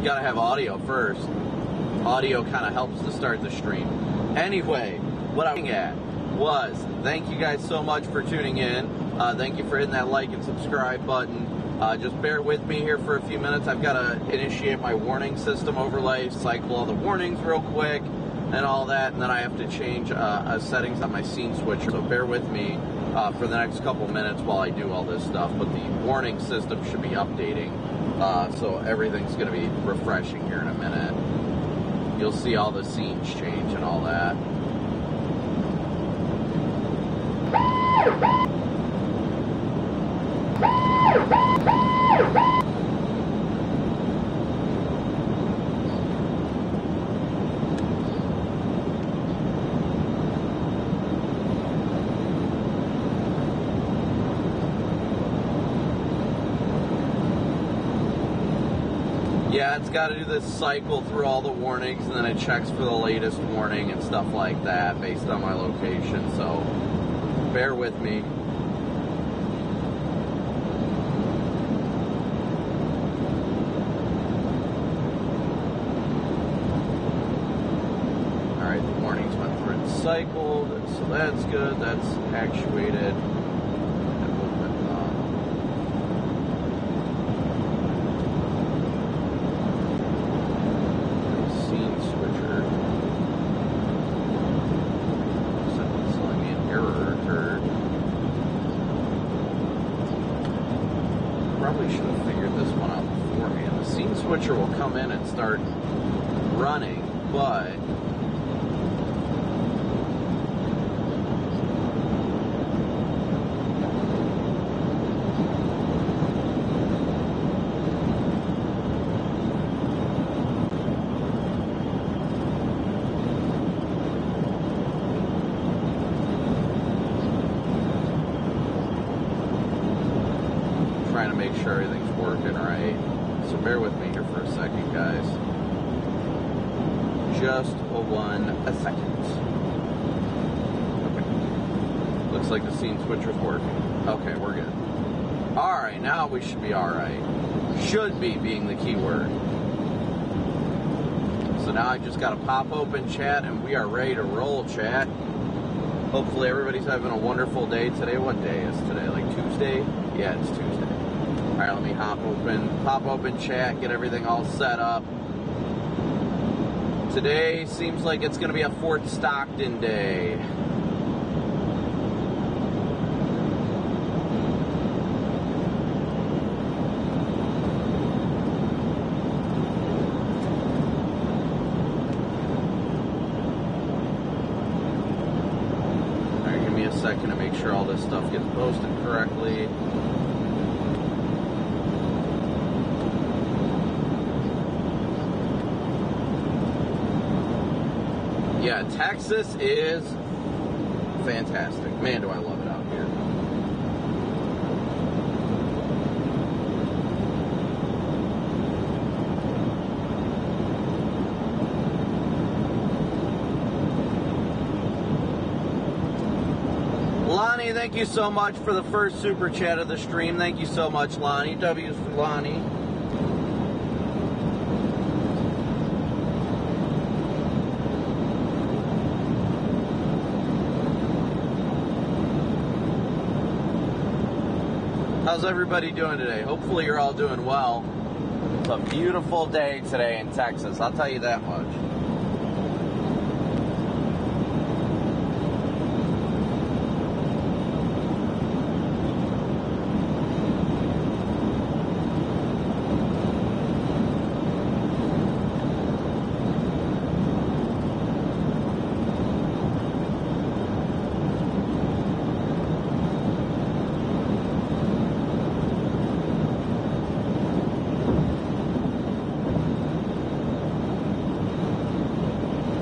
gotta have audio first. Audio kind of helps to start the stream. Anyway, what I'm looking at was, thank you guys so much for tuning in. Thank you for hitting that like and subscribe button. Just bear with me here for a few minutes. I've got to initiate my warning system overlay, cycle all the warnings real quick, and all that, and then I have to change settings on my scene switcher. So bear with me for the next couple minutes while I do all this stuff. But the warning system should be updating, so everything's going to be refreshing here in a minute. You'll see all the scenes change and all that. Yeah, it's got to do this cycle through all the warnings, and then it checks for the latest warning and stuff like that based on my location, so bear with me. Alright, the warnings went through and cycled, so that's good, that's actuated. Probably should have figured this one out beforehand. The scene switcher will come in and start running, but trying to make sure everything's working right. So bear with me here for a second, guys. Just a second. Okay. Looks like the scene switcher's working. Okay, we're good. Alright, now we should be alright. Should be being the key word. So now I just gotta pop open chat and we are ready to roll, chat. Hopefully everybody's having a wonderful day today. What day is today? Like Tuesday? Yeah, it's Tuesday. Alright, let me pop open chat, get everything all set up. Today seems like it's going to be a Fort Stockton day. Alright, give me a second to make sure all this stuff gets posted correctly. Yeah, Texas is fantastic. Man, do I love it out here. Lonnie, thank you so much for the first super chat of the stream. Thank you so much, Lonnie. W's for Lonnie. How's everybody doing today? Hopefully you're all doing well. It's a beautiful day today in Texas, I'll tell you that much.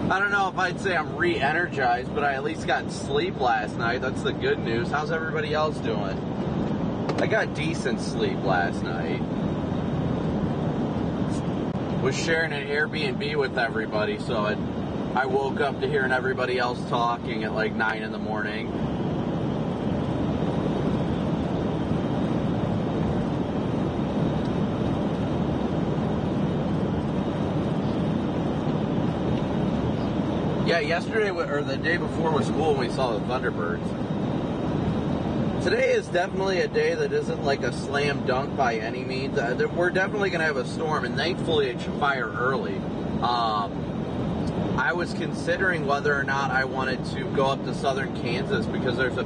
I don't know if I'd say I'm re-energized, but I at least got sleep last night. That's the good news. How's everybody else doing? I got decent sleep last night. Was sharing an Airbnb with everybody, so I woke up to hearing everybody else talking at like 9 in the morning. Yeah, yesterday or the day before was cool when we saw the Thunderbirds. Today is definitely a day that isn't like a slam dunk by any means. We're definitely going to have a storm, and thankfully it should fire early. I was considering whether or not I wanted to go up to southern Kansas because there's a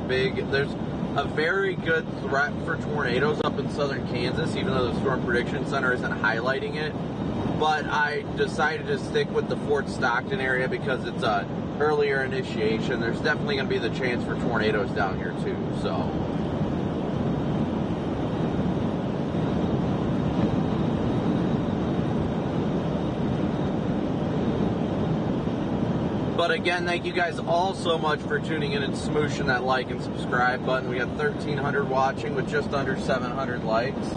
very good threat for tornadoes up in southern Kansas, even though the Storm Prediction Center isn't highlighting it. But I decided to stick with the Fort Stockton area because it's a earlier initiation. There's definitely going to be the chance for tornadoes down here too, so. But again, thank you guys all so much for tuning in and smooshing that like and subscribe button. We got 1,300 watching with just under 700 likes.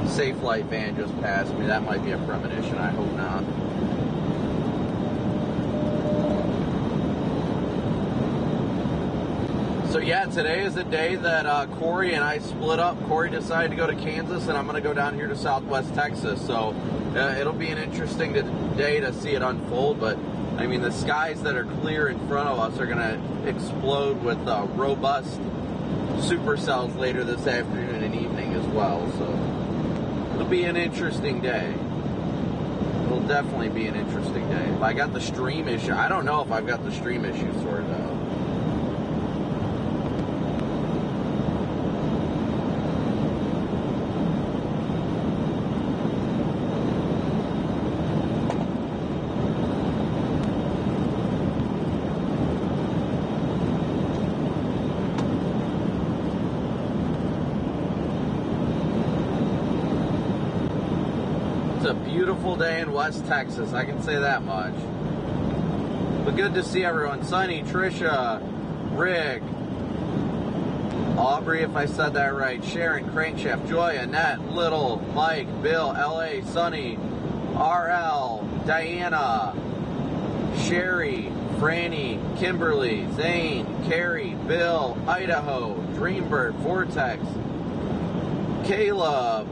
Safe Light van just passed me. That might be a premonition. I hope not. So yeah, today is the day that Corey and I split up. Corey decided to go to Kansas, and I'm going to go down here to Southwest Texas. So it'll be an interesting day to see it unfold. But I mean, the skies that are clear in front of us are going to explode with robust supercells later this afternoon and evening as well. So it'll be an interesting day. It'll definitely be an interesting day. If I got the stream issue, I don't know if I've got the stream issue sorted out. It's a beautiful day in West Texas, I can say that much. But good to see everyone. Sunny, Trisha, Rick, Aubrey, if I said that right, Sharon, Crankshaft, Joy, Annette, Little, Mike, Bill, LA, Sunny, RL, Diana, Sherry, Franny, Kimberly, Zane, Carrie, Bill, Idaho, Dreambird, Vortex, Caleb,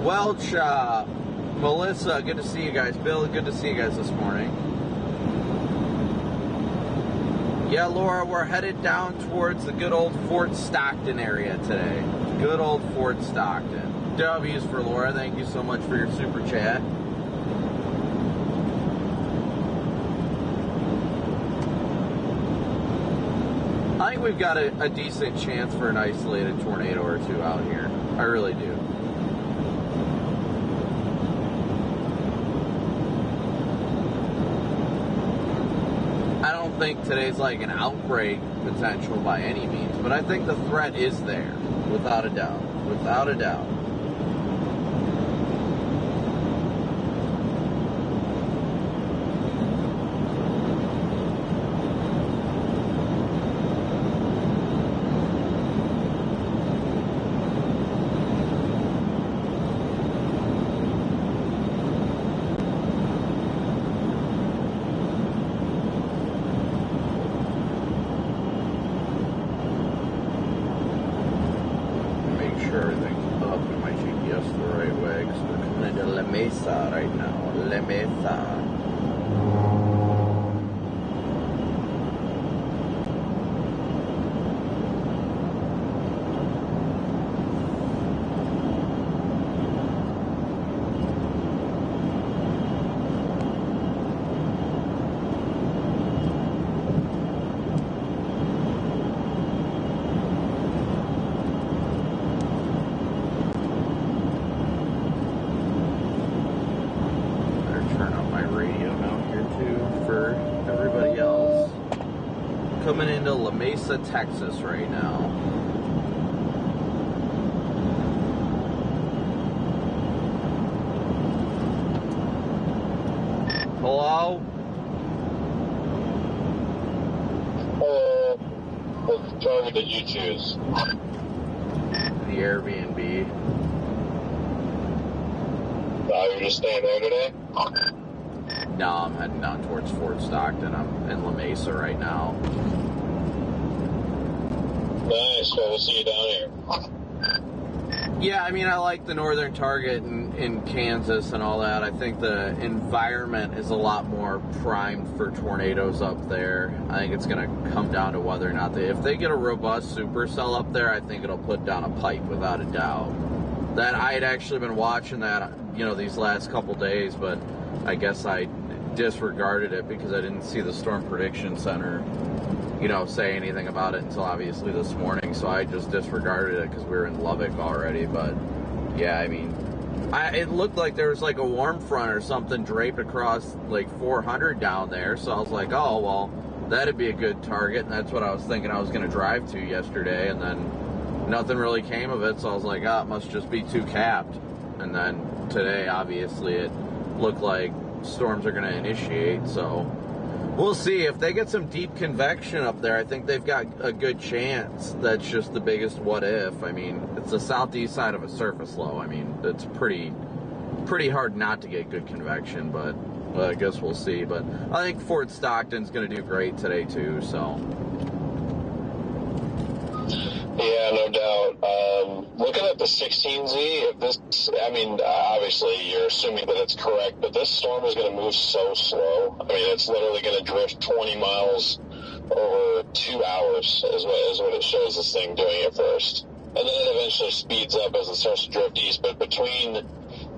Welchshop, Melissa, good to see you guys. Bill, good to see you guys this morning. Yeah, Laura, we're headed down towards the good old Fort Stockton area today. Good old Fort Stockton. W's for Laura. Thank you so much for your super chat. I think we've got a decent chance for an isolated tornado or two out here. I really do. I don't think today's like an outbreak potential by any means, but I think the threat is there, without a doubt. Without a doubt. Right now, La Mesa. Coming into La Mesa, Texas right now. Hello? Hello. What driver did you choose? The Airbnb. You're just staying there today? No, I'm heading down towards Fort Stockton. I'm in La Mesa right now. Nice. Well, we'll see you down here. Yeah, I mean, I like the northern target in Kansas and all that. I think the environment is a lot more primed for tornadoes up there. I think it's going to come down to whether or not if they get a robust supercell up there, I think it'll put down a pipe without a doubt. That I had actually been watching that, you know, these last couple days, but I guess I disregarded it because I didn't see the Storm Prediction Center, you know, say anything about it until obviously this morning. So I just disregarded it because we were in Lubbock already. But yeah, I mean, it looked like there was like a warm front or something draped across like 400 down there. So I was like, oh, well, that'd be a good target. And that's what I was thinking I was going to drive to yesterday. And then nothing really came of it. So I was like, oh, it must just be too capped. And then today, obviously, it looked like storms are going to initiate. So we'll see. If they get some deep convection up there, I think they've got a good chance. That's just the biggest what if. I mean, it's the southeast side of a surface low. I mean, it's pretty hard not to get good convection, but I guess we'll see. But I think Fort Stockton's going to do great today too, so. Yeah, no doubt. Looking at the 16Z, if this, I mean, obviously you're assuming that it's correct, but this storm is going to move so slow. I mean, it's literally going to drift 20 miles over 2 hours is what it shows this thing doing at first. And then it eventually speeds up as it starts to drift east, but between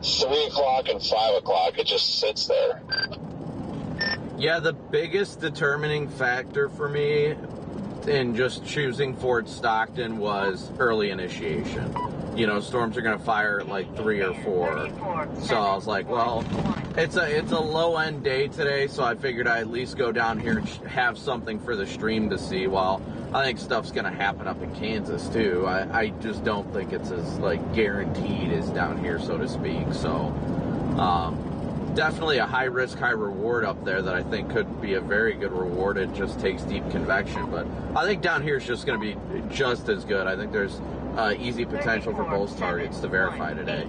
3 o'clock and 5 o'clock, it just sits there. Yeah, the biggest determining factor for me in just choosing Fort Stockton was early initiation. You know, storms are going to fire at like 3 or 4. So I was like, well, it's a low-end day today, so I figured I'd at least go down here and have something for the stream to see. While I think stuff's going to happen up in Kansas too, I just don't think it's as like guaranteed as down here, so to speak. So definitely a high risk, high reward up there that I think could be a very good reward. It just takes deep convection, but I think down here is just going to be just as good. I think there's easy potential for both targets to verify today.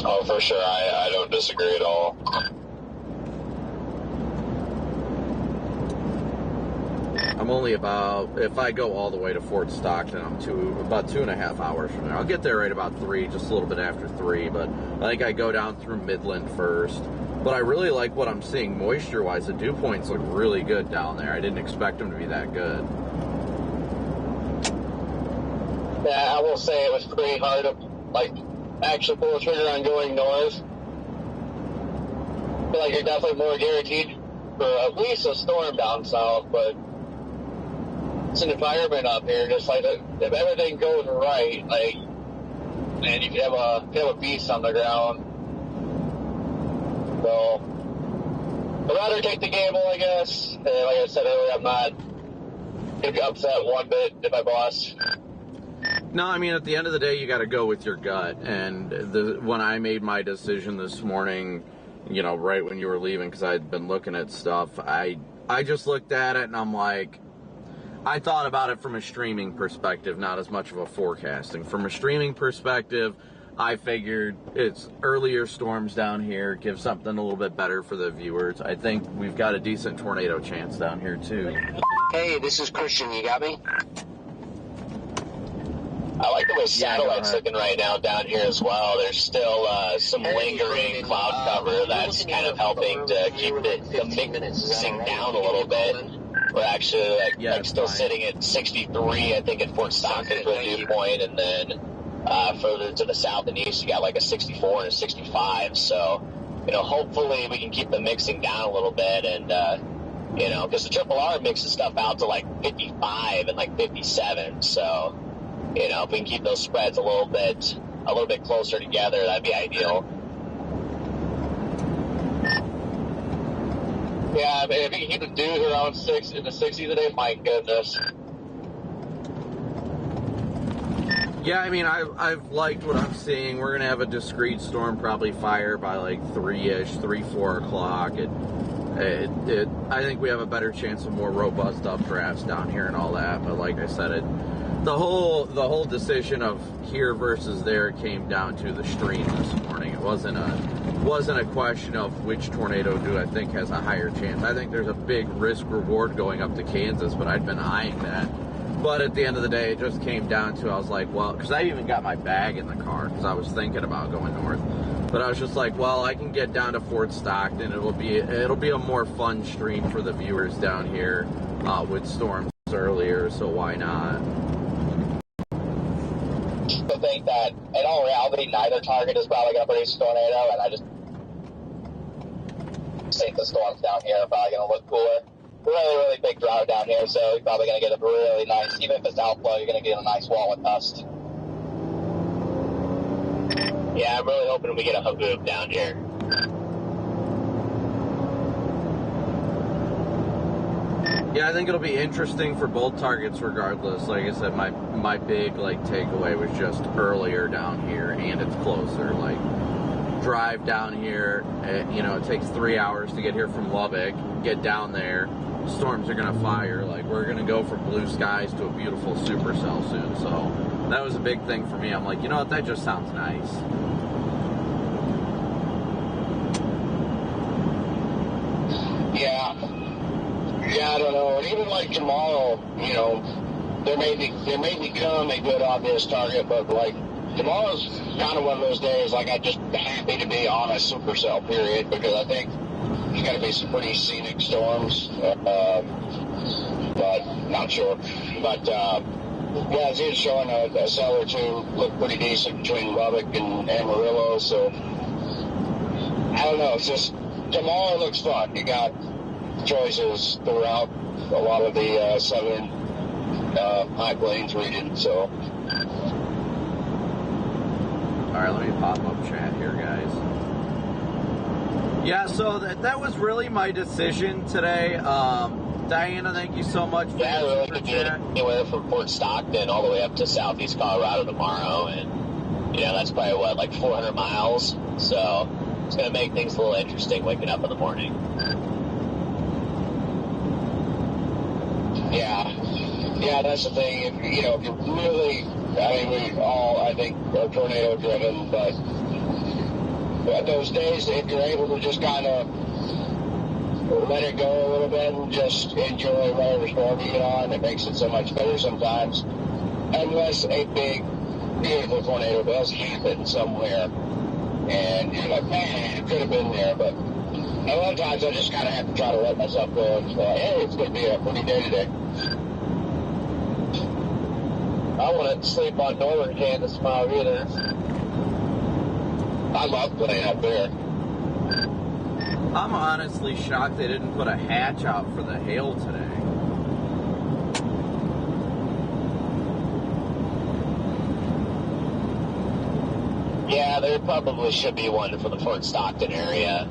Oh, for sure. I don't disagree at all. I'm only about, if I go all the way to Fort Stockton, I'm about 2.5 hours from there. I'll get there right about 3, just a little bit after 3, but I think I go down through Midland first. But I really like what I'm seeing moisture-wise. The dew points look really good down there. I didn't expect them to be that good. Yeah, I will say it was pretty hard to, like, actually pull the trigger on going north. I feel like you're definitely more guaranteed for at least a storm down south, but it's an environment up here, just like if everything goes right, like, man, you could have a beast on the ground. So I'd rather take the gamble, I guess. And like I said earlier, I'm not gonna be upset one bit if I boss. No, I mean, at the end of the day, you got to go with your gut. And when I made my decision this morning, you know, right when you were leaving, because I'd been looking at stuff, I just looked at it and I'm like, I thought about it from a streaming perspective, not as much of a forecasting. From a streaming perspective, I figured it's earlier storms down here, give something a little bit better for the viewers. I think we've got a decent tornado chance down here, too. Hey, this is Christian. You got me? I like the way satellite's looking right now down here as well. There's still some lingering cloud cover that's kind of helping to keep the mixing down a little bit. We're actually like still sitting at 63, I think, at Fort Stockton for the dew point, and then further to the south and east, you got like a 64 and a 65. So, you know, hopefully we can keep the mixing down a little bit, and you know, because the Triple R mixes stuff out to like 55 and like 57. So, you know, if we can keep those spreads a little bit closer together, that'd be ideal. Yeah, I mean, if you can keep the dews around 6 in the 60s today, my goodness. Yeah, I mean, I've liked what I'm seeing. We're going to have a discrete storm probably fire by like 3-ish, 3, 4 o'clock. I think we have a better chance of more robust updrafts down here and all that. But like I said, the whole decision of here versus there came down to the stream this morning. It wasn't a question of which tornado do I think has a higher chance. I think there's a big risk reward going up to Kansas, but I'd been eyeing that But at the end of the day, it just came down to, I was like, well, because I even got my bag in the car because I was thinking about going north. But I was just like, well, I can get down to Fort Stockton. It'll be a more fun stream for the viewers down here with storms earlier, so why not? I think that in all reality, neither target is probably going to produce a tornado, and I just think the storms down here are probably going to look cooler. Really, really big drought down here, so you're probably going to get a really nice, even if it's outflow, you're going to get a nice wall of dust. Yeah, I'm really hoping we get a haboop down here. Yeah, I think it'll be interesting for both targets regardless. Like I said, my big takeaway was just earlier down here, and it's closer. Like, drive down here, it takes 3 hours to get here from Lubbock, get down there, storms are going to fire. Like, we're going to go from blue skies to a beautiful supercell soon. So that was a big thing for me. I'm like, you know what, that just sounds nice. Yeah, I don't know. And even like tomorrow, there may become a good obvious target, but like tomorrow's kind of one of those days. Like, I'm just happy to be on a supercell period because I think there's going to be some pretty scenic storms, but not sure. But yeah, it's even showing a cell or two look pretty decent between Lubbock and Amarillo. So I don't know. It's just tomorrow looks fun. You got choices throughout a lot of the southern High Plains region. So, all right, let me pop up chat here, guys. Yeah, so that was really my decision today. Diana, thank you so much for your really super chat. Anywhere from Fort Stockton all the way up to southeast Colorado tomorrow, and that's probably like 400 miles. So it's going to make things a little interesting waking up in the morning. Yeah, that's the thing. If you really, we all, I think, are tornado driven, but those days, if you're able to just kind of let it go a little bit and just enjoy whatever storm you get on, it makes it so much better sometimes. Unless a big, beautiful tornado does happen somewhere, and you're like, man, it could have been there, but a lot of times I just kind of have to try to let myself go and say, hey, it's going to be a pretty day today. I wouldn't sleep on northern Kansas tomorrow either. I love playing up there. I'm honestly shocked they didn't put a hatch out for the hail today. Yeah, there probably should be one for the Fort Stockton area.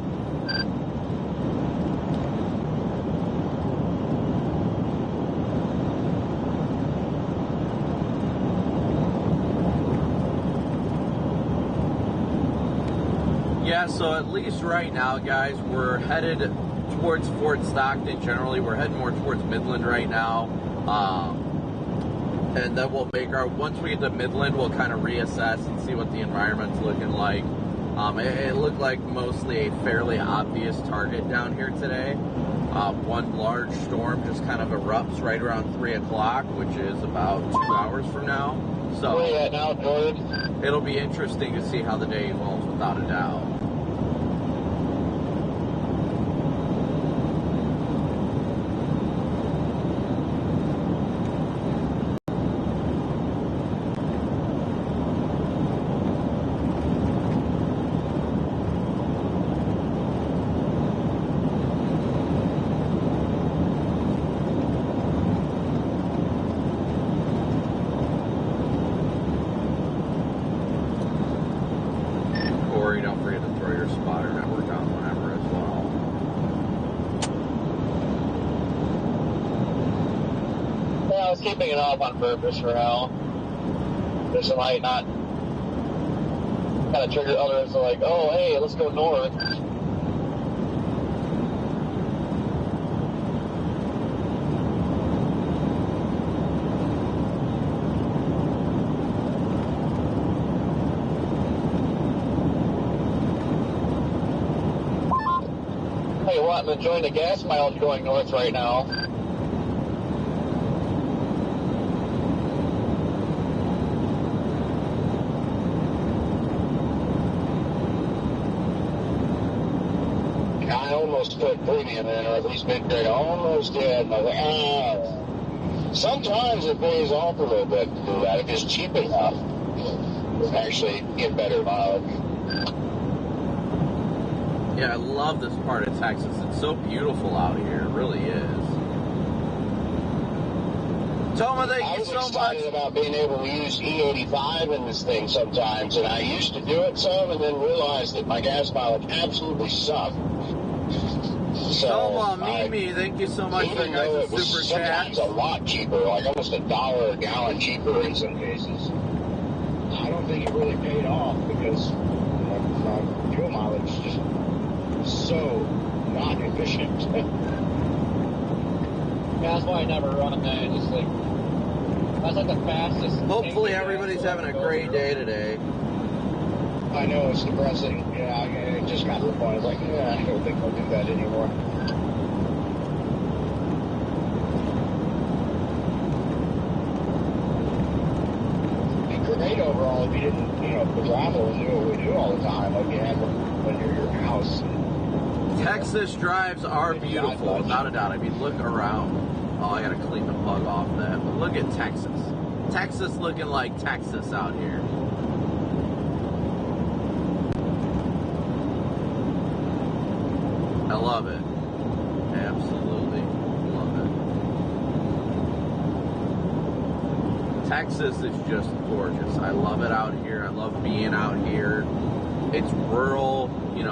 Yeah, so at least right now, guys, we're headed towards Fort Stockton. Generally, we're heading more towards Midland right now. And then we'll once we get to Midland, we'll kind of reassess and see what the environment's looking like. It looked like mostly a fairly obvious target down here today. One large storm just kind of erupts right around 3 o'clock, which is about 2 hours from now. So where you at now, Jordan? It'll be interesting to see how the day evolves, without a doubt. Don't forget to throw your spotter network on whenever as well. Yeah, I was keeping it off on purpose for now. This might not kind of trigger others to like, oh, hey, let's go north. I'm enjoying the gas mileage going north right now. I almost put premium in, or at least mid-grade. I almost did. And I was like, sometimes it pays off a little bit to do that if it's cheap enough. Actually get better mileage. Yeah, I love this part of Texas. It's so beautiful out here. It really is. Toma, thank you so much. I was excited about being able to use E85 in this thing sometimes, and I used to do it some and then realized that my gas mileage absolutely sucked. So Toma, Mimi, thank you so much for your guys' super chat. It's a lot cheaper, like almost $1 a gallon cheaper in some cases. I don't think it really paid off because my fuel mileage is just so not efficient. That's why I never run that. Just like that's like the fastest. Hopefully everybody's having a great day today. I know it's depressing. Yeah, it just got to the point. I was like, yeah, I don't think I'll do that anymore. It'd be great overall if you didn't, travel and do what we do all the time, like you had when you're at your house. Texas drives are beautiful, without a doubt. I mean, look around. Oh, I gotta clean the plug off that. But look at Texas. Texas looking like Texas out here. I love it. Absolutely love it. Texas is just gorgeous. I love it out here. I love being out here. It's rural.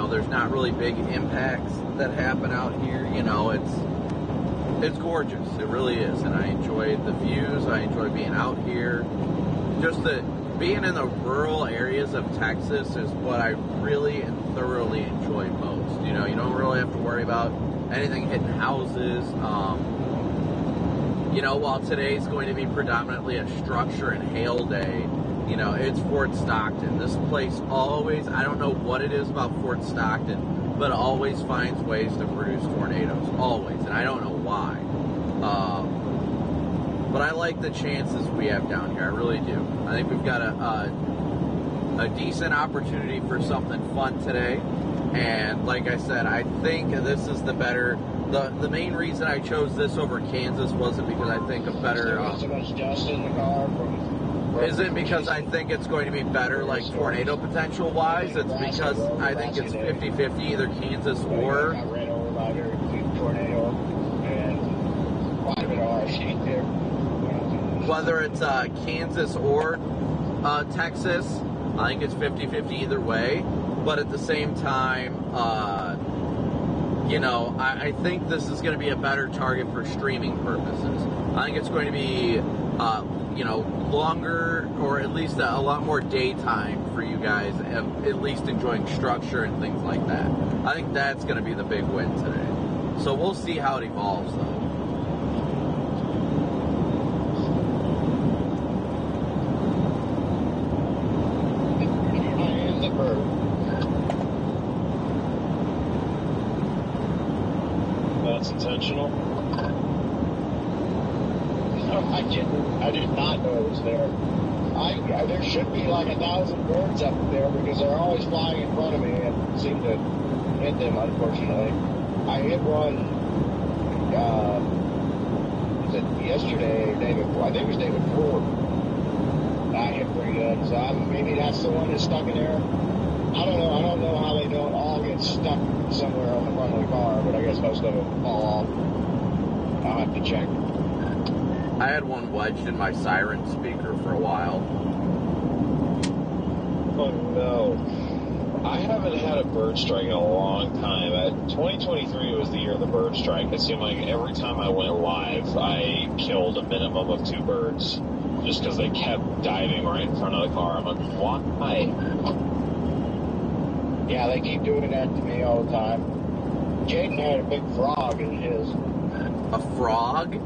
There's not really big impacts that happen out here. It's gorgeous. It really is. And I enjoy the views. I enjoy being out here. Just being in the rural areas of Texas is what I really and thoroughly enjoy most. You don't really have to worry about anything hitting houses. While today's going to be predominantly a structure and hail day, it's Fort Stockton. This place always, I don't know what it is about Fort Stockton, but it always finds ways to produce tornadoes. Always. And I don't know why. But I like the chances we have down here. I really do. I think we've got a decent opportunity for something fun today. And like I said, I think this is the better... The main reason I chose this over Kansas wasn't because I think a better... so much dust in the car isn't because I think it's going to be better, like tornado potential wise. It's because I think it's 50-50, either Kansas or. I ran over by there, tornado, and quite a bit of RC there. Whether it's Kansas or Texas, I think it's 50-50 either way. But at the same time, I think this is going to be a better target for streaming purposes. I think it's going to be. Longer or at least a lot more daytime for you guys, at least enjoying structure and things like that. I think that's going to be the big win today. So we'll see how it evolves, though. That's intentional. I did not know it was there. There should be like 1,000 birds up there because they're always flying in front of me and seem to hit them, unfortunately. I hit one, was it yesterday or day before? I think it was day before. I hit pretty good. So maybe that's the one that's stuck in there. I don't know. I don't know how they don't all get stuck somewhere on the front of the car, but I guess most of them fall off. I'll have to check. I had one wedged in my siren speaker for a while. Oh no. I haven't had a bird strike in a long time. 2023 was the year of the bird strike. It seemed like every time I went live, I killed a minimum of 2 birds just because they kept diving right in front of the car. I'm like, why? Yeah, they keep doing that to me all the time. Jaden had a big frog in his. A frog?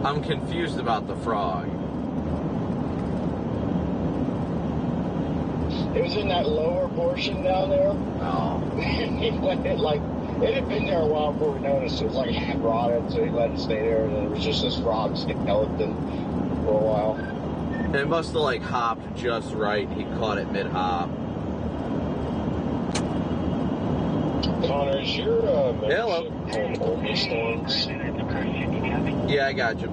I'm confused about the frog. It was in that lower portion down there. Oh. It had been there a while before we noticed. It was like half rotted, so he let it stay there, and then there was just this frog skeleton for a while. It must have like hopped just right. He caught it mid-hop. Connor, is your membership called Only Storms? Yeah, I got you.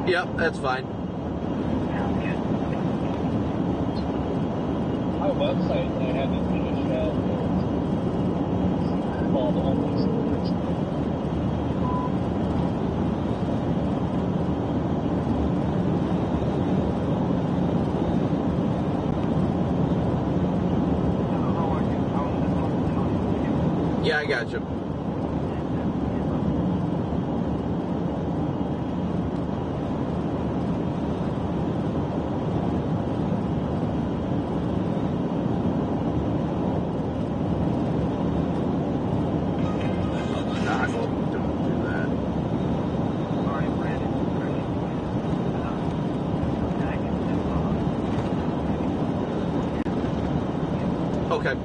Yep, that's fine. My website I haven't finished yet. It's called Only Storms. Yeah, I got you. Okay.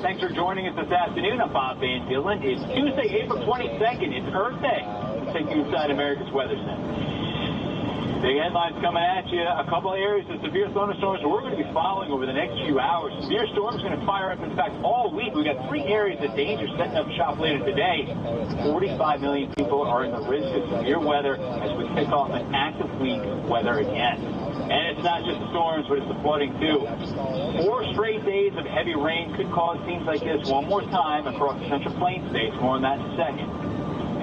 Thanks for joining us this afternoon. I'm Bob Van Dillon. It's Tuesday, April 22nd. It's Earth Day. Take you inside America's Weather Center. Big headlines coming at you. A couple of areas of severe thunderstorms we're going to be following over the next few hours. Severe storms going to fire up. In fact, all week we've got 3 areas of danger setting up shop later today. 45 million people are in the risk of severe weather as we kick off an active week of weather again. And it's not just the storms, but it's the flooding, too. 4 straight days of heavy rain could cause scenes like this one more time across the Central Plains states. More on that in a second.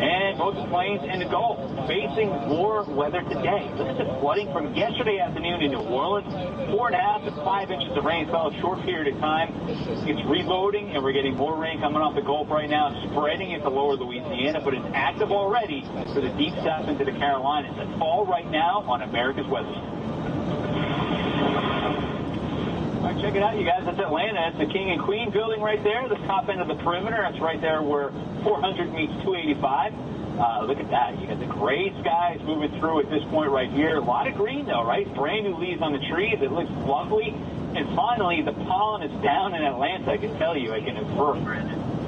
And both the Plains and the Gulf facing more weather today. Look at the flooding from yesterday afternoon in New Orleans. 4.5 to 5 inches of rain fell a short period of time. It's reloading, and we're getting more rain coming off the Gulf right now, spreading into lower Louisiana, but it's active already for the deep south into the Carolinas. That's all right now on America's Weather Center. All right, check it out, you guys. That's Atlanta. It's the King and Queen building right there, the top end of the perimeter. That's right there where 400 meets 285. Look at that. You got the gray skies moving through at this point right here. A lot of green, though, right? Brand new leaves on the trees. It looks lovely. And finally, the pollen is down in Atlanta. I can tell you. I can infer.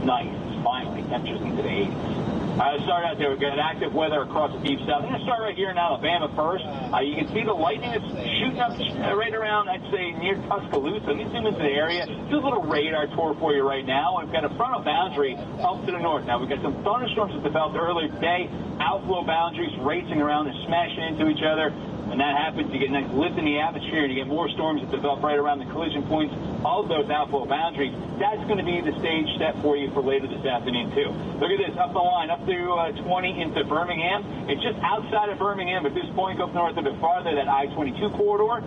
Nice. Finally, temperatures into the 80s. Let's start out there. We've got active weather across the deep south. I'm going to start right here in Alabama first. You can see the lightning that's shooting up right around, I'd say, near Tuscaloosa. Let me zoom into the area. Do a little radar tour for you right now. We've got a frontal boundary up to the north. Now, we've got some thunderstorms that developed earlier today. Outflow boundaries racing around and smashing into each other. When that happens, you get a nice lift in the atmosphere, and you get more storms that develop right around the collision points of those outflow boundaries. That's going to be the stage set for you for later this afternoon, too. Look at this, up the line, up through 20 into Birmingham. It's just outside of Birmingham, but at this point, go up north a bit farther, that I-22 corridor.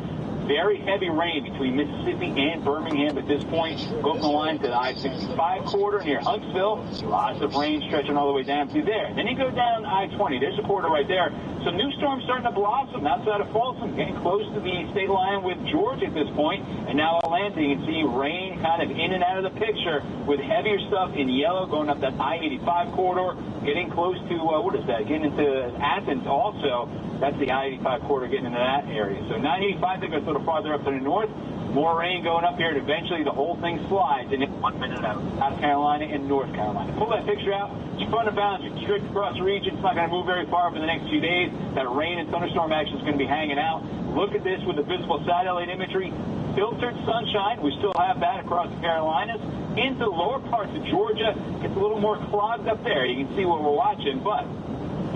Very heavy rain between Mississippi and Birmingham at this point. Go up the line to the I-65 corridor near Huntsville. Lots of rain stretching all the way down to there. Then you go down I-20. There's a corridor right there. Some new storms starting to blossom outside of Folsom, getting close to the state line with Georgia at this point. And now Atlanta, you can see rain kind of in and out of the picture with heavier stuff in yellow going up that I-85 corridor, getting close to, what is that, getting into Athens also. That's the I-85 corridor getting into that area. So 985, they go a little farther up to the north. More rain going up here, and eventually the whole thing slides in 1 minute out of Carolina and North Carolina. Pull that picture out. It's front of boundary. Strict across the region. It's not going to move very far for the next few days. That rain and thunderstorm action is going to be hanging out. Look at this with the visible satellite imagery. Filtered sunshine. We still have that across the Carolinas. Into the lower parts of Georgia. It's a little more clogged up there. You can see what we're watching, but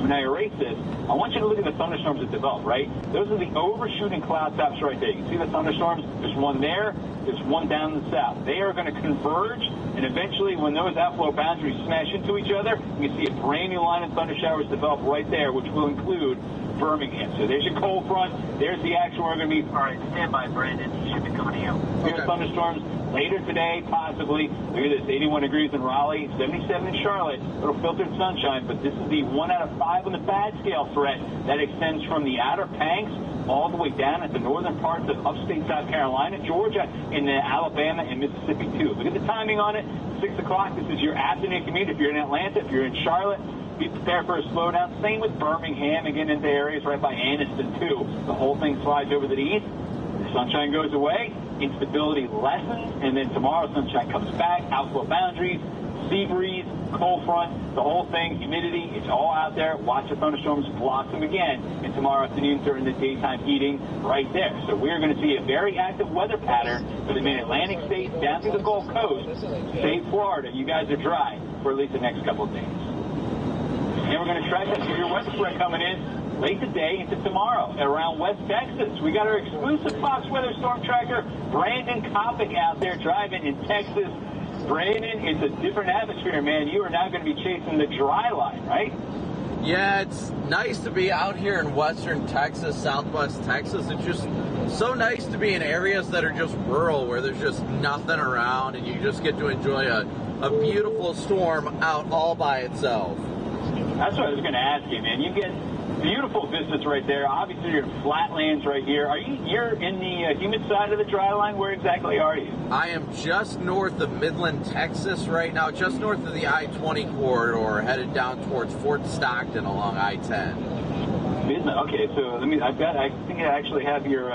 When I erase this, I want you to look at the thunderstorms that develop, right? Those are the overshooting cloud tops right there. You can see the thunderstorms. There's one there. There's one down in the south. They are going to converge, and eventually when those outflow boundaries smash into each other, you can see a brand new line of thunder showers develop right there, which will include Birmingham. So there's your cold front. There's the action we're going to be. All right, stand by, Brandon. You should be coming to you. Here's thunderstorms later today, possibly. Look at this, 81 degrees in Raleigh, 77 in Charlotte. Little filtered sunshine, but this is the 1 out of 5 on the bad scale threat that extends from the outer Panks all the way down at the northern parts of upstate South Carolina, Georgia, and Alabama and Mississippi too. Look at the timing on it. 6 o'clock. This is your afternoon commute. If you're in Atlanta, if you're in Charlotte, be prepared for a slowdown. Same with Birmingham and getting into areas right by Anniston too. The whole thing slides over to the east. The sunshine goes away. Instability lessens, and then tomorrow sunshine comes back. Outflow boundaries, sea breeze, cold front, the whole thing, humidity, it's all out there. Watch the thunderstorms blossom again, and tomorrow afternoon during the daytime heating right there. So we're going to see a very active weather pattern for the mid-Atlantic states down to the Gulf Coast. State Florida, you guys are dry for at least the next couple of days. And we're going to track that. So your weather spread coming in late today into tomorrow around West Texas. We got our exclusive Fox Weather Storm Tracker, Brandon Copic, out there driving in Texas. Brandon, it's a different atmosphere, man. You are now going to be chasing the dry line, right? Yeah, it's nice to be out here in western Texas, southwest Texas. It's just so nice to be in areas that are just rural, where there's just nothing around, and you just get to enjoy a beautiful storm out all by itself. That's what I was going to ask you, man. You get beautiful vistas right there. Obviously, you're in flatlands right here. You're in the humid side of the dry line? Where exactly are you? I am just north of Midland, Texas right now, just north of the I-20 corridor, headed down towards Fort Stockton along I-10. Midland. Okay, so I think I actually have your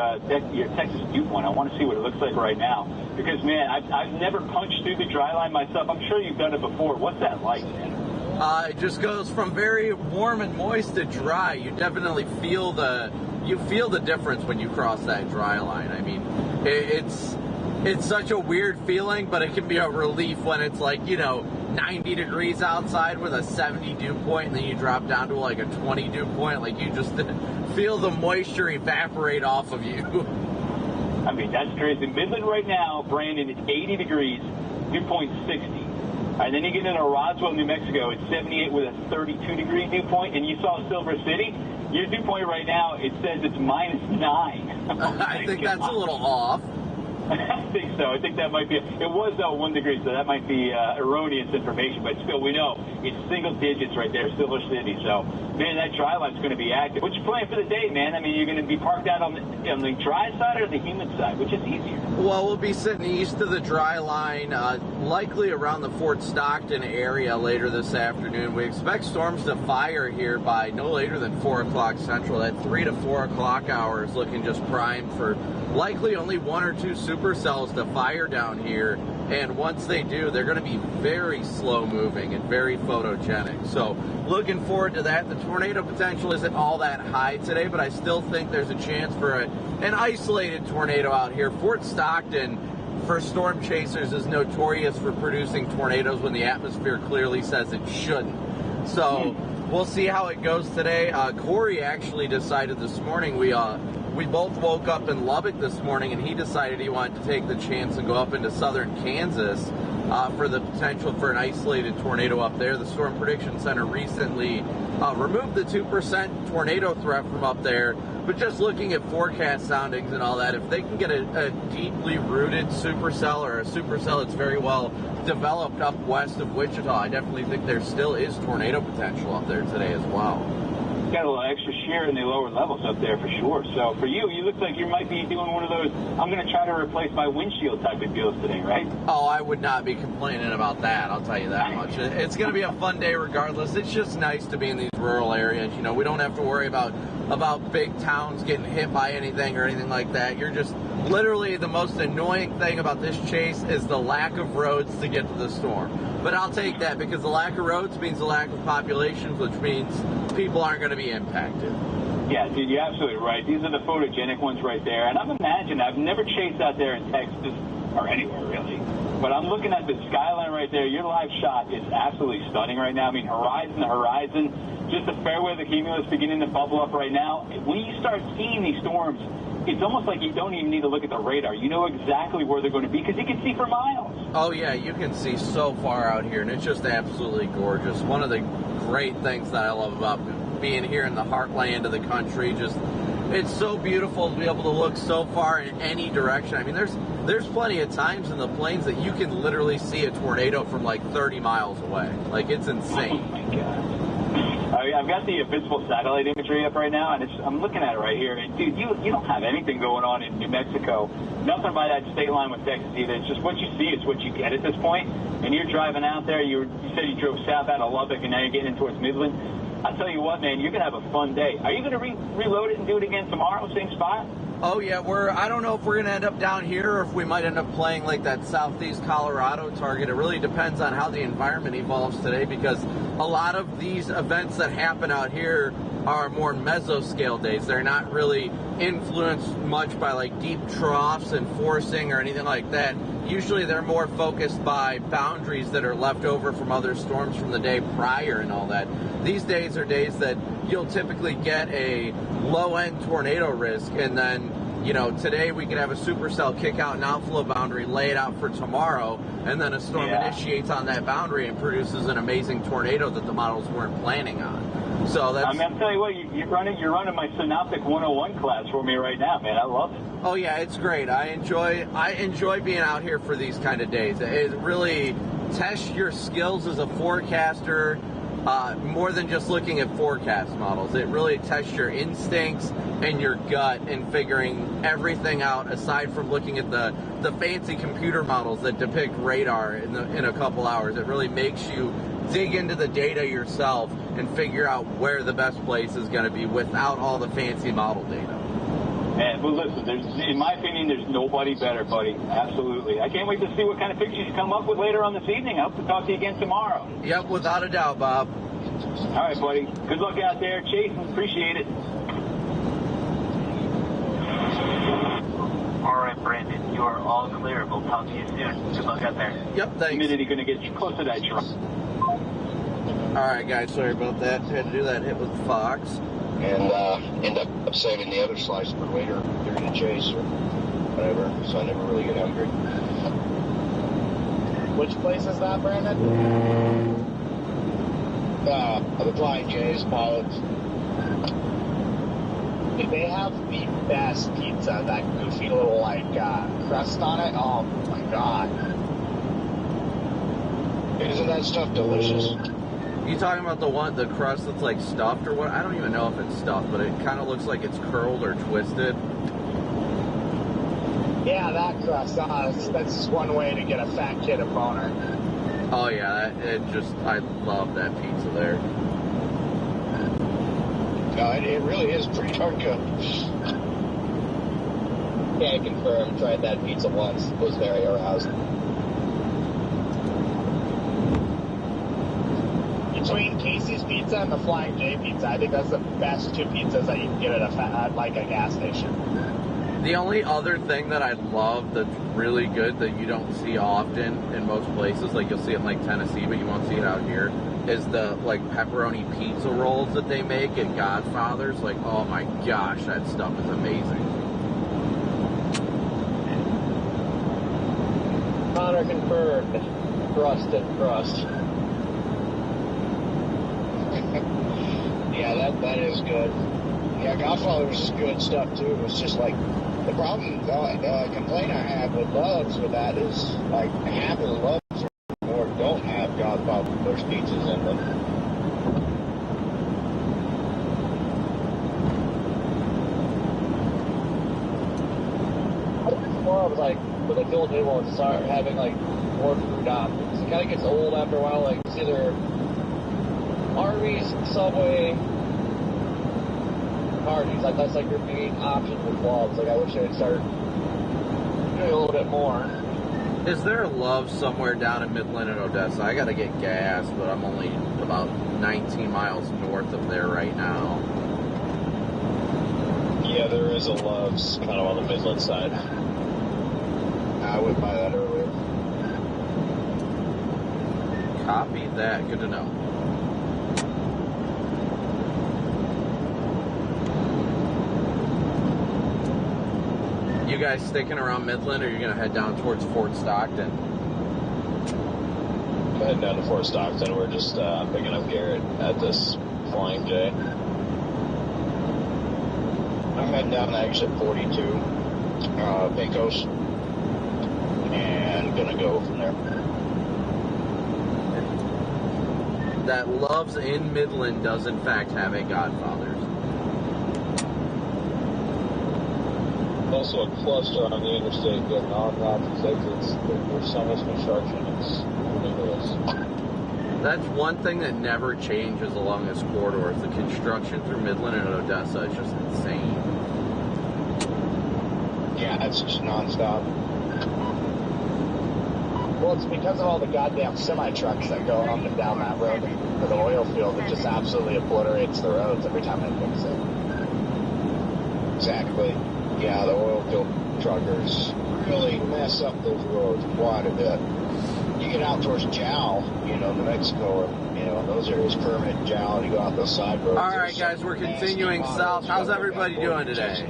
Texas viewpoint. I want to see what it looks like right now. Because, man, I've never punched through the dry line myself. I'm sure you've done it before. What's that like, man? It just goes from very warm and moist to dry. You definitely feel the difference when you cross that dry line. I mean, it's such a weird feeling, but it can be a relief when it's like, 90 degrees outside with a 70 dew point, and then you drop down to like a 20 dew point. Like, you just feel the moisture evaporate off of you. I mean, that's crazy. Midland right now, Brandon, it's 80 degrees, dew point 60. All right, then you get into Roswell, New Mexico. It's 78 with a 32-degree dew point, and you saw Silver City. Your dew point right now, it says it's -9. I think that's a little off. I think so. I think that might be. It was 1 degree, so that might be erroneous information. But still, we know it's single digits right there, Silver City. So, man, that dry line's going to be active. What you playing for the day, man? I mean, you're going to be parked out on the dry side or the humid side, which is easier? Well, we'll be sitting east of the dry line, likely around the Fort Stockton area later this afternoon. We expect storms to fire here by no later than 4 o'clock Central. That 3 to 4 o'clock hour is looking just primed for likely only 1 or 2 supercells to fire down here, and once they do, they're going to be very slow moving and very photogenic. So looking forward to that. The tornado potential isn't all that high today, but I still think there's a chance for an isolated tornado out here. Fort Stockton, for storm chasers, is notorious for producing tornadoes when the atmosphere clearly says it shouldn't. So we'll see how it goes today. Corey actually decided this morning, we both woke up in Lubbock this morning, and he decided he wanted to take the chance and go up into southern Kansas for the potential for an isolated tornado up there. The Storm Prediction Center recently removed the 2% tornado threat from up there, but just looking at forecast soundings and all that, if they can get a deeply rooted supercell or a supercell that's very well developed up west of Wichita, I definitely think there still is tornado potential up there today as well. Got a little extra shear in the lower levels up there for sure. So for you look like you might be doing one of those, I'm going to try to replace my windshield type of deals today, right? Oh, I would not be complaining about that, I'll tell you that much. It's going to be a fun day regardless. It's just nice to be in these rural areas. We don't have to worry about big towns getting hit by anything or anything like that. You're just literally, the most annoying thing about this chase is the lack of roads to get to the storm. But I'll take that, because the lack of roads means the lack of populations, which means people aren't going to be impacted. Yeah, dude, you're absolutely right. These are the photogenic ones right there. And I've never chased out there in Texas or anywhere really. But I'm looking at the skyline right there. Your live shot is absolutely stunning right now. I mean, horizon to horizon, just a fair weather cumulus beginning to bubble up right now. When you start seeing these storms, it's almost like you don't even need to look at the radar. You know exactly where they're going to be because you can see for miles. Oh, yeah, you can see so far out here, and it's just absolutely gorgeous. One of the great things that I love about being here in the heartland of the country, just it's so beautiful to be able to look so far in any direction. I mean, there's plenty of times in the plains that you can literally see a tornado from like 30 miles away. Like, it's insane. Oh, my God. I've got the visible satellite imagery up right now, and I'm looking at it right here. And, dude, you don't have anything going on in New Mexico. Nothing by that state line with Texas either. It's just what you see is what you get at this point. And you're driving out there. You said you drove south out of Lubbock, and now you're getting in towards Midland. I'll tell you what, man, you're going to have a fun day. Are you going to reload it and do it again tomorrow, same spot? Oh, yeah, I don't know if we're going to end up down here or if we might end up playing like that southeast Colorado target. It really depends on how the environment evolves today, because a lot of these events that happen out here are more mesoscale days. They're not really influenced much by like deep troughs and forcing or anything like that. Usually they're more focused by boundaries that are left over from other storms from the day prior and all that. These days are days that you'll typically get a low-end tornado risk, and then, you know, today we could have a supercell kick out an outflow boundary, lay it out for tomorrow, and then a storm initiates on that boundary and produces an amazing tornado that the models weren't planning on. So that's... I'm telling you what, you're running my Synoptic 101 class for me right now, man. I love it. Oh yeah, it's great. I enjoy being out here for these kind of days. It really tests your skills as a forecaster, more than just looking at forecast models. It really tests your instincts and your gut and figuring everything out, aside from looking at the fancy computer models that depict radar in a couple hours. It really makes you dig into the data yourself and figure out where the best place is going to be without all the fancy model data. And well, listen, in my opinion, there's nobody better, buddy. Absolutely. I can't wait to see what kind of pictures you come up with later on this evening. I hope to talk to you again tomorrow. Yep, without a doubt, Bob. All right, buddy. Good luck out there. Chasing. Appreciate it. All right, Brandon. You are all clear. We'll talk to you soon. Good luck out there. Yep, thanks. Humidity going to get you close to that truck. All right, guys. Sorry about that. Had to do that hit with Fox. And end up saving the other slice for later during the chase or whatever, so I never really get hungry. Which place is that, Brandon? The Flying J's, Pollock's. They have the best pizza, that goofy little, like, crust on it. Oh, my God. Isn't that stuff delicious? You talking about the crust that's like stuffed or what? I don't even know if it's stuffed, but it kind of looks like it's curled or twisted. Yeah, that crust. That's just one way to get a fat kid a boner. Oh yeah, I love that pizza there. No, it really is pretty darn good. Yeah, I confirm. Tried that pizza once. Was very aroused. Between Casey's Pizza and the Flying J Pizza, I think that's the best two pizzas that you can get at a gas station. The only other thing that I love that's really good that you don't see often in most places, like you'll see it in like Tennessee, but you won't see it out here, is the like pepperoni pizza rolls that they make at Godfather's. Like, oh my gosh, that stuff is amazing. Connor confirmed. Crusted crust. Yeah, that is good. Yeah, Godfather's is good stuff too. It's just like the problem, complaint I have with Loves with that is like half of the Loves or more don't have Godfather's pizzas in them. I think it's more of like with the Philly ones start having like more food options. It kind of gets old after a while. Like it's either Arby's, Subway, Hardee's. Like that's like your main option with Loves. Like I wish they'd start doing a little bit more. Is there a Love somewhere down in Midland and Odessa? I gotta get gas, but I'm only about 19 miles north of there right now. Yeah, there is a Love's kind of on the Midland side. I went by that earlier. Copy that. Good to know. you guys sticking around Midland, or are you going to head down towards Fort Stockton? I'm heading down to Fort Stockton. We're just picking up Garrett at this Flying J. I'm heading down to exit 42, Pecos, and gonna go from there. That Loves in Midland does in fact have a Godfather's. Also a cluster on the interstate getting on and off these exits. There's so much construction, it's ridiculous. That's one thing that never changes along this corridor. Is the construction through Midland and Odessa is just insane. Yeah, it's just nonstop. Well, it's because of all the goddamn semi-trucks that go up and down that road for the oil field. It just absolutely obliterates the roads every time I fix it. Exactly. Yeah, the oil field truckers really mess up those roads quite a bit. You get out towards Jow, New Mexico, those areas, Kermit, Jow, you go out those side roads. All right, guys, we're continuing south. How's everybody doing today?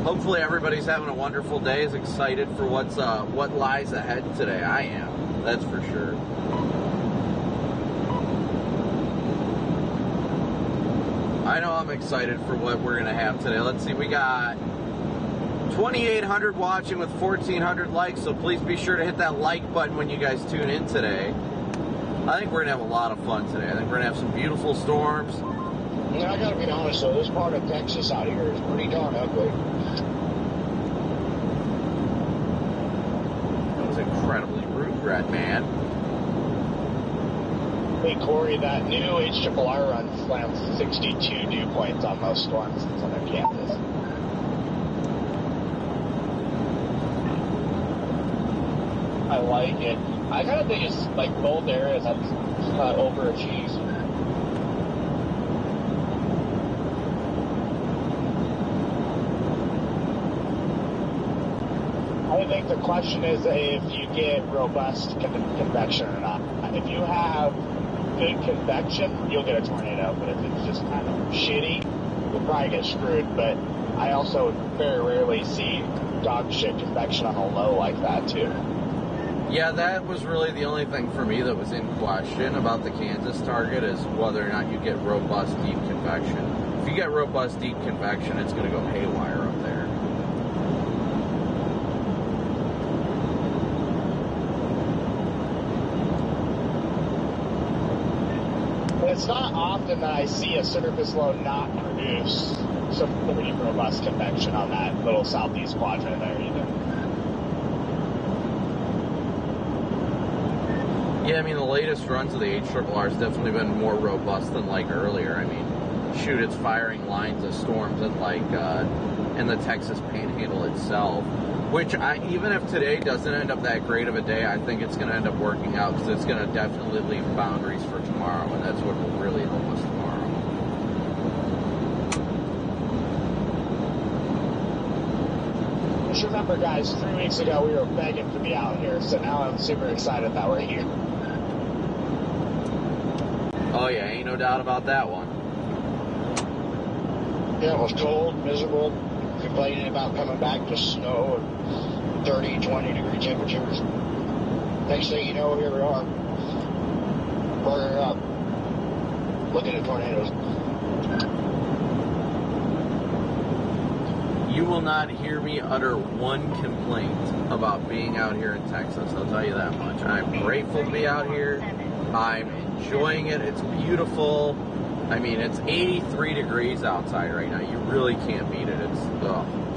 Hopefully everybody's having a wonderful day, is excited for what lies ahead today. I am, that's for sure. I know I'm excited for what we're going to have today. Let's see, we got 2,800 watching with 1,400 likes, so please be sure to hit that like button when you guys tune in today. I think we're going to have a lot of fun today. I think we're going to have some beautiful storms. Yeah, I got to be honest, though, this part of Texas out here is pretty darn ugly. That was incredibly rude, Red Man. Hey, Corey, that new HRRR run slams 62 dew points on most storms on their campus. I like it. I kind of think it's like both areas have overachieved. I think the question is if you get robust convection or not. If you have good convection, you'll get a tornado. But if it's just kind of shitty, you'll probably get screwed. But I also very rarely see dog shit convection on a low like that too. Yeah, that was really the only thing for me that was in question about the Kansas target, is whether or not you get robust deep convection. If you get robust deep convection, it's going to go haywire up there. It's not often that I see a surface low not produce some pretty robust convection on that little southeast quadrant there either. Yeah, I mean, the latest runs of the HRRR has definitely been more robust than like earlier. I mean, shoot, it's firing lines of storms in in the Texas Panhandle itself, which even if today doesn't end up that great of a day, I think it's going to end up working out, because it's going to definitely leave boundaries for tomorrow, and that's what will really help us tomorrow. Just remember, guys, 3 weeks ago we were begging to be out here, so now I'm super excited that we're here. Oh yeah, ain't no doubt about that one. Yeah, it was cold, miserable, complaining about coming back to snow and 30, 20 degree temperatures. Next thing you know, here we are, burning up, looking at tornadoes. You will not hear me utter one complaint about being out here in Texas, I'll tell you that much. I'm grateful to be out here. I'm enjoying it. It's beautiful. I mean, it's 83 degrees outside right now. You really can't beat it. It's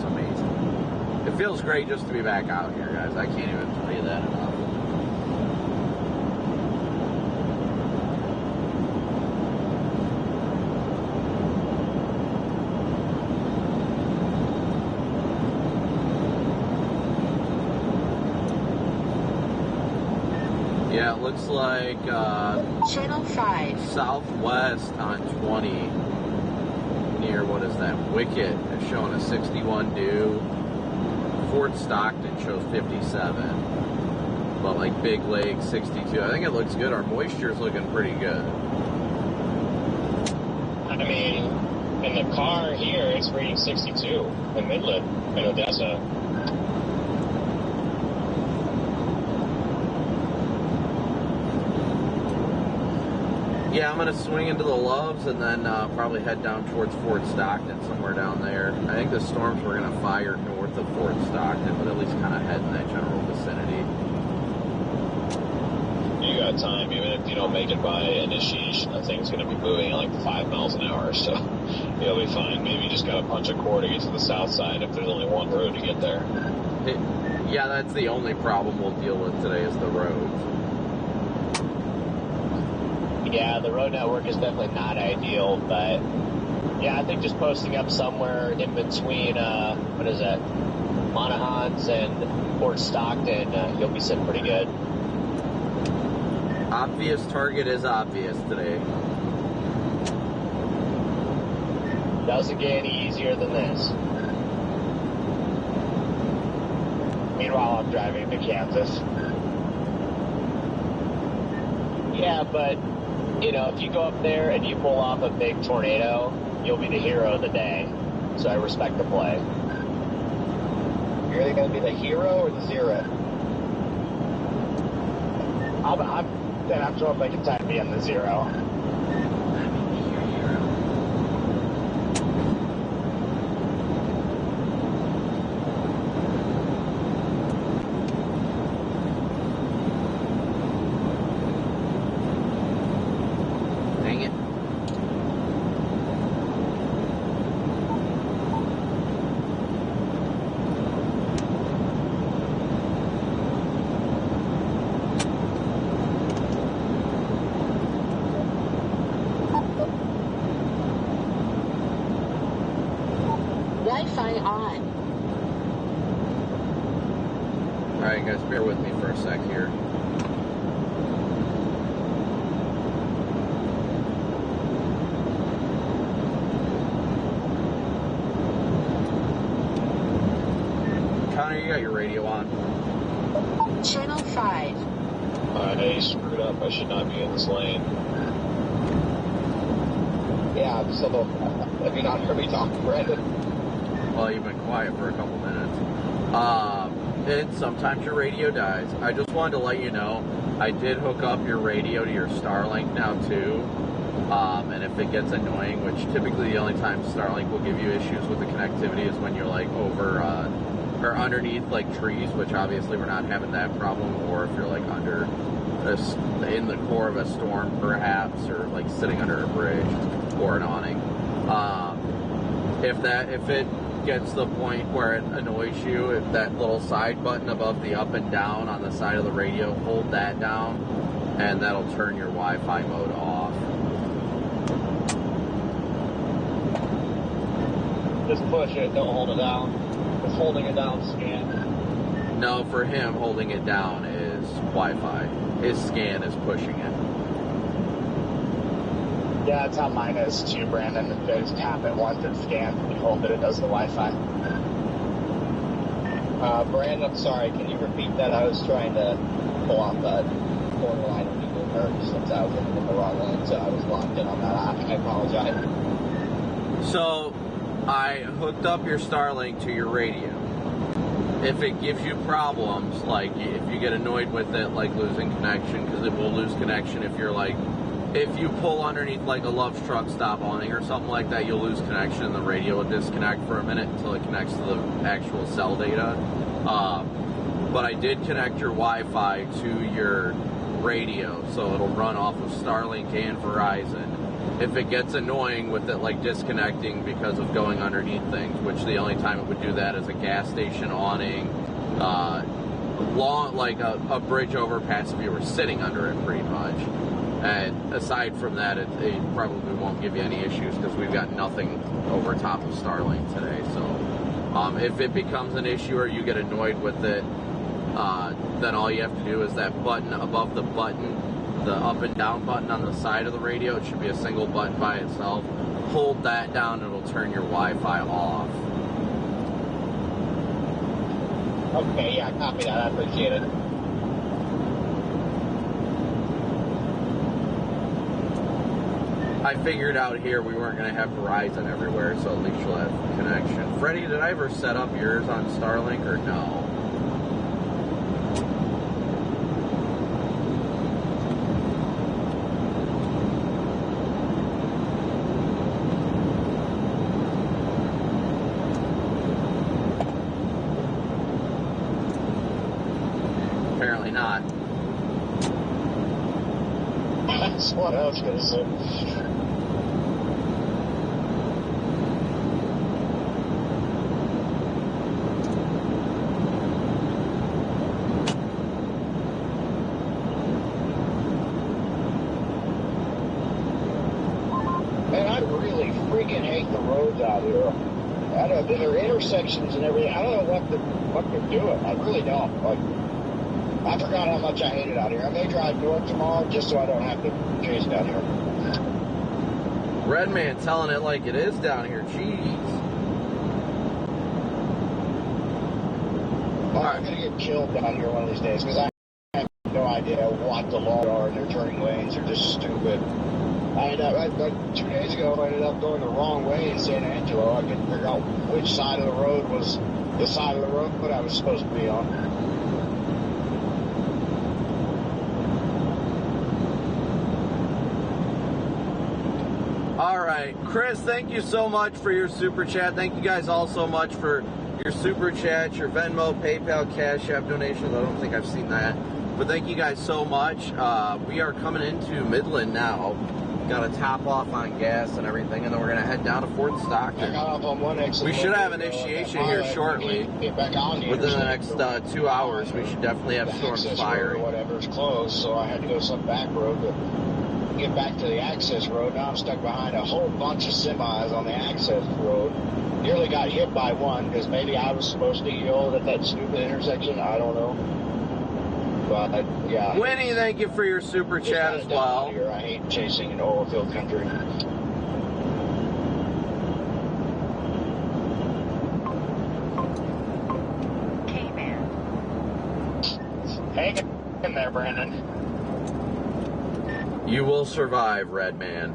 amazing. It feels great just to be back out here, guys. I can't even tell you that enough. Yeah, it looks like Channel 5 southwest on 20 near, what is that, Wicket is showing a 61 dew. Fort Stockton shows 57. But like Big Lake 62. I think it looks good. Our moisture is looking pretty good. I mean, In the car here, it's reading 62 in Midland, in Odessa. Yeah, I'm going to swing into the Loves and then probably head down towards Fort Stockton, somewhere down there. I think the storms were going to fire north of Fort Stockton, but at least kind of head in that general vicinity. You got time, even if you don't make it by initiation, the thing's going to be moving at like 5 miles an hour, so you'll be fine. Maybe you just got to punch a core to get to the south side if there's only one road to get there. Yeah, that's the only problem we'll deal with today is the roads. Yeah, the road network is definitely not ideal, but yeah, I think just posting up somewhere in between, what is that, Monahans and Fort Stockton, you'll be sitting pretty good. Obvious target is obvious today. Doesn't get any easier than this. Meanwhile, I'm driving to Kansas. Yeah, but you know, if you go up there and you pull off a big tornado, you'll be the hero of the day. So I respect the play. You're either going to be the hero or the zero. I'm sure I'm making time being the zero. Wi-Fi on. Alright guys, bear with me for a sec here. Connor, you got your radio on. Channel 5. I screwed up. I should not be in this lane. Yeah, I'm still. Have you not heard me talk, Brandon? Well, you've been quiet for a couple minutes. And sometimes your radio dies. I just wanted to let you know, I did hook up your radio to your Starlink now too. And if it gets annoying, which typically the only time Starlink will give you issues with the connectivity is when you're like over or underneath like trees, which obviously we're not having that problem, or if you're like under in the core of a storm perhaps, or like sitting under a bridge or an awning. If it gets to the point where it annoys you, if that little side button above the up and down on the side of the radio, hold that down and that'll turn your Wi-Fi mode off. Just push it, don't hold it down. Just holding it down, scan. No, for him, holding it down is Wi-Fi. His scan is pushing it. Yeah, that's how mine is too, Brandon. You just tap it once and scan. When you hold it, it does the Wi-Fi. Brandon, I'm sorry, can you repeat that? I was trying to pull off the corner line of Eagle Merge since I was in the wrong lane, so I was locked in on that. I apologize. So, I hooked up your Starlink to your radio. If it gives you problems, like if you get annoyed with it, like losing connection, because it will lose connection if you're like, if you pull underneath like a Love's truck stop awning or something like that, you'll lose connection and the radio will disconnect for a minute until it connects to the actual cell data. But I did connect your Wi-Fi to your radio, so it'll run off of Starlink and Verizon. If it gets annoying with it like disconnecting because of going underneath things, which the only time it would do that is a gas station awning, long like a bridge overpass if you were sitting under it pretty much. And aside from that, it probably won't give you any issues because we've got nothing over top of Starlink today. So if it becomes an issue or you get annoyed with it, then all you have to do is that button above the button, the up and down button on the side of the radio, it should be a single button by itself. Hold that down and it'll turn your Wi-Fi off. Okay, yeah, copy that. I appreciate it. I figured out here we weren't going to have Verizon everywhere, so at least you'll have connection. Freddie, did I ever set up yours on Starlink or no? Apparently not. That's what I was going to say. Man, I really freaking hate the roads out here. I don't, there are intersections and everything. I don't know what they're doing. I really don't. Like, I forgot how much I hate it out here. I may drive north tomorrow just so I don't have to chase down here. Redman telling it like it is down here. Jeez. Well, I'm going to get killed down here one of these days because I have no idea what the laws are and their turning lanes are just stupid. I ended up, like 2 days ago, I ended up going the wrong way in San Angelo. I couldn't figure out which side of the road was the side of the road that I was supposed to be on. All right, Chris, thank you so much for your super chat. Thank you guys all so much for your super chats, your Venmo, PayPal, Cash App donations. I don't think I've seen that, but thank you guys so much. We are coming into Midland now. Got to top off on gas and everything, and then we're going to head down to Fort Stockton. I got off on one exit. We should have initiation here shortly. Within the next 2 hours, we should definitely have storms firing. Or whatever is closed, so I had to go some back road to get back to the access road. Now I'm stuck behind a whole bunch of semis on the access road. Nearly got hit by one because maybe I was supposed to yield at that stupid intersection. I don't know. But, yeah. Winnie, thank you for your super chat as well. Here. I hate chasing in oil field country. K-Man. Hang in there, Brandon. You will survive, Redman.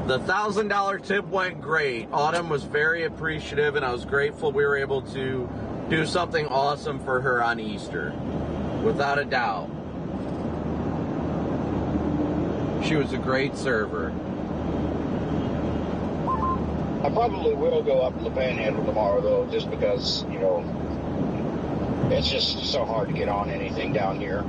The $1,000 tip went great. Autumn was very appreciative, and I was grateful we were able to do something awesome for her on Easter. Without a doubt. She was a great server. I probably will go up to the Panhandle tomorrow, though, just because, you know, it's just so hard to get on anything down here.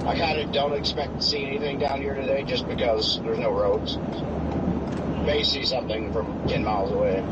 I kind of don't expect to see anything down here today just because there's no roads. You may see something from 10 miles away.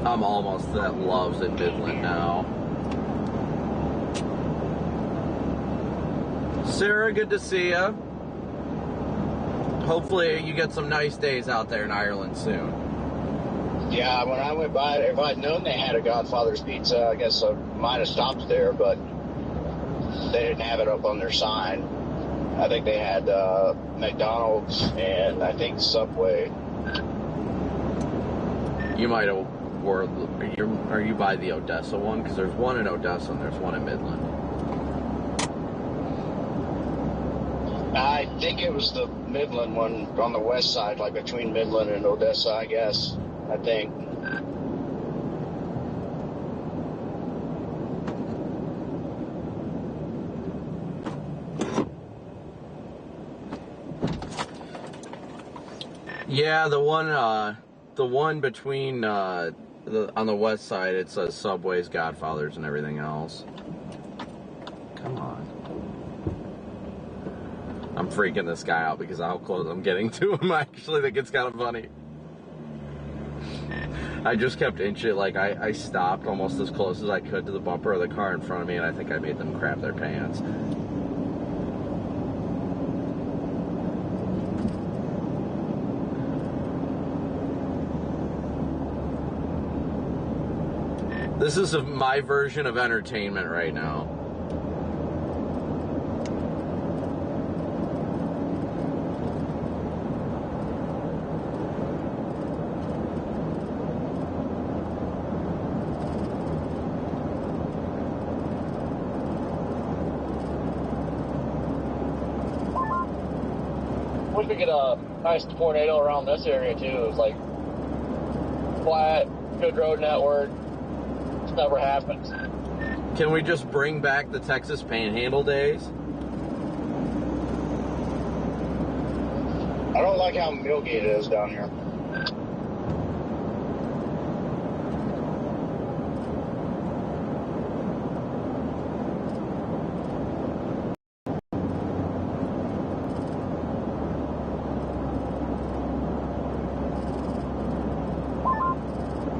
I'm almost at Loves in Midland now. Sarah, good to see you. Hopefully you get some nice days out there in Ireland soon. Yeah, when I went by, if I'd known they had a Godfather's Pizza, I guess I might have stopped there, but they didn't have it up on their sign. I think they had McDonald's and I think Subway. You might have, or are you by the Odessa one? Because there's one in Odessa and there's one in Midland. I think it was the Midland one on the west side, like between Midland and Odessa, I guess. I think. Yeah, the one between on the west side, it says Subway's, Godfathers, and everything else. Come on. I'm freaking this guy out because of how close I'm getting to him. I actually think it's kind of funny. I just kept inching, like I stopped almost as close as I could to the bumper of the car in front of me, and I think I made them crap their pants. This is my version of entertainment right now. Wish we get a nice tornado around this area too. It's like flat, good road network. It's never happened. Can we just bring back the Texas Panhandle days? I don't like how milky it is down here.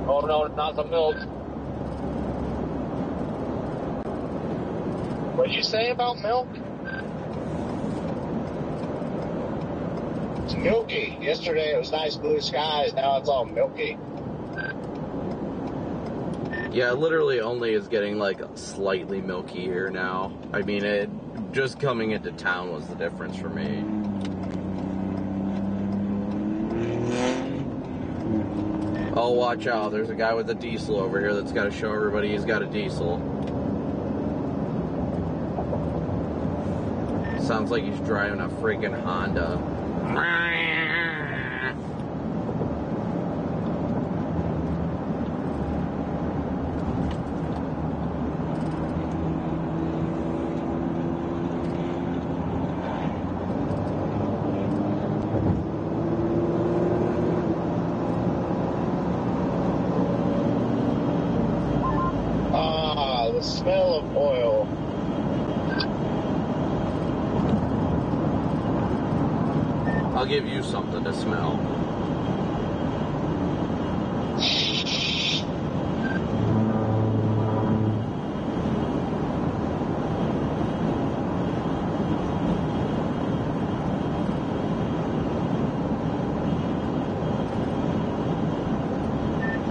Oh no, not the milk. What did you say about milk? It's milky. Yesterday it was nice blue skies. Now it's all milky. Yeah, it literally only is getting like slightly milky here now. I mean, it just coming into town was the difference for me. Oh, watch out. There's a guy with a diesel over here that's got to show everybody he's got a diesel. Sounds like he's driving a freaking Honda. The smell of oil. I'll give you something to smell.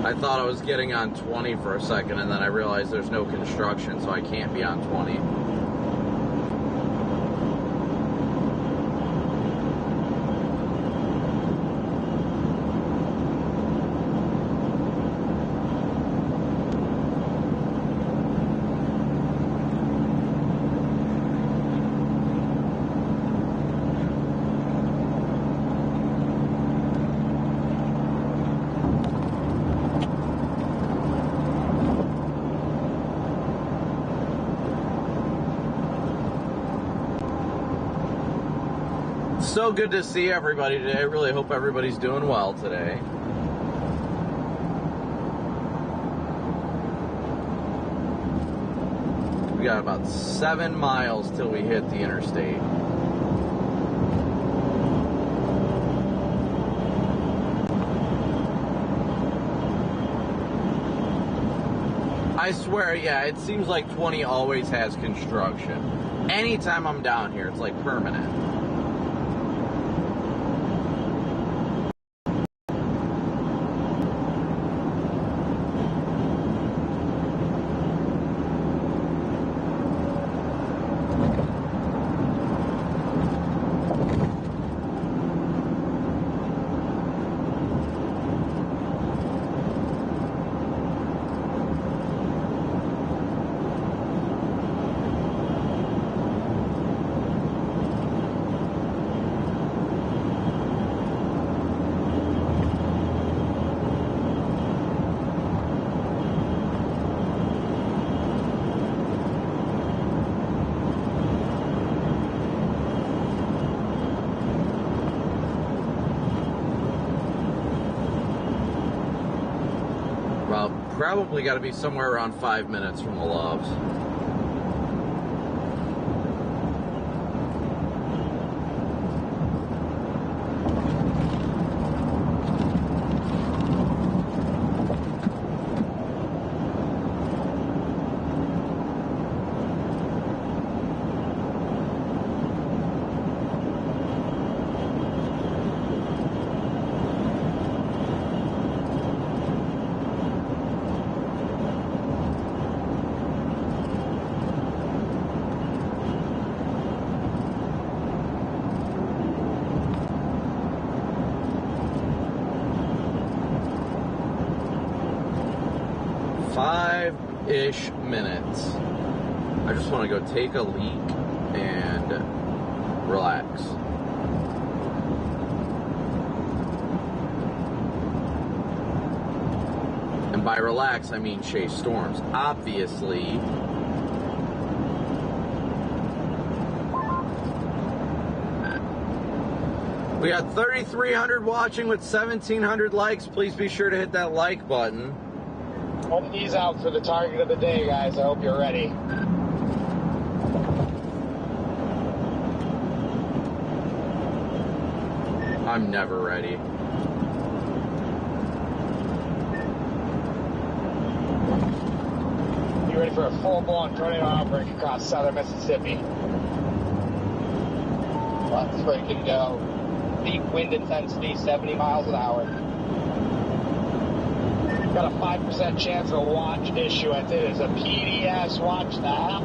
I thought I was getting on 20 for a second, and then I realized there's no construction, so I can't be on 20. So good to see everybody today. I really hope everybody's doing well today. We got about 7 miles till we hit the interstate. I swear, yeah, it seems like 20 always has construction. Anytime I'm down here, it's like permanent. Probably got to be somewhere around 5 minutes from the Loves. 5-ish minutes. I just want to go take a leak and relax. And by relax, I mean chase storms. Obviously, we got 3,300 watching with 1,700 likes. Please be sure to hit that like button. One knees out for the target of the day, guys. I hope you're ready. I'm never ready. You ready for a full-blown tornado outbreak across southern Mississippi? Let's freaking go. Deep wind intensity, 70 miles an hour. Got a 5% chance of a watch issuance. It is a PDS watch now.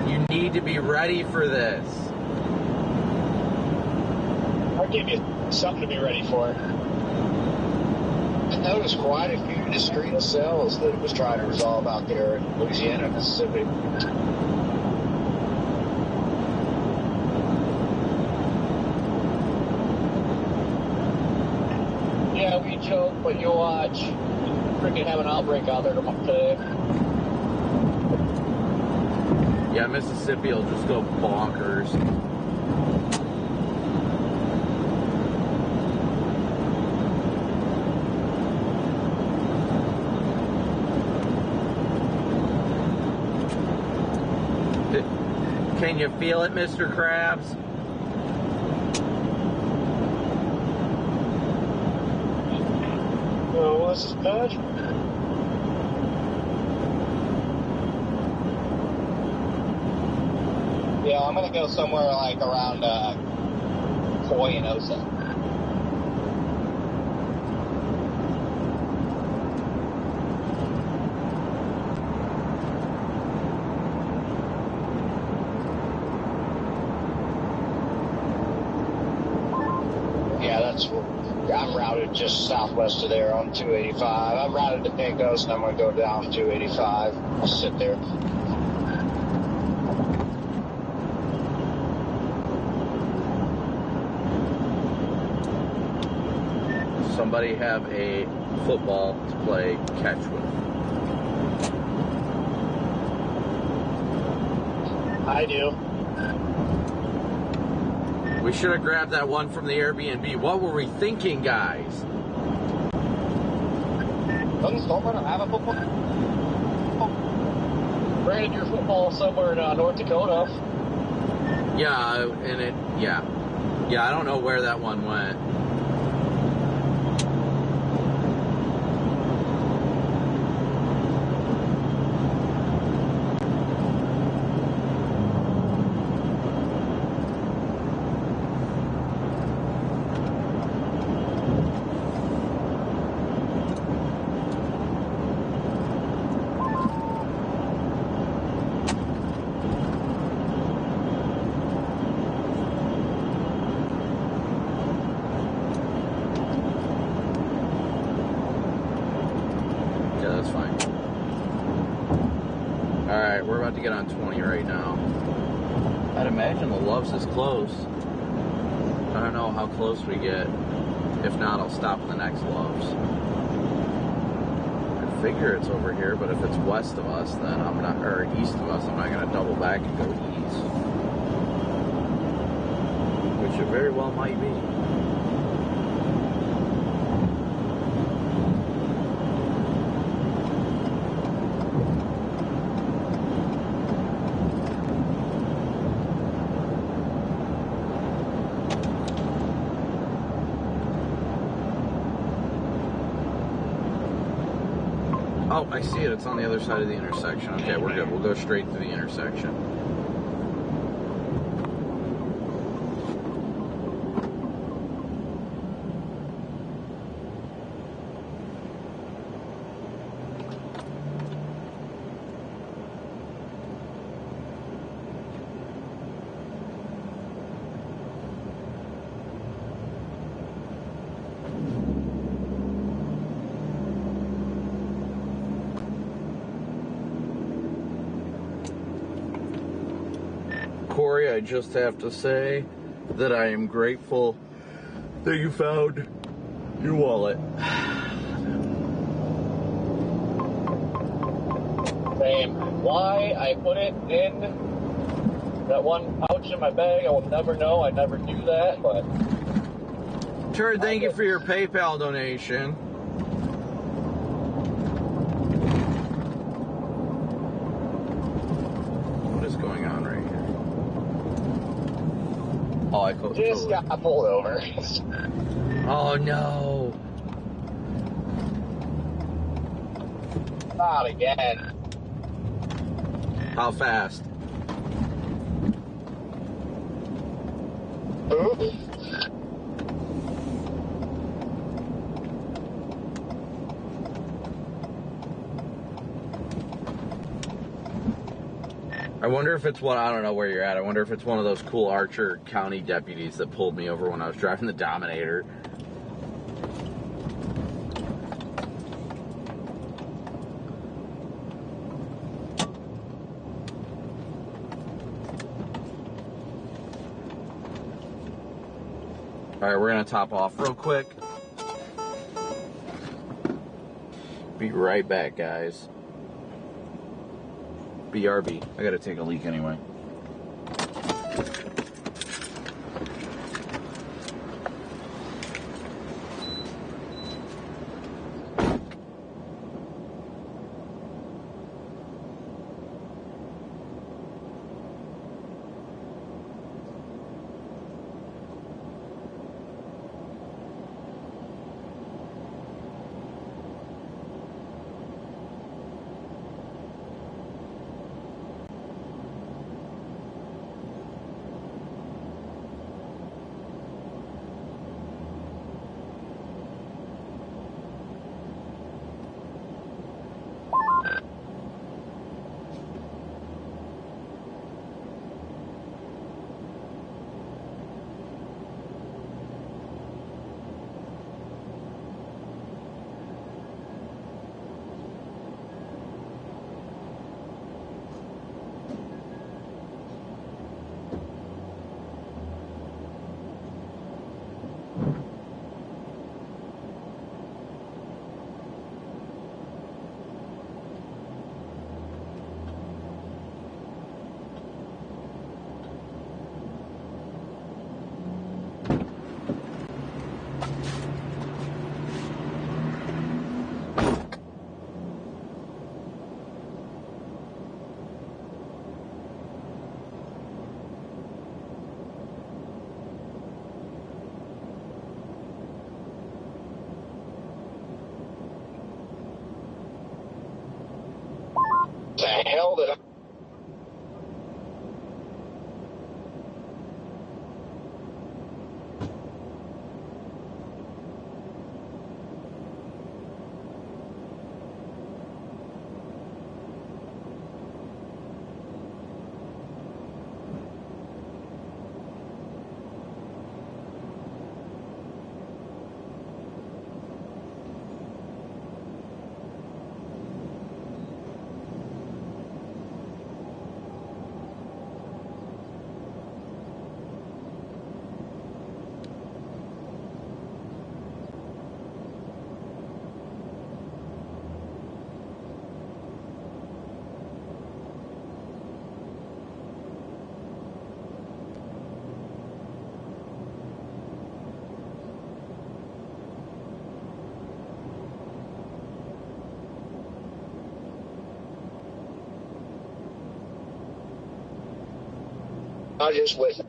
You need to be ready for this. I'll give you something to be ready for. I noticed quite a few discrete cells that it was trying to resolve out there in Louisiana, Mississippi. Yeah, we joke, but you watch. Freaking have an outbreak out there today. Yeah, Mississippi will just go bonkers. Can you feel it, Mr. Krabs? Oh, this is good. Yeah, I'm gonna go somewhere like around Coy and Osa. Yeah, I'm routed just southwest of there on 285. I'm routed to Pecos, and I'm going to go down 285. I'll sit there. Somebody have a football to play catch with. I do. We should have grabbed that one from the Airbnb. What were we thinking, guys? Doesn't Stormrunner have a football? Brandon, your football somewhere in North Dakota. Yeah, and yeah, I don't know where that one went. Alright, we're about to get on 20 right now. I'd imagine the Loves is close. I don't know how close we get. If not, I'll stop at the next Loves. I figure it's over here, but if it's west of us, then I'm not, or east of us, I'm not going to double back and go east. Which it very well might be. Oh, I see it. It's on the other side of the intersection. Okay, we're good. We'll go straight to the intersection. Corey, I just have to say that I am grateful that you found your wallet. Same. Why I put it in that one pouch in my bag, I will never know. I never do that, but... Turd, thank you for your PayPal donation. What is going on right here? Oh, I just got pulled over. Oh, no. Not again. How fast? I wonder if it's one, I don't know where you're at. I wonder if it's one of those cool Archer County deputies that pulled me over when I was driving the Dominator. All right, we're gonna top off real quick. Be right back, guys. BRB. I gotta take a leak anyway. The hell did I... I just went.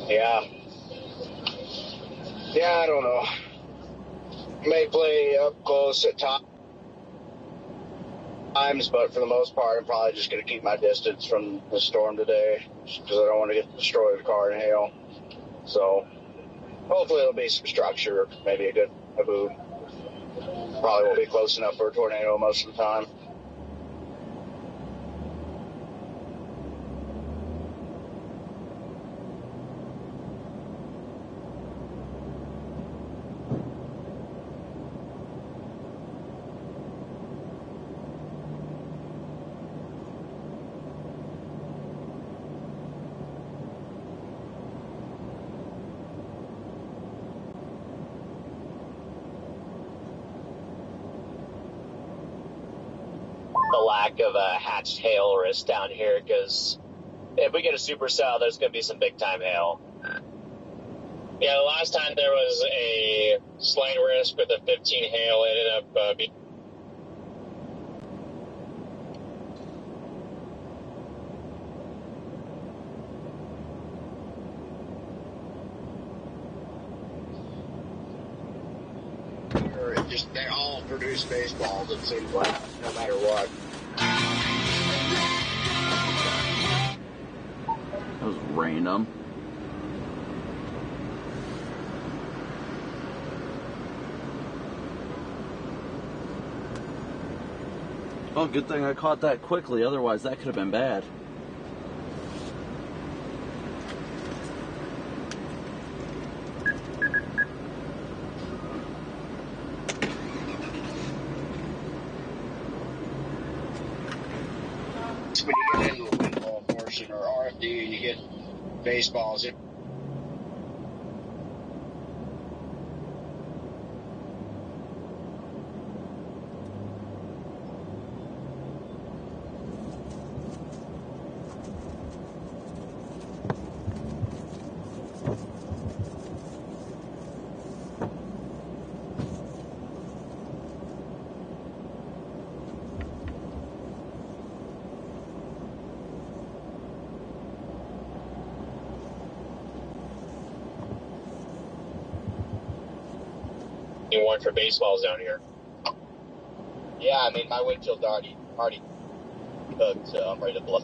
Yeah. Yeah, I don't know. May play up close at times, but for the most part, I'm probably just going to keep my distance from the storm today because I don't want to get destroyed with car and hail. So hopefully it'll be some structure, maybe a boom. Probably won't be close enough for a tornado most of the time. The lack of a hatched hail risk down here, because if we get a supercell, there's going to be some big time hail. Yeah, the last time there was a slight risk with a 15 hail, it ended up being. They all produce baseballs, it seems like, no matter what. That was random. Oh, good thing I caught that quickly, otherwise that could have been bad. When you get into the windfall portion or RFD and you get baseballs, You want for baseballs down here. yeah, I mean, my windshield's already cooked, so I'm ready to blow.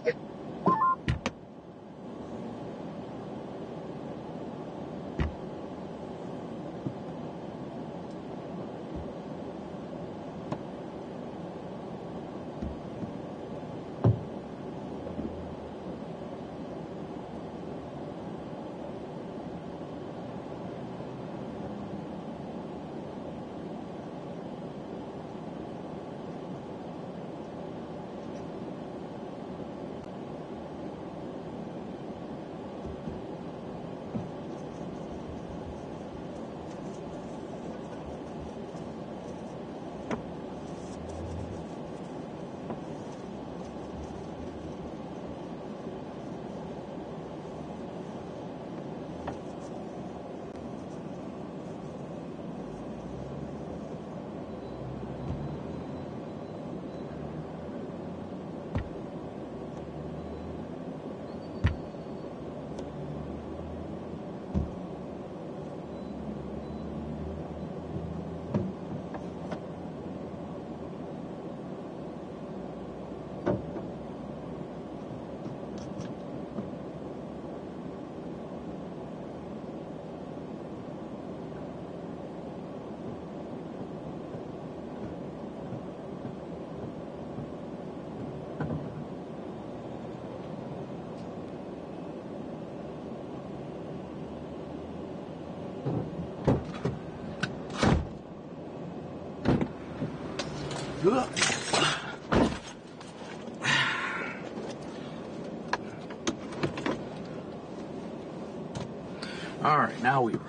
All right, now we roll.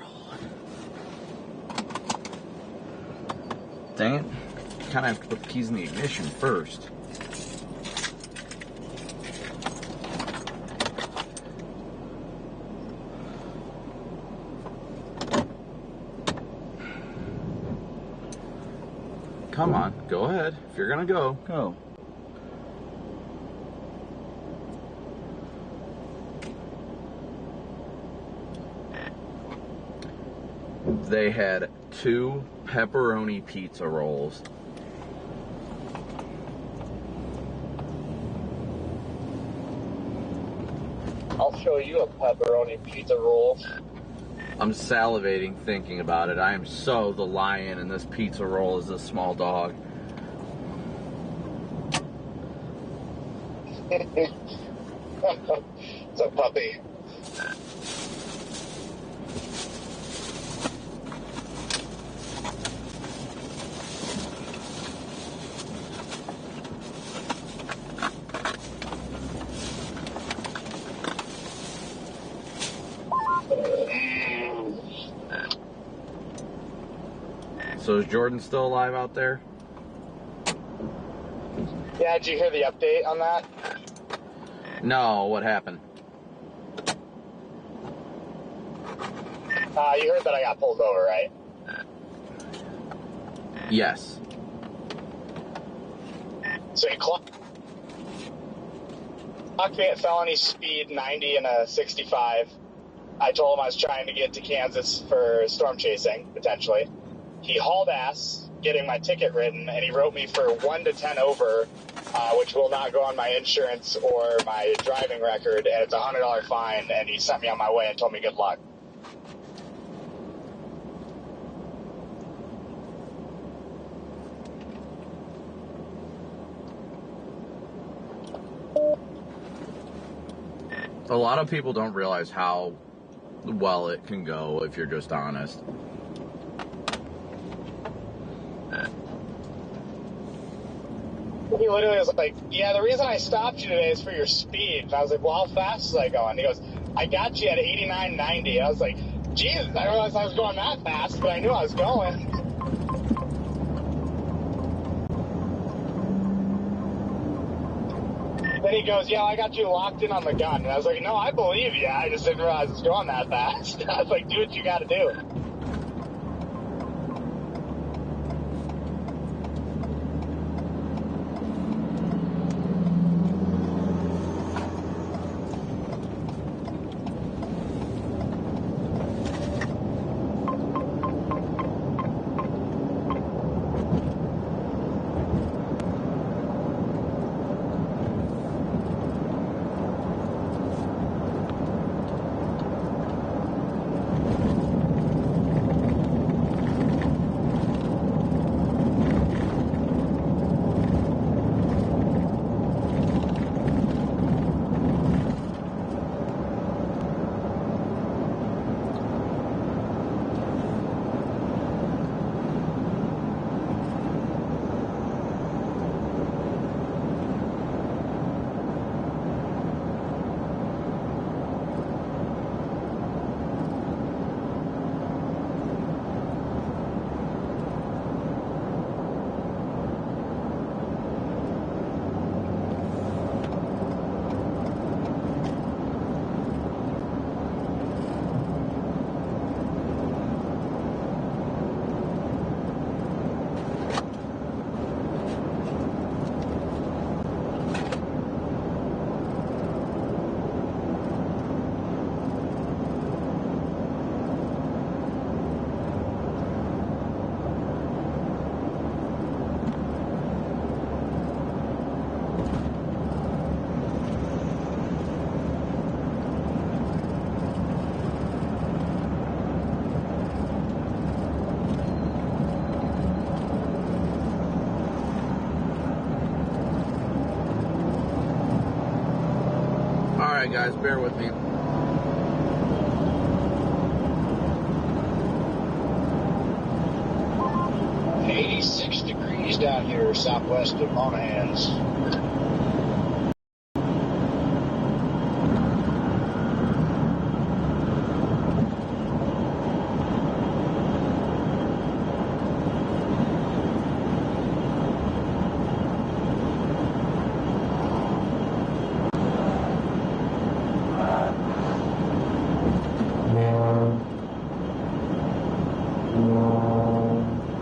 Dang it. Kind of have to put the keys in the ignition first. Come on, go ahead. If you're gonna go, go. They had 2 pepperoni pizza rolls. I'll show you a pepperoni pizza roll. I'm salivating thinking about it. I am so the lion, and this pizza roll is a small dog. It's a puppy. So is Jordan still alive out there? Yeah, did you hear the update on that? No, what happened? You heard that I got pulled over, right? Yes. So he clocked me at felony speed 90 and a 65. I told him I was trying to get to Kansas for storm chasing, potentially. He hauled ass, getting my ticket written, and he wrote me for 1 to 10 over, which will not go on my insurance or my driving record, and it's a $100 fine, and he sent me on my way and told me good luck. A lot of people don't realize how well it can go if you're just honest. He literally was like, yeah, the reason I stopped you today is for your speed. And I was like, well, how fast was I going? He goes, I got you at 89, 90. I was like, Jesus, I realized I was going that fast, but I knew I was going. Then he goes, yeah, I got you locked in on the gun. And I was like, no, I believe you. I just didn't realize it's going that fast. I was like, do what you got to do. Guys, bear with me. $86 degrees down here southwest of Monahans.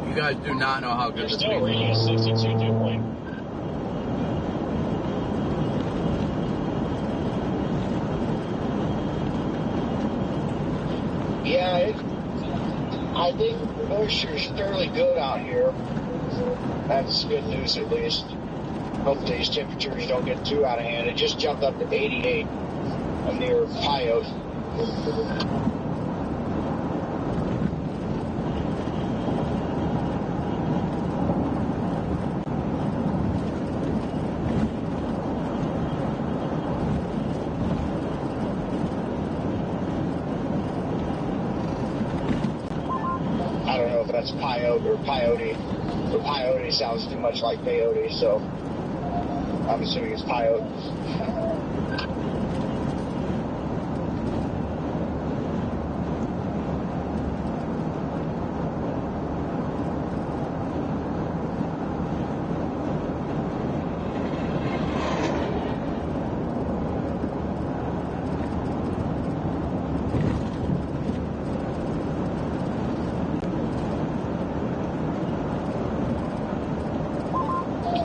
You guys do not know how good this still radius 62 dew point. Yeah, I think the moisture's fairly good out here. That's good news, at least. Hope these temperatures don't get too out of hand. It just jumped up to 88 near Pyote. I don't know if that's Pyote or Pyote. But Pyote sounds too much like peyote, so I'm assuming it's Pyote.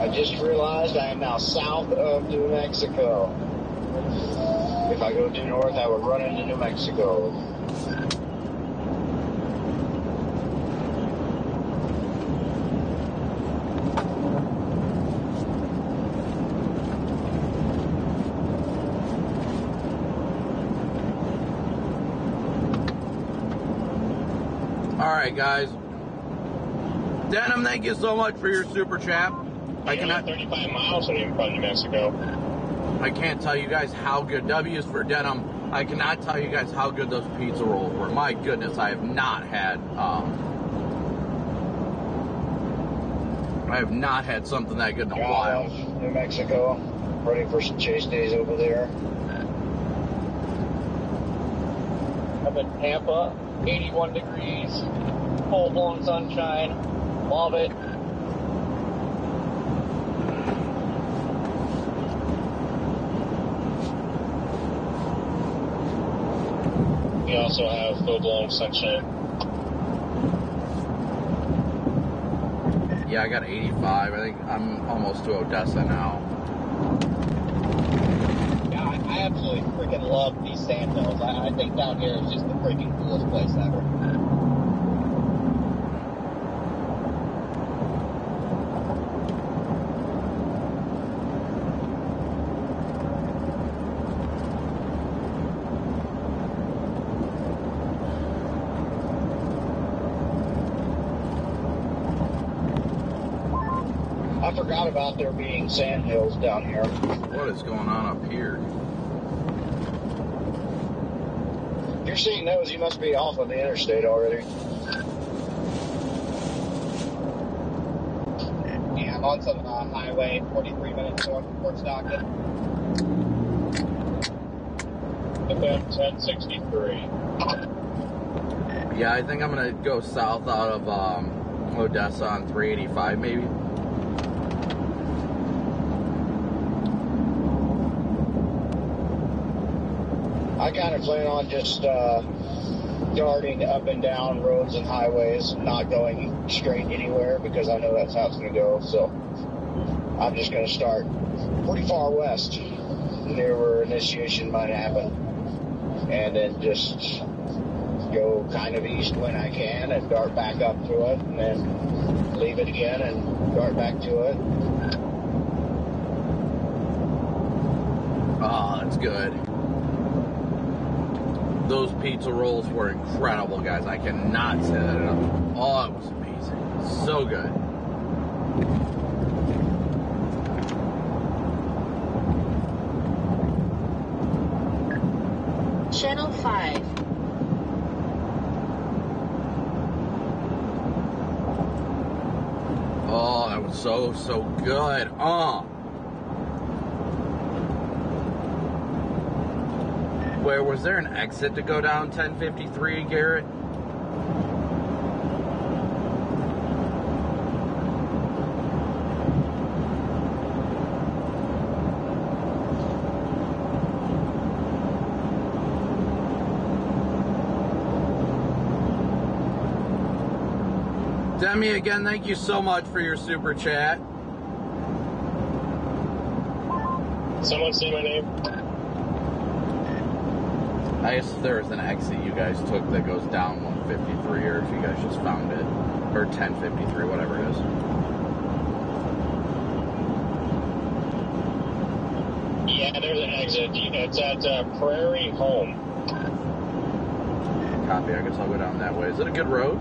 I just realized I am now south of New Mexico. If I go due north, I would run into New Mexico. All right, guys. Denim, thank you so much for your super chat. I cannot 35 miles away from New Mexico. I can't tell you guys how good W's for Denim. I cannot tell you guys how good those pizza rolls were. My goodness, I have not had something that good in a while. New Mexico, ready for some chase days over there. I'm in Tampa, 81 degrees, full-blown sunshine, love it. We also have full-blown sunshine. Yeah, I got 85. I think I'm almost to Odessa now. Yeah, I absolutely freaking love these sand hills. I think down here is just the freaking coolest place ever. I forgot about there being sand hills down here. What is going on up here? If you're seeing those, you must be off of the interstate already. Yeah, I'm on some highway, 43 minutes north of Fort Stockton. FM 1063. Yeah, I think I'm gonna go south out of Odessa on 385 maybe. I kind of plan on just darting up and down roads and highways, not going straight anywhere because I know that's how it's going to go. So I'm just going to start pretty far west, near where initiation might happen, and then just go kind of east when I can and dart back up to it, and then leave it again and dart back to it. Oh, that's good. Those pizza rolls were incredible, guys. I cannot say that enough. Oh, it was amazing. So good. Channel 5. Oh, that was so good. Where was there an exit to go down 1053, Garrett? Demi, again, thank you so much for your super chat. Someone say my name? I guess if there was an exit you guys took that goes down 153, or if you guys just found it, or 1053, whatever it is. Yeah, there's an exit. It's at Prairie Home. Copy. I guess I'll go down that way. Is it a good road?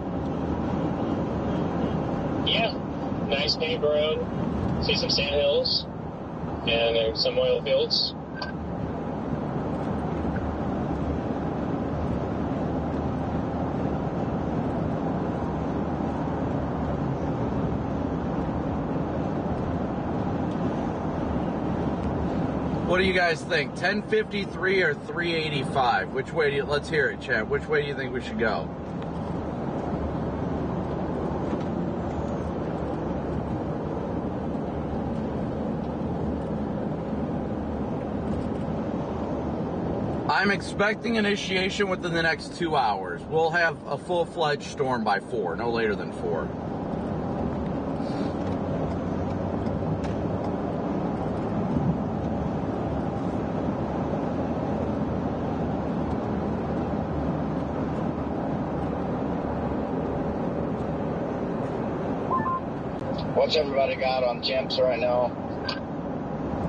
Yeah, nice paved road. See some sand hills and some oil fields. What do you guys think? 1053 or 385? Which way do you, let's hear it, chat. Which way do you think we should go? I'm expecting initiation within the next 2 hours. We'll have a full-fledged storm by 4, no later than 4. What's everybody got on temps right now?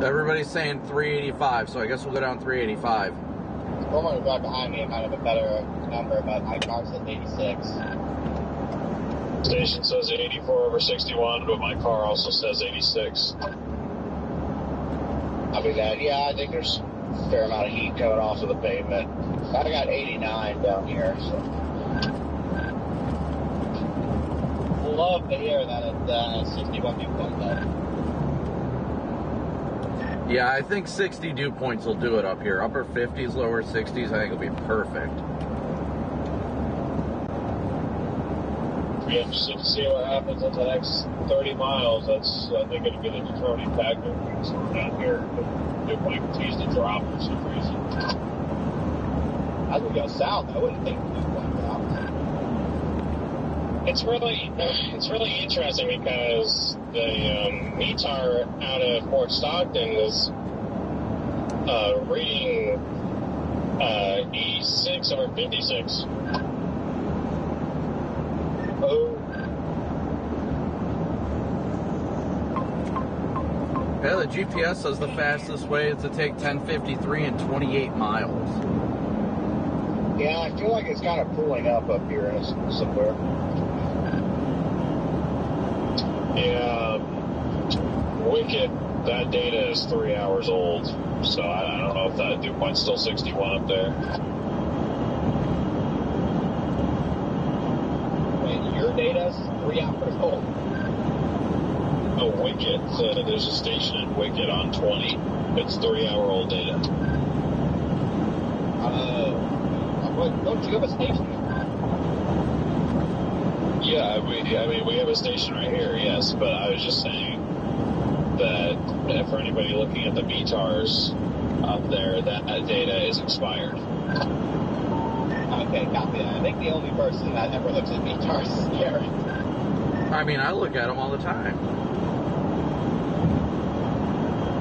Everybody's saying 385, so I guess we'll go down 385. Someone right behind me might have a better number, but my car says 86. Station says 84/61, but my car also says 86. I'll be that. Yeah, I think there's a fair amount of heat coming off of the pavement. I got 89 down here, so. Love to hear that it's 61 dew point though. Yeah, I think 60 dew points will do it up here. Upper 50s, lower 60s, I think it'll be perfect. We have to see what happens in the next 30 miles. That's, I think, going to be the determining factor. So down here, the dew point continues to drop for some reason. As we go south, I wouldn't think the dew point dropped. It's really interesting because the METAR out of Fort Stockton is reading 86/56. Oh. Yeah, the GPS says the fastest way is to take 1053 and 28 miles. Yeah, I feel like it's kind of pulling up here somewhere. Yeah, Wicked, that data is 3 hours old, so I don't know if that dew point's still 61 up there. Wait, your data's 3 hours old? Oh, Wicked, there's a station in Wicked on 20. It's 3 hour old data. Don't you have a station? Yeah, we have a station right here, yes, but I was just saying that for anybody looking at the METARs up there, that data is expired. Okay, copy that. I think the only person that ever looks at METARs is Gary. I mean, I look at them all the time.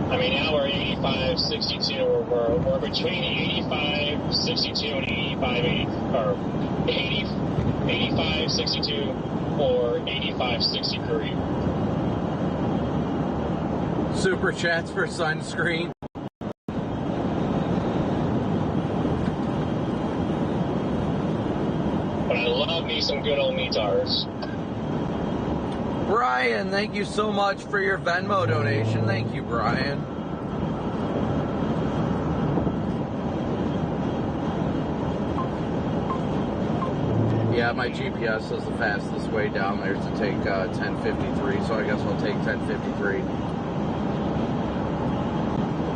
I mean, now we're 85/62. We're between 85/62 and 85/62 or 85/63. Super chats for sunscreen. But I love me some good old METARs. Brian, thank you so much for your Venmo donation. Thank you, Brian. Yeah, my GPS says the fastest way down there is to take 1053, so I guess I'll take 1053.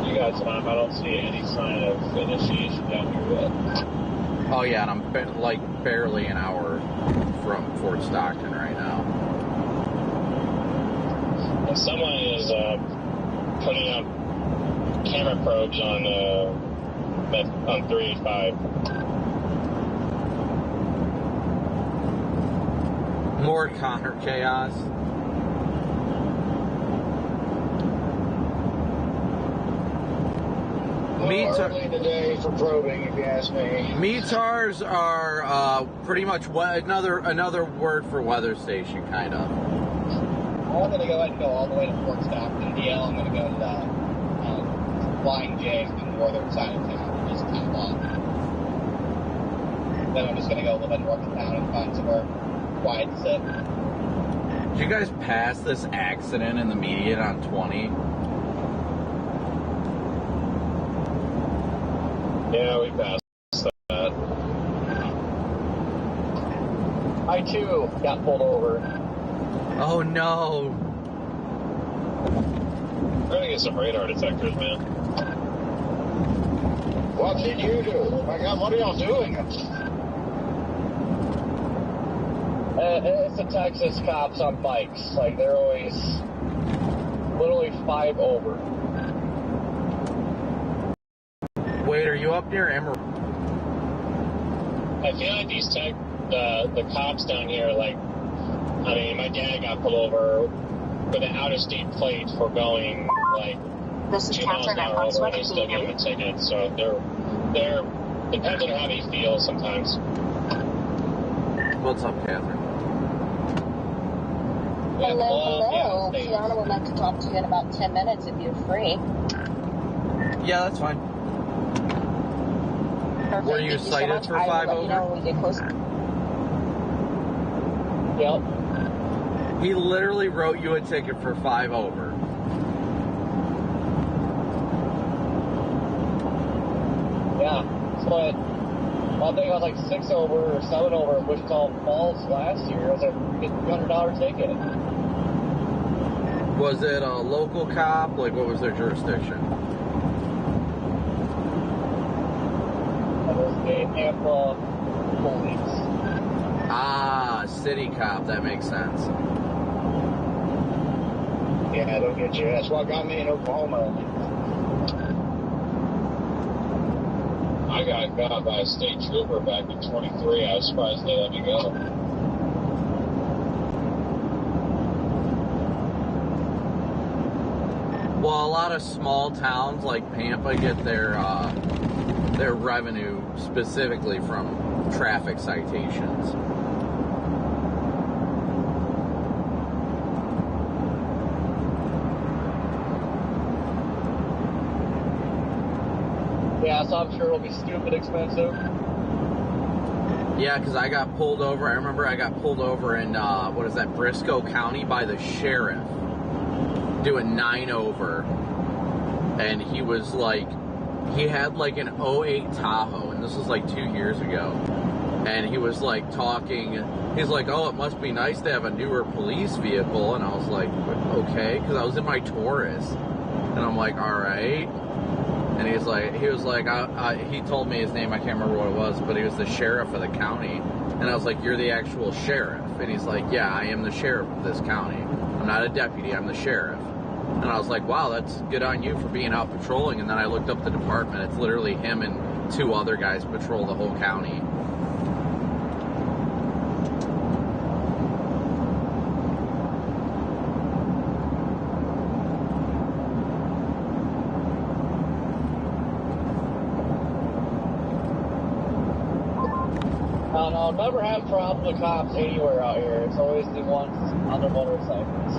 You got time. I don't see any sign of initiation down here yet. Oh yeah, and I'm barely an hour from Fort Stockton right now. And someone is putting out camera probes on 385. More Connor chaos. Early today for probing, if you ask me. METARs are pretty much another word for weather station, kind of. I'm going to go ahead and go all the way to Fort Stockton. DL, I'm going to go to the Flying J, the northern side of town, just kind of long. Then I'm just going to go a little bit north of town and find somewhere quiet to sit. Did you guys pass this accident in the median on 20? Yeah, we passed that. I too got pulled over. Oh no! We're gonna get some radar detectors, man. What did you do? My God, what are y'all doing? It's the Texas cops on bikes. Like, they're always literally 5 over. Wait, are you up near Emerald? I feel like these the cops down here, like, I mean, my dad got pulled over with an out-of-state plate for going, like, This is 2 miles an hour over, and they still give him a ticket. So they're depends on how they feel sometimes. What's up, Catherine? Hello. Kiana would like to talk to you in about 10 minutes if you're free. Yeah, that's fine. Perfect. Were you cited for 5 over? You know when we get closer. Yep. He literally wrote you a ticket for 5 over. Yeah. But I think I was like 6 over or 7 over in Wichita Falls last year. It was a $300 ticket. Was it a local cop? Like, what was their jurisdiction? It was the Tampa police. Ah, city cop. That makes sense. Yeah, they'll get you. That's what got me in Oklahoma. I got caught by a state trooper back in 23. I was surprised they let me go. Well, a lot of small towns like Pampa get their revenue specifically from traffic citations. Yeah, so I'm sure it'll be stupid expensive. Yeah, because I got pulled over. I remember I got pulled over in, Briscoe County by the sheriff doing 9 over. And he was like, he had like an 08 Tahoe, and this was like 2 years ago. And he was like talking, he's like, oh, it must be nice to have a newer police vehicle. And I was like, okay, because I was in my Taurus. And I'm like, all right. And he was like, he told me his name, I can't remember what it was, but he was the sheriff of the county. And I was like, you're the actual sheriff? And he's like, yeah, I am the sheriff of this county. I'm not a deputy, I'm the sheriff. And I was like, wow, that's good on you for being out patrolling. And then I looked up the department. It's literally him and 2 other guys patrol the whole county. I'll never have problems with cops anywhere out here. It's always the ones on their motorcycles.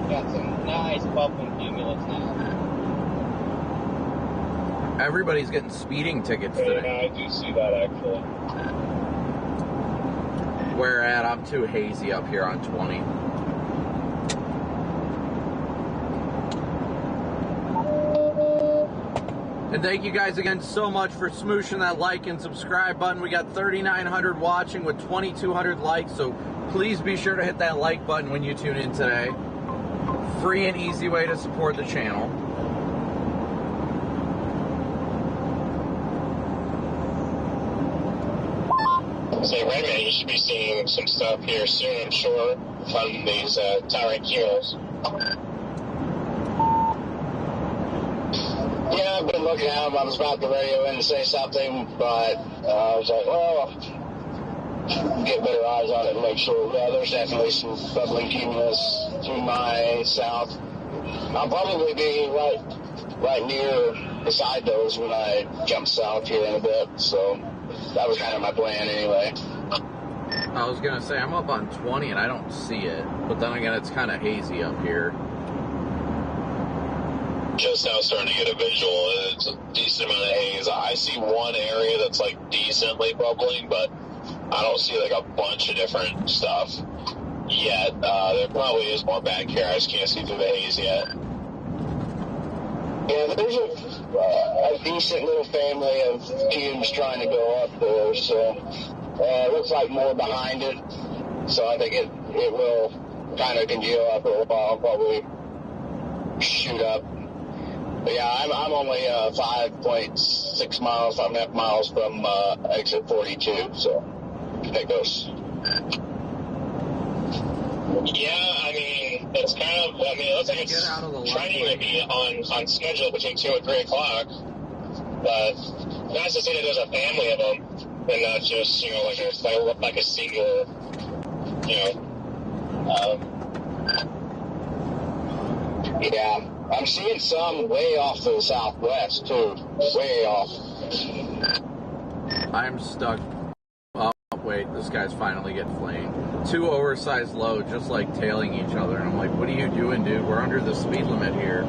Got some nice bubbling cumulus now. Everybody's getting speeding tickets today. Yeah, I do see that actually. Where at? I'm too hazy up here on 20. And thank you guys again so much for smooshing that like and subscribe button. We got 3,900 watching with 2,200 likes, so please be sure to hit that like button when you tune in today. Free and easy way to support the channel. So, Redman, you should be seeing some stuff here soon, I'm sure, from these tyrant kilos. Yeah, I've been looking at them. I was about to radio in and say something, but I was like, well, get better eyes on it and make sure. Yeah, there's definitely some bubbling cumulus to my south. I'll probably be right right near beside those when I jump south here in a bit. So that was kind of my plan anyway. I was going to say, I'm up on 20 and I don't see it. But then again, it's kind of hazy up here. Just now starting to get a visual. It's a decent amount of haze. I see one area that's like decently bubbling, but I don't see like a bunch of different stuff yet. There probably is more back here. I just can't see through the haze yet. Yeah, there's a decent little family of teams trying to go up there, so it looks like more behind it. So I think it will kind of congeal up for a while, probably shoot up. But yeah, I'm only 5.6 miles, 5.5 miles from exit 42, so take those. Yeah, I mean, it's kind of, I mean, it looks like it's trying to be on schedule between 2 and 3 o'clock. But nice to see that there's a family of them and not just, you know, like a single, you know. Yeah, I'm seeing some way off to the southwest, too. Way off. I'm stuck. Oh, wait, this guy's finally getting flamed. 2 oversized loads just like tailing each other. And I'm like, what are you doing, dude? We're under the speed limit here.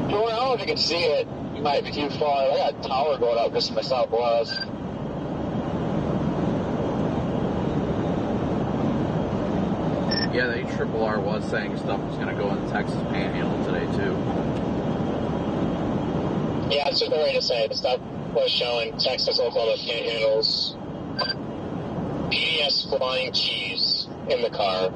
Well, I don't know if you can see it. You might be too far. I got a tower going up just to my southwest. Yeah, the Triple R was saying stuff was going to go in the Texas Panhandle today, too. Yeah, it's just ready to say. The stuff was showing Texas, Oklahoma Panhandles, PDS flying cheese in the car.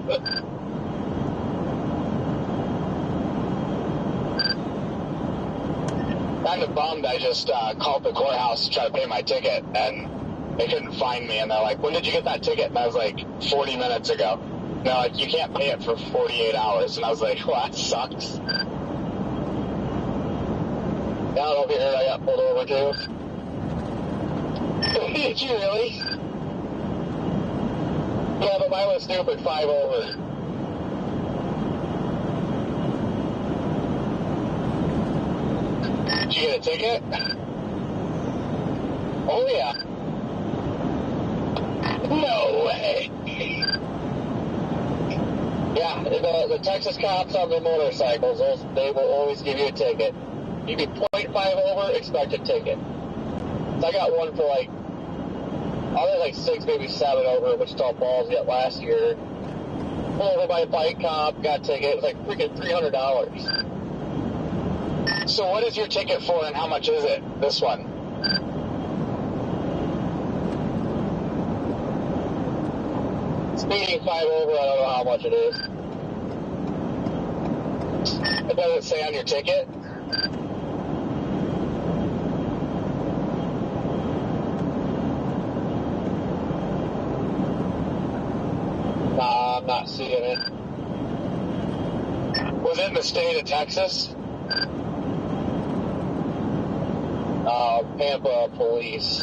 I'm bummed. I just called the courthouse to try to pay my ticket, and they couldn't find me. And they're like, when did you get that ticket? And I was like, 40 minutes ago. No, like, you can't pay it for 48 hours. And I was like, well, that sucks. Down over here, I got pulled over too. Did you really? Yeah, but mine was stupid, 5 over. Did you get a ticket? Oh, yeah. No way. Yeah, the Texas cops on the motorcycles, they will always give you a ticket. You be 0.5 over, expect a ticket. So I got one for I was like 6, maybe 7 over, Wichita Falls yet last year. Pulled over by a bike cop, got a ticket. It was like freaking $300. So what is your ticket for and how much is it, this one? Speeding 5 over, I don't know how much it is. It doesn't say on your ticket. Nah, I'm not seeing it. Was it in the state of Texas? Pampa police.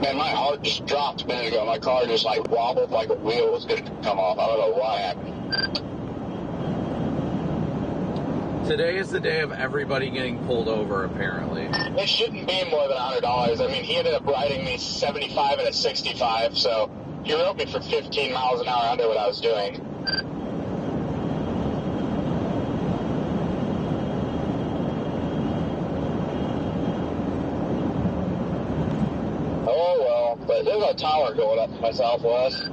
Man, my heart just dropped a minute ago. My car just like wobbled like a wheel was going to come off. I don't know what happened. Today is the day of everybody getting pulled over, apparently. It shouldn't be more than $100. I mean, he ended up riding me 75 and a 65, so he wrote me for 15 miles an hour under what I was doing. Oh, well, but there's a tower going up to my southwest.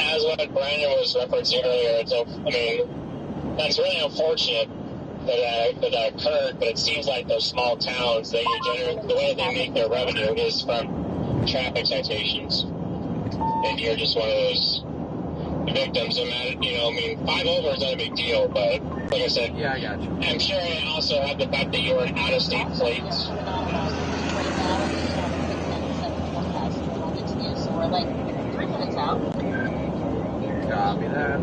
As what Brandon was referencing earlier, that's really unfortunate that that occurred, but it seems like those small towns, the way they make their revenue is from traffic citations. And you're just one of those victims. 5 over is not a big deal, but like I said, yeah, I got you. I'm sure it also had the fact that you were an out-of-state plate. So we're like 3 minutes out. Copy that.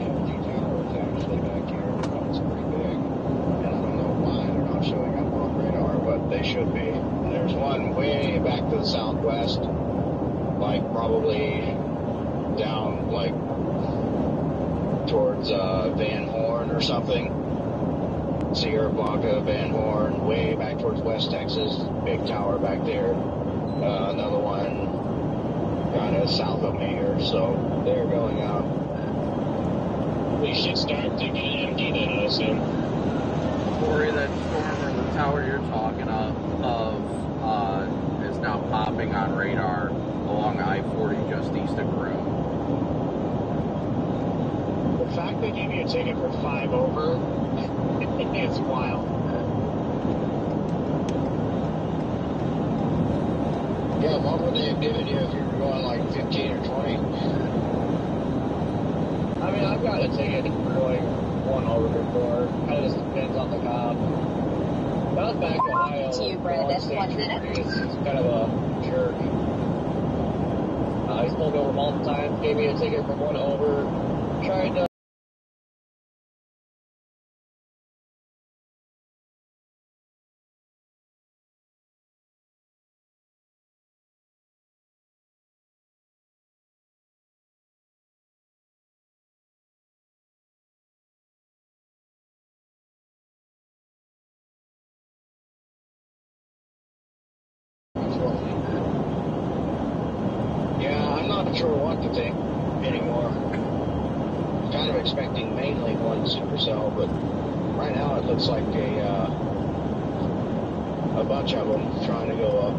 Showing up on radar, but they should be. There's one way back to the southwest, like probably down like Van Horn or something. Sierra Blanca, Van Horn, way back towards West Texas. Big tower back there. Another one kind of south of me here, so they're going out. We should start to get empty then, I assume. Corey, that storm or the tower you're talking of is now popping on radar along I-40 just east of Groom. The fact they gave you a ticket for 5 over, it's wild. Yeah, what would they have given you if you were going like 15 or 20? I mean, I've got a ticket for going 1 over before. Kind of just depends on the cop. When I was back in Ohio, To you, Brandon, 1 minute. He's kind of a jerk. He's pulled over multiple times, gave me a ticket for 1 over, tried to Yeah, I'm not sure what to think anymore. Kind of expecting mainly one Supercell, but right now it looks like a bunch of them trying to go up.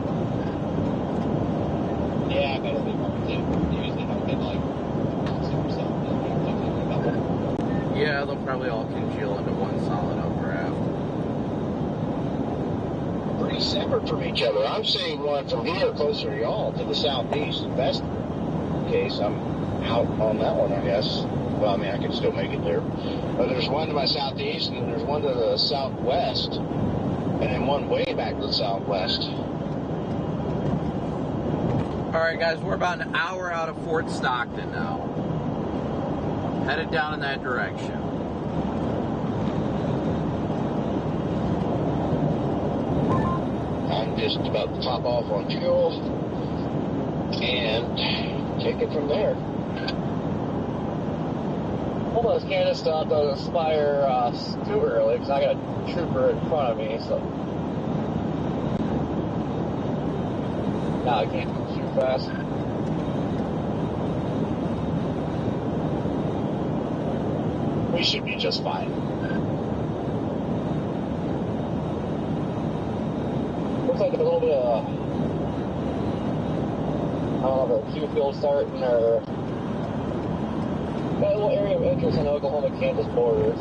Yeah, I gotta be more too. Usually don't get like Supercell. Yeah, they'll probably all congeal into one solid updraft. Pretty separate from each other. I'm seeing one from here closer to y'all to the southeast. That's the case. I'm out on that one, I guess. Well, I mean, I can still make it there. But there's one to my southeast, and then there's one to the southwest, and then one way back to the southwest. All right, guys, we're about an hour out of Fort Stockton now. Headed down in that direction. I'm just about to top off on fuel and take it from there. hold those cannon stop to expire too early because I got a trooper in front of me, so now I can't shoot fast. We should be just fine. Looks like there's a little bit of, I don't know if a Q field starting or got a little area of interest on the Oklahoma-Kansas borders.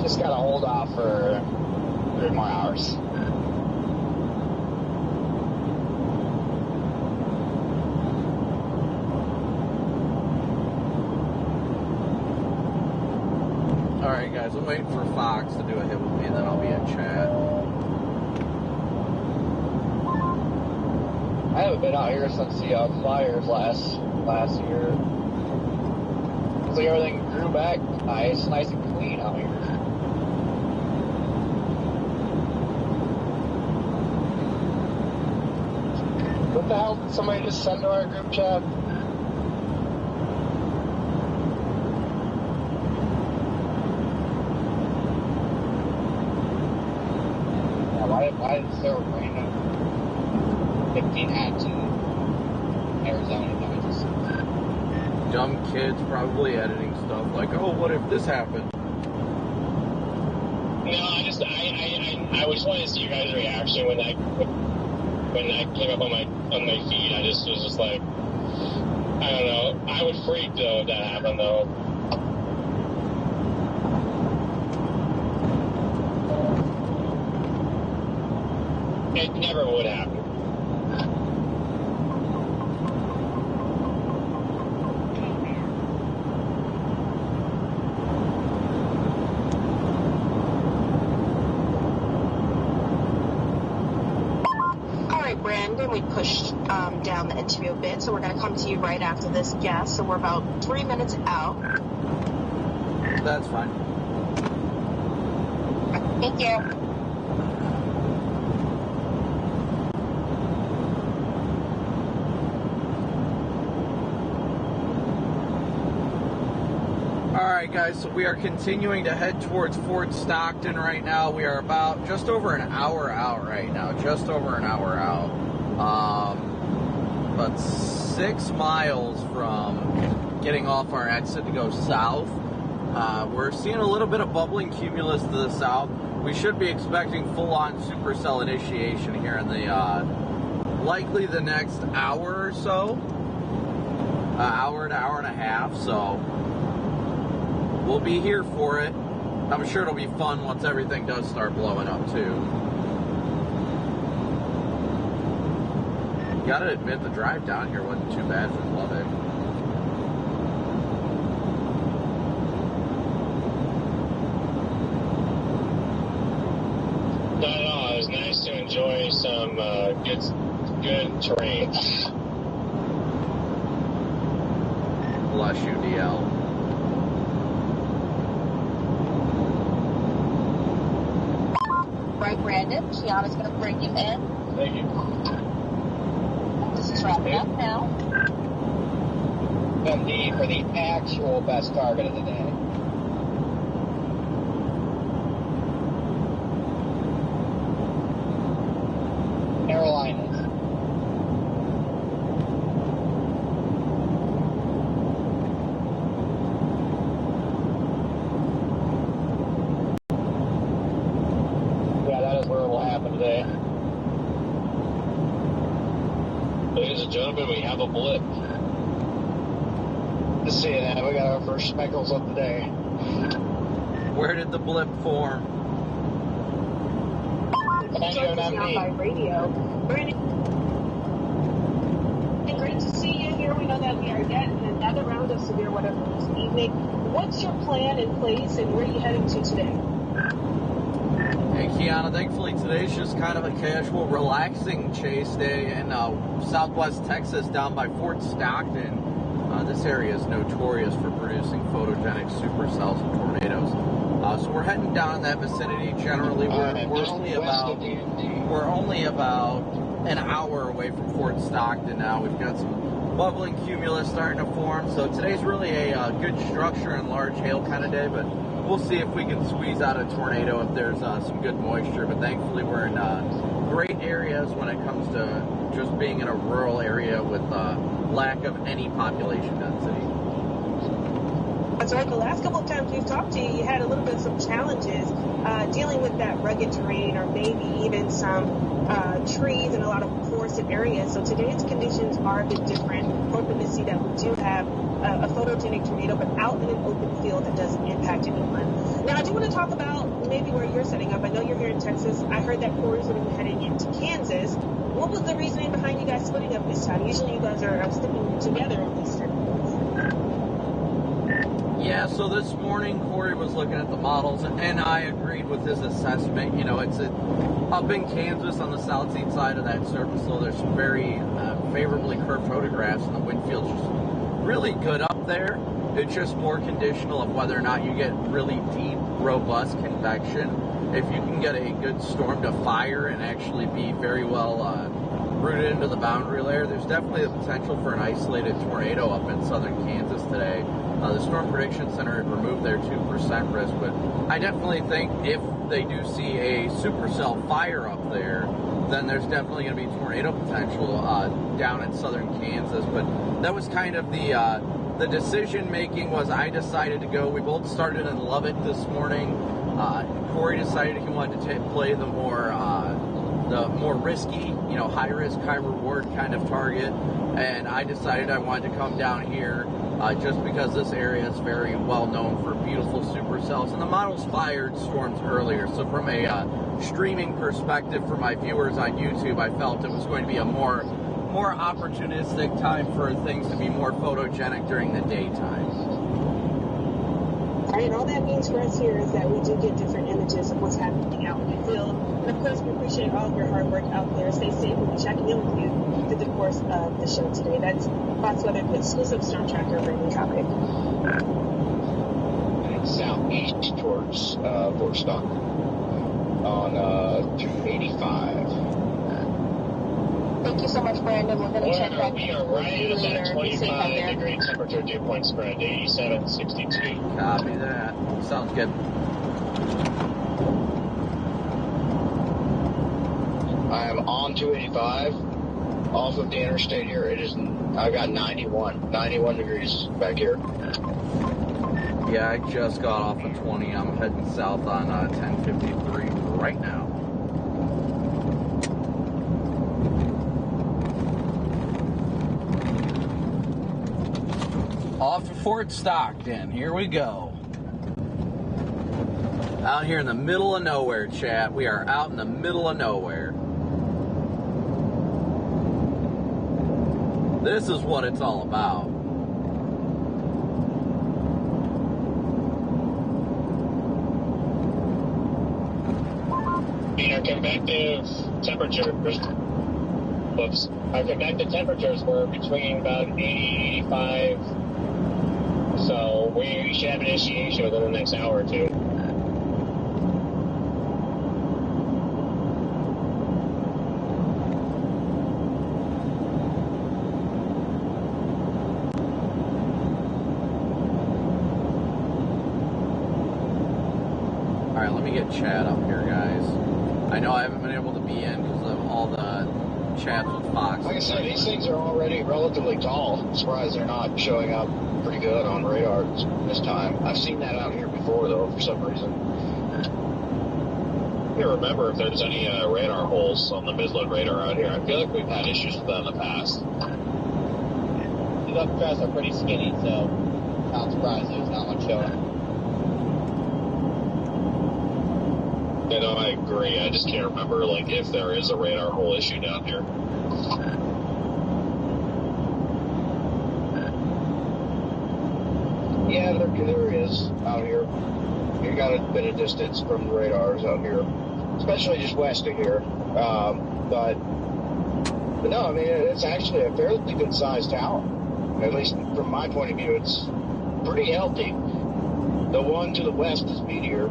Just gotta hold off for 3 more hours. Alright guys, I'm waiting for Fox to do a hit with me and then I'll be in chat. I haven't been out here since the fires last year. Looks like everything grew back nice and clean out here. What the hell did somebody just send to our group chat? Why is there a random 15 hats in Arizona? Dumb kids probably editing stuff like, oh, what if this happened? No, I just wanted to see your guys' reaction when I came up on my feed. I just was just like, I don't know. I would freak though if that happened though. It never would happen. Alright, Brandon, we pushed down the interview a bit, so we're going to come to you right after this guest. So we're about 3 minutes out. That's fine. Thank you. Alright guys, so we are continuing to head towards Fort Stockton right now. We are about just over an hour out right now, just over an hour out. About 6 miles from getting off our exit to go south. We're seeing a little bit of bubbling cumulus to the south. We should be expecting full-on supercell initiation here in the likely the next hour or so. Hour to hour and a half, so we'll be here for it. I'm sure it'll be fun once everything does start blowing up too. You gotta admit, the drive down here wasn't too bad from Lubbock. Not at all. It was nice to enjoy some good terrain. Bless you, DL. Right, Brandon. Kiana's going to bring you in. Thank you. This is wrapping up now. MD for the actual best target of the day. Carolinas. Today. Ladies and gentlemen, we have a blip. Just seeing that, we got our first speckles of the day. Where did the blip form? By radio. Brandon, great to see you here. We know that we are getting another round of severe weather this evening. What's your plan in place and where are you heading to today? Hey Kiana, thankfully today's just kind of a casual, relaxing chase day in southwest Texas down by Fort Stockton. This area is notorious for producing photogenic supercells and tornadoes. So we're heading down in that vicinity. Generally, we're only about an hour away from Fort Stockton now. We've got some bubbling cumulus starting to form. So today's really a good structure and large hail kind of day, but we'll see if we can squeeze out a tornado if there's some good moisture, but thankfully we're in great areas when it comes to just being in a rural area with lack of any population density. That's right. The last couple of times we've talked to you, you had a little bit of some challenges dealing with that rugged terrain or maybe even some trees and a lot of forested areas. So today's conditions are a bit different. Hoping to see that we do have a photogenic tornado, but out in an open field that doesn't impact anyone. Now, I do want to talk about maybe where you're setting up. I know you're here in Texas. I heard that Corey's going to be heading into Kansas. What was the reasoning behind you guys splitting up this time? Usually you guys are sticking together on these trips. Yeah, so this morning Corey was looking at the models, and I agreed with his assessment. You know, it's up in Kansas on the southeast side of that surface, so there's some very favorably curved photographs, and the wind field's just really good up there. It's just more conditional of whether or not you get really deep, robust convection. If you can get a good storm to fire and actually be very well rooted into the boundary layer, there's definitely the potential for an isolated tornado up in southern Kansas today. The Storm Prediction Center had removed their 2% risk, but I definitely think if they do see a supercell fire up there, then there's definitely going to be tornado potential down in southern Kansas. But that was kind of the decision making. Was I decided to go. We both started in Lubbock this morning. Corey decided he wanted to play the more risky, high risk, high reward kind of target, and I decided I wanted to come down here just because this area is very well known for beautiful supercells, and the models fired storms earlier. So from a streaming perspective for my viewers on YouTube, I felt it was going to be a more opportunistic time for things to be more photogenic during the daytime. All right, and all that means for us here is that we do get different images of what's happening out in the field. And of course, we appreciate all of your hard work out there. Stay safe. We'll be checking in with you through the course of the show today. That's Fox Weather exclusive storm tracker, Brandon Copic. And southeast towards Fort Stockton on 285. Thank you so much, Brandon. We're going to check back We are right at that later. Be safe out there. 25-degree temperature dew point spread, 87.62. Copy that. Sounds good. I am on 285 off of the interstate here. I've got 91 degrees back here. Yeah, I just got off of 20. I'm heading south on 1053 right now. Off of Fort Stockton. Here we go. Out here in the middle of nowhere, chat. We are out in the middle of nowhere. This is what it's all about. Our convective temperatures. Whoops. Our convective temperatures were between about 80 and 85. So we should have initiation within the next hour or two. Alright, let me get chat up here, guys. I know I haven't been able to be in because of all the chats with Fox. Like I said, these things are already relatively tall. I'm surprised they're not showing up pretty good on radar this time. I've seen that out here before, though, for some reason. I can't remember if there's any radar holes on the mid-load radar out here. I feel like we've had issues with that in the past. These updrafts are pretty skinny, so not surprised there's not much showing. You know, I agree. I just can't remember, like, if there is a radar hole issue down here. Yeah, there is out here. You got a bit of distance from the radars out here, especially just west of here. But no, I mean, it's actually a fairly good-sized town. At least from my point of view, it's pretty healthy. The one to the west is Meteor.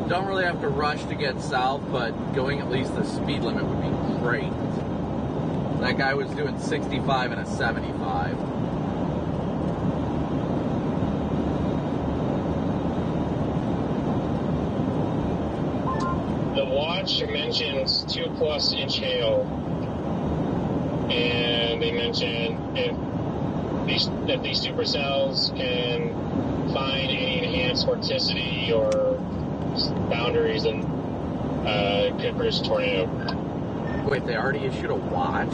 Don't really have to rush to get south, but going at least the speed limit would be great. That guy was doing 65 and a 75. The watch mentions 2+ inch hail, and they mention if these supercells can find any enhanced vorticity or boundaries, and could produce a tornado. Wait, they already issued a watch?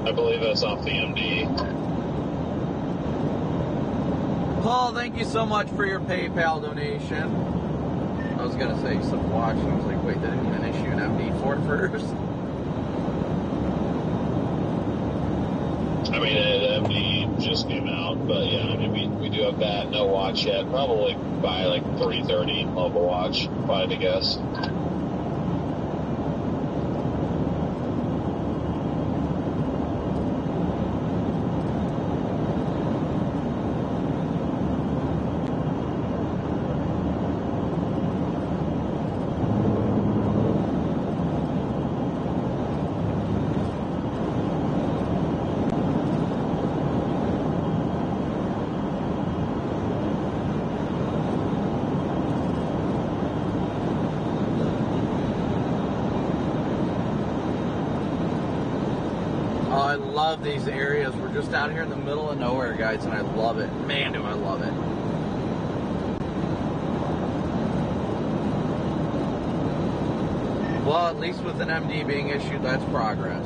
I believe that's off the MD. Paul, thank you so much for your PayPal donation. I was going to say some watch, and I was like, wait, they didn't even issue an MD for it first? I mean, the MD just came out, but yeah, I mean, we do have that. No watch yet. Probably by like 3:30, we'll have a watch, if I had to guess. I love these areas. We're just out here in the middle of nowhere, guys, and I love it. Man, do I love it. Well, at least with an MD being issued, that's progress.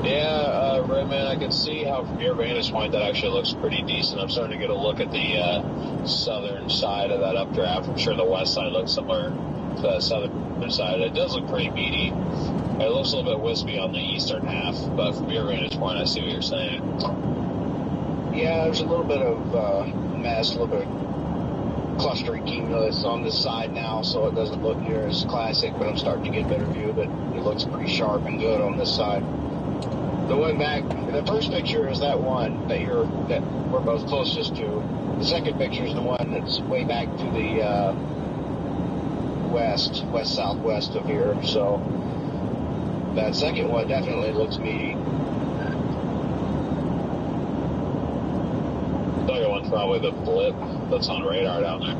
Yeah, Redman, And I can see how from your vantage point that actually looks pretty decent. I'm starting to get a look at the southern side of that updraft. I'm sure the west side looks similar to the southern side. It does look pretty meaty. It looks a little bit wispy on the eastern half, but from your vantage point, I see what you're saying. Yeah, there's a little bit of mess, a little bit of clustering cumulus on this side now, so it doesn't look near as classic, but I'm starting to get a better view of it. It looks pretty sharp and good on this side. The one back, the first picture is that one that we're both closest to. The second picture is the one that's way back to the west-southwest of here, so that second one definitely looks meaty. The second one's probably the blip that's on radar down there.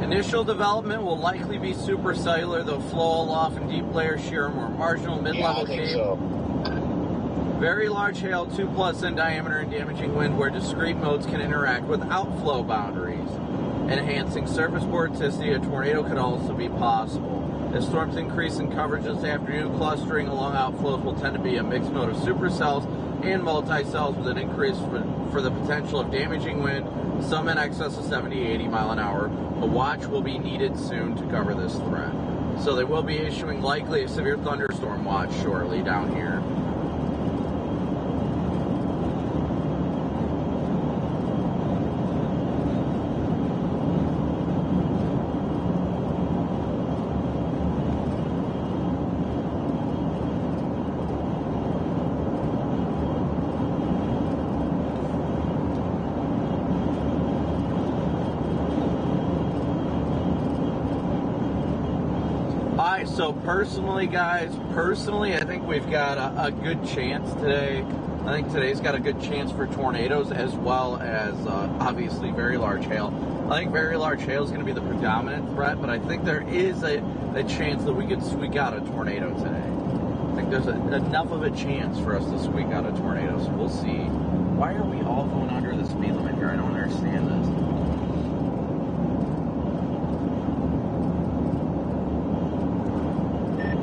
Initial development will likely be supercellular, though flow aloft and deep layers shear a more marginal mid-level I think cave. so. Very large hail, 2+ in diameter and damaging wind where discrete modes can interact with outflow boundaries. Enhancing surface vorticity, a tornado could also be possible. As storms increase in coverage this afternoon, clustering along outflows will tend to be a mixed mode of supercells and multi-cells with an increase for the potential of damaging wind, some in excess of 70-80 mile an hour. A watch will be needed soon to cover this threat. So they will be issuing likely a severe thunderstorm watch shortly down here. So personally, guys, I think we've got a good chance today. I think today's got a good chance for tornadoes as well as obviously very large hail. I think very large hail is going to be the predominant threat, but I think there is a chance that we could squeak out a tornado today. I think there's enough of a chance for us to squeak out a tornado, so we'll see. Why are we all going under the speed limit here? I don't understand this.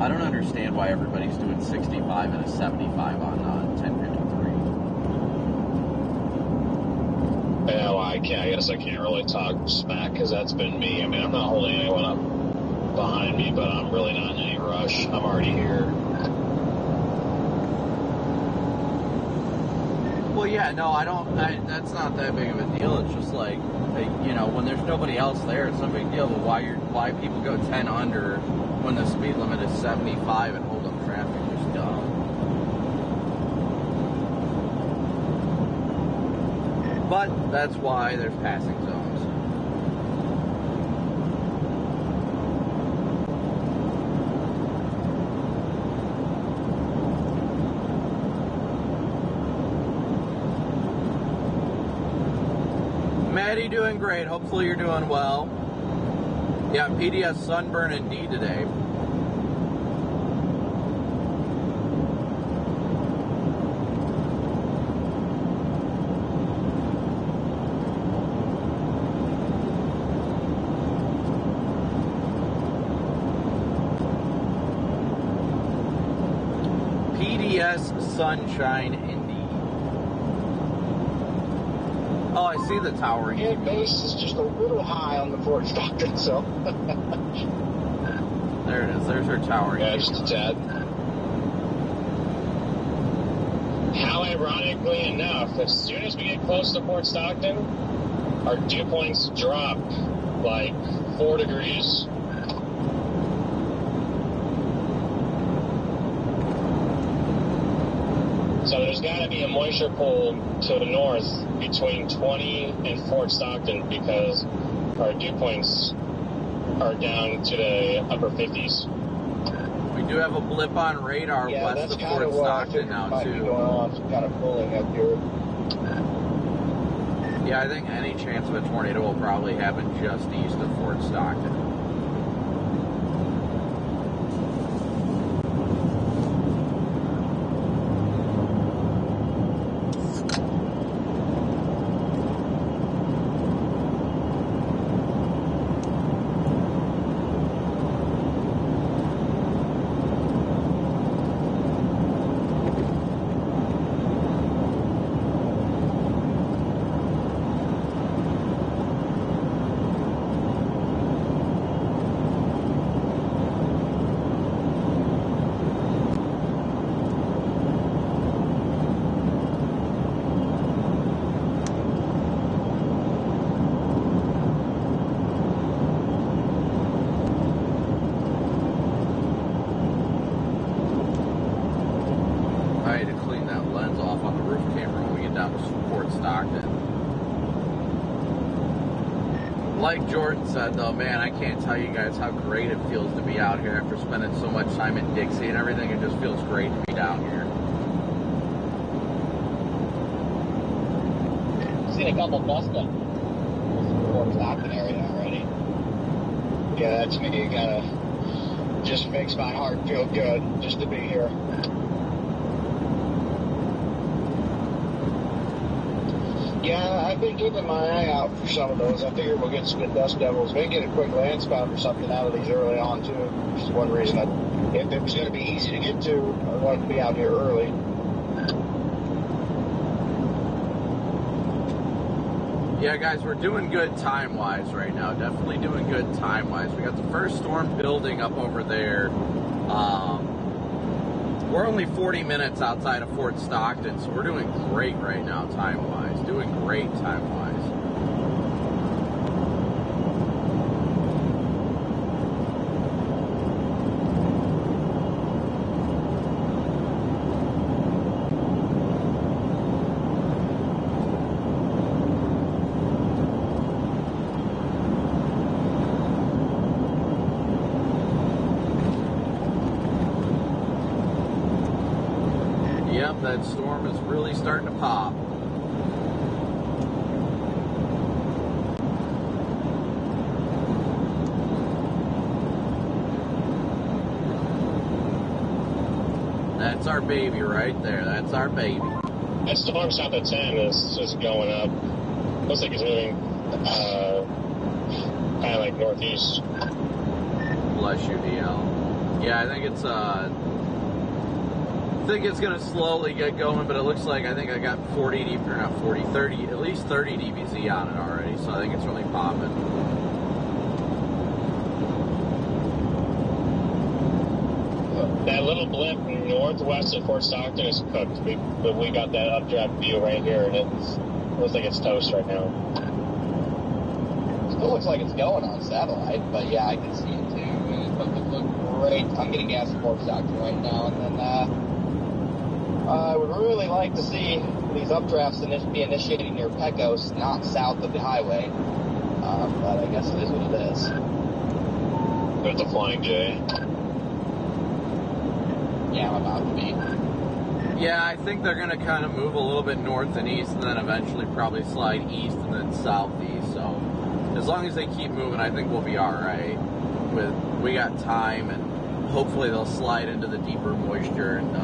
I don't understand why everybody's doing 65 and a 75 on 1053. Yeah, well, I guess I can't really talk smack because that's been me. I mean, I'm not holding anyone up behind me, but I'm really not in any rush. I'm already here. Well, yeah, no, that's not that big of a deal. It's just like, you know, when there's nobody else there, it's no big deal. But why people go 10 under when the speed limit is 75 and hold up traffic is dumb. But that's why there's passing zones. Maddie doing great. Hopefully you're doing well. Yeah, PDS sunburn indeed today. PDS sunshine indeed. Oh, I see the tower. Yeah, base is just a little high on the Fort Stockton, so. There it is. There's her tower. Yeah, just a tad. How ironically enough, as soon as we get close to Fort Stockton, our dew points drop like 4 degrees. So there's got to be a moisture pool to the north between 20 and Fort Stockton because our dew points are down to the upper 50s. We do have a blip on radar west of Fort Stockton now, too. Going on, some kind of pulling up here. Yeah, I think any chance of a tornado will probably happen just east of Fort Stockton. Fort Stockton. Like Jordan said, though, man, I can't tell you guys how great it feels to be out here after spending so much time in Dixie and everything. It just feels great to be down here. I've seen a couple dust up in the Fort Stockton area already. Yeah, that's me. It kind of just makes my heart feel good just to be here. Yeah, I've been keeping my eye out for some of those. I figured we'll get some good dust devils. Maybe get a quick Landspout or something out of these early on, too. Which is one reason that if it was going to be easy to get to, I wanted to be out here early. Yeah, guys, we're doing good time-wise right now. Definitely doing good time-wise. We got the first storm building up over there. We're only 40 minutes outside of Fort Stockton, so we're doing great right now time-wise. Doing great time-wise. Yep, that storm is really starting to pop. That's our baby right there. That's our baby. That storm south of 10 is just going up. Looks like it's moving kind of like northeast. Bless you, DL. Yeah, I think it's gonna slowly get going, but it looks like I think I got 40 dB, or not 40, 30, at least 30 dBz on it already, so I think it's really popping. That little blip northwest of Fort Stockton is cooked. We got that updraft view right here, and it looks like it's toast right now. Still looks like it's going on satellite, but yeah, I can see it too. It doesn't look great. I'm getting gas at Fort Stockton right now, and then I would really like to see these updrafts be initiating near Pecos, not south of the highway. But I guess it is what it is. There's the Flying J. Yeah, I'm about to be. Yeah, I think they're going to kind of move a little bit north and east, and then eventually probably slide east and then southeast. So as long as they keep moving, I think we'll be all right. We got time, and hopefully they'll slide into the deeper moisture and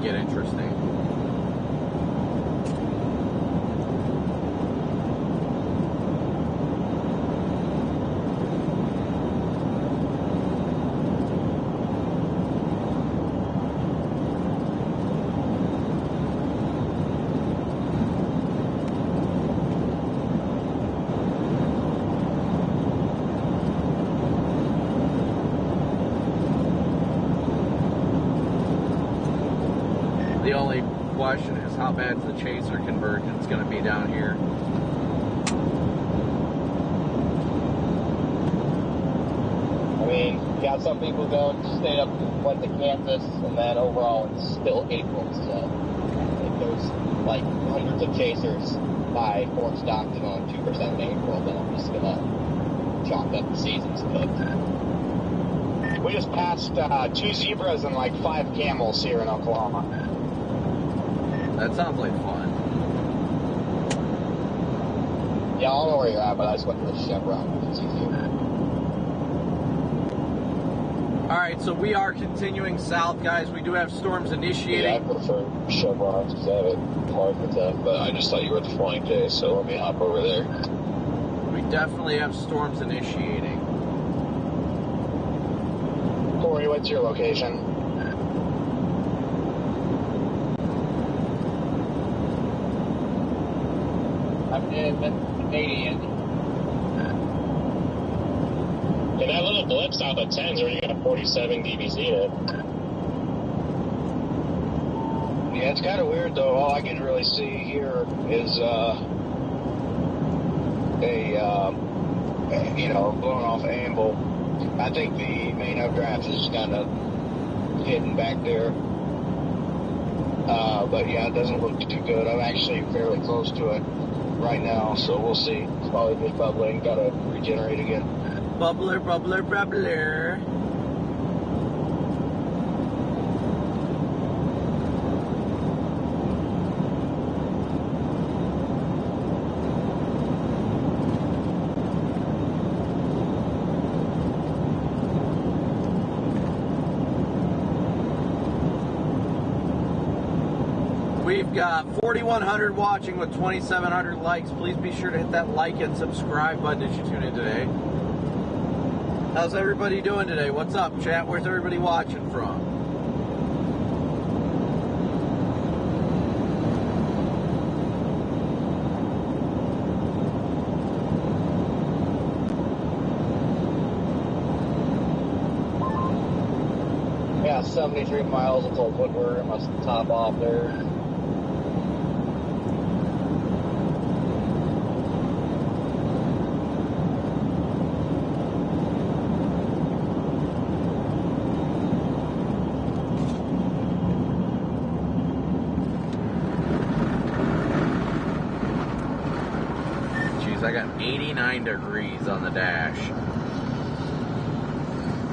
get interesting. The only question is how bad the chaser convergence going to be down here. I mean, you got some people going straight up went to Kansas, and then overall it's still April, so if there's like hundreds of chasers by Fort Stockton on 2% in April, then I'm just gonna chalk up the season's cooked. We just passed 2 zebras and like 5 camels here in Oklahoma. That sounds like fun. Yeah, I don't know where you're at, but I just went to the Chevron. It's easier. Alright, so we are continuing south, guys. We do have storms initiating. Yeah, I prefer chevrons because I have it hard with them, but I just thought you were the Flying J, so let me hop over there. We definitely have storms initiating. Corey, what's your location? I'm in Canadian. And that little blip south of 10's where you got 47 dBz in it. Yeah, it's kind of weird though. All I can really see here is blowing off amble. I think the main updraft is kind of hidden back there. But yeah, it doesn't look too good. I'm actually fairly close to it right now, so we'll see. It's probably just bubbling. Gotta regenerate again. Bubbler, bubbler, bubbler. We've got 4,100 watching with 2,700 likes. Please be sure to hit that like and subscribe button as you tune in today. How's everybody doing today? What's up, chat? Where's everybody watching from? Yeah, 73 miles until Woodward. I must top off there. I got 89 degrees on the dash.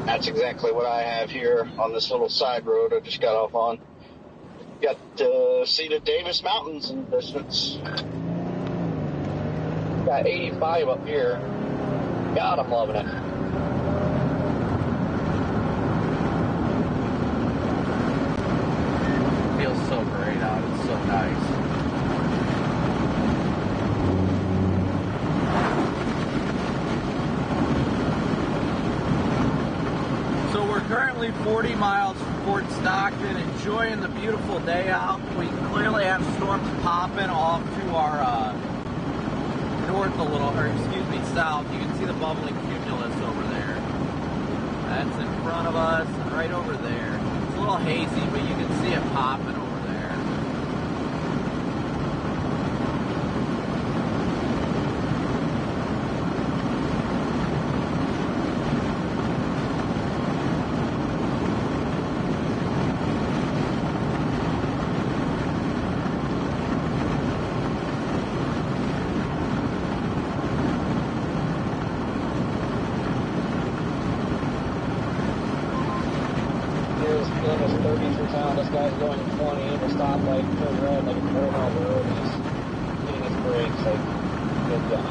That's exactly what I have here on this little side road I just got off on. Got to see the Davis Mountains in the distance. Got 85 up here. God, I'm loving it. Feels so great out. It's so nice. Currently 40 miles from Fort Stockton, enjoying the beautiful day out. We clearly have storms popping off to our north a little, or excuse me, south. You can see the bubbling cumulus over there. That's in front of us, and right over there. It's a little hazy, but you can see it popping over there. This guy's going 20, and will stop like turn red like a 4 mile road. He's hitting his brakes like good job.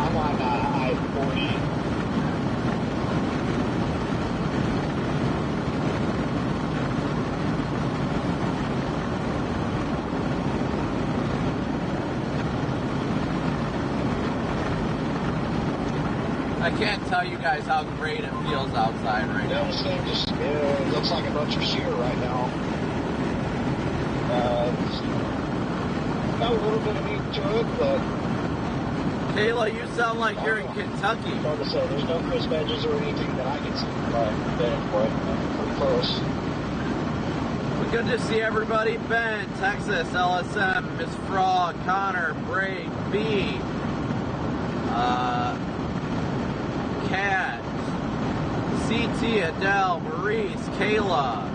I'm on I-40. I can't tell you guys how great it feels outside right now. This thing just it looks like a bunch of shear right now. It's got a little bit of heat to it, but... Kayla, you sound like you're in Kentucky. Hard to say. There's no crisp edges or anything that I can see from my vantage point. Pretty close. Well, good to see everybody. Ben, Texas, LSM, Miss Frog, Connor, Bray, B, Kat, CT, Adele, Maurice, Kayla,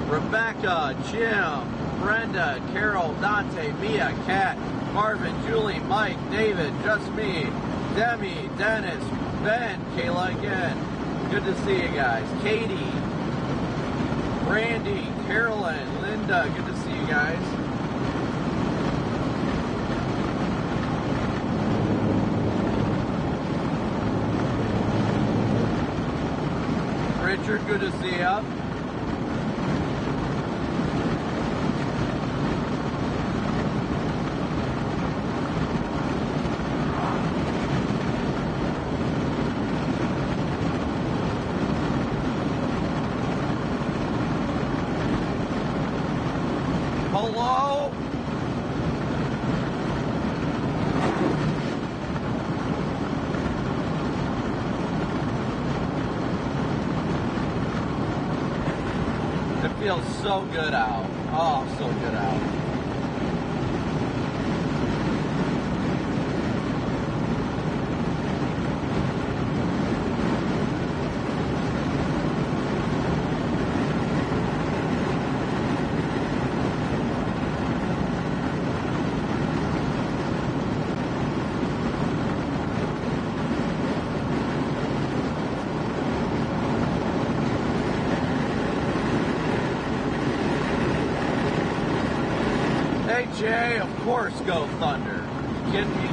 Rebecca, Jim, Brenda, Carol, Dante, Mia, Kat, Marvin, Julie, Mike, David, just me, Demi, Dennis, Ben, Kayla again. Good to see you guys. Katie, Randy, Carolyn, Linda, good to see you guys. Richard, good to see you. Hello? It feels so good out. Oh, so good out. Okay, Jay, of course go Thunder. You kidding me?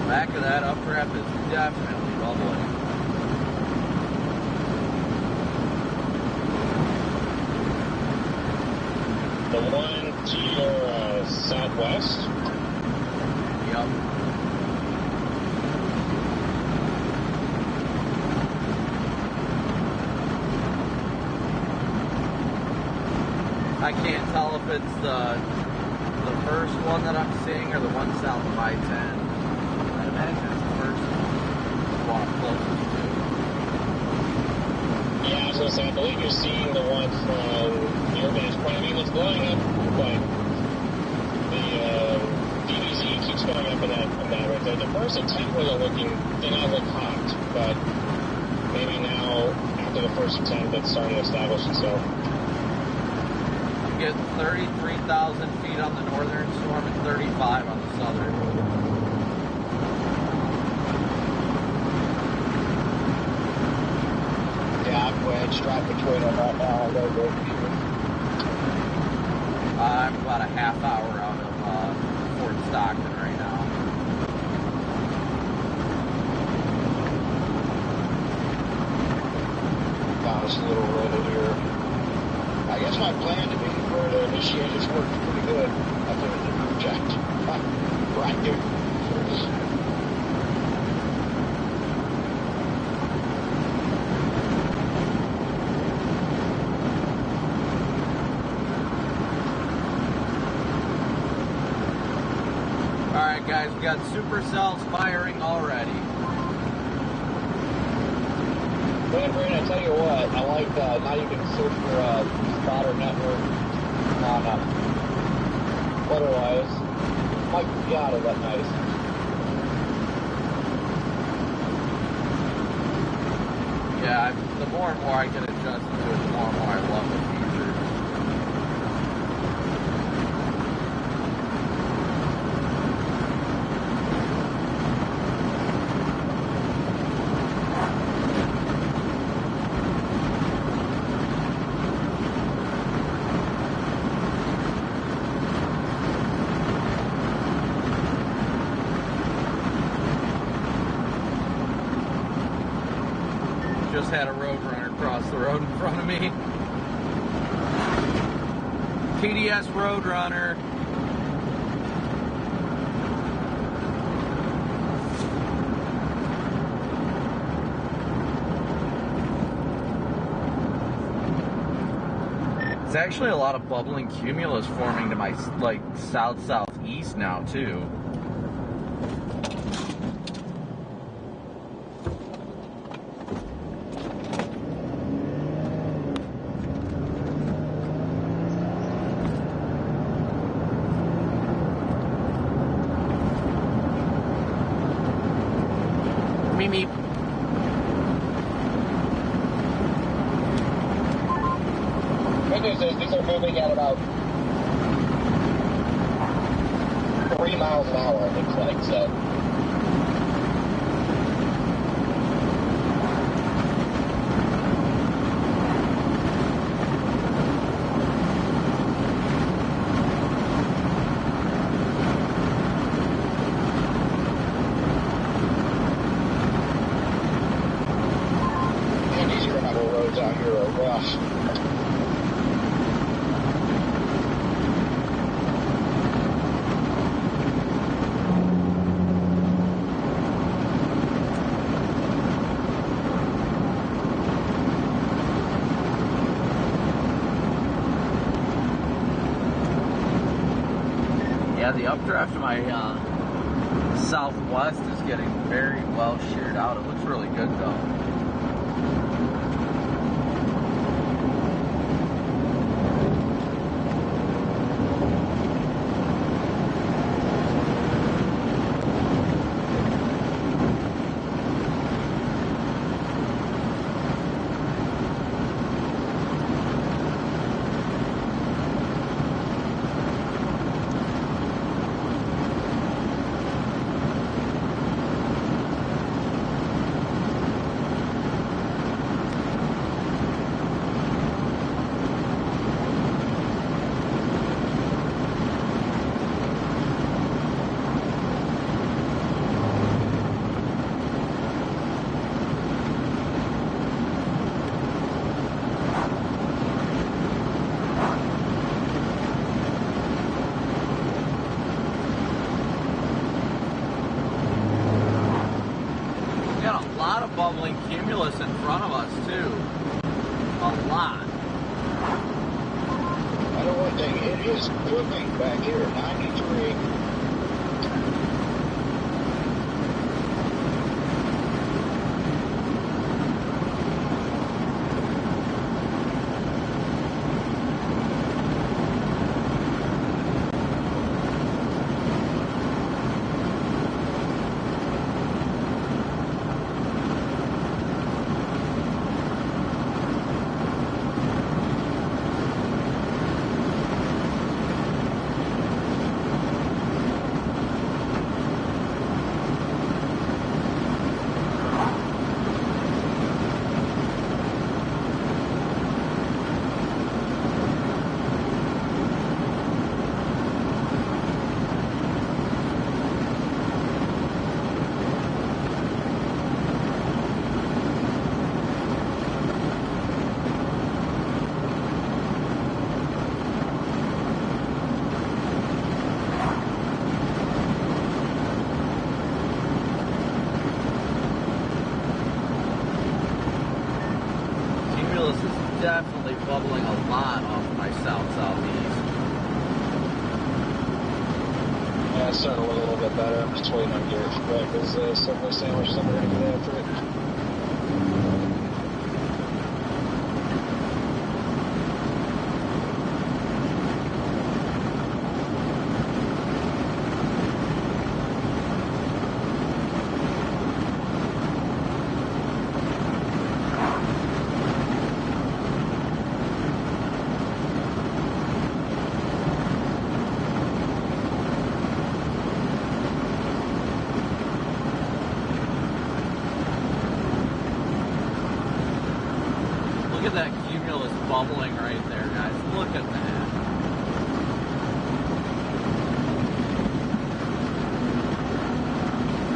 Back of that updraft is definitely bubbling. The one to your southwest? Yep. I can't tell if it's the first one that I'm seeing or the one south of I-10. I imagine it's the first one I'm closest to. Yeah, I was going to say, I believe you're seeing the one from your vantage point. I mean, it's going up, like, the DBZ keeps going up in that right there. The first attempt where did not look hot, but maybe now, after the first attempt, it's starting to establish itself. I'm getting 33,000 feet on the northern storm and 35 on the southern. Yeah, I'm wedged right between them right now. I'm about a half hour out of Fort Stockton right now. Got us a little roll here. I guess my plan to be where to initiate is working pretty good. I put it in the project. Right there. Alright guys, we got Supercells firing already. Man, Brandon, I tell you what, I like now you can search for spotter network on otherwise. My God, is that nice. Yeah, the more and more I get adjusted to it, the more and more I love the feature. Just had a Roadrunner cross the road in front of me. TDS Roadrunner. It's actually a lot of bubbling cumulus forming to my south-southeast now too. Meep. Good news is these are moving at about 3 miles an hour, it looks like, so. Out here are rough. Yeah, the updraft of my southwest is getting very well sheared out. It looks really good though. cumulus in front of us, too. A lot. I know one thing, it is cooking back here, 93. Definitely bubbling a lot off my south-southeast. Yeah, it's starting to look a little bit better. I'm just waiting on Garrett to back his Subway sandwich, so I'm going to get after it. Look at that cumulus bubbling right there, guys. Look at that.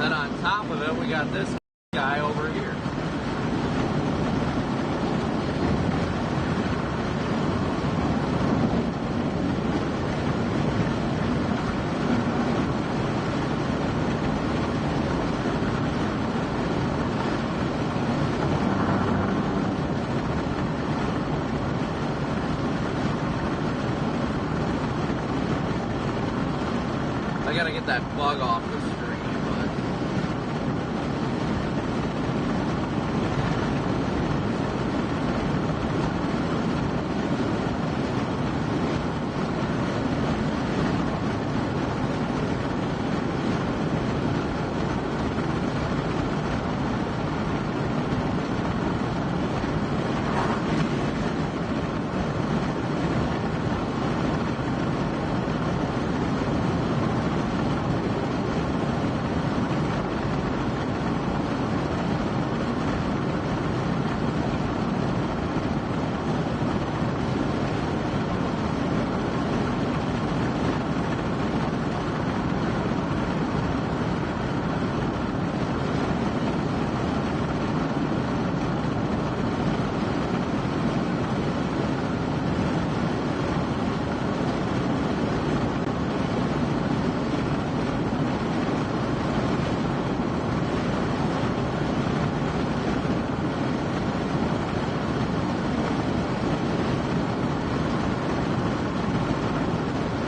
Then on top of it, we got this guy over here. I gotta get that bug off the screen, but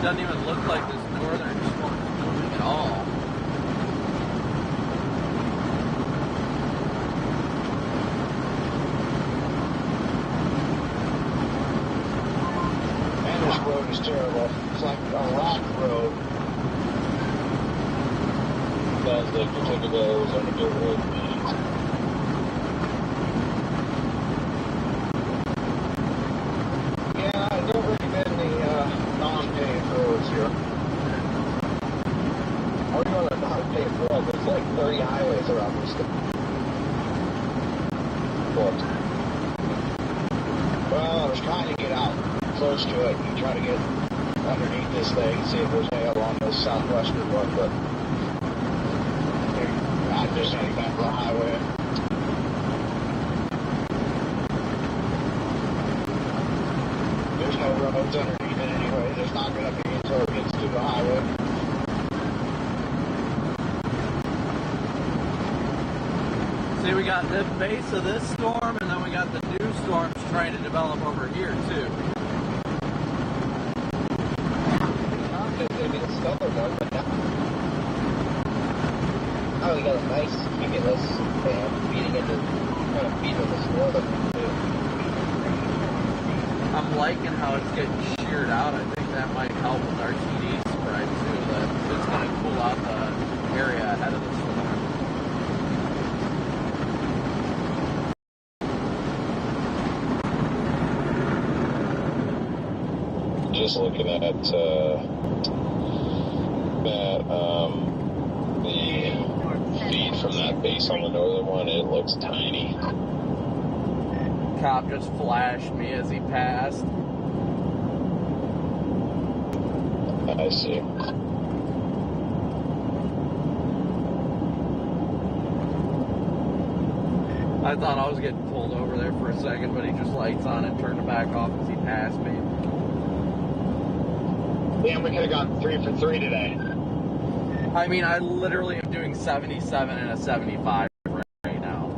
doesn't even look like this northern storm is moving at all. Man, this road is terrible. It's like a rock road. Sounds like you're taking the Arizona dirt road. Yeah, I don't recommend the non-paved roads here. Or you want a non-paved road, there's like 30 highways around this thing. Well, I was trying to get out close to it and try to get underneath this thing and see if there's any along this southwestern one, but I'm just heading back to the highway. There's no roads underneath it anyway. There's not going to be until it gets to the highway. See, we got the base of this storm, and then we got the new storms trying to develop over here, too. It's going to be the stellar one, but now... Oh, we got a nice cumulus band feeding into the storm, too. I'm liking how it's getting sheared out. I think that might help with our TD spread, too. That it's going to cool out the area ahead of the storm. Just looking at the feed from that base on the northern one, it looks tiny. Cop just flashed me as he passed. I see. I thought I was getting pulled over there for a second, but he just lights on and turned it back off as he passed me. Damn, we could have gone 3 for 3 today. I mean, I literally am doing 77 and a 75 right now.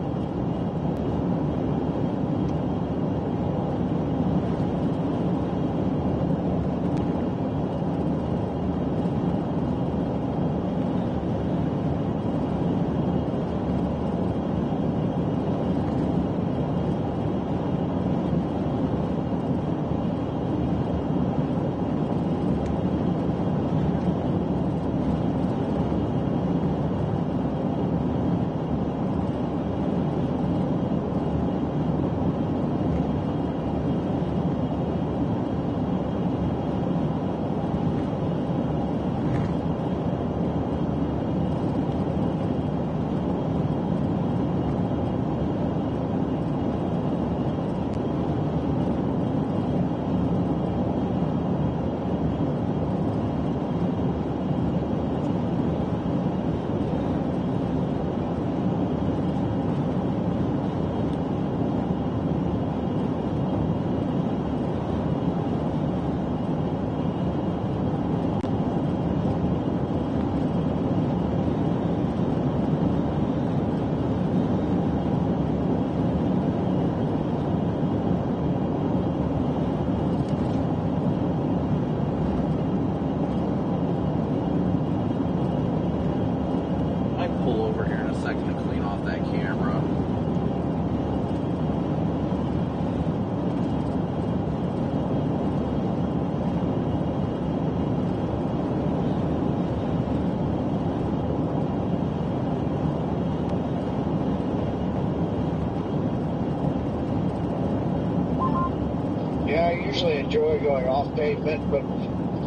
I usually enjoy going off pavement, but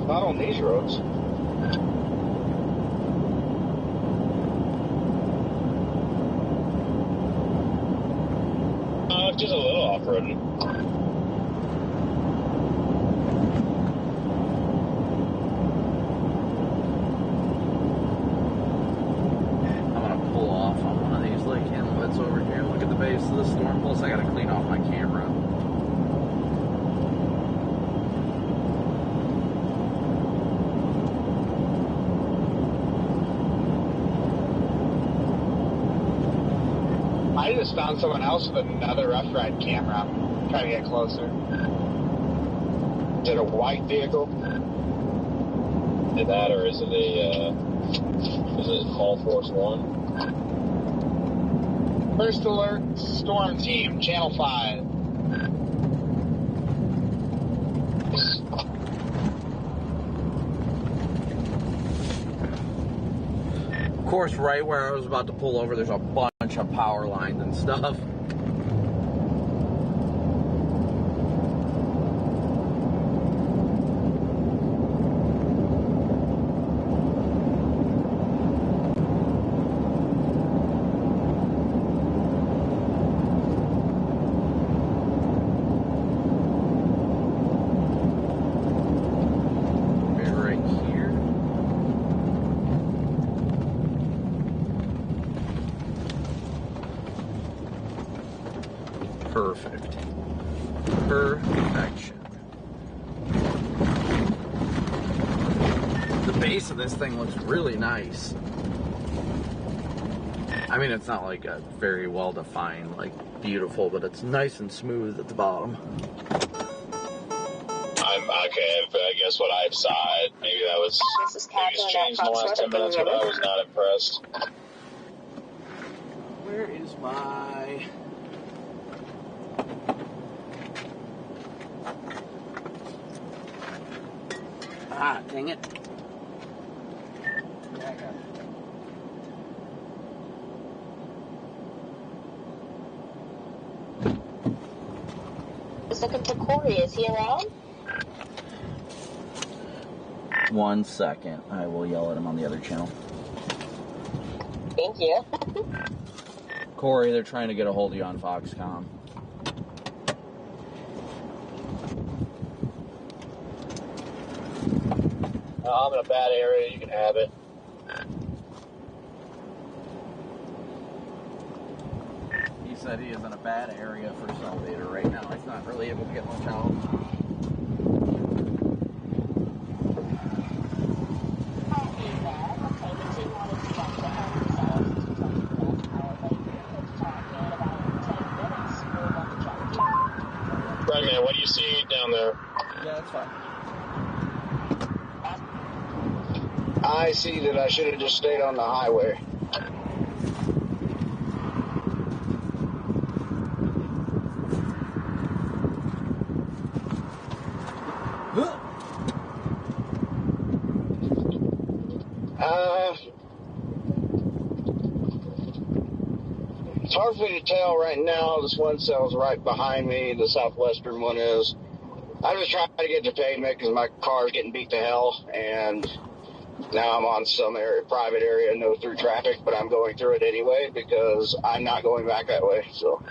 not on these roads. Just a little off-roading. I'm gonna pull off on one of these lake inlets over here and look at the base of the storm. Plus, I gotta clean off my camera. I just found someone else with another rough ride camera. I'm trying to get closer. Is it a white vehicle? Is that, or is it Call Force 1? First alert, storm team, channel 5. Of course, right where I was about to pull over, there's a bunch of power lines and stuff. Perfect. Perfection. The base of this thing looks really nice. I mean, it's not like a very well-defined, like, beautiful, but it's nice and smooth at the bottom. Okay, I guess what I saw, maybe that was, maybe it's changed in the last 10 minutes, but I was not impressed. Where is my... Ah, dang it. Yeah, I got it. I was looking for Corey. Is he around? 1 second. I will yell at him on the other channel. Thank you. Corey, they're trying to get a hold of you on Foxconn. I'm in a bad area. You can have it. He said he is in a bad area for Salvator right now. He's not really able to get much out. Right, man, what do you see down there? Yeah, that's fine. I see that I should have just stayed on the highway. It's hard for me to tell right now. This one cell's right behind me. The southwestern one is. I'm just trying to get to pavement because my car's getting beat to hell, and now I'm on some private area, no through traffic, but I'm going through it anyway because I'm not going back that way. So.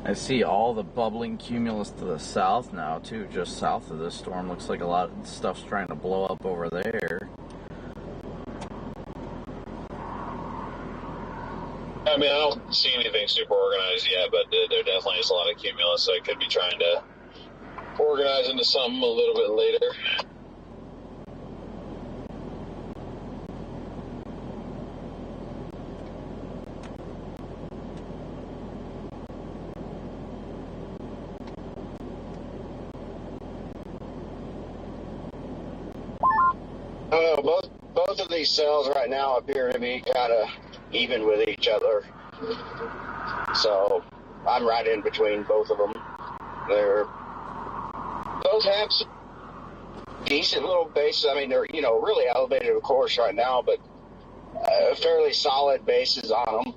I see all the bubbling cumulus to the south now, too. Just south of this storm. Looks like a lot of stuff's trying to blow up over there. I mean, I don't see anything super organized yet, but there definitely is a lot of cumulus, so it could be trying to organize into something a little bit later. I don't know, both of these cells right now appear to be kind of even with each other. So I'm right in between both of them. They're both have some decent little bases. I mean, they're, really elevated, of course, right now, but fairly solid bases on them.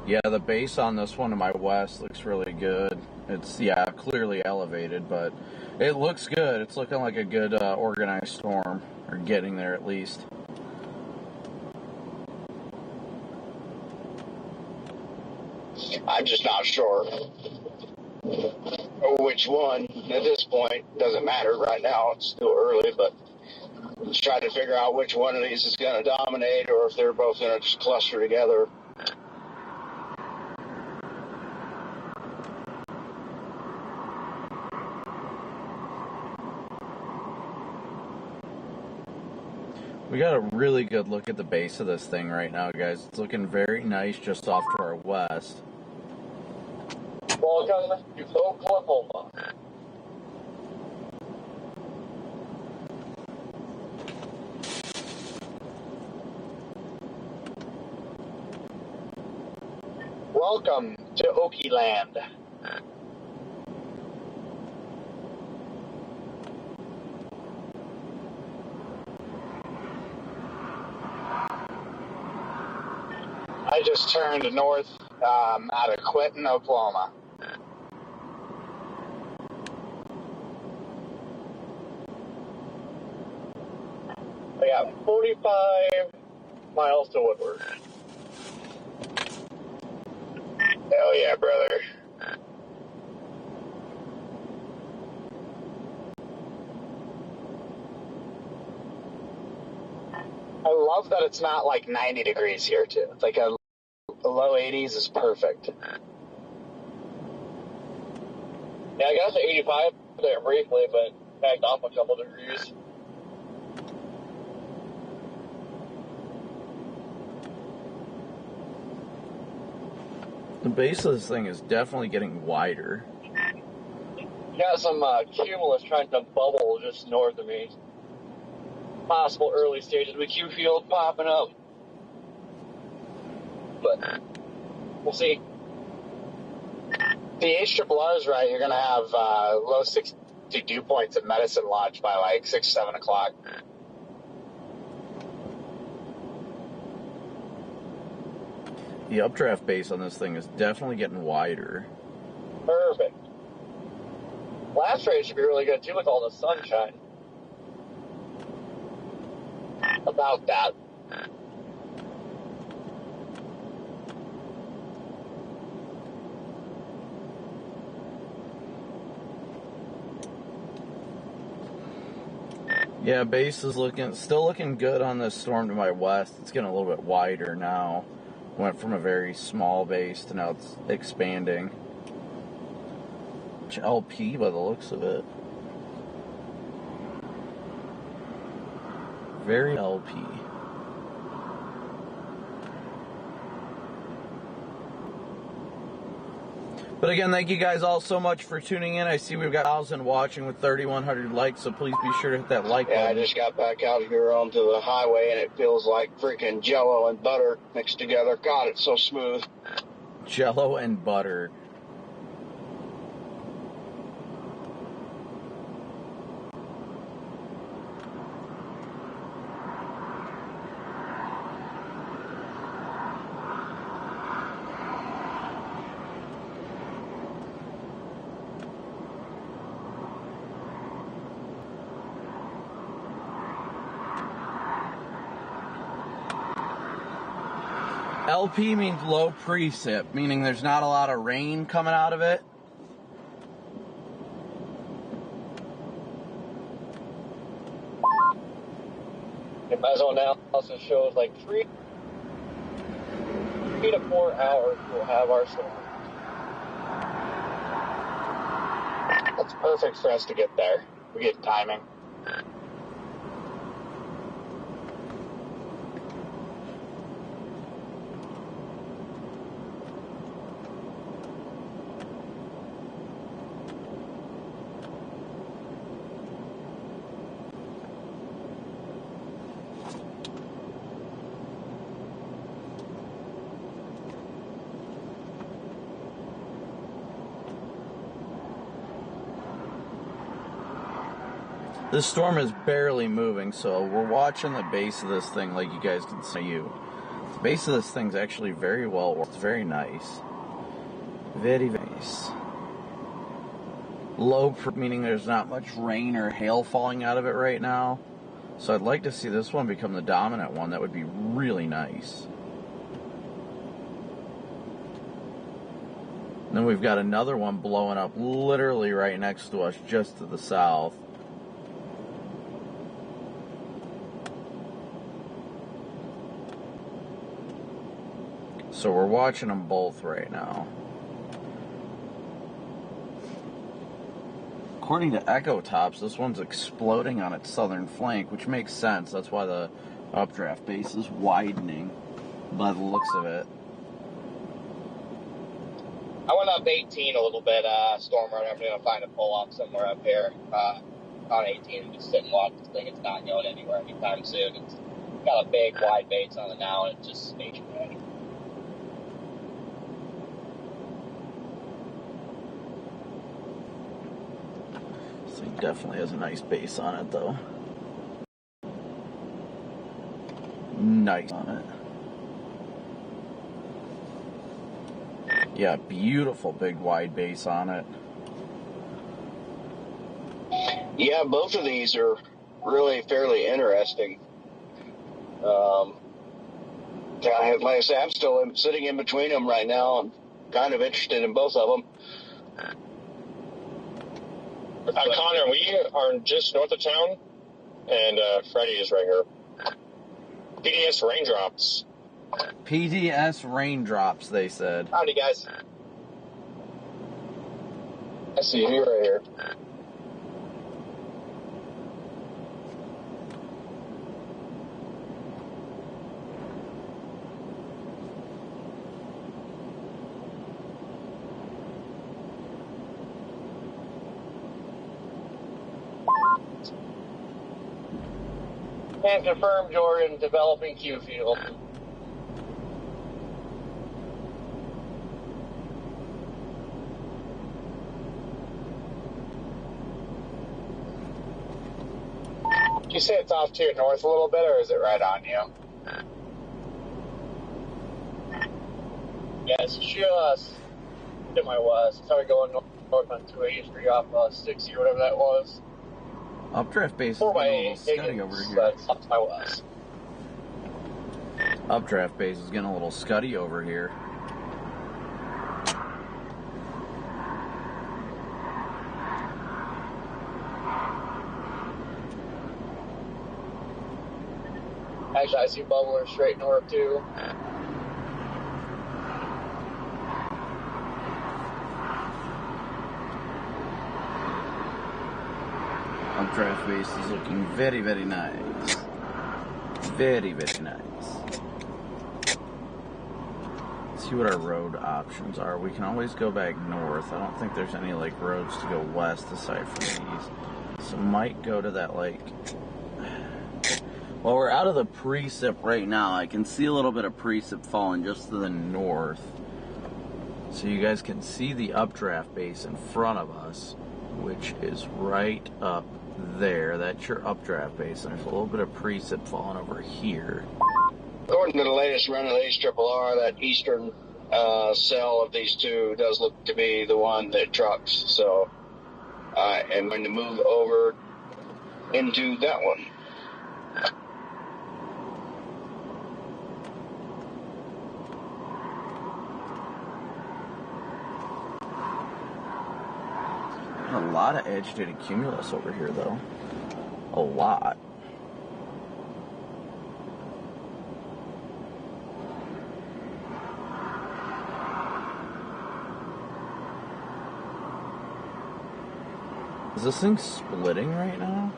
Yeah, the base on this one to my west looks really good. It's, clearly elevated, but it looks good. It's looking like a good organized storm, or getting there at least. I'm just not sure which one at this point. Doesn't matter right now. It's still early, but just trying to figure out which one of these is going to dominate or if they're both going to just cluster together. We got a really good look at the base of this thing right now, guys. It's looking very nice just off to our west. Welcome to Oklahoma. Welcome to Okie Land. just turned north out of Quinton, Oklahoma. I got 45 miles to Woodward. Hell yeah, brother. I love that it's not like 90 degrees here, too. It's like a low 80s is perfect. Yeah, I got to 85 there briefly, but backed off a couple degrees. The base of this thing is definitely getting wider. Got some cumulus trying to bubble just north of me. Possible early stages of the Q field popping up. But we'll see. The HRRR is right. You're going to have low 60 dew points at Medicine Lodge by like 6, 7 o'clock. The updraft base on this thing is definitely getting wider. Perfect. Last race should be really good too with all the sunshine. About that. Yeah, base is still looking good on this storm to my west. It's getting a little bit wider now. Went from a very small base to now it's expanding. It's LP by the looks of it. Very LP. But again, thank you guys all so much for tuning in. I see we've got 1,000 watching with 3,100 likes, so please be sure to hit that like button. Yeah, I just got back out here onto the highway, and it feels like freaking Jell-O and butter mixed together. God, it's so smooth. Jell-O and butter. LP means low precip, meaning there's not a lot of rain coming out of it. The meso analysis shows like 3 to 4 hours we'll have our storm. That's perfect for us to get there. We get timing. This storm is barely moving, so we're watching the base of this thing like you guys can see. The base of this thing's actually very well worked. It's very nice. Very nice. Low, meaning there's not much rain or hail falling out of it right now. So I'd like to see this one become the dominant one. That would be really nice. And then we've got another one blowing up literally right next to us, just to the south. So we're watching them both right now. According to Echo Tops, this one's exploding on its southern flank, which makes sense. That's why the updraft base is widening by the looks of it. I went up 18 a little bit, storm runner. I'm going to find a pull-off somewhere up here. On 18 and just sit and watch this thing. It's not going anywhere anytime soon. It's got a big, wide base on it now, and it's just stationary. This thing definitely has a nice base on it, though. Nice on it. Yeah, beautiful big wide base on it. Yeah, both of these are really fairly interesting. Like I say, I'm still sitting in between them right now. I'm kind of interested in both of them. Connor, we are just north of town, and Freddie is right here. PDS raindrops. PDS raindrops, they said. Howdy, guys. I see you right here. And confirmed you're in developing Q field. Did you say it's off to your north a little bit, or is it right on you? Yeah, it's just to my west. It's already going north on 283 off 60 or whatever that was. Updraft base is getting a little scuddy over here. That's up to my west. Updraft base is getting a little scuddy over here. Actually, I see bubblers straight north too. Updraft base is looking very, very nice. Very, very nice. Let's see what our road options are. We can always go back north. I don't think there's any like roads to go west aside from these. So might go to that like. Well, we're out of the precip right now. I can see a little bit of precip falling just to the north. So you guys can see the updraft base in front of us, which is right up there. That's your updraft base. And there's a little bit of precip falling over here. According to the latest run of the HRRR, that eastern cell of these two does look to be the one that trucks. So I am going to move over into that one. A lot of agitated cumulus over here, though. A lot. Is this thing splitting right now?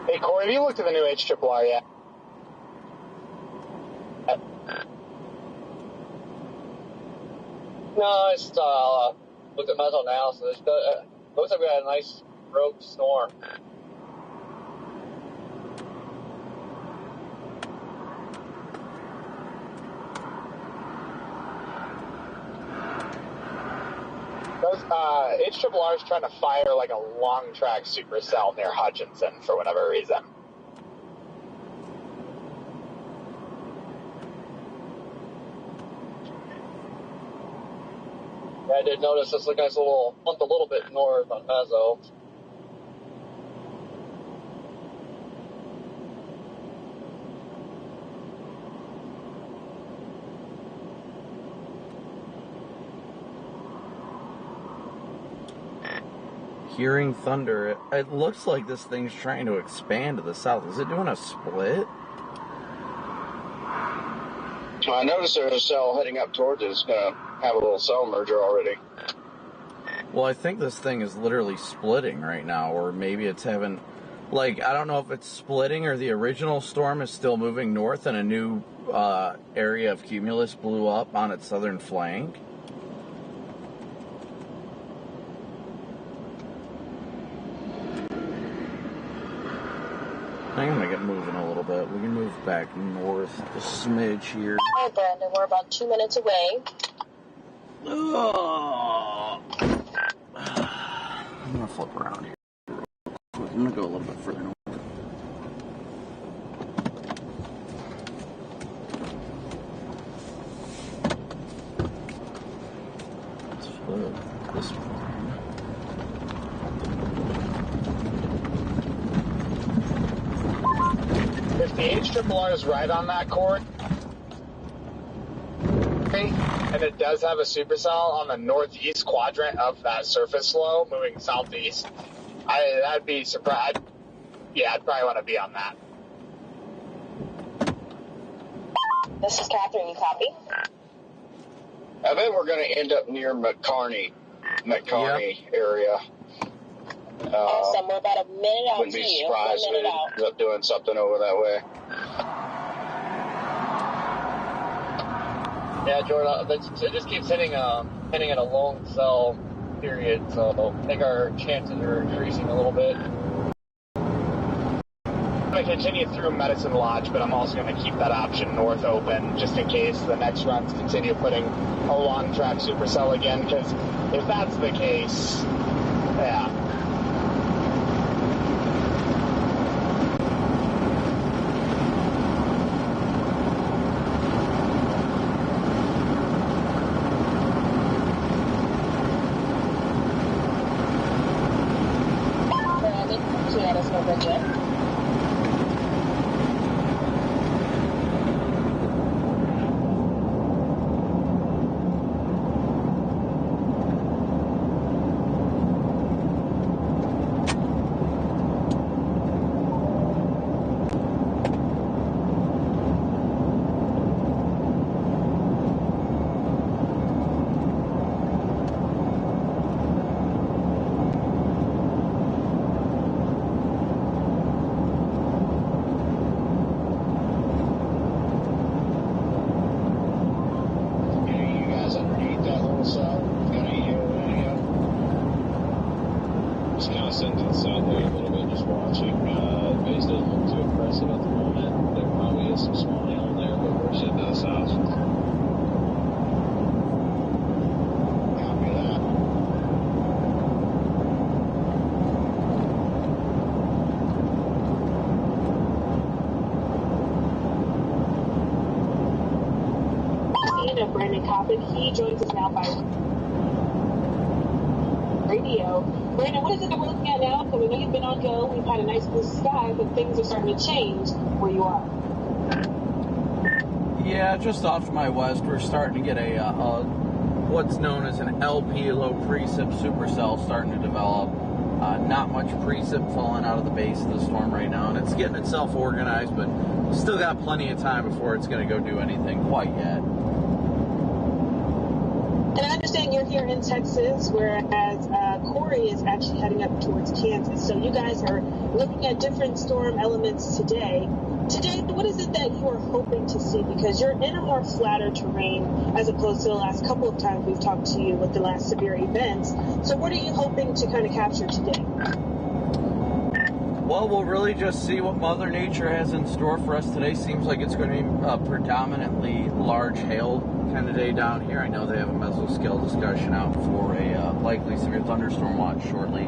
Hey, Corey, have you looked at the new HRRR yet? No, I just looked at metal now, so looks like we got a nice rogue storm. HRRR is trying to fire like a long track supercell near Hutchinson for whatever reason. Yeah, I did notice this looked nice little bump a little bit north on Mezzo. Hearing thunder. It looks like this thing's trying to expand to the south. Is it doing a split? I noticed there's a cell heading up towards it. It's going to have a little cell merger already. Well, I think this thing is literally splitting right now, or maybe it's having, like, I don't know if it's splitting or the original storm is still moving north and a new area of cumulus blew up on its southern flank. I think I'm going to get moving a little bit. We can move back north a smidge here. Hey, Brandon, we're about 2 minutes away. Oh. I'm going to flip around here real quick. I'm going to go a little bit further north. HRRR is right on that chord. And it does have a supercell on the northeast quadrant of that surface flow moving southeast. I'd be surprised. Yeah, I'd probably want to be on that. This is Catherine, you copy? I bet we're going to end up near McCarney area. Awesome. We're about a minute out Wouldn't to be you. surprised if we end up doing something over that way. Yeah, Jordan, it just keeps hitting at a long cell period, so I think our chances are increasing a little bit. I'm going to continue through Medicine Lodge, but I'm also going to keep that option north open just in case the next runs continue putting a long track supercell again, because if that's the case, yeah. Brandon Copic. He joins us now by radio. Brandon, what is it that we're looking at now? Because we know you've been on go. We've had a nice blue sky, but things are starting to change where you are. Yeah, just off to my west, we're starting to get a what's known as an LP, low precip supercell starting to develop. Not much precip falling out of the base of the storm right now, and it's getting itself organized, but still got plenty of time before it's going to go do anything quite yet. And I understand you're here in Texas, whereas Corey is actually heading up towards Kansas. So you guys are looking at different storm elements today. Today, what is it that you are hoping to see? Because you're in a more flatter terrain as opposed to the last couple of times we've talked to you with the last severe events. So what are you hoping to kind of capture today? Well, we'll really just see what Mother Nature has in store for us today. Seems like it's going to be a predominantly large hail kind of day down here. I know they have a mesoscale discussion out for a likely severe thunderstorm watch shortly.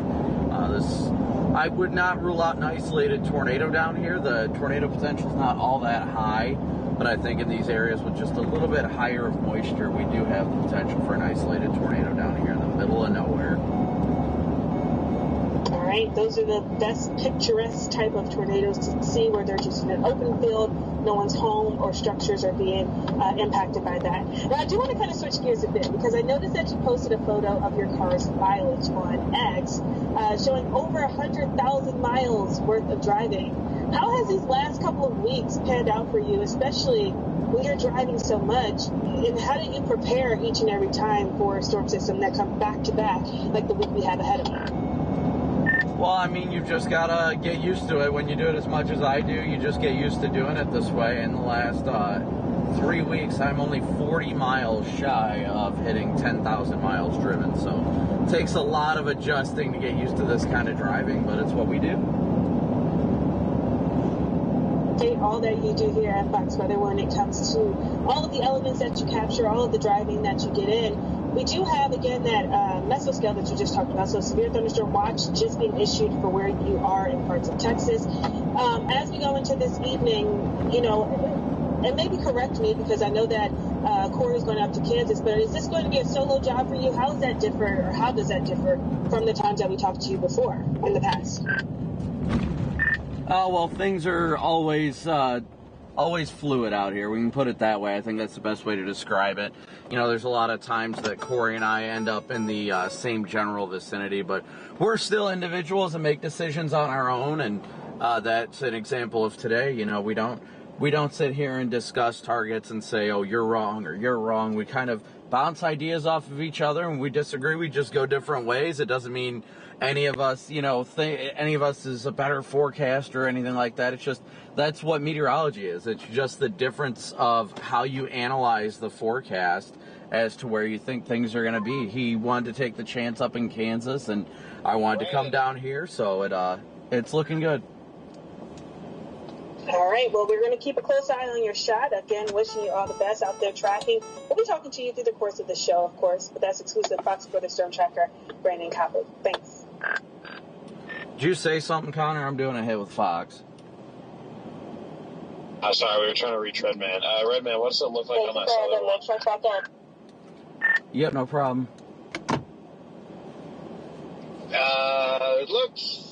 I would not rule out an isolated tornado down here. The tornado potential is not all that high, but I think in these areas with just a little bit higher of moisture, we do have the potential for an isolated tornado down here in the middle of nowhere. All right, those are the best picturesque type of tornadoes to see, where they're just in an open field, no one's home or structures are being impacted by that. Now, I do want to kind of switch gears a bit, because I noticed that you posted a photo of your car's mileage on X, showing over 100,000 miles worth of driving. How has these last couple of weeks panned out for you, especially when you're driving so much? And how do you prepare each and every time for a storm system that comes back to back, like the week we have ahead of us? Well, I mean, you've just got to get used to it. When you do it as much as I do, you just get used to doing it this way. In the last 3 weeks, I'm only 40 miles shy of hitting 10,000 miles driven. So it takes a lot of adjusting to get used to this kind of driving, but it's what we do. All that you do here at Fox Weather when it comes to all of the elements that you capture, all of the driving that you get in. We do have, again, that mesoscale that you just talked about. So severe thunderstorm watch just being issued for where you are in parts of Texas. As we go into this evening, you know, and maybe correct me, because I know that Corey is going up to Kansas, but is this going to be a solo job for you? How does that differ, or how does that differ from the times that we talked to you before in the past? Well, things are always always fluid out here. We can put it that way. I think that's the best way to describe it. You know, there's a lot of times that Corey and I end up in the same general vicinity, but we're still individuals and make decisions on our own, and that's an example of today. You know, we don't sit here and discuss targets and say, oh, you're wrong or you're wrong. We kind of bounce ideas off of each other, and we disagree. We just go different ways. It doesn't mean any of us, you know, any of us is a better forecaster or anything like that. It's just, that's what meteorology is. It's just the difference of how you analyze the forecast as to where you think things are going to be. He wanted to take the chance up in Kansas, and I wanted to come down here, so it's looking good. All right, well, we're going to keep a close eye on your shot. Again, wishing you all the best out there tracking. We'll be talking to you through the course of the show, of course, but that's exclusive Fox Weather Storm Tracker, Brandon Copic. Thanks. Did you say something, Connor? I'm doing a hit with Fox. Sorry, we were trying to reach Redman. Redman, what does it look like on that southern one? Yep, no problem. It looks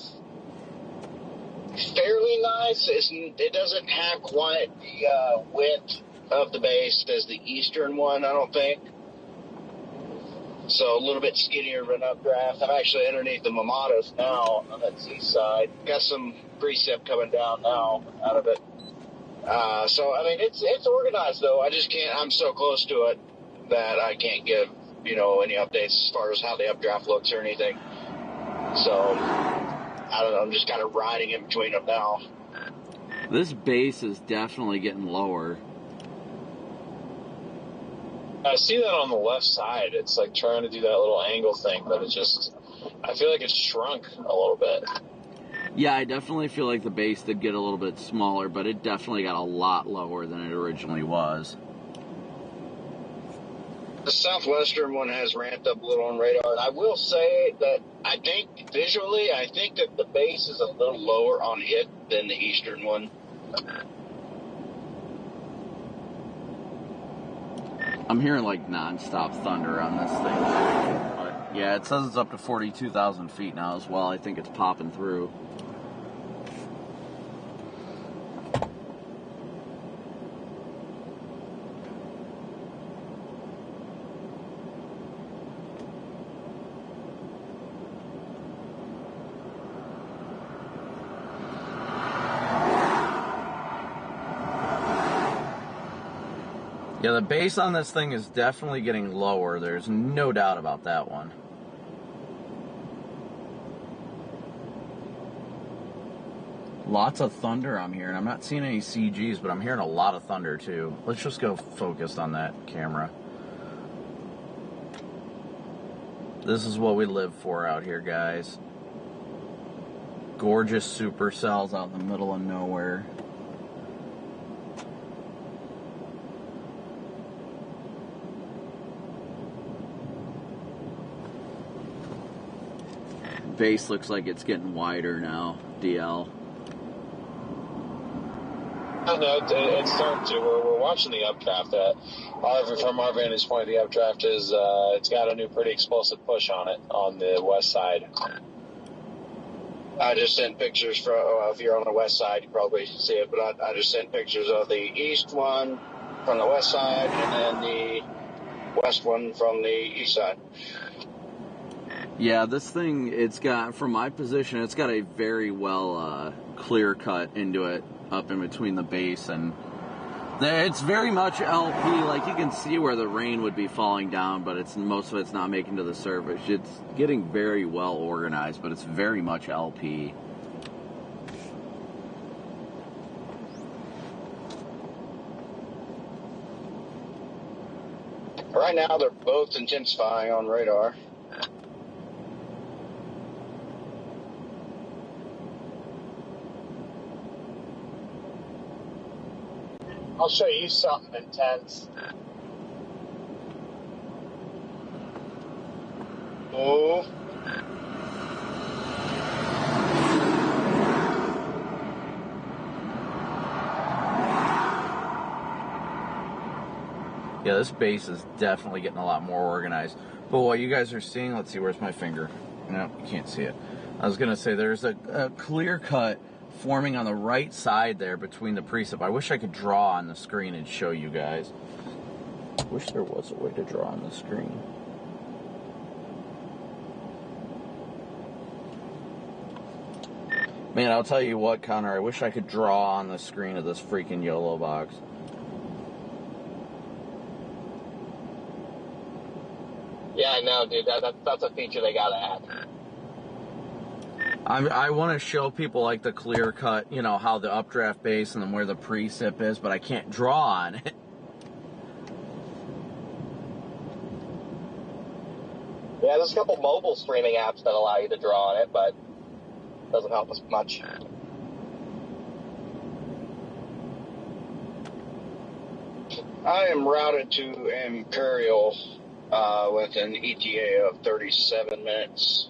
fairly nice. It doesn't have quite the width of the base as the eastern one, I don't think. So a little bit skinnier of an updraft. I'm actually underneath the Mamadas now on that seaside. Got some precip coming down now out of it. So, I mean, it's organized, though. I just can't, I'm so close to it that I can't give, you know, any updates as far as how the updraft looks or anything. So, I don't know, I'm just kind of riding in between them now. This base is definitely getting lower. I see that on the left side. It's like trying to do that little angle thing, but it's just, I feel like it's shrunk a little bit. Yeah, I definitely feel like the base did get a little bit smaller, but it definitely got a lot lower than it originally was. The southwestern one has ramped up a little on radar, and I will say that I think visually, I think that the base is a little lower on it than the eastern one. I'm hearing like non-stop thunder on this thing. But yeah, it says it's up to 42,000 feet now as well. I think it's popping through. Yeah, the base on this thing is definitely getting lower. There's no doubt about that one. Lots of thunder I'm hearing. I'm not seeing any CGs, but I'm hearing a lot of thunder too. Let's just go focused on that camera. This is what we live for out here, guys. Gorgeous supercells out in the middle of nowhere. Base looks like it's getting wider now, DL. I know, it's starting to. We're watching the updraft. From our vantage point, the updraft is, it's got a new pretty explosive push on it on the west side. I just sent pictures from, if you're on the west side, you probably see it, but I just sent pictures of the east one from the west side and then the west one from the east side. Yeah, this thing, it's got, from my position, it's got a very well clear cut into it up in between the base, and it's very much LP. Like, you can see where the rain would be falling down, but most of it's not making to the surface. It's getting very well organized, but it's very much LP. Right now, they're both intensifying on radar. I'll show you something intense. Oh. Yeah, this base is definitely getting a lot more organized. But what you guys are seeing, let's see, where's my finger? No, you can't see it. I was going to say there's a clear cut forming on the right side there between the precip. I wish I could draw on the screen and show you guys. I wish there was a way to draw on the screen. Man, I'll tell you what, Connor, I wish I could draw on the screen of this freaking YOLO box. Yeah, I know, dude. That's a feature they gotta add. I want to show people like the clear cut, you know, how the updraft base and then where the precip is, but I can't draw on it. Yeah, there's a couple mobile streaming apps that allow you to draw on it, but it doesn't help us much. I am routed to Imperial with an ETA of 37 minutes.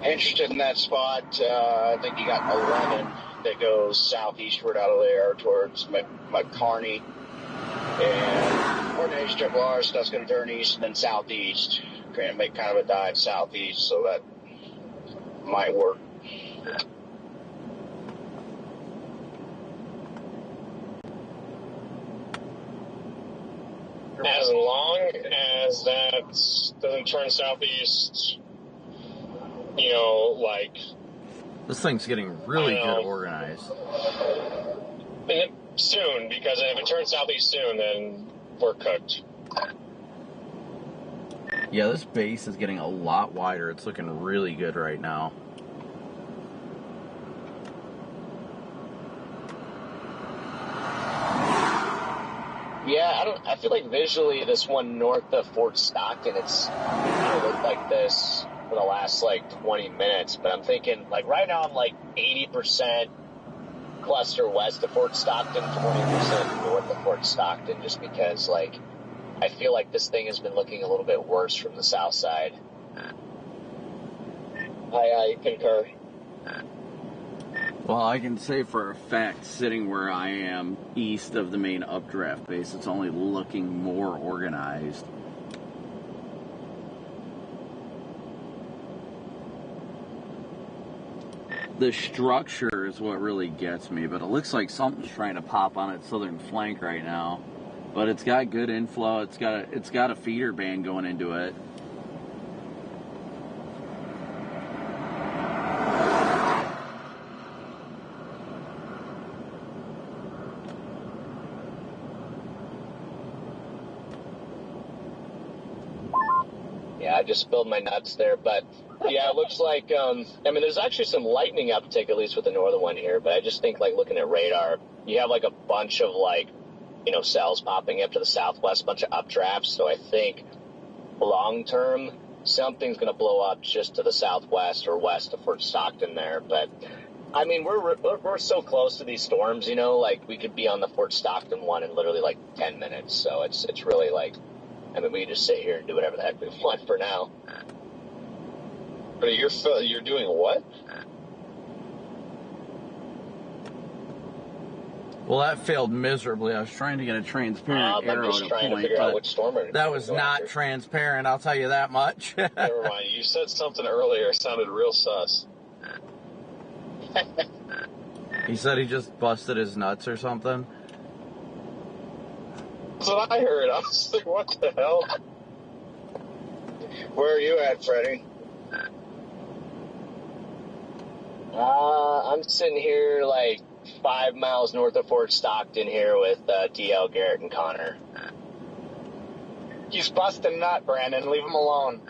Interested in that spot. I think you got 11 that goes southeastward out of there towards McCarney. And coordination triple R, so that's going to turn east and then southeast. Going to make kind of a dive southeast, so that might work. As long as that doesn't turn southeast, you know, like... This thing's getting really good organized. Soon, because if it turns southeast soon, then we're cooked. Yeah, this base is getting a lot wider. It's looking really good right now. Yeah, I feel like visually this one north of Fort Stockton, it's looked like this for the last like 20 minutes, but I'm thinking like right now I'm like 80% cluster west of Fort Stockton, 20% north of Fort Stockton, just because like I feel like this thing has been looking a little bit worse from the south side. I concur. Well, I can say for a fact, sitting where I am east of the main updraft base, it's only looking more organized. The structure is what really gets me, but it looks like something's trying to pop on its southern flank right now. But it's got good inflow. It's got a feeder band going into it. Yeah, I just spilled my nuts there, but yeah, it looks like, I mean, there's actually some lightning uptick, at least with the northern one here, but I just think, like, looking at radar, you have, like, a bunch of, like, you know, cells popping up to the southwest, bunch of updrafts, so I think long-term, something's going to blow up just to the southwest or west of Fort Stockton there, but, I mean, we're so close to these storms, you know, like, we could be on the Fort Stockton one in literally, like, 10 minutes, so it's really, like, I mean, we can just sit here and do whatever the heck we want for now. But you're doing what? Well, that failed miserably. I was trying to get a transparent arrow to point, but that was not transparent, I'll tell you that much. Never mind. You said something earlier. It sounded real sus. He said he just busted his nuts or something. That's what I heard. I was like, what the hell? Where are you at, Freddie? I'm sitting here like 5 miles north of Fort Stockton here with DL, Garrett, and Connor. He's busting nut, Brandon. Leave him alone.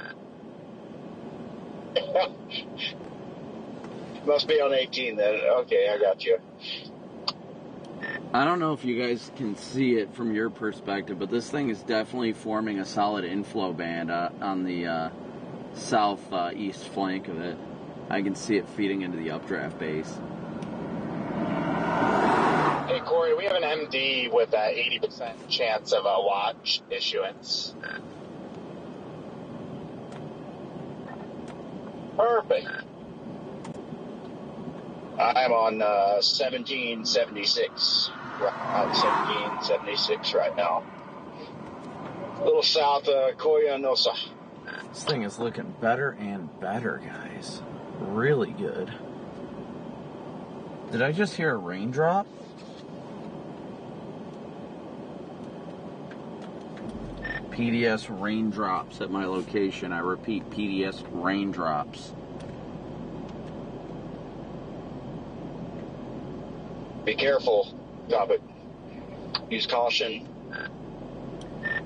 Must be on 18 then. Okay, I got you. I don't know if you guys can see it from your perspective, but this thing is definitely forming a solid inflow band on the southeast flank of it. I can see it feeding into the updraft base. Hey, Corey, we have an MD with an 80% chance of a watch issuance. Perfect. I'm on 1776. Route 1776 right now. A little south of Coyanosa. This thing is looking better and better, guys. Really good. Did I just hear a raindrop? PDS raindrops at my location. I repeat, PDS raindrops. Be careful, Copic. Use caution.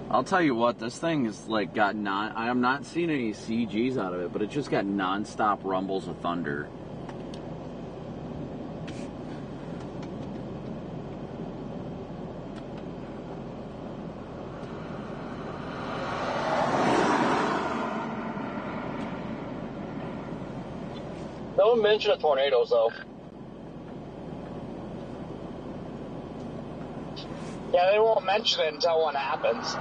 I'll tell you what, this thing is like got I am not seeing any CGs out of it, but it just got non-stop rumbles of thunder. No mention of tornadoes, though. Yeah, they won't mention it until one happens.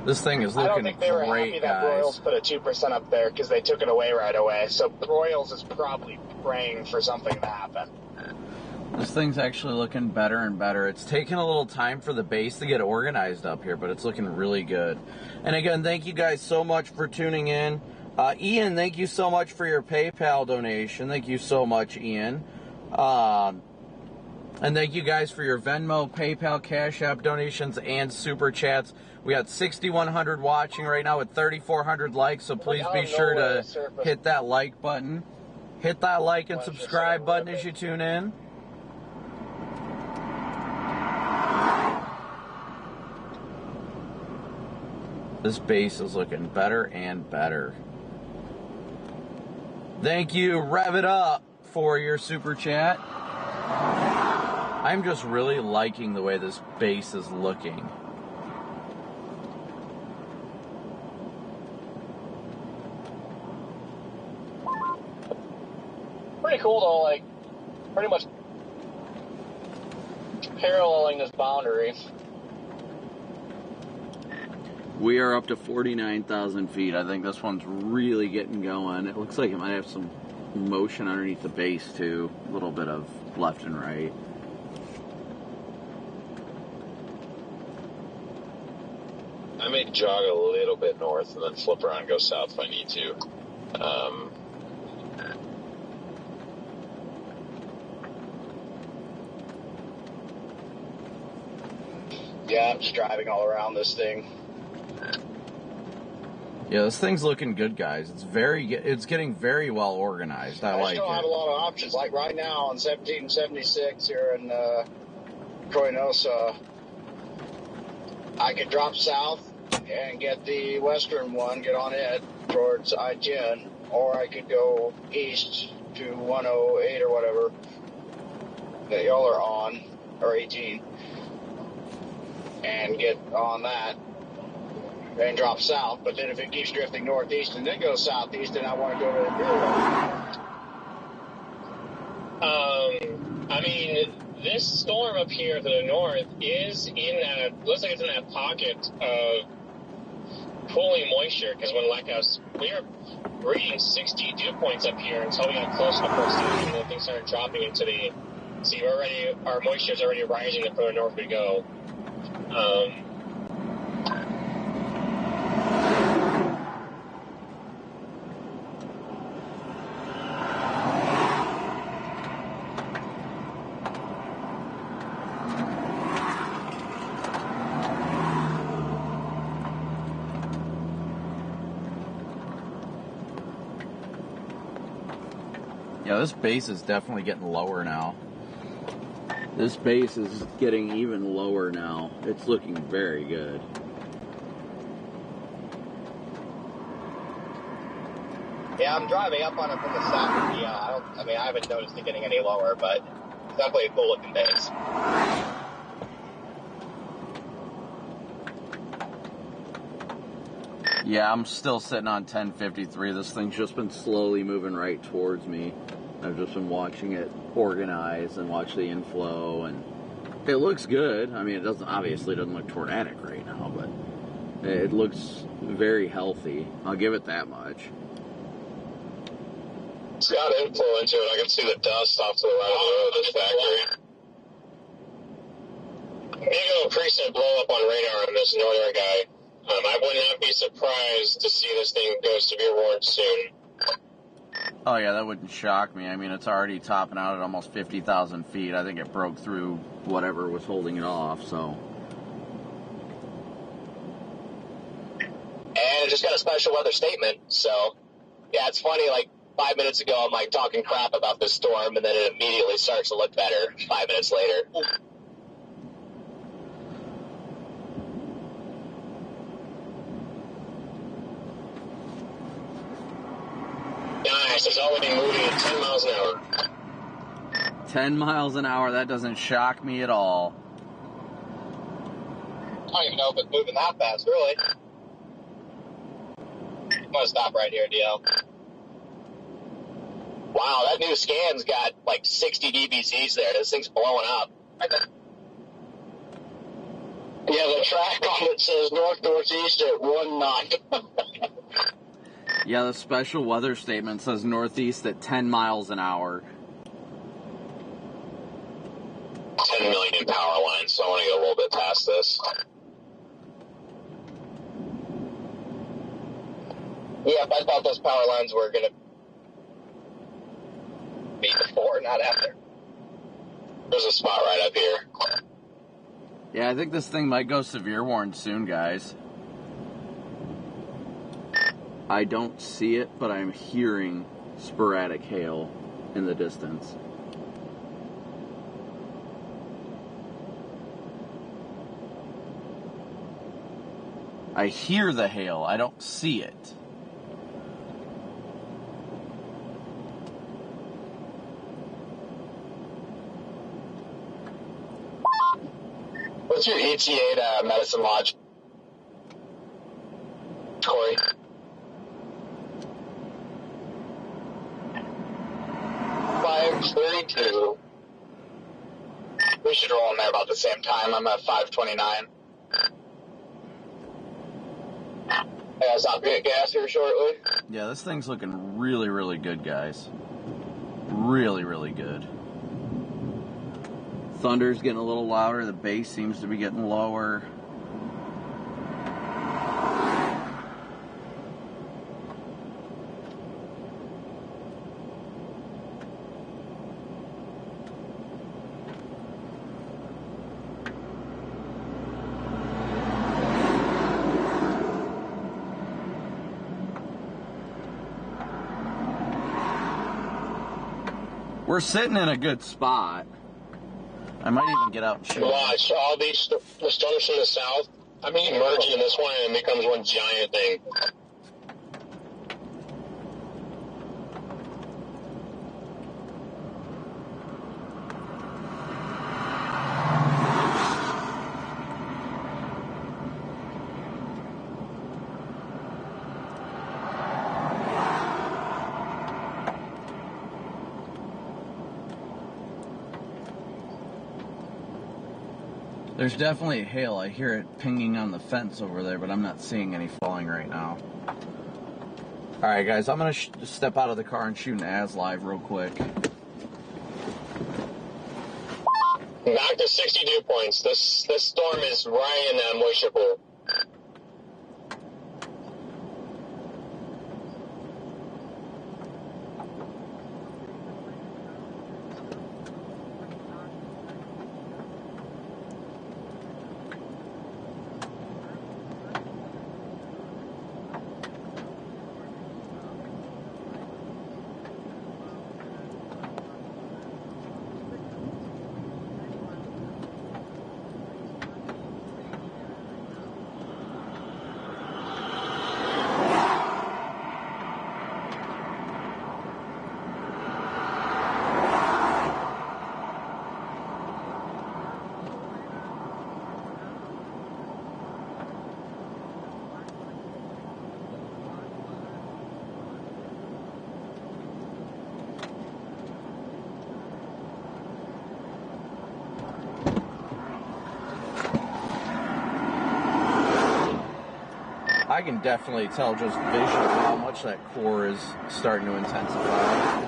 This thing is looking great, guys. I don't think they were happy that Royals put a 2% up there because they took it away right away. So Royals is probably praying for something to happen. This thing's actually looking better and better. It's taken a little time for the base to get organized up here, but it's looking really good. And again, thank you guys so much for tuning in. Ian, thank you so much for your PayPal donation. Thank you so much, Ian. And thank you guys for your Venmo, PayPal, Cash App donations, and Super Chats. We got 6,100 watching right now with 3,400 likes, so please be sure to hit that like button. Hit that like and subscribe button as you tune in. This base is looking better and better. Thank you, Rev It Up, for your Super Chat. I'm just really liking the way this base is looking. Pretty cool though, like, pretty much paralleling this boundary. We are up to 49,000 feet. I think this one's really getting going. It looks like it might have some motion underneath the base too. A little bit of left and right. I may jog a little bit north and then flip around and go south if I need to. Yeah, I'm just driving all around this thing. Yeah, this thing's looking good, guys. It's getting very well organized. I like it. I still have a lot of options. Like right now on 1776 here in Coyanosa, I could drop south and get the western one, get on it towards I-10, or I could go east to 108 or whatever that y'all are on, or 18, and get on that and drop south. But then if it keeps drifting northeast and then goes southeast, then I want to go to the I mean, this storm up here to the north is in that, looks like it's in that pocket of cooling moisture, because when we were reading 60 dew points up here until we got close to Port Stockton, and then things started dropping into the, see, our moisture is already rising the further north we go. Yeah, this base is definitely getting lower now. This base is getting even lower now. It's looking very good. Yeah, I'm driving up on it from the south. Yeah, I haven't noticed it getting any lower, but it's definitely a cool looking base. Yeah, I'm still sitting on 1053. This thing's just been slowly moving right towards me. I've just been watching it organize and watch the inflow, and it looks good. I mean, it obviously doesn't look tornadic right now, but it looks very healthy. I'll give it that much. It's got inflow into it. I can see the dust off to the right of the road of this factory. Nego preset blow up on radar on this northern guy. I would not be surprised to see this thing go severe warrant soon. Oh yeah, that wouldn't shock me. I mean, it's already topping out at almost 50,000 feet. I think it broke through whatever was holding it off, so. And it just got a special weather statement, so, yeah, it's funny, like, 5 minutes ago I'm, like, talking crap about this storm, and then it immediately starts to look better 5 minutes later. Nice, it's already moving at 10 miles an hour. 10 miles an hour, that doesn't shock me at all. I don't even know if it's moving that fast, really. I'm gonna stop right here, DL. Wow, that new scan's got like 60 dBCs there. This thing's blowing up. Yeah, the track on it says north-northeast at 1 knot. Yeah, the special weather statement says northeast at 10 miles an hour. 10 million power lines, so I want to get a little bit past this. Yeah, I thought those power lines were gonna be before, not after. There's a spot right up here. Yeah, I think this thing might go severe warning soon, guys. I don't see it, but I'm hearing sporadic hail in the distance. I hear the hail, I don't see it. What's your ETA to Medicine Lodge, Corey? $5:32. We should roll in there about the same time. I'm at 5:29. Yeah, I'll stop getting gas here shortly. Yeah, this thing's looking really, really good, guys. Really, really good. Thunder's getting a little louder. The bass seems to be getting lower. We're sitting in a good spot. I might even get out and shoot. Watch, all these, the storms from the south, I mean, merging in this one and it becomes one giant thing. There's definitely hail. I hear it pinging on the fence over there, but I'm not seeing any falling right now. Alright guys, I'm going to step out of the car and shoot an AS live real quick. Back to 60 dew points. This storm is right in that moisture pool. I can definitely tell just visually how much that core is starting to intensify.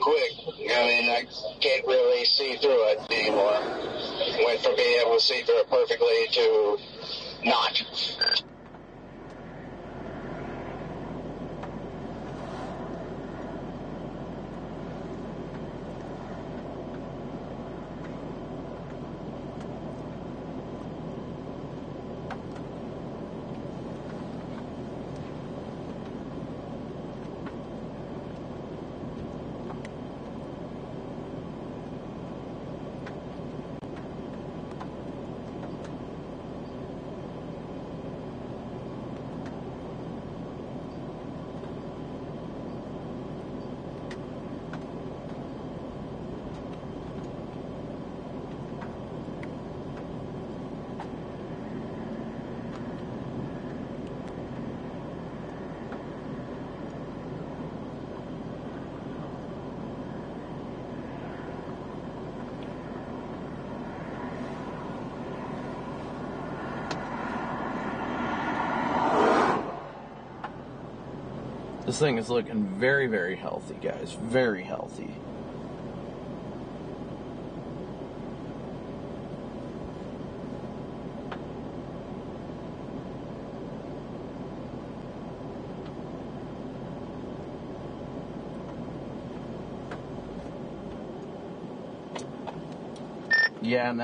quick. I mean, I can't really see through it anymore. Went from being able to see through it perfectly to not. This thing is looking very, very healthy, guys. Very healthy. Yeah, and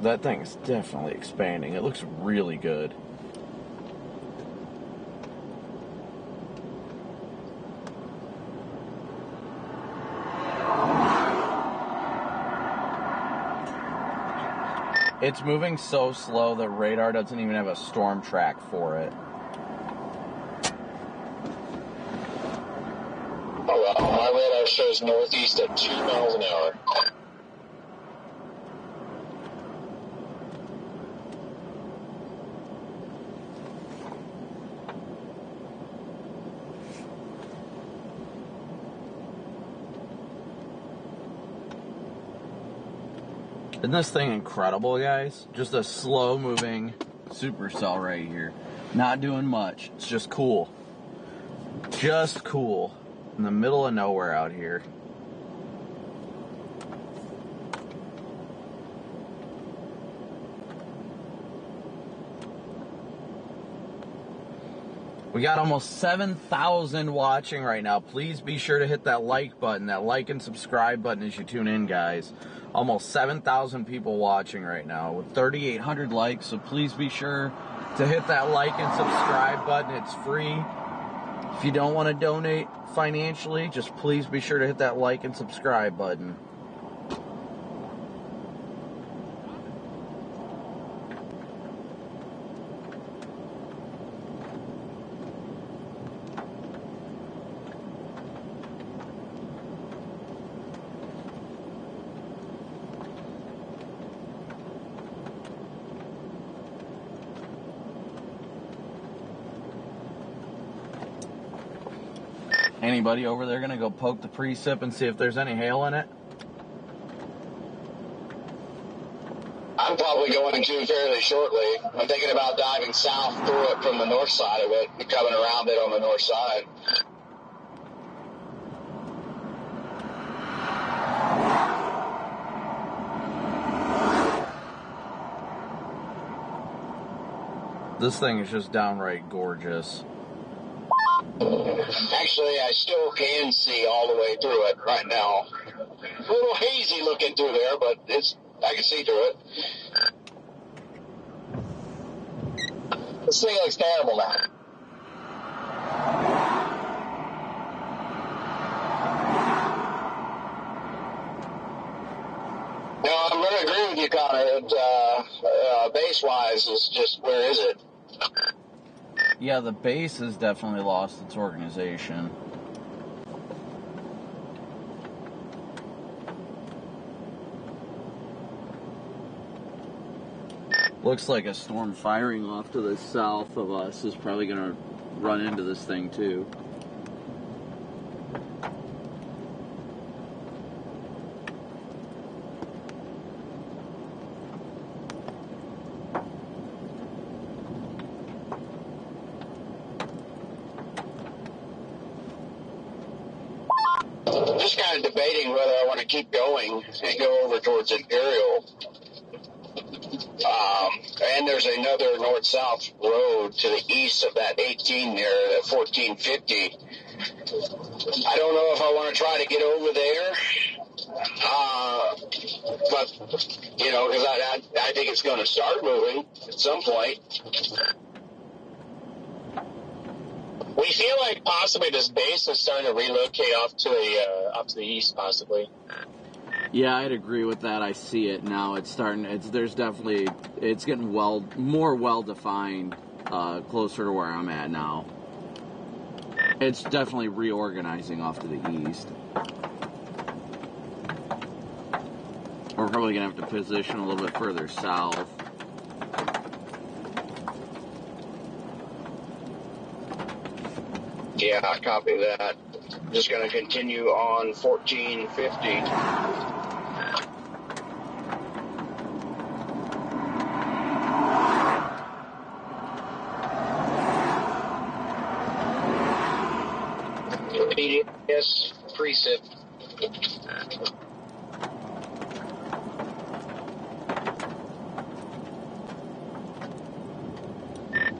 that thing is definitely expanding. It looks really good. It's moving so slow that radar doesn't even have a storm track for it. Oh wow, my radar shows northeast at 2 miles an hour. Isn't this thing incredible, guys? Just a slow-moving Supercell right here. Not doing much. It's just cool. Just cool. In the middle of nowhere out here. We got almost 7,000 watching right now. Please be sure to hit that like button, that like and subscribe button as you tune in, guys. Almost 7,000 people watching right now with 3,800 likes, so please be sure to hit that like and subscribe button. It's free. If you don't want to donate financially, just please be sure to hit that like and subscribe button. Anybody over there gonna go poke the precip and see if there's any hail in it? I'm probably going to fairly shortly. I'm thinking about diving south through it from the north side of it and coming around it on the north side. This thing is just downright gorgeous. Actually, I still can see all the way through it right now. A little hazy looking through there, but I can see through it. This thing looks terrible now. No, I'm going to agree with you, Connor. Base-wise, is just, where is it? Yeah, the base has definitely lost its organization. Looks like a storm firing off to the south of us is probably going to run into this thing too. of debating whether I want to keep going and go over towards Imperial. And there's another north-south road to the east of that 18 there, that 1450. I don't know if I want to try to get over there. But, you know, because I think it's going to start moving at some point. We feel like possibly this base is starting to relocate off to the east, possibly. Yeah, I'd agree with that. I see it now. It's starting. It's getting more well defined, closer to where I'm at now. It's definitely reorganizing off to the east. We're probably gonna have to position a little bit further south. Yeah, I copy that. Just going to continue on 1450. Yes, precip.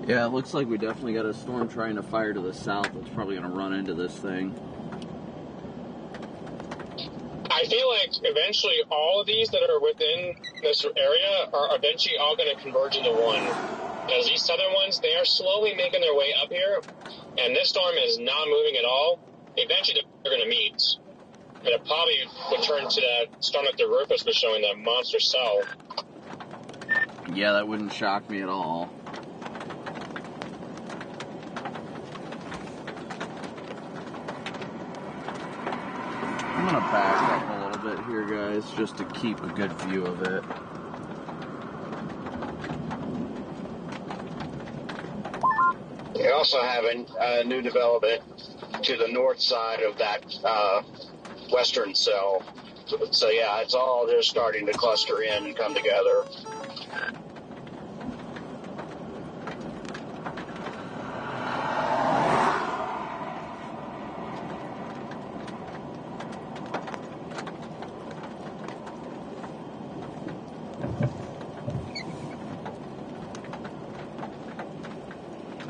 Yeah, it looks like we definitely got a storm trying to fire to the south. That's probably going to run into this thing. I feel like eventually all of these that are within this area are eventually all going to converge into one. Because these southern ones, they are slowly making their way up here, and this storm is not moving at all. Eventually they're going to meet. And it probably would turn to that storm that the Rufus was showing, that monster cell. Yeah, that wouldn't shock me at all. I'm going to back up a little bit here, guys, just to keep a good view of it. We also have a new development to the north side of that western cell. So, yeah, it's all just starting to cluster in and come together.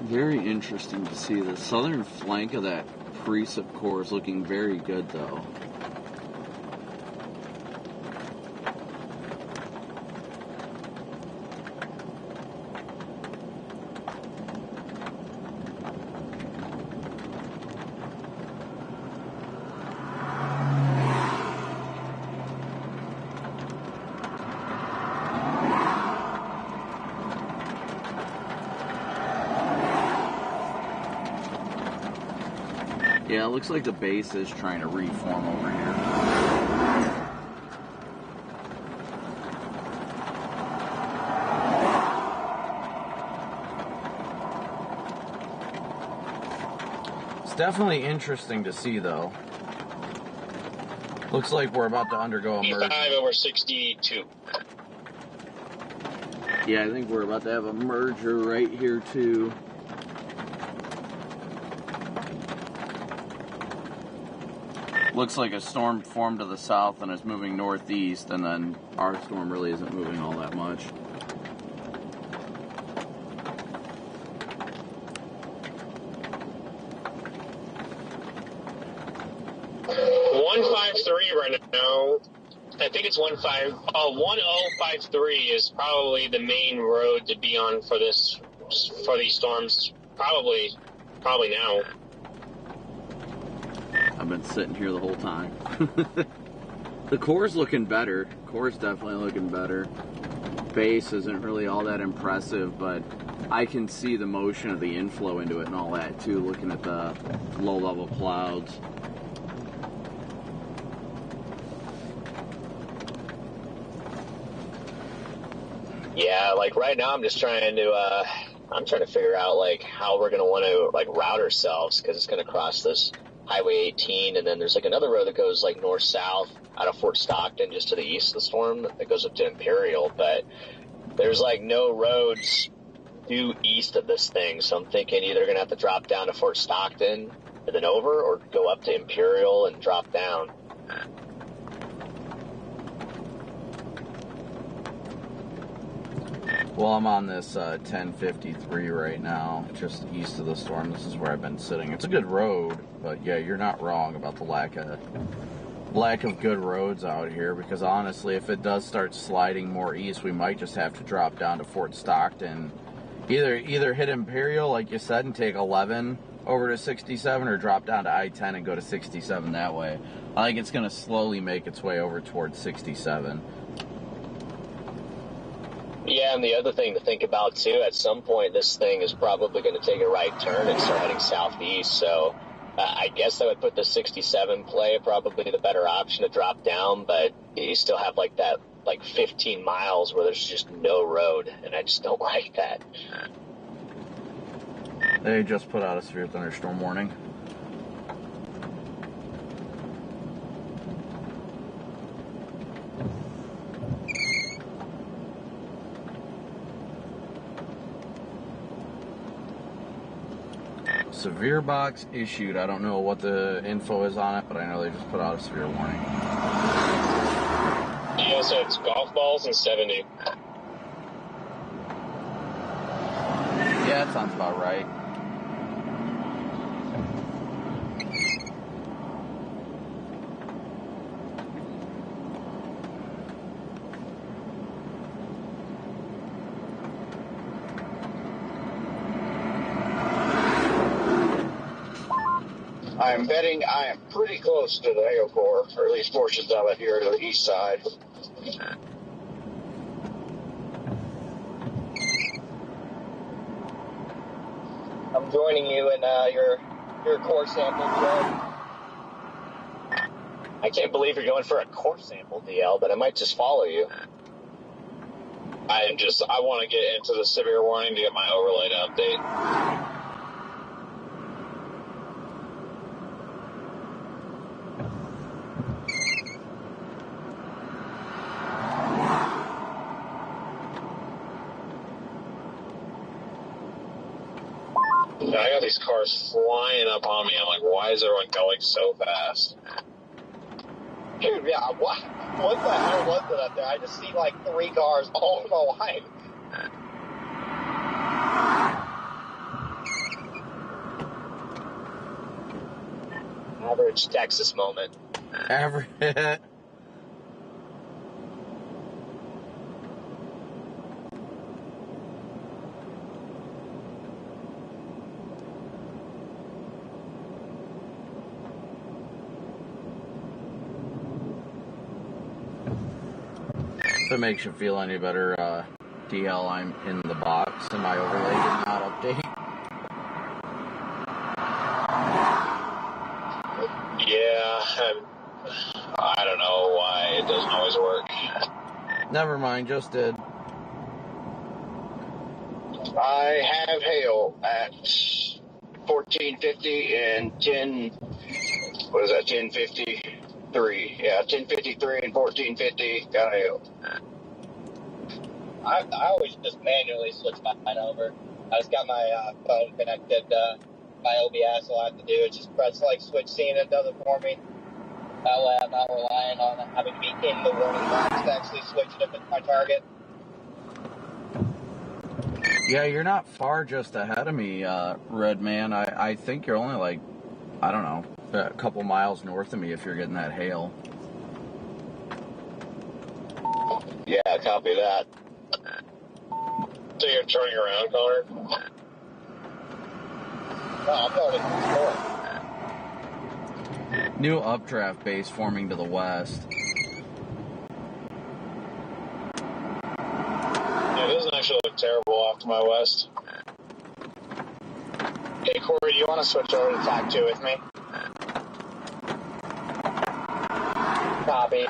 Very interesting to see. The southern flank of that precip core is looking very good, though. Yeah, it looks like the base is trying to reform over here. It's definitely interesting to see, though. Looks like we're about to undergo a merger. 55/62. Yeah, I think we're about to have a merger right here, too. Looks like a storm formed to the south and is moving northeast, and then our storm really isn't moving all that much. Right now, I think it's 1053 is probably the main road to be on for these storms. Probably now. I've been sitting here the whole time. The core's looking better. Core's definitely looking better. Base isn't really all that impressive, but I can see the motion of the inflow into it and all that too, looking at the low-level clouds. Yeah, like right now I'm just trying to figure out like how we're going to want to like route ourselves, because it's going to cross this Highway 18, and then there's like another road that goes like north-south out of Fort Stockton just to the east of the storm that goes up to Imperial, but there's like no roads due east of this thing, so I'm thinking either going to have to drop down to Fort Stockton and then over, or go up to Imperial and drop down. Well, I'm on this 1053 right now, just east of the storm. This is where I've been sitting. It's a good road, but yeah, you're not wrong about the lack of good roads out here, because honestly, if it does start sliding more east, we might just have to drop down to Fort Stockton. Either hit Imperial, like you said, and take 11 over to 67, or drop down to I-10 and go to 67 that way. I think it's going to slowly make its way over towards 67. Yeah, and the other thing to think about, too, at some point this thing is probably going to take a right turn and start heading southeast, so I guess I would put the 67 play probably the better option to drop down, but you still have like that 15 miles where there's just no road, and I just don't like that. They just put out a severe thunderstorm warning. Severe box issued. I don't know what the info is on it, but I know they just put out a severe warning. Yeah, so it's golf balls and 70. Yeah, that sounds about right. I'm betting I am pretty close to the hail core, or at least portions of it here to the east side. I'm joining you in your core sample, DL. I can't believe you're going for a core sample, DL, but I might just follow you. I want to get into the severe warning to get my overlay to update. I got these cars flying up on me. I'm like, why is everyone going so fast? Dude, yeah, what the hell was it up there? I just see like 3 cars all in the line. Average Texas moment. Average. If it makes you feel any better, DL, I'm in the box and my overlay did not update. Yeah, I don't know why it doesn't always work. Never mind, just did. I have hail at 1450 and 1053. Yeah, 1053 and 1450 got hail. I always just manually switch mine over. I just got my phone connected by OBS. All I have to do is just press switch scene, and it does it for me. That way I'm not relying on having to be in the warning box to actually switch it if it's my target. Yeah, you're not far just ahead of me, Red Man. I think you're only I don't know, a couple miles north of me if you're getting that hail. Yeah, copy that. So you're turning around, Connor? No, I'm going north. New updraft base forming to the west. Yeah, it doesn't actually look terrible off to my west. Hey, Corey, do you want to switch over to TAC 2 with me? Copy.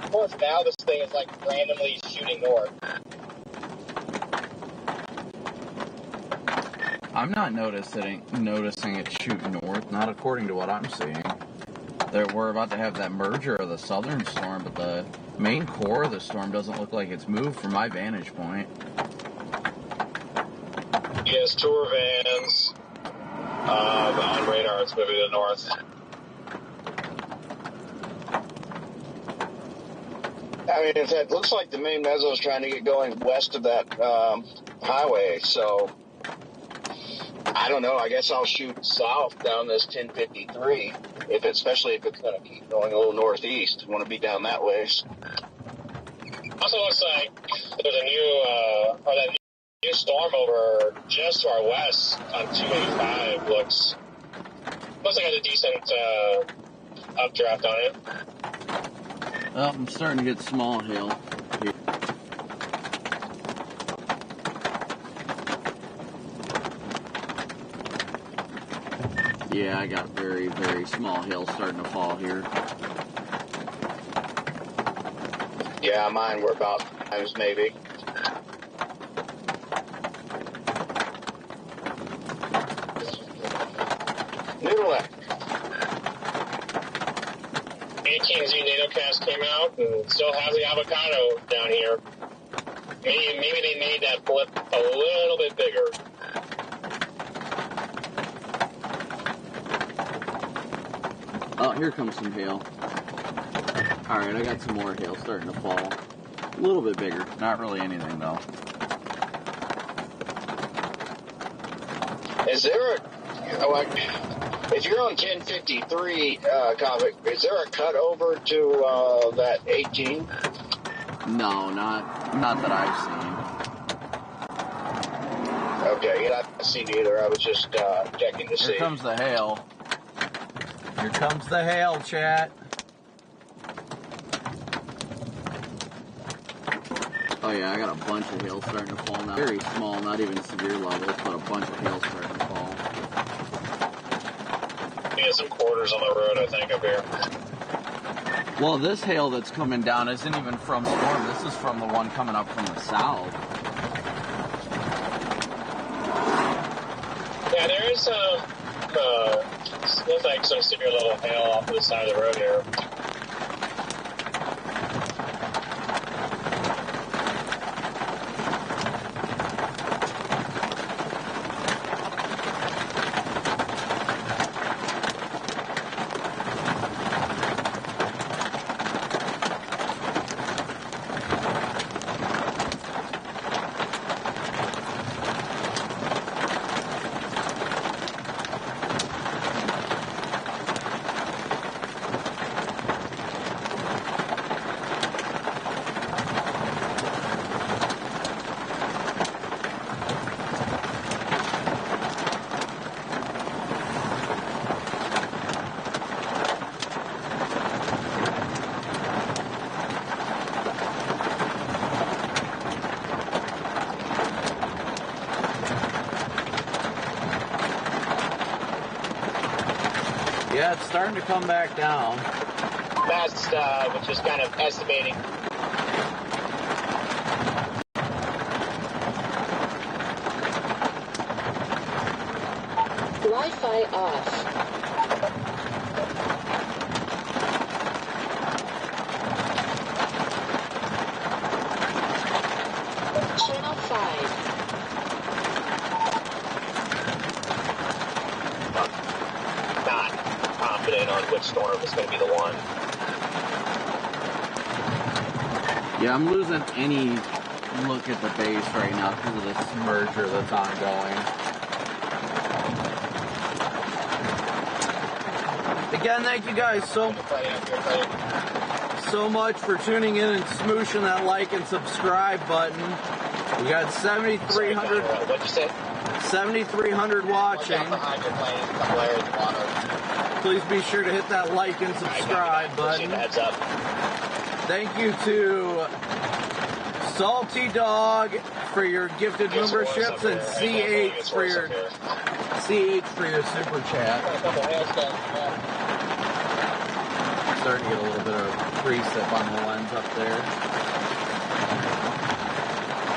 Plus, now this thing is randomly shooting north. I'm not noticing it shoot north, not according to what I'm seeing. we're about to have that merger of the southern storm, but the main core of the storm doesn't look like it's moved from my vantage point. Yes, tour vans. On radar, it's moving to the north. I mean, it looks like the main meso is trying to get going west of that highway, so I don't know. I guess I'll shoot south down this 1053, especially if it's going to keep going a little northeast. I want to be down that way. Also looks like there's a new storm over just to our west on 285. Looks like it has a decent updraft on it. Oh, I'm starting to get small hail here. Yeah, I got very, very small hail starting to fall here. Yeah, mine were about times maybe. Noodle. 18Z NATOcast came out and still has the avocado down here. Maybe they made that blip a little bit bigger. Oh, here comes some hail. Alright, I got some more hail starting to fall. A little bit bigger. Not really anything, though. Is there if you're on 1053, Copic, is there a cut over to that 18? No, not that I've seen. Okay, yeah, I haven't seen either. I was just checking to see. Here comes the hail. Here comes the hail, chat. Oh yeah, I got a bunch of hail starting to fall now. Very small, not even severe levels, but a bunch of hail starting to fall. Yeah, some quarters on the road, I think, up here. Well, this hail that's coming down isn't even from the storm. This is from the one coming up from the south. Yeah, there is looks like some severe level hail off to the side of the road here. Yeah, it's starting to come back down. That's just kind of estimating. Wi-Fi off. Channel 5. Not confident on which storm is going to be the one. Yeah, I'm losing any look at the base right now because of this merger that's ongoing. Again, thank you guys so much for tuning in and smooshing that like and subscribe button. We got 7,300. What'd you say? 7,300 watching. Please be sure to hit that like and subscribe button. Heads up. Thank you to Salty Dog for your gifted memberships and CH for your super chat. Starting to get a little bit of precip on the lens up there.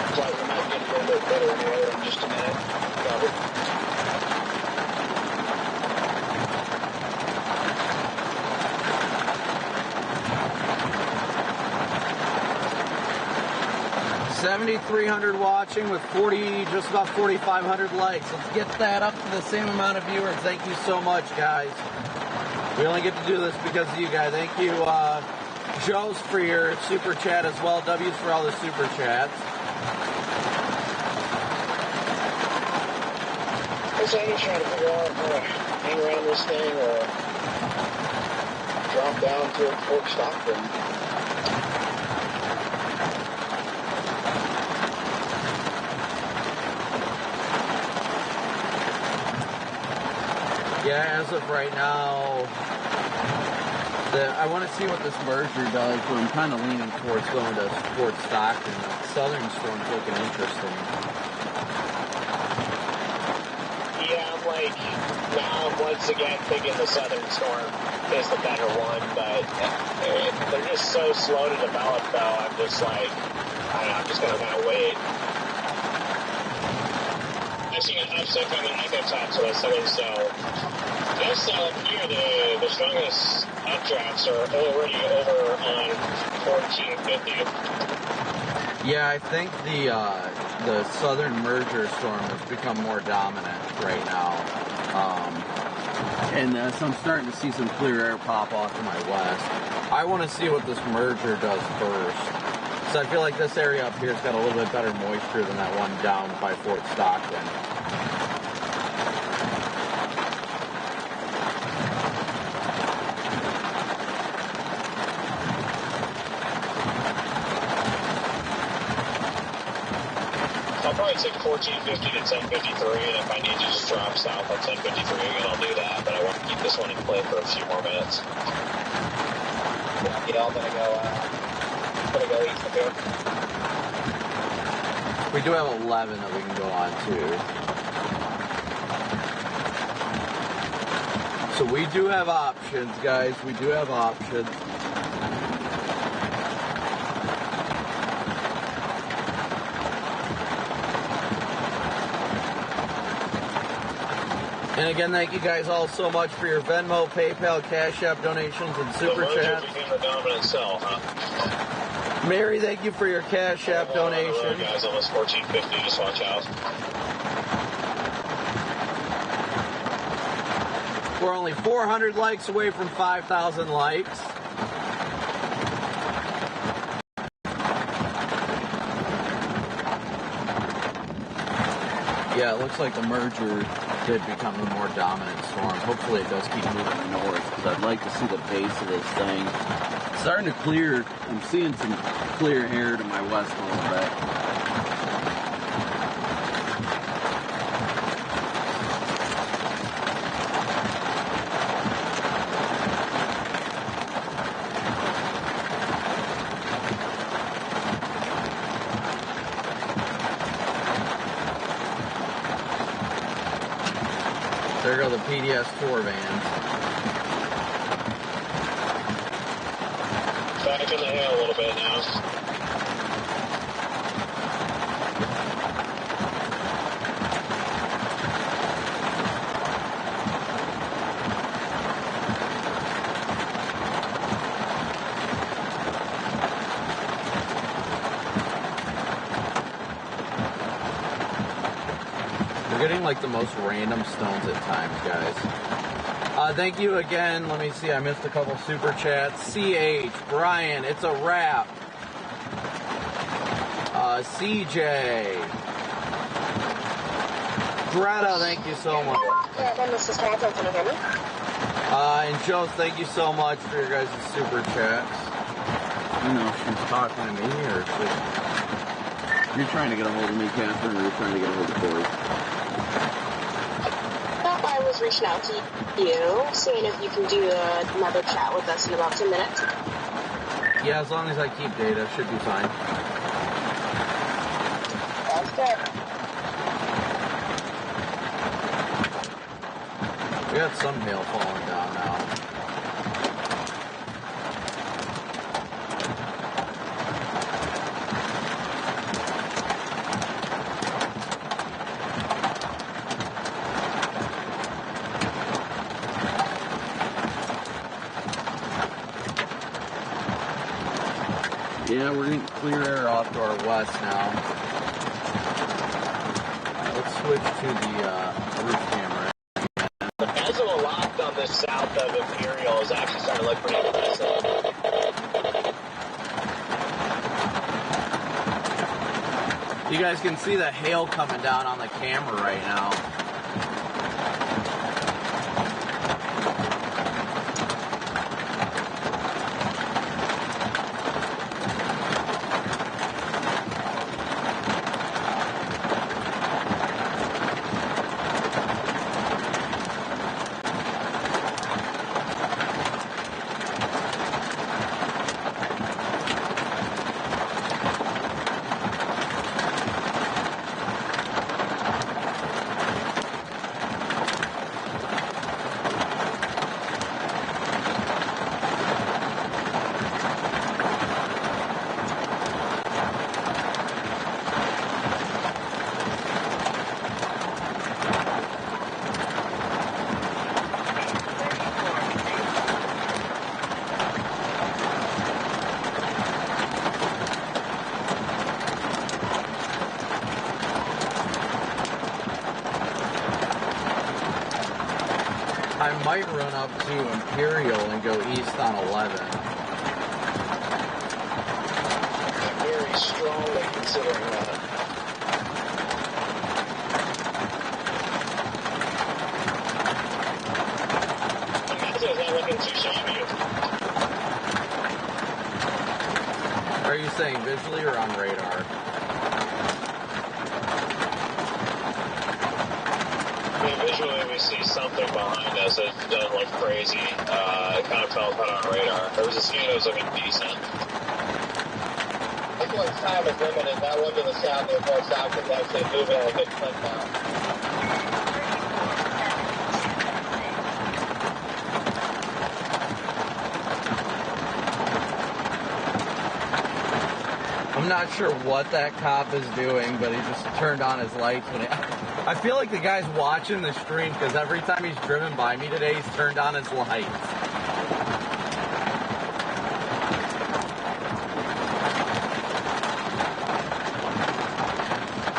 Looks like we might get a little bit better in here in just a minute. 7,300 watching with just about 4,500 likes. Let's get that up to the same amount of viewers. Thank you so much, guys. We only get to do this because of you guys. Thank you, Joe's, for your super chat as well. W's for all the super chats. I was just trying to figure out how to hang around this thing or drop down to Fort Stockton. Yeah, as of right now, I want to see what this merger does, but I'm kind of leaning towards going to Fort Stockton. The Southern Storm's looking interesting. Yeah, now I'm once again thinking the Southern Storm is the better one, but they're just so slow to develop, though. I'm just I don't know, I'm just going to kind of wait. I've seen an upset coming like that top to the Southern Cell. This cell here, the strongest updrafts are already over on 1450. Yeah, I think the Southern Merger Storm has become more dominant right now. And so I'm starting to see some clear air pop off to my west. I want to see what this merger does first. So I feel like this area up here has got a little bit better moisture than that one down by Fort Stockton. I'll probably take 1450 to 1053, and if I need to just drop south on 1053 again, I'll do that, but I want to keep this one in play for a few more minutes. Yeah, I'm gonna go east of here. We do have 11 that we can go on to. So we do have options, guys. We do have options. And again, thank you guys all so much for your Venmo, PayPal, Cash App donations, and Super Chat. Became the dominant cell, huh? Mary, thank you for your Cash App donation. Guys, almost 1450, just watch out. We're only 400 likes away from 5,000 likes. Yeah, it looks like the merger did become a more dominant storm. Hopefully it does keep moving north, because I'd like to see the base of this thing. It's starting to clear. I'm seeing some clear air to my west a little bit. There go the PDS tour vans. Back in the hail a little bit now. Getting like the most random stones at times, guys. Thank you again. Let me see. I missed a couple super chats. CH, Brian, it's a wrap. CJ, Greta, thank you so much. And Joe, thank you so much for your guys' super chats. I don't know if she's talking to me or if you're trying to get a hold of me, Catherine, or you're trying to get a hold of Corey. I was reaching out to you, seeing if you can do another chat with us in about 2 minutes. Yeah, as long as I keep data, should be fine. Sounds good. We got some hail falling down now. Yeah, we're getting clear air off to our west now. Let's switch to the roof camera. The bezel locked on this south of Imperial is actually starting to look pretty impressive. You guys can see the hail coming down on the camera right now. I might run up to Imperial and go east on 11. I'm very strongly considering that. It's not looking too shabby. Are you saying visually or on radar? I mean, visually we see something behind us. It doesn't look crazy. It kind of fell apart on radar. There was a scan that was looking decent. This one's time is limited. That one to the south, the north south, is actually moving at a good clip now. I'm not sure what that cop is doing, but he just turned on his lights when I feel like the guy's watching the stream because every time he's driven by me today, he's turned on his lights.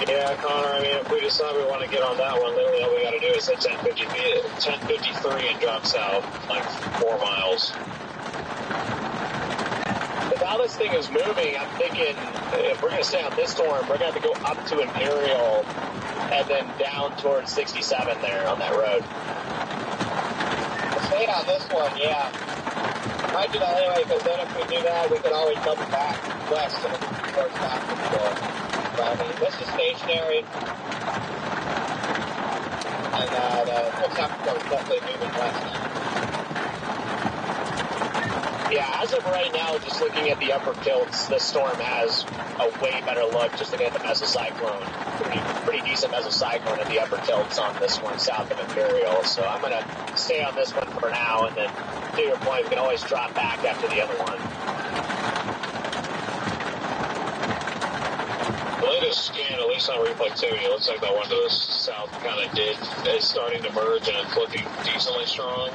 Yeah, Connor, I mean, if we decide we want to get on that one, literally all we got to do is hit 1053 and drop south, like 4 miles. With how this thing is moving, I'm thinking if we're going to stay on this storm, we're going to have to go up to Imperial and then down towards 67 there on that road. Stay on this one, yeah. Might do that anyway, because then if we do that, we can always double back west and towards Stockton. But I mean, this is stationary. And the full capital is definitely moving west now. Yeah, as of right now, just looking at the upper tilts, this storm has a way better look. Just looking at the mesocyclone, pretty decent mesocyclone at the upper tilts on this one south of Imperial. So I'm going to stay on this one for now, and then to your point, we can always drop back after the other one. The latest scan, at least on reflectivity, it looks like that one to the south kind of is starting to merge, and it's looking decently strong.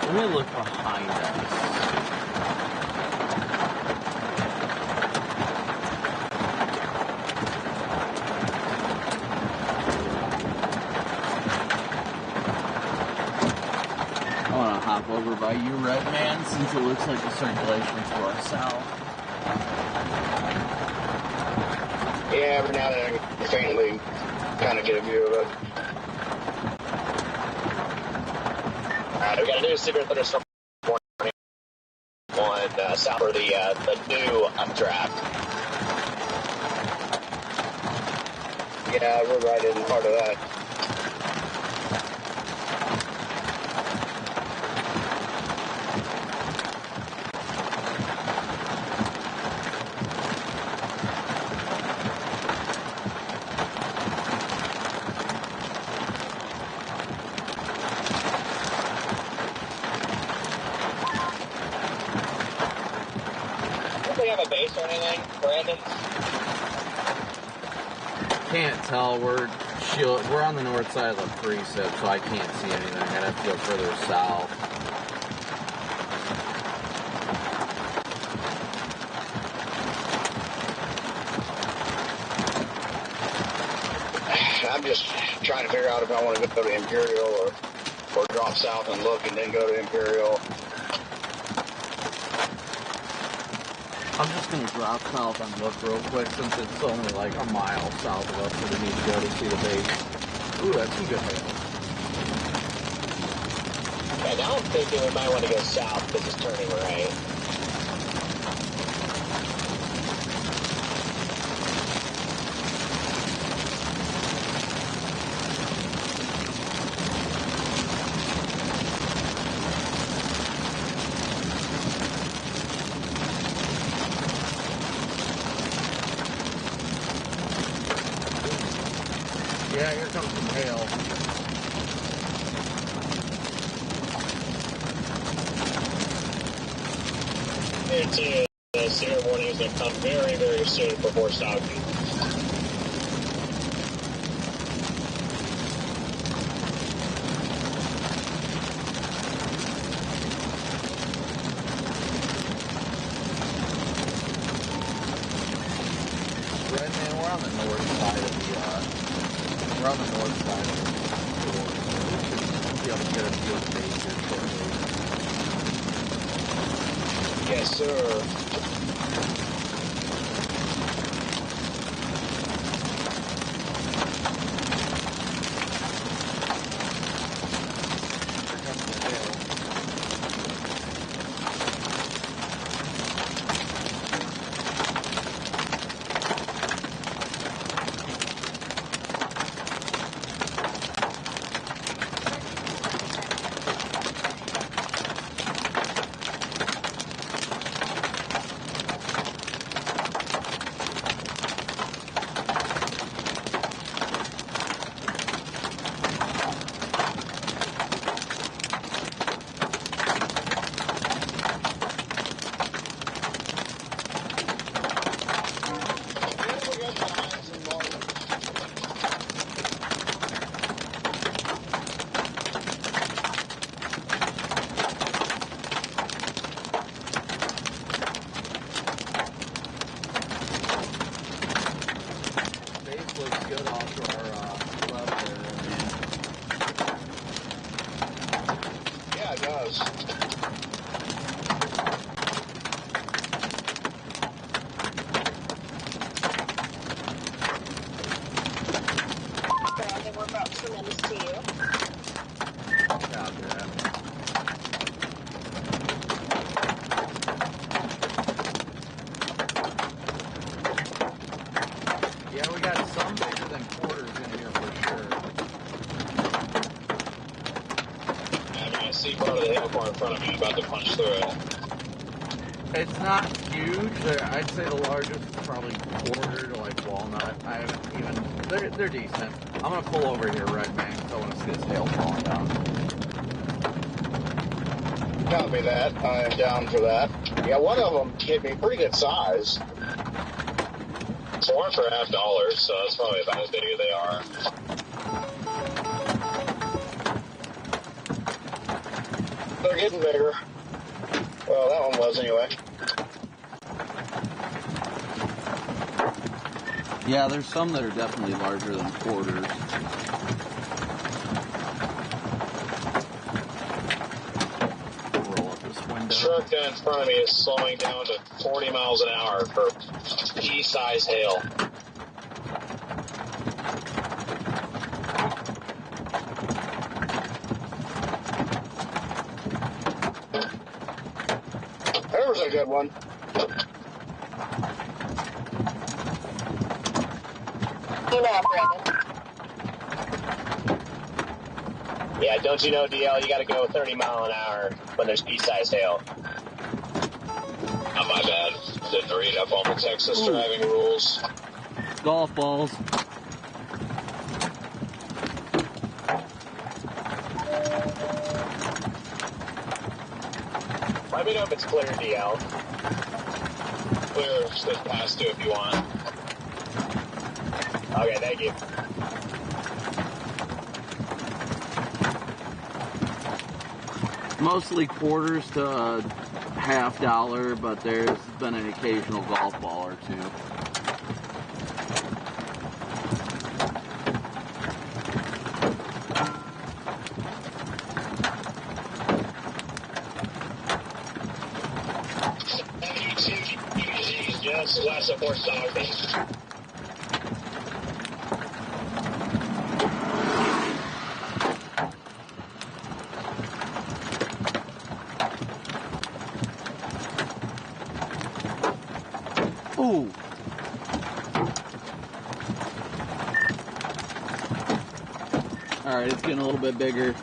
Let me look behind us. I want to hop over by you, Red Man, since it looks like the circulation's to our south. Yeah, every now and then I can faintly kind of get a view of it. Alright, we got a new severe thunderstorm warning on south for the new updraft. Yeah, we're right in part of that. Can't tell. We're on the north side of the precip, so I can't see anything. I'd have to go further south. I'm just trying to figure out if I want to go to Imperial or drop south and look and then go to Imperial. I'm just going to drop south and look real quick since it's only like a mile south of us where we need to go to see the base. Ooh, that's some good hail. Yeah, now I'm thinking we might want to go south because it's turning right. Yeah, here comes some hail. It's the severe warning is going to come very, very soon before Stockton. Right, man, we're on the north side of the, we're on the north side of the shore. We should be able to get a view of the base here shortly. Yes, sir. Here comes the hail. Looks good off to our left there, man. Yeah, it does. Brandon, we're about 2 minutes to you. Copy that. Yeah, we got some bigger than quarters in here for sure. I mean, I see part of the hail bar in front of me. I'm about to punch through it. It's not huge. I'd say the largest is probably quarter to like walnut. I haven't even, they're decent. I'm going to pull over here, Red Man, because I want to see this hail falling down. Copy that. I am down for that. Yeah, one of them hit me pretty good size. 4 for $50, so that's probably about as big as they are. They're getting bigger. Well, that one was anyway. Yeah, there's some that are definitely larger than quarters. Roll up this window. The truck down in front of me is slowing down to 40 miles an hour for pea-size hail. There was a good one. You know, Brandon. Yeah, don't you know, DL, you gotta go 30 mile an hour when there's pea-size hail. Oh, my bad. Didn't read up on the Texas driving rules. Golf balls. Let me know if it's clear, DL. clear this pass too if you want. Okay, thank you. Mostly quarters to $50, but there's been an occasional golf ball or two. Just less than 4 stars. Ooh. All right, it's getting a little bit bigger.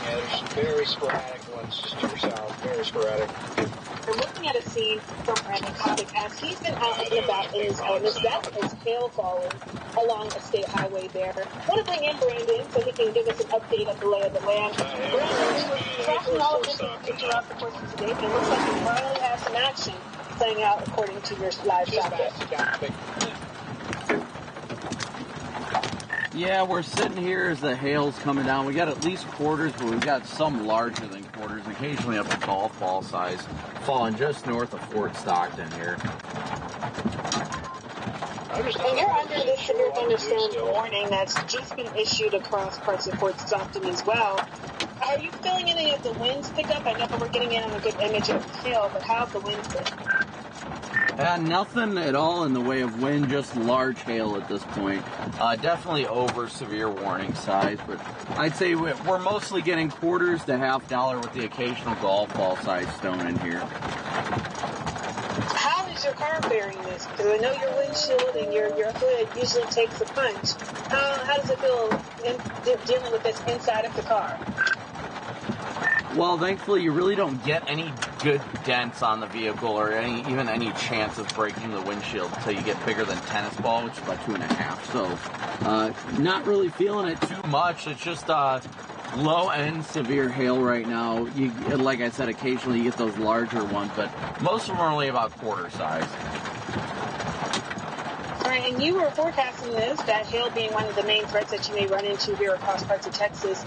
Yeah, there's very sporadic ones just to your south, very sporadic. We're looking at a scene from Brandon Copic as he's been out and about in his elements. That is hail falling along a state highway there. I want to bring in Brandon so he can give us an update of the lay of the land. Brandon, we were tracking all of this throughout the course of today, and it looks like we finally have some action playing out according to your live shot there. Yeah, we're sitting here as the hail's coming down. We got at least quarters, but we've got some larger than quarters, occasionally up to golf ball size, falling just north of Fort Stockton here. And you're under this severe thunderstorm warning that's just been issued across parts of Fort Stockton as well. Are you feeling any of the winds pick up? I know we're getting in on a good image of the hail, but how have the winds been? Nothing at all in the way of wind, just large hail at this point. Definitely over severe warning size, but I'd say we're mostly getting quarters to $50 with the occasional golf ball size stone in here. How is your car bearing this? Because I know your windshield and your hood usually takes a punch. How does it feel dealing with this inside of the car? Well, thankfully, you really don't get any good dents on the vehicle or even any chance of breaking the windshield until you get bigger than tennis ball, which is about 2.5. So, not really feeling it too much. It's just low-end severe hail right now. Like I said, occasionally you get those larger ones, but most of them are only about quarter size. All right, and you were forecasting this, that hail being one of the main threats that you may run into here across parts of Texas.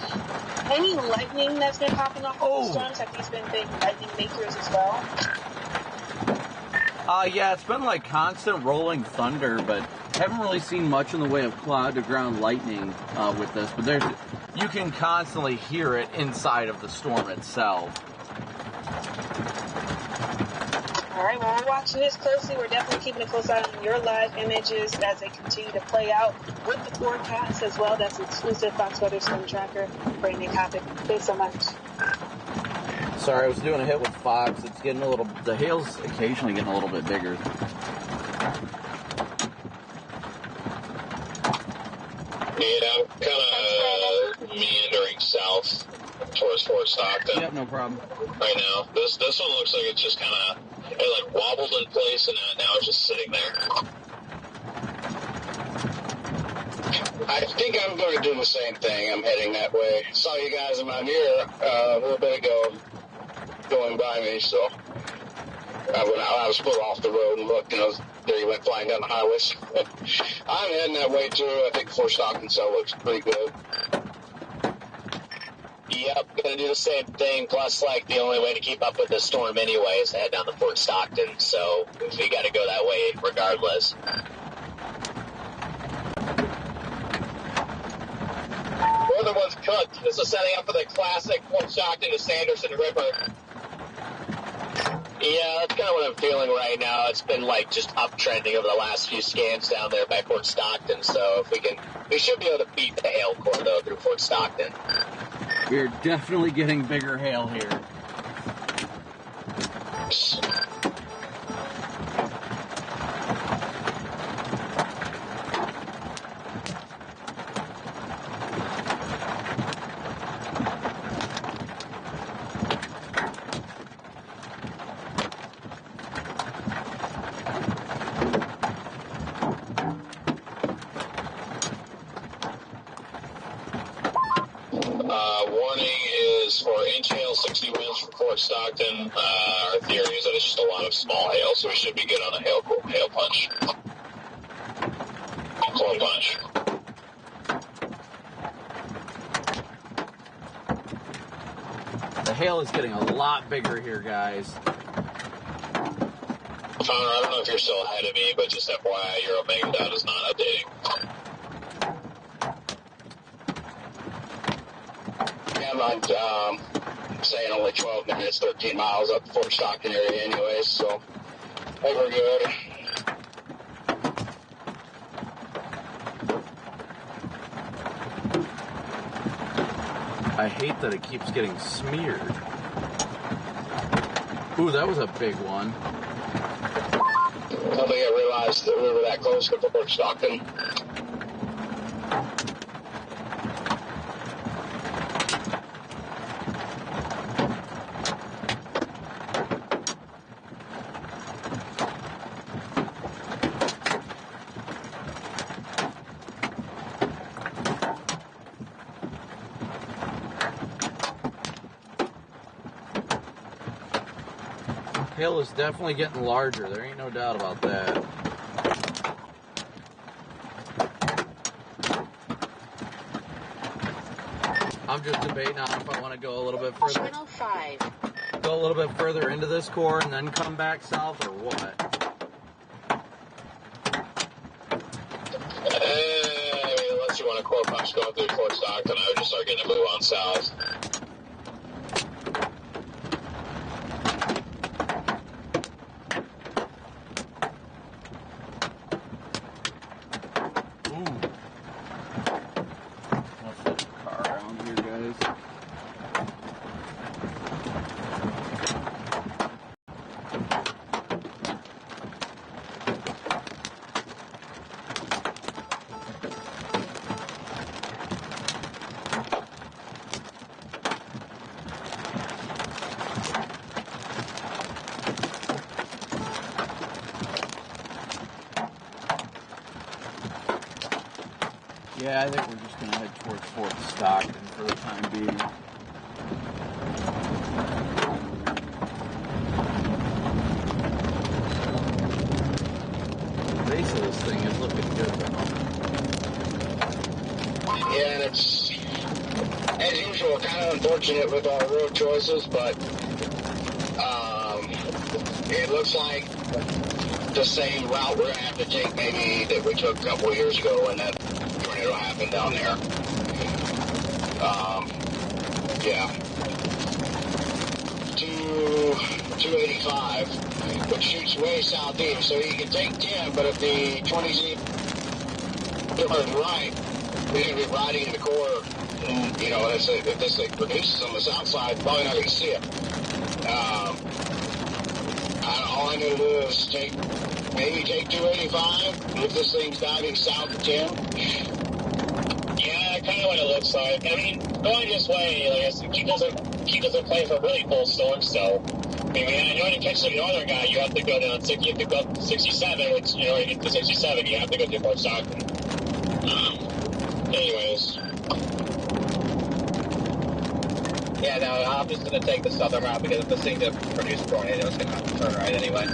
Any lightning that's been popping off of the storms? Have these been big lightning makers as well? Yeah, it's been like constant rolling thunder, but haven't really seen much in the way of cloud-to-ground lightning with this. But you can constantly hear it inside of the storm itself. All right, well, we're watching this closely. We're definitely keeping a close eye on your live images as they continue to play out with the forecast as well. That's exclusive Fox Weather Storm Tracker. Brandon Copic. Thanks so much. Sorry, I was doing a hit with Fox. It's getting a little, the hail's occasionally getting a little bit bigger. Yeah, I'm kind of meandering south towards Fort Stockton. Yep, no problem. Right now, this one looks like it's just kind of like wobbled in place, and now it's just sitting there. I think I'm going to do the same thing. I'm heading that way. Saw you guys in my mirror a little bit ago going by me, so I was pulled off the road and looked, and there you went flying down the highways. I'm heading that way too. I think Fort Stockton cell looks pretty good. Yep, gonna do the same thing. Plus, like, the only way to keep up with the storm anyway is to head down to Fort Stockton, so we gotta go that way regardless. Northern one's cooked. This is setting up for the classic Fort Stockton to Sanderson River. Yeah, that's kind of what I'm feeling right now. It's been, like, just uptrending over the last few scans down there by Fort Stockton, so if we should be able to beat the hail core, though, through Fort Stockton. We're definitely getting bigger hail here. Warning is for inch hail, 60 winds from Fort Stockton. Our theory is that it's just a lot of small hail, so we should be good on a hail punch. Cold punch. The hail is getting a lot bigger here, guys. Connor, I don't know if you're still ahead of me, but just FYI, your Omega dot is not updating. Yeah, I'm saying only 12 minutes, 13 miles up the Fort Stockton area anyways, so I think we're good. I hate that it keeps getting smeared. Ooh, that was a big one. I don't think I realized that we were that close to Fort Stockton. Hail is definitely getting larger. There ain't no doubt about that. I'm just debating on if I want to go a little bit further. Channel 5. Go a little bit further into this core and then come back south, or what? Unless you want to core punch going through Fort Stockton, I would just start getting a move on south. Yeah, I think we're just going to head towards Fort Stockton for the time being. The base of this thing is looking good, though. Yeah, and it's, as usual, kind of unfortunate with our road choices, but it looks like the same route we're going to have to take maybe that we took a couple of years ago when that tornado happened down there. Yeah. 285, which shoots way southeast, so you can take 10, but if the 20Z turns right, you're going to be riding in the core, and, you know, if this thing produces on the south side, probably not going to see it. All I need to do is maybe take 285 if this thing's diving south of 10. Yeah, kind of what it looks like. I mean, going this way, like I said, he doesn't play for really full storms, so. I mean, in order to catch the northern guy, you have to go down, you have to go up to 67, which, in order to get to 67, you have to go through Fort Stockton. Anyways. Yeah, no, I'm just going to take the southern route because if this thing that produced a tornado, it's going to have to turn right anyway.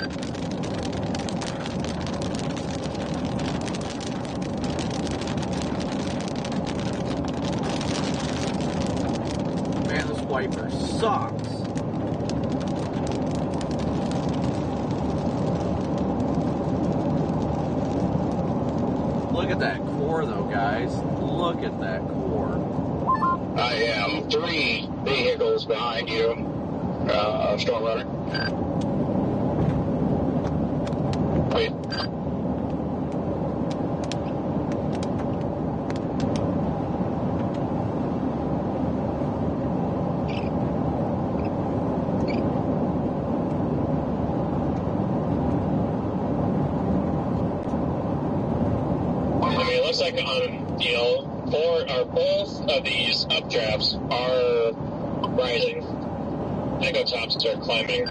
Man, this wiper sucks. Look at that core, though, guys. Look at that core. I am 3 vehicles behind you, Storm Runner. Wait. Like you know, both of these updrafts are rising. Echo tops are climbing.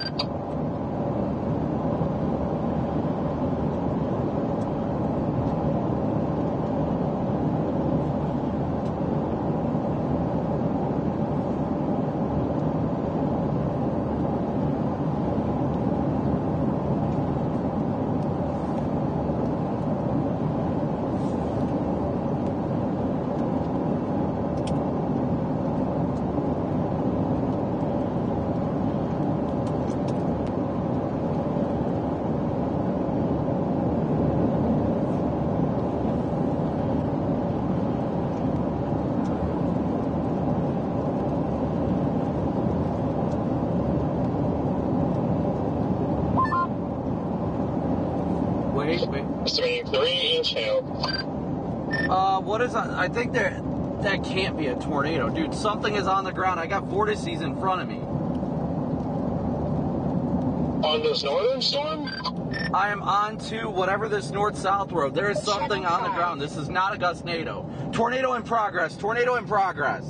Wait. Estimating 3-inch hail. What is that? I think that can't be a tornado. Dude, something is on the ground. I got vortices in front of me. On this northern storm? I am on to whatever this north-south road. There is something on the ground. This is not a gustnado. Tornado in progress. Tornado in progress.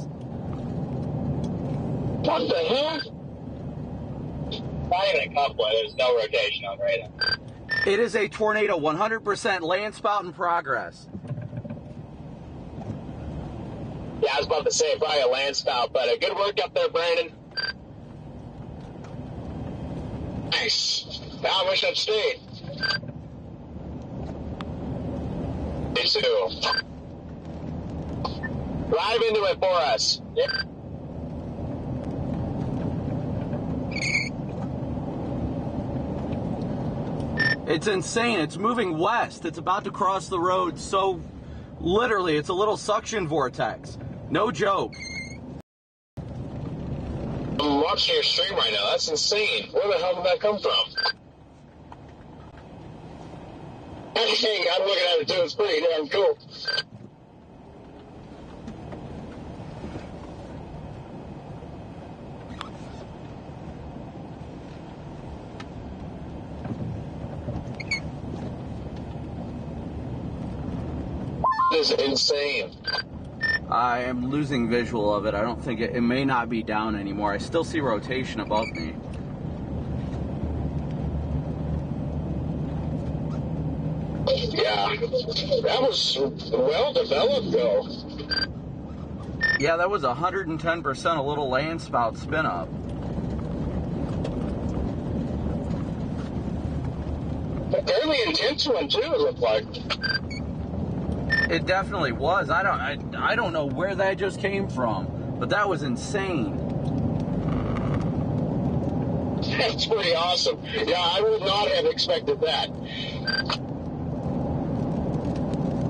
What the hell? Not even a couple. There's no rotation on radar. It is a tornado. 100% Landspout in progress. Yeah, I was about to say probably a Landspout, but a good work up there, Brandon. Nice. Now I wish I'd stayed. Me too. Drive into it for us. Yep. It's insane. It's moving west. It's about to cross the road. So, literally, it's a little suction vortex. No joke. I'm watching your stream right now. That's insane. Where the hell did that come from? Hey, I'm looking at it too. It's pretty damn cool. This is insane. I am losing visual of it. I don't think it may not be down anymore. I still see rotation above me. Yeah, that was well developed though. Yeah, that was 110% a little Landspout spin up. A fairly intense one too, it looked like. It definitely was. I don't know where that just came from, but that was insane. That's pretty awesome. Yeah, I would not have expected that.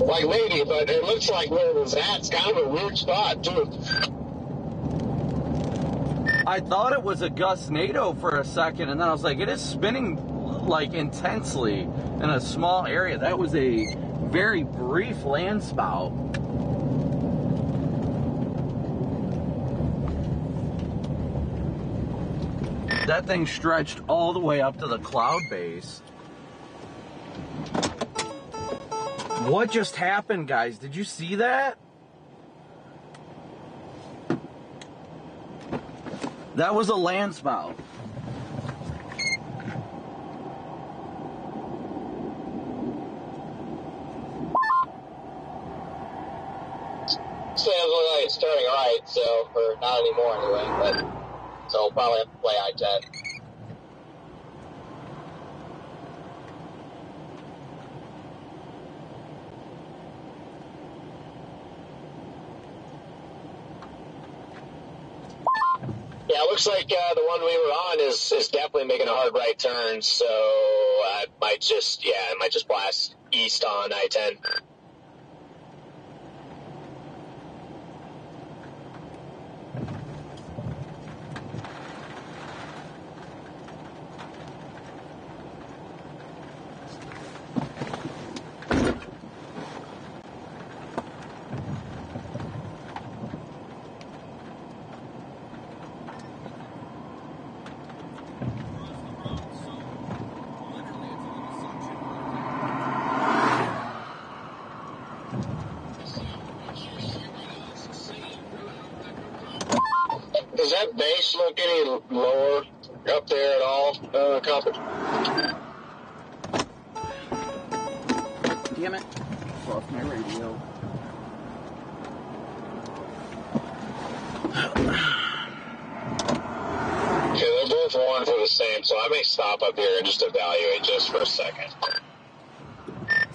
Like maybe, but it looks like where it was at, it's kind of a weird spot too. I thought it was a gustnado for a second, and then I was like, it is spinning like intensely in a small area. That was a very brief Landspout. That thing stretched all the way up to the cloud base. What just happened, guys? Did you see that? That was a Landspout. So it looks like it's turning right, so, or not anymore anyway, but, so we'll probably have to play I-10. Yeah, it looks like the one we were on is definitely making a hard right turn, so I might just blast east on I-10. Does that base look any lower up there at all, Copic? Damn it. Lost my radio. Okay, they're both one for the same, so I may stop up here and just evaluate just for a second.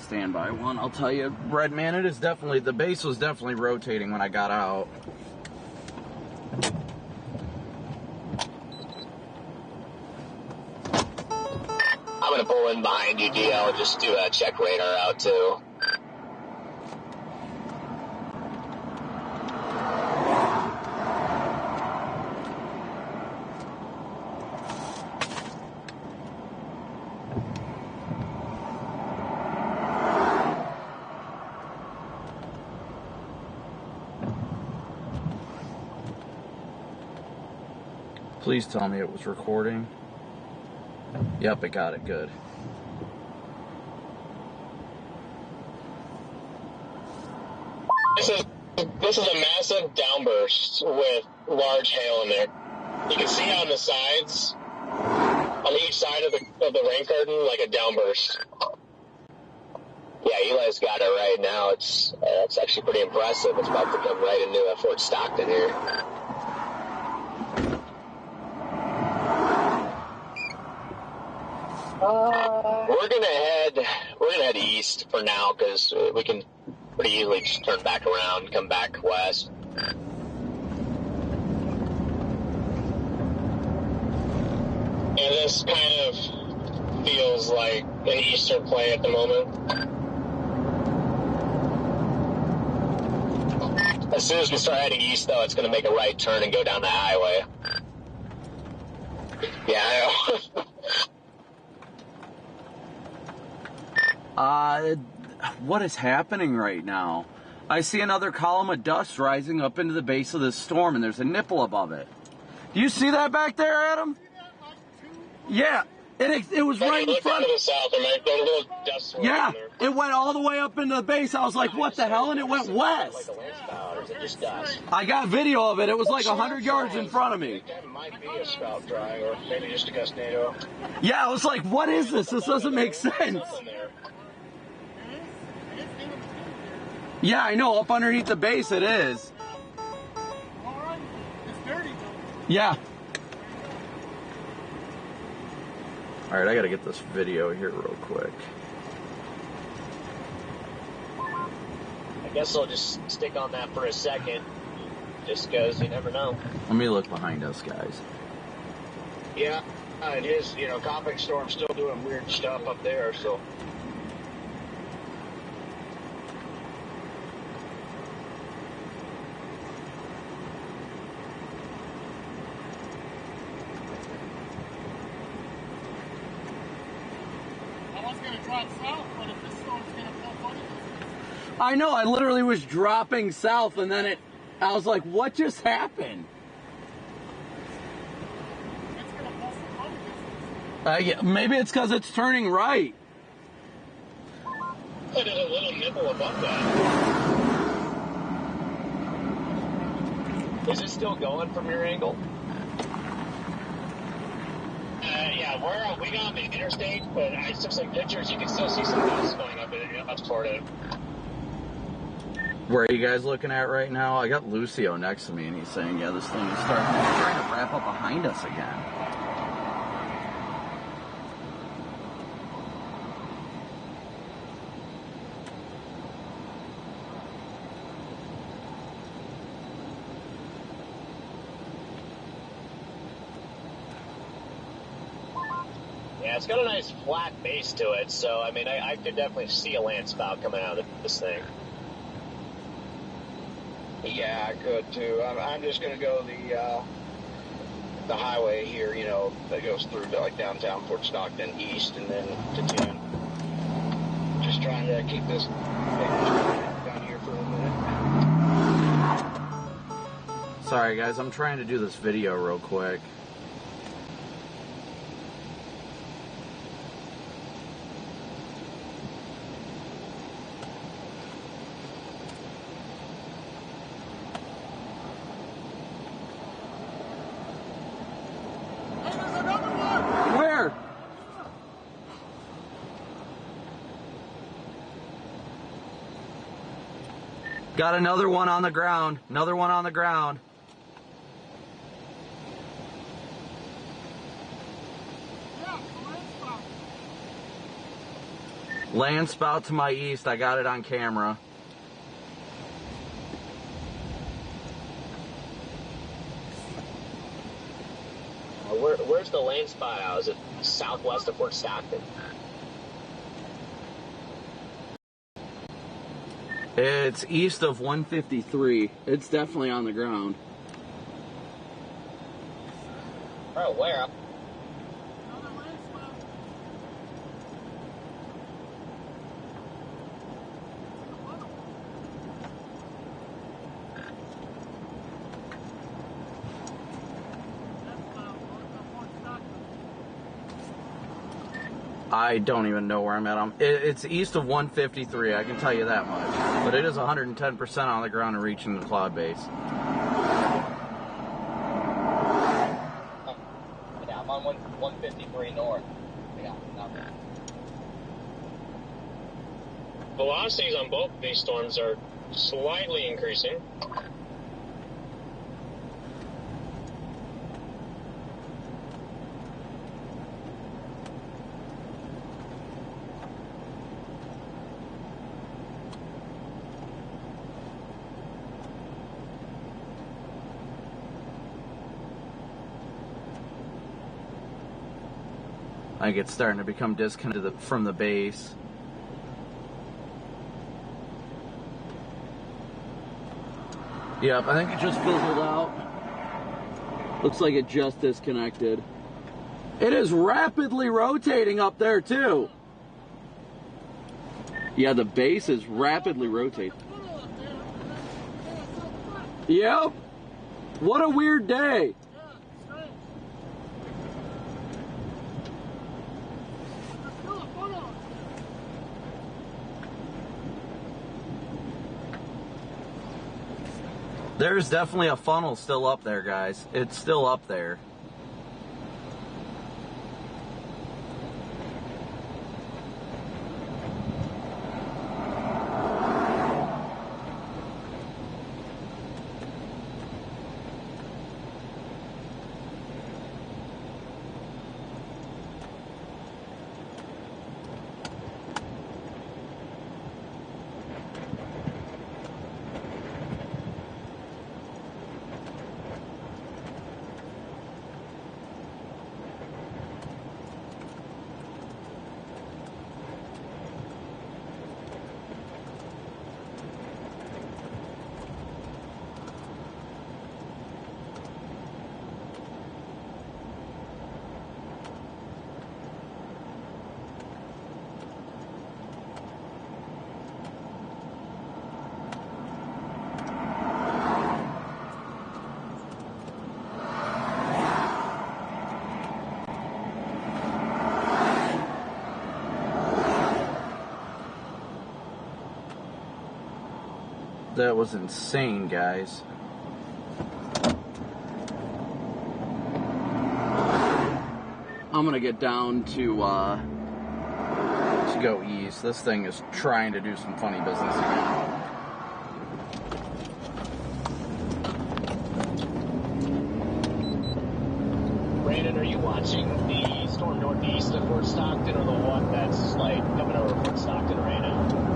Stand by one. I'll tell you, Red Man, it is definitely, the base was definitely rotating when I got out. I'm going to pull in behind you, DL, just to check radar out, too. Please tell me it was recording. Yep, it got it. Good. This is a massive downburst with large hail in there. You can see on the sides, on each side of the rain curtain, like a downburst. Yeah, Eli's got it right now. It's actually pretty impressive. It's about to come right into Fort Stockton here. We're gonna head east for now because we can pretty easily just turn back around, come back west. And this kind of feels like an eastern play at the moment. As soon as we start heading east, though, it's going to make a right turn and go down the highway. Yeah, I know. What is happening right now? I see another column of dust rising up into the base of this storm, and there's a nipple above it. Do you see that back there, Adam? Yeah, it was right in front of the south. There might be a little dust swirl in there. It went all the way up into the base. I was like, what the hell? And it went west. Like a Landspout, or is it just dust? I got video of it. It was like 100 yards in front of me. That might be a spout drying, or maybe just a gustnado. Yeah, I was like, what is this? This doesn't make sense. Yeah, I know. Up underneath the base, it is. It's dirty. Yeah. All right, I got to get this video here real quick. I guess I'll just stick on that for a second, just because you never know. Let me look behind us, guys. Yeah, it is. You know, Copic storm's still doing weird stuff up there, so. I know, I literally was dropping south and then I was like, what just happened? Yeah, maybe it's because it's turning right. There's a little nipple above that. Is it still going from your angle? Yeah, we got on the interstate, but I took some pictures. You can still see some dust going up toward it. Where are you guys looking at right now? I got Lucio next to me, and he's saying, yeah, this thing is trying to wrap up behind us again. Yeah, it's got a nice flat base to it, so, I mean, I could definitely see a Landspout coming out of this thing. Yeah, I could too. I'm just going to go the highway here, you know, that goes through to like downtown Fort Stockton east and then to 10. Just trying to keep this down here for a minute. Sorry, guys, I'm trying to do this video real quick. Got another one on the ground. Another one on the ground. Landspout to my east. I got it on camera. Where's the Landspout out? Is it southwest of Fort Stockton? It's east of 153. It's definitely on the ground. Oh, where? I don't even know where I'm at. It's east of 153, I can tell you that much. But it is 110% on the ground and reaching the cloud base. Yeah, I'm on 153 north. Yeah, nothing. Velocities on both of these storms are slightly increasing. I think it's starting to become disconnected from the base. Yep, I think it just fizzled out. Looks like it just disconnected. It is rapidly rotating up there too. Yeah, the base is rapidly rotating. Yep. What a weird day. There's definitely a funnel still up there, guys. It's still up there. That was insane, guys. I'm gonna get down to go east. This thing is trying to do some funny business again. Brandon, are you watching the storm northeast of Fort Stockton or the one that's like coming over Fort Stockton right now?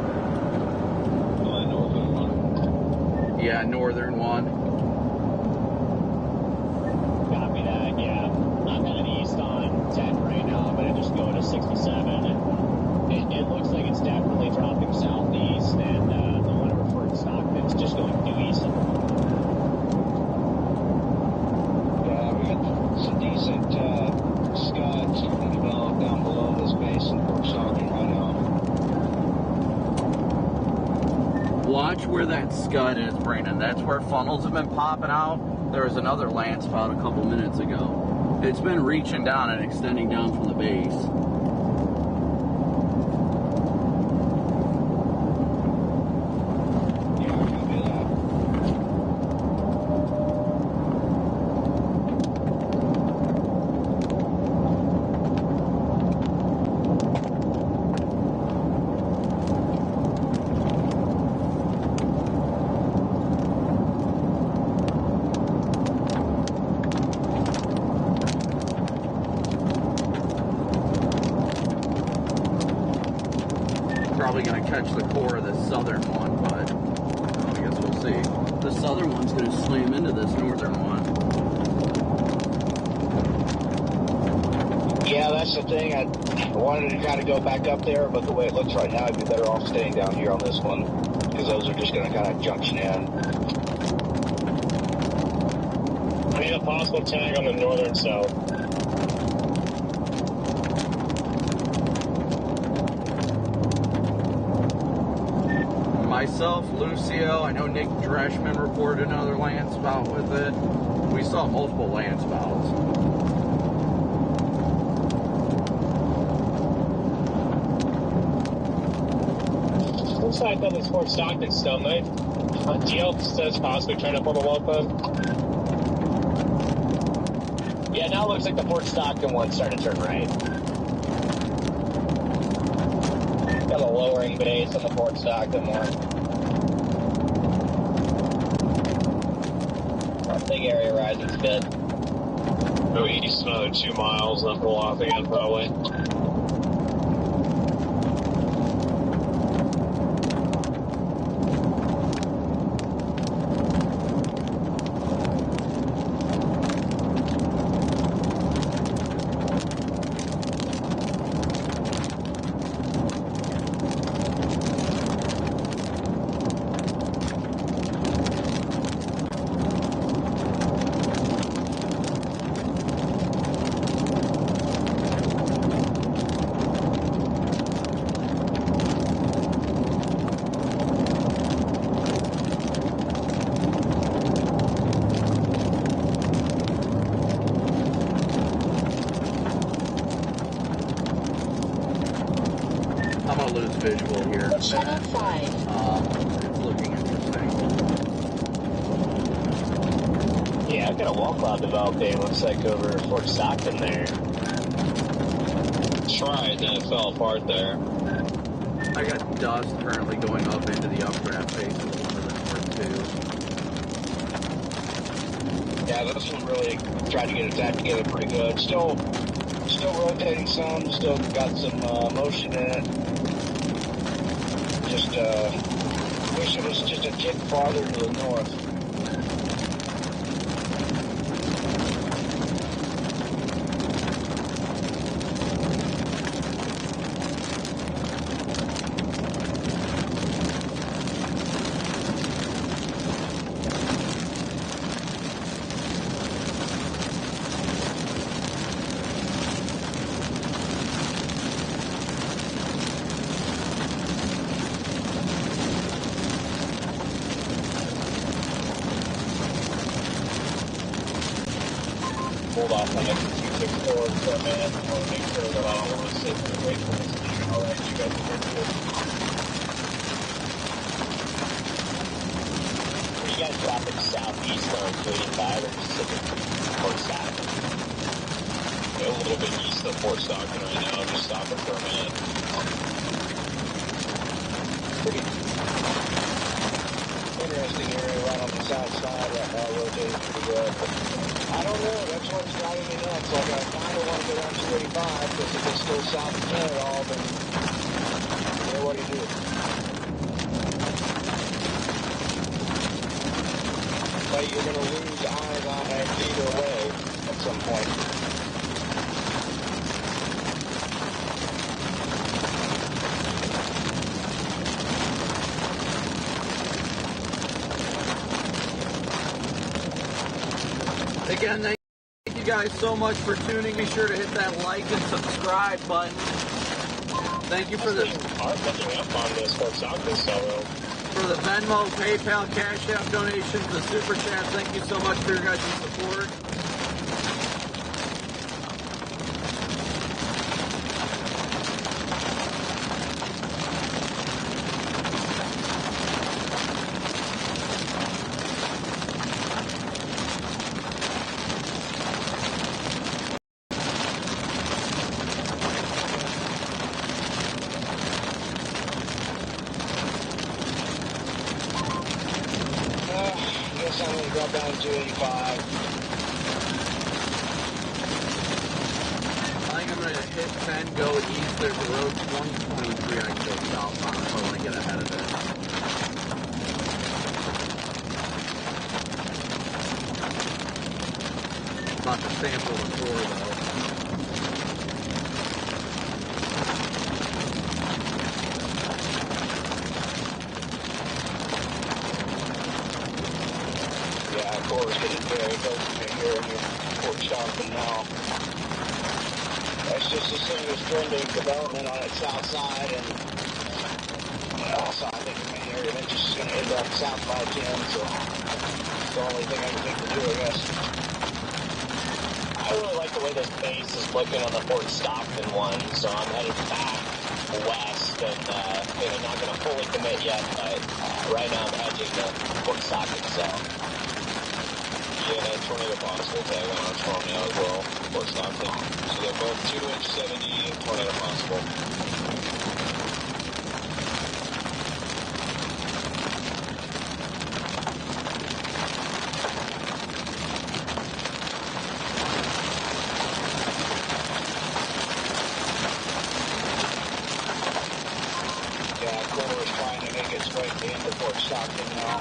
Yeah, northern one. Copy that, yeah. I'm heading east on 10 right now, but I'm just going to 67. And it looks like it's definitely dropping southeast, and the one over Fort Stockton's just going due east. Yeah, we got some decent scuds starting to develop down below this base in Fort Stockton right now. Watch where that scud is, Brandon. That's where funnels have been popping out. There was another Landspout a couple minutes ago. It's been reaching down and extending down from the base. Probably going to catch the core of this southern one, but I guess we'll see. The southern one's going to slam into this northern one. Yeah, that's the thing. I wanted to kind of go back up there, but the way it looks right now, I'd be better off staying down here on this one, because those are just going to kind of junction in. I need a possible tag on the northern south. Myself, Lucio, I know Nick Dreschman reported another Landspout with it. We saw multiple Landspouts. why I thought this Fort Stockton still might. DL says possibly trying to form a wall club. Yeah, now it looks like the Fort Stockton one's starting to turn right. Got a lowering base on the Fort Stockton one. Big area rising's good. Go east another 2 miles, then pull off again probably. I'm gonna lose visual here. Channel 5. It's looking interesting. Yeah, I've got a wall cloud developing, looks like over Fort Stockton there. Tried, then it fell apart there. I got dust currently going up into the updraft phase of Fort 2. Yeah, this one really tried to get its act together pretty good. Still rotating some, still got some motion in it. Just wish it was just a tick farther to the north. Hold off on X264 for a minute. I want to make sure that I don't want to sit and wait for this to all right, you guys are good. Are you guys dropping southeast on 285 or Pacific Fort Stockton? A little bit east of Fort Stockton right now, just stopping for a minute. Pretty interesting area right on the south side right now, rotating pretty good. I don't know, that's what's driving me nuts. Like, I kind of want to go down 285, because if it's still south of 10 at all, then, what do you do? But you're going to lose eyes on it either way at some point. Again, thank you guys so much for tuning. Be sure to hit that like and subscribe button. Thank you for the Venmo, PayPal, Cash App donations, the Super Chats. Thank you so much for your guys' support. I'm going to drop down to 285. I think I'm going to hit 10, go east. There's a road 2023 I can go south on if I want to get ahead of it. About to sample the floor though. Very close to me here in Fort Stockton now. That's just as soon as trending development on its south side, and also I think the main area of interest is going to end up south by 10, so it's the only thing I can think to do, I guess. I really like the way this base is looking on the Fort Stockton one, so I'm headed back west been, not going to fully commit yet, but right now I'm hedging the Port Stockton cell. Yeah, tornado possible tag on our storm now as well, Port Stockton. So they're both 2-inch 70, tornado possible. Right at the end of Fort Stockton now.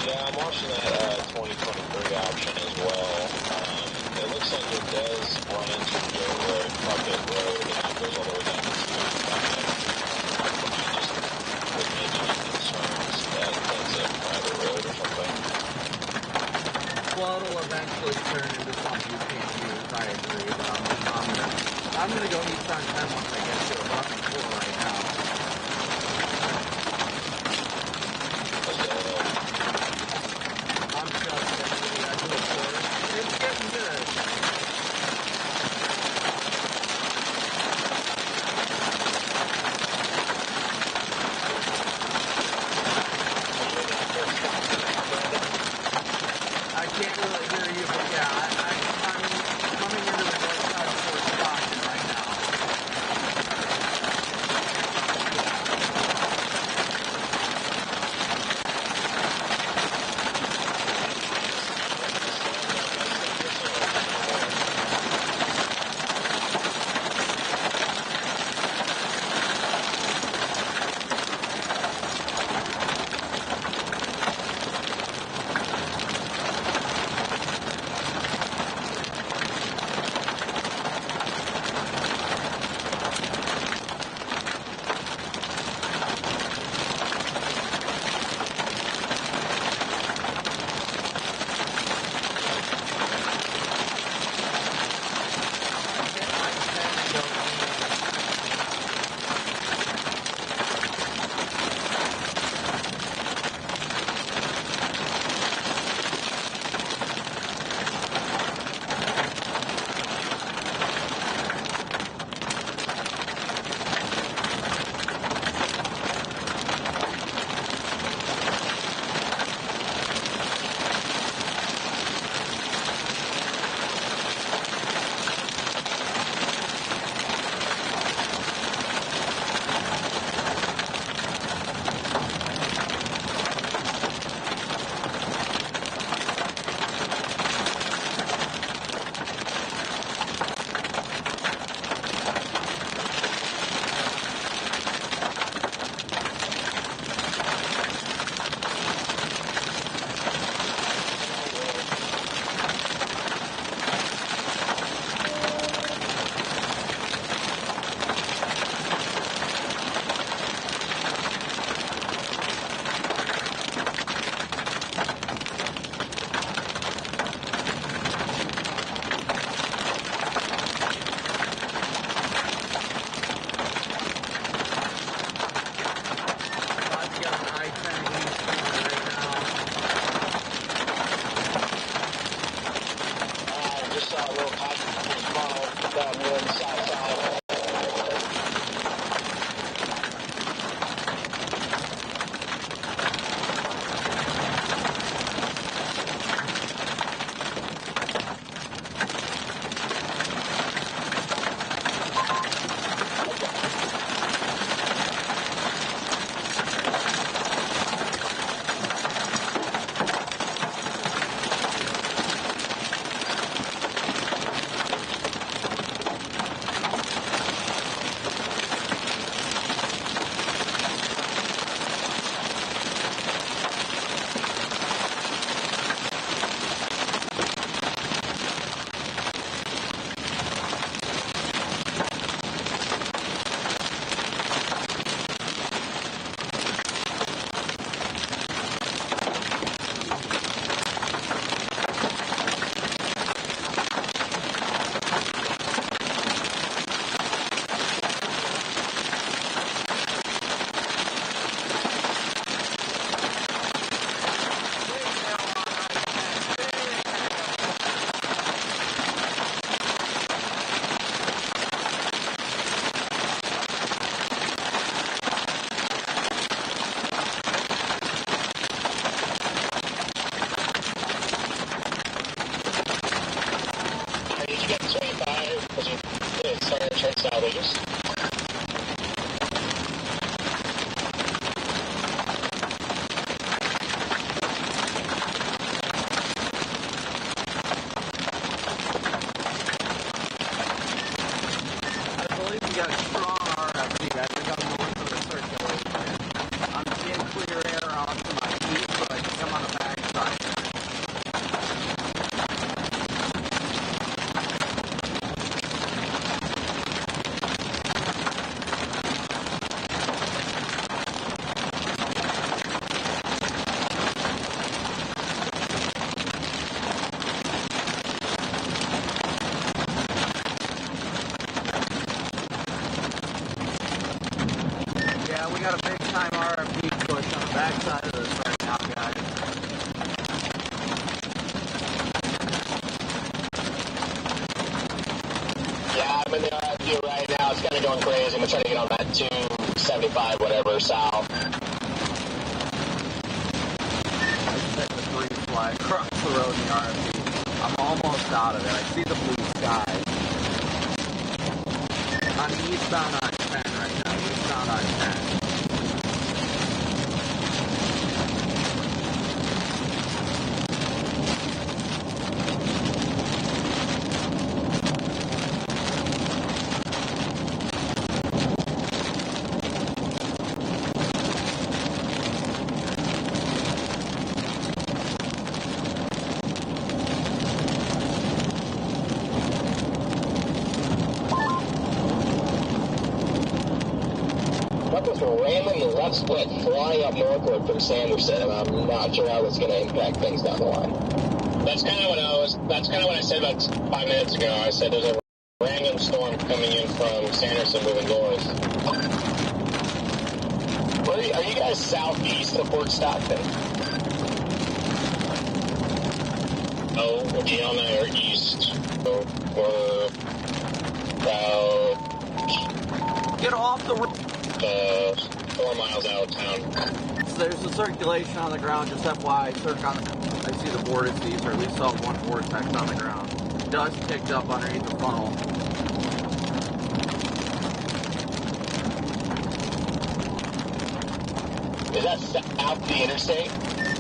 Yeah, I'm watching that 2023 option as well. It looks like it does run into Copic Road and it goes all the way down to Stockton. Maybe concerns that time RFD push on the backside of this right now, guys. Yeah, I'm in the RFD right now. It's kind of going crazy. I'm going to try to get on that 275, whatever, south. I just hit the green flag across the road in the RFD. I'm almost out of it. I see the blue sky. I'm eastbound on 10 right now. Eastbound on 10. Random left split flying up northward from Sanderson, and I'm not sure how that's going to impact things down the line. That's kind of what I said about 5 minutes ago. I said there's a random storm coming in from Sanderson moving north. Well, are you guys southeast of Fort Stockton? Oh, we'll be on our east. So we're about... Get off the road. 4 miles out of town. So there's a circulation on the ground, just FYI, I see the vortices, or at least saw one vortex on the ground. Dust picked up underneath the funnel. Is that south of the interstate?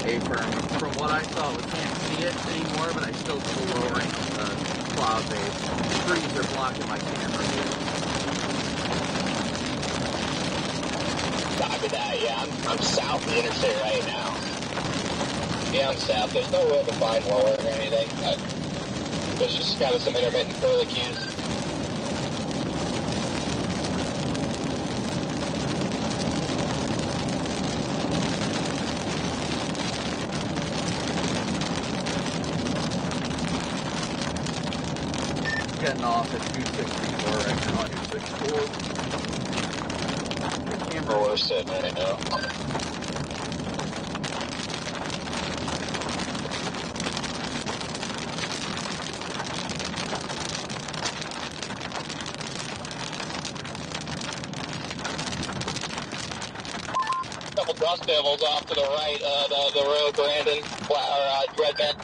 Hey, from what I saw, we can't see it anymore, but I still see the lowering of the cloud base. The trees are blocking my camera view. Copy that, yeah. I'm south of the interstate right now. Yeah, I'm south. There's no real defined lower or anything. There's just kind of some intermittent curlicues. Getting off at 264 right now, 264. Where we're sitting right now. Couple dust devils off to the right of the road, Brandon, Red Bend.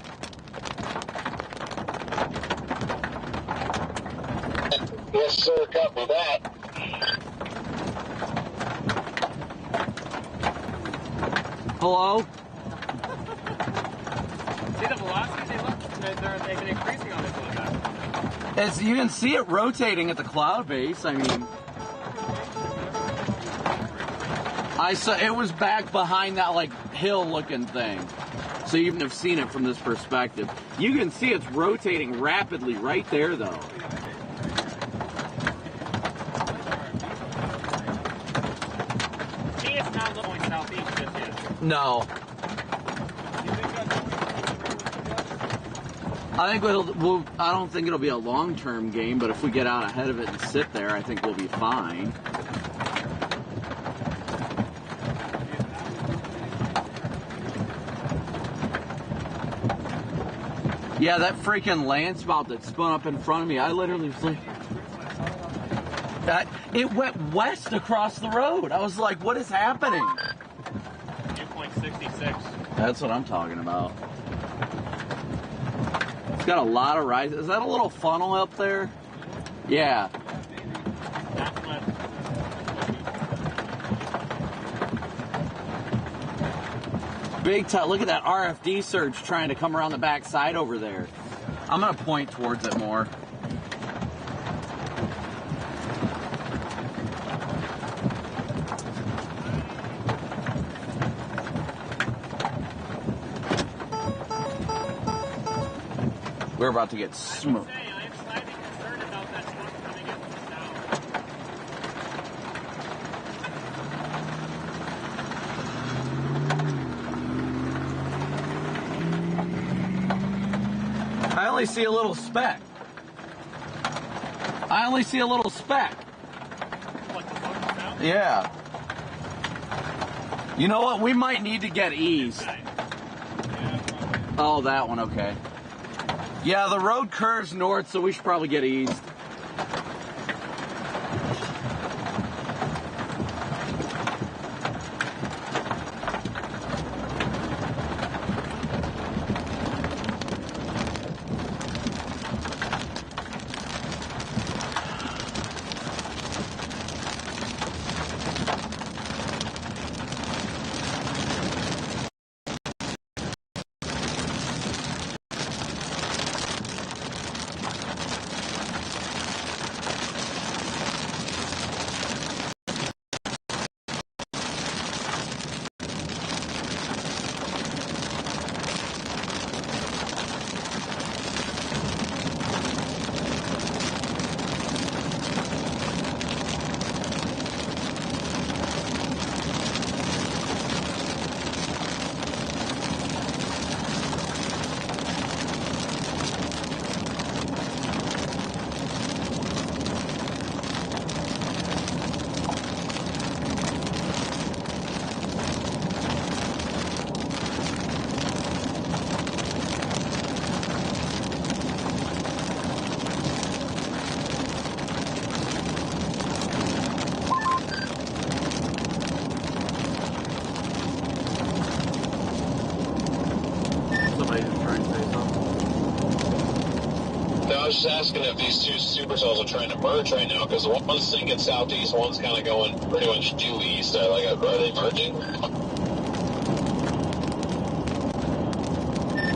Yes, sir, copy that. Hello? See the velocities? They've been increasing on this one. You can see it rotating at the cloud base. I mean, I saw it was back behind that like hill-looking thing. So you even have seen it from this perspective. You can see it's rotating rapidly right there, though. See, it's not going southeast just yet. No. I don't think it'll be a long-term game, but if we get out ahead of it and sit there, I think we'll be fine. Yeah, that freaking Landspout that spun up in front of me, I literally was like... It went west across the road. I was like, what is happening? 2.66. That's what I'm talking about. It's got a lot of rise. Is that a little funnel up there? Yeah. Big time. Look at that RFD surge trying to come around the backside over there. I'm going to point towards it more. We're about to get smoked. I only see a little speck. I only see a little speck. Yeah. You know what? We might need to get east. Oh, that one, okay. Yeah, the road curves north, so we should probably get east. I was just asking if these two supercells are trying to merge right now, because one's thinking southeast, one's kind of going pretty much due east. Are they merging?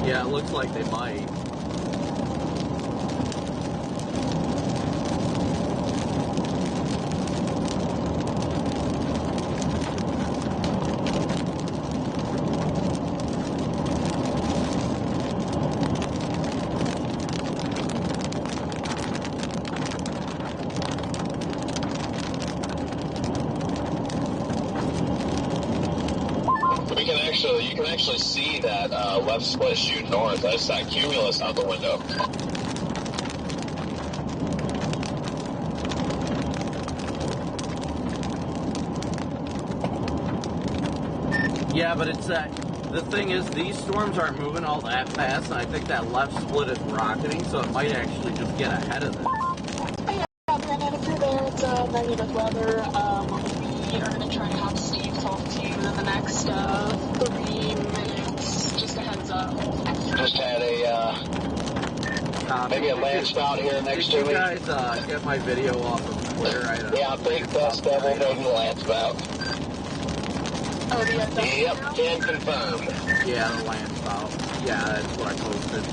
Yeah, it looks like they might. You can actually see that left split shoot north. That's that cumulus out the window. Yeah, but it's that. The thing is, these storms aren't moving all that fast, and I think that left split is rocketing, so it might actually just get ahead of this. Hey, Brandon, if you're there, it's negative weather. We are going to try and have Steve talk to you in the next 3 minutes. Just a heads up. Just had a, maybe a Landspout here next to me. Did you guys get my video off of Twitter? Yeah, big best devil making Landspout. Oh, the Yep, can confirm. Yeah, the Landspout. Yeah, that's what I posted.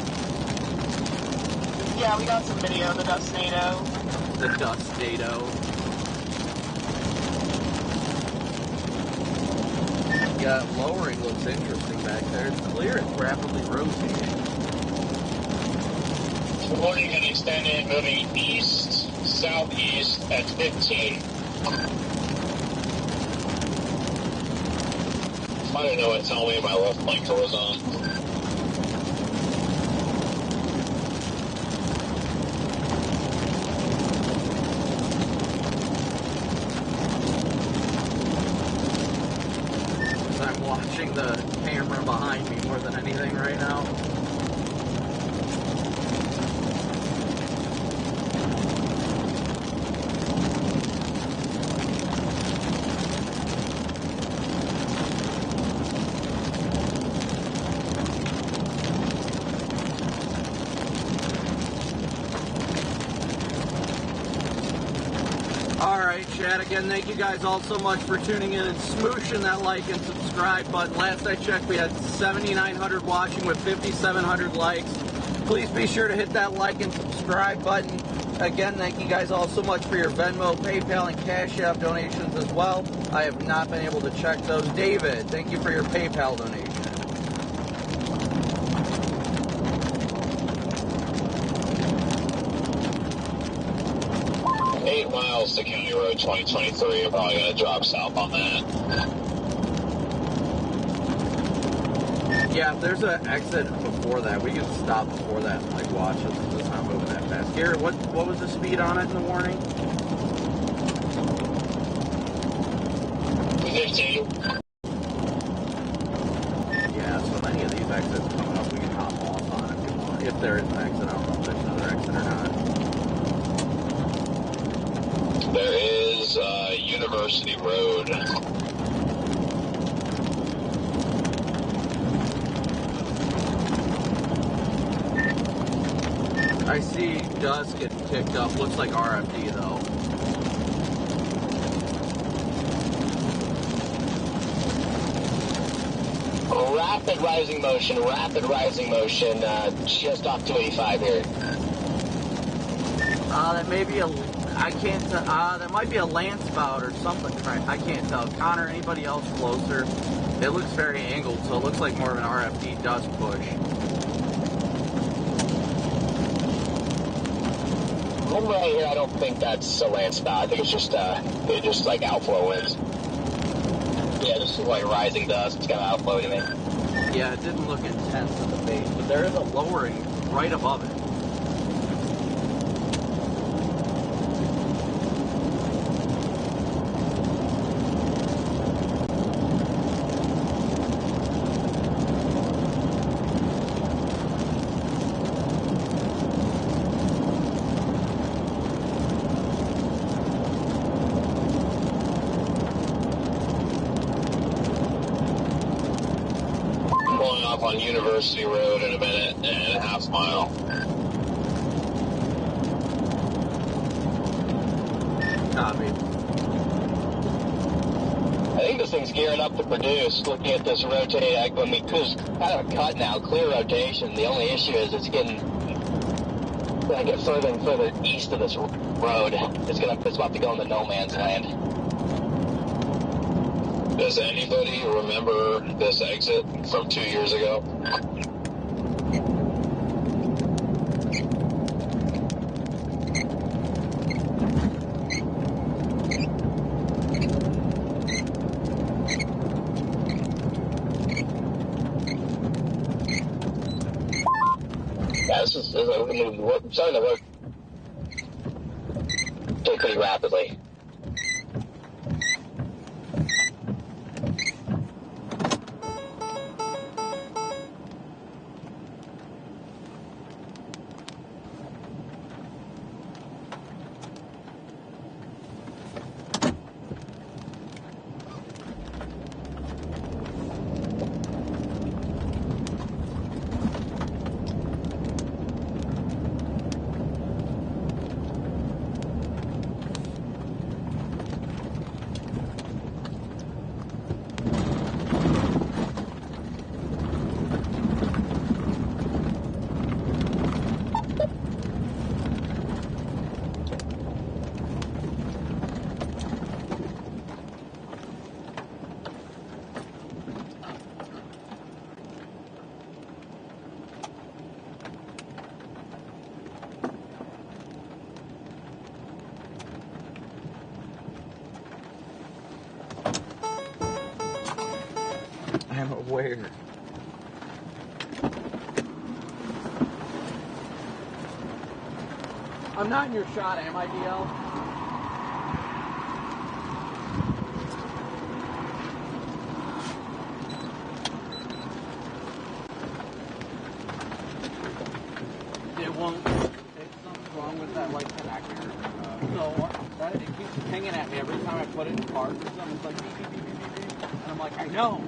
Yeah, we got some video, the Dust NATO. The Dust NATO. Yeah, lowering looks interesting back there. It's clear it's rapidly rotating. Warning and extended, moving east, southeast at 15. I didn't know what to tell me my left blinker was on. I'm watching the camera behind me more than anything right now. Chat again, thank you guys all so much for tuning in and smooshing that like and subscribe button. Last I checked, we had 7,900 watching with 5,700 likes. Please be sure to hit that like and subscribe button. Again, thank you guys all so much for your Venmo, PayPal, and Cash App donations as well. I have not been able to check those. David, thank you for your PayPal donation. 8 miles to County Road 2023. You're probably going to drop south on that. Yeah, if there's an exit before that, we can stop before that and like watch it. It's not moving that fast. Garrett, what was the speed on it in the warning? 15. University Road. I see dust getting kicked up. Looks like RFD though. Rapid rising motion, just off 285 here. That may be I can't tell, that might be a Landspout or something, I can't tell. Connor, anybody else closer? It looks very angled, so it looks like more of an RFD dust push. Right here, I don't think that's a Landspout. I think it's just like outflow winds. Yeah, just like rising dust. It's got outflow to me. Yeah, it didn't look intense at the base, but there is a lowering right above it. On University Road in a minute and a half mile. Copy. I think this thing's gearing up to produce. Looking at this rotate, I mean, it's kind of a cut now, clear rotation. The only issue is it's getting, when I get further and further east of this road, it's about to go into no man's land. Does anybody remember this exit from 2 years ago? Yeah, this is starting to work pretty rapidly. I'm aware. I'm not in your shot, am I, DL? It won't. Something's wrong with that light connector. It keeps pinging at me every time I put it in park system. It's like beep, beep, beep, beep, beep, beep. And I'm like, I know.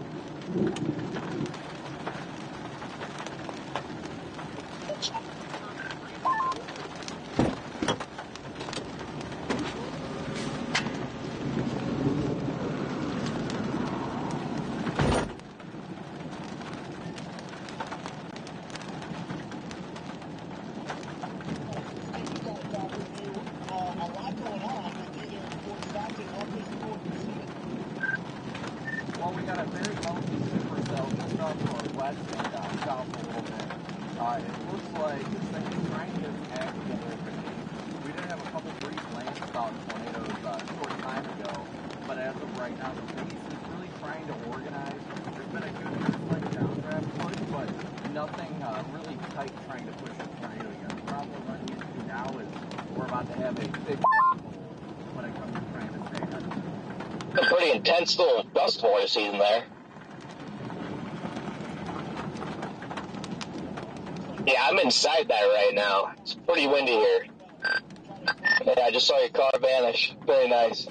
Well, we got a very healthy Supercell just off northwest and south a little bit. It looks like this thing is trying to get its act together. We did have a couple brief Landspout tornadoes a short time ago, but as of right now, the base is really trying to organize. There's been a good like downdraft push, but nothing really tight trying to push a tornado yet. The problem we're running into now is we're about to have a big when it comes to trying to stay ahead. A pretty intense little dust bowl season there. Yeah, I'm inside that right now. It's pretty windy here. Yeah, I just saw your car vanish. Very nice.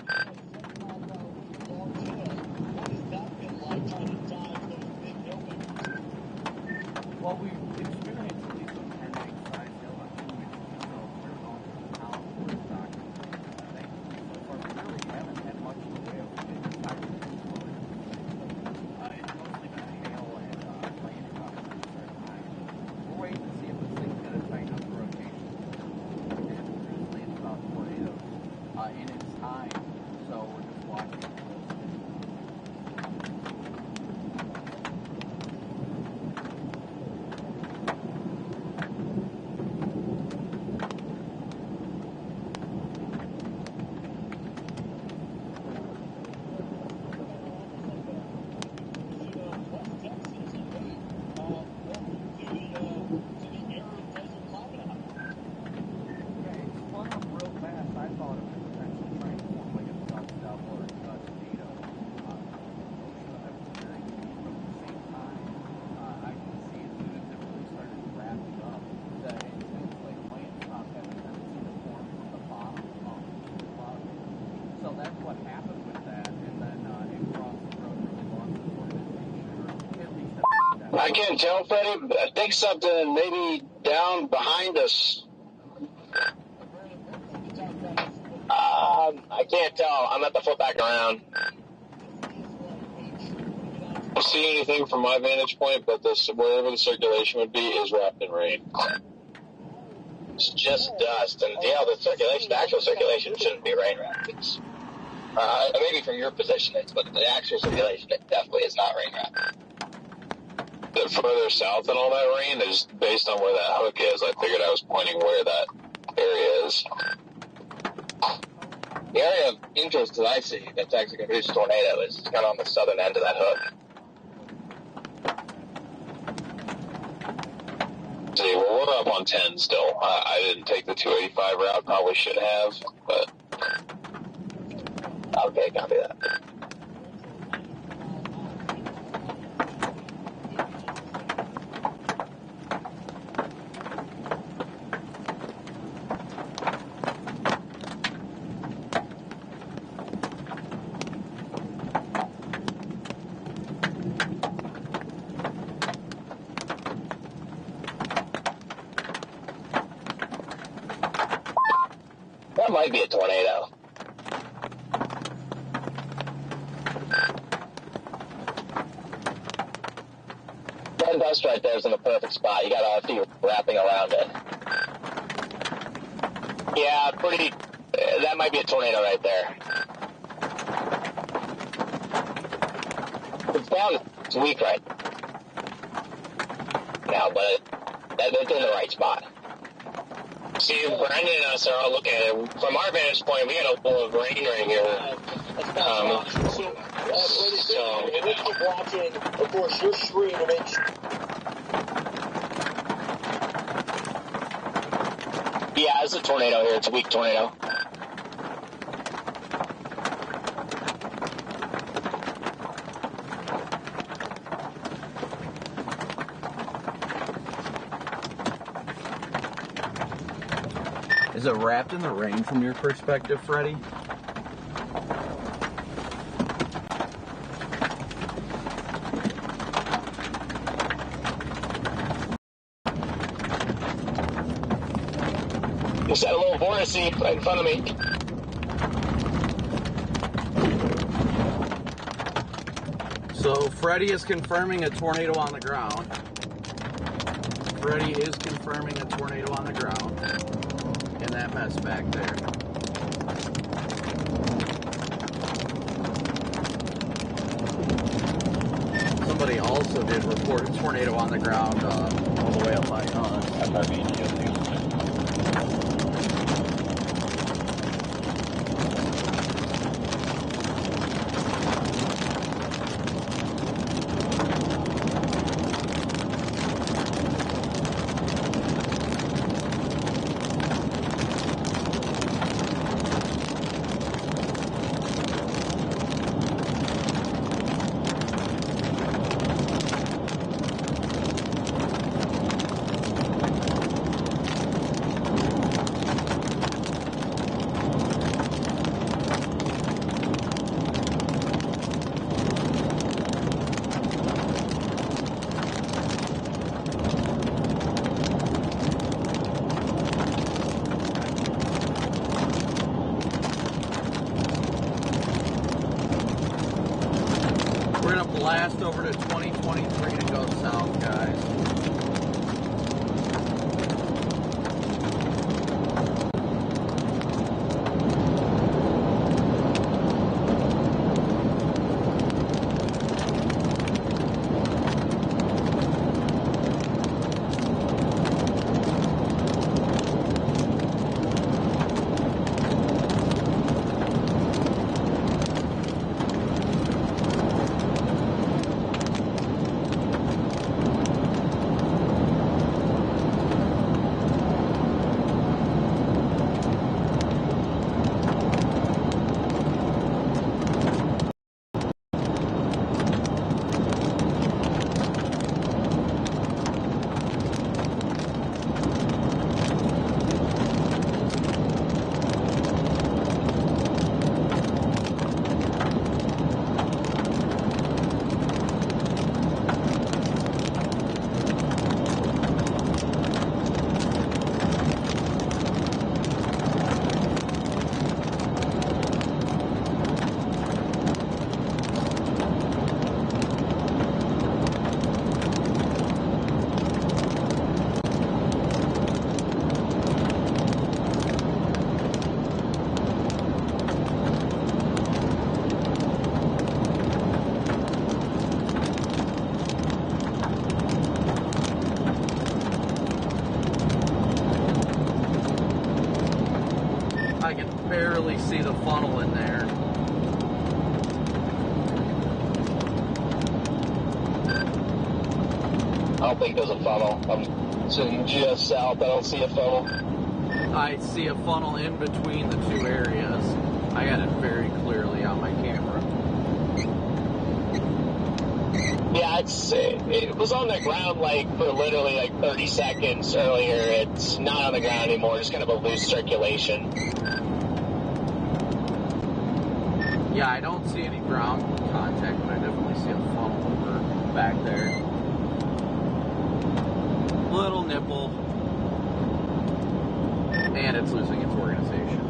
Well, we experienced at least a 10-inch size hail on 2 inches, so we're going to town for Stockton. So far, we really haven't had much in the way of tires. It's mostly been hail and rain across the start time. We're waiting to see if this thing's going to tighten up the rotation. Usually it's about tornadoes in its time, so we're just watching it closely. I can't tell, Freddie. I think something maybe down behind us. I can't tell. I'm at the flip back around. I don't see anything from my vantage point, but wherever the circulation would be is wrapped in rain. It's just dust, and yeah, the actual circulation shouldn't be rain wrapped. It's maybe from your position, but the actual circulation it definitely is not rain wrapped. The further south and all that rain is based on where that hook is. I figured I was pointing where that area is. The area of interest that I see that's actually going to produce a tornado is kind of on the southern end of that hook. See, well, we're up on 10 still. I didn't take the 285 route. Probably should have, but... Okay, copy that. That might be a tornado. That dust right there is in the perfect spot. You got RT wrapping around it. Yeah, pretty. That might be a tornado right there. It's down. It's weak right now, but it's in the right spot. See, Brandon and us are all looking at it. From our vantage point, we got a bowl of rain right here. So we'll keep watching, of course, your screen to make sure. Yeah, it's a tornado here. It's a weak tornado. Is it wrapped in the rain from your perspective, Freddie? Just had a little vortex right in front of me. So Freddie is confirming a tornado on the ground. Freddie is confirming a tornado on the ground. In that mess back there. Somebody also did report a tornado on the ground all the way up by FRB. We're going to blast over to 2023 to go south, guys. I can barely see the funnel in there. I don't think there's a funnel. I'm sitting just south. I don't see a funnel. I see a funnel in between the two areas. I got it very clearly on my camera. Yeah, it was on the ground like for literally like 30 seconds earlier. It's not on the ground anymore. Just kind of a loose circulation. Yeah, I don't see any ground contact, but I definitely see a funnel over back there. Little nipple. And it's losing its organization.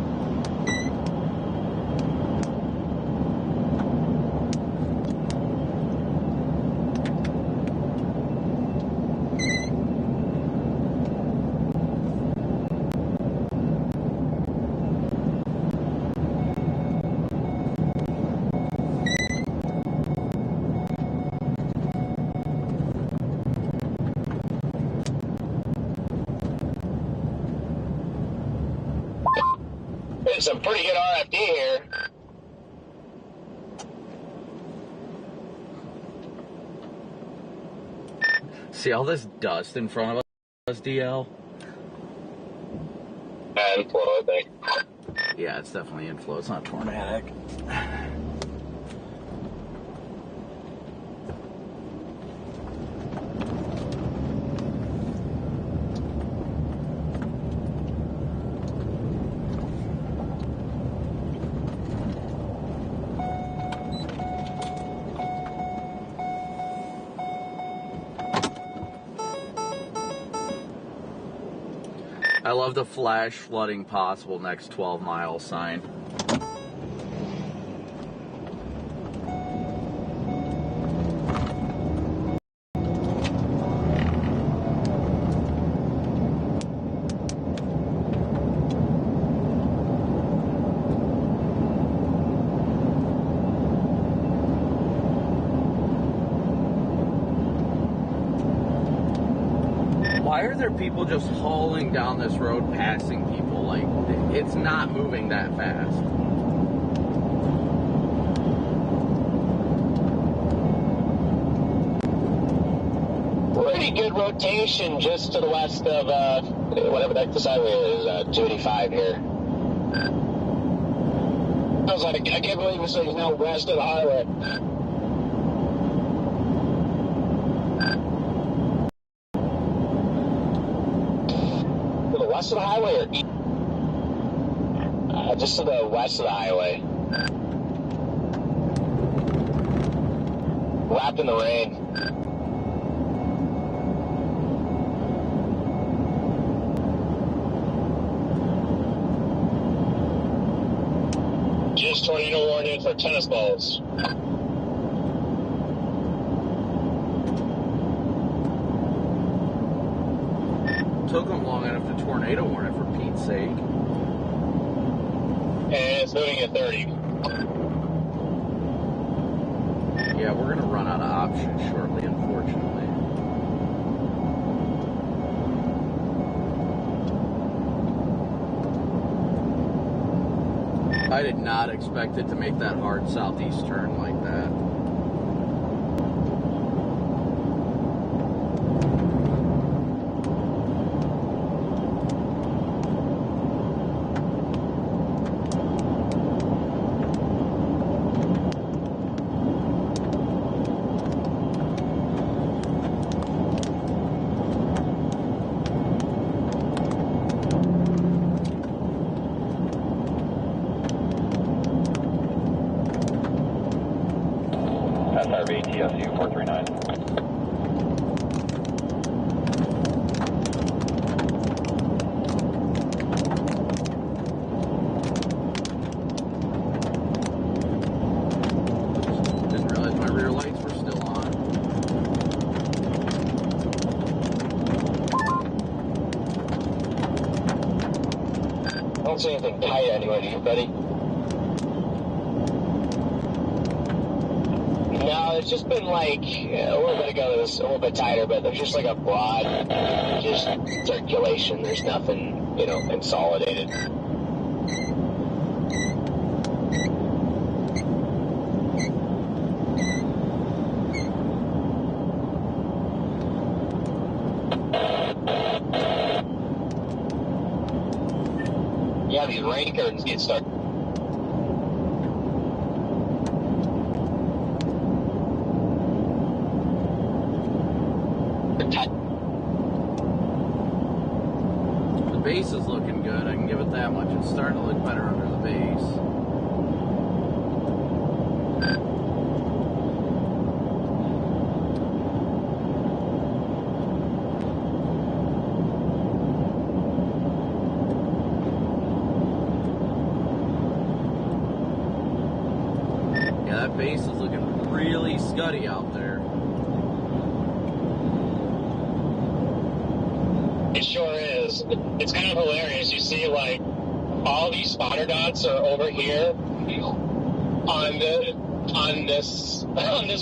There's some pretty good RFD here. See all this dust in front of us, DL? Inflow, I think. Yeah, it's definitely inflow. It's not tornadic. I love the flash flooding possible next 12 mile sign. Why are there people just hauling down this road, passing people? Like, it's not moving that fast. Pretty good rotation just to the west of, whatever the heck this highway is, 285 here. I was like, I can't believe it's now west of the highway. West of the highway or east? Just to the west of the highway. Wrapped in the rain. Just tornado warning for tennis balls. Took them long enough to tornado warn it, for Pete's sake. And it's moving at 30. Yeah, we're gonna run out of options shortly, unfortunately. I did not expect it to make that hard southeast turn like that. SRV TSU 439. Didn't realize my rear lights were still on. I don't see anything tight anyway, do you, buddy? No, it's just been like a little bit ago. It was a little bit tighter, but there's just like a broad, just circulation. There's nothing, you know, consolidated. Yeah, these rain curtains get stuck. The base is looking good, I can give it that much. It's starting to look better under the base. Yeah, that base is looking really scuddy out there. It sure is. It's kind of hilarious. You see, like, all these spotter dots are over here on this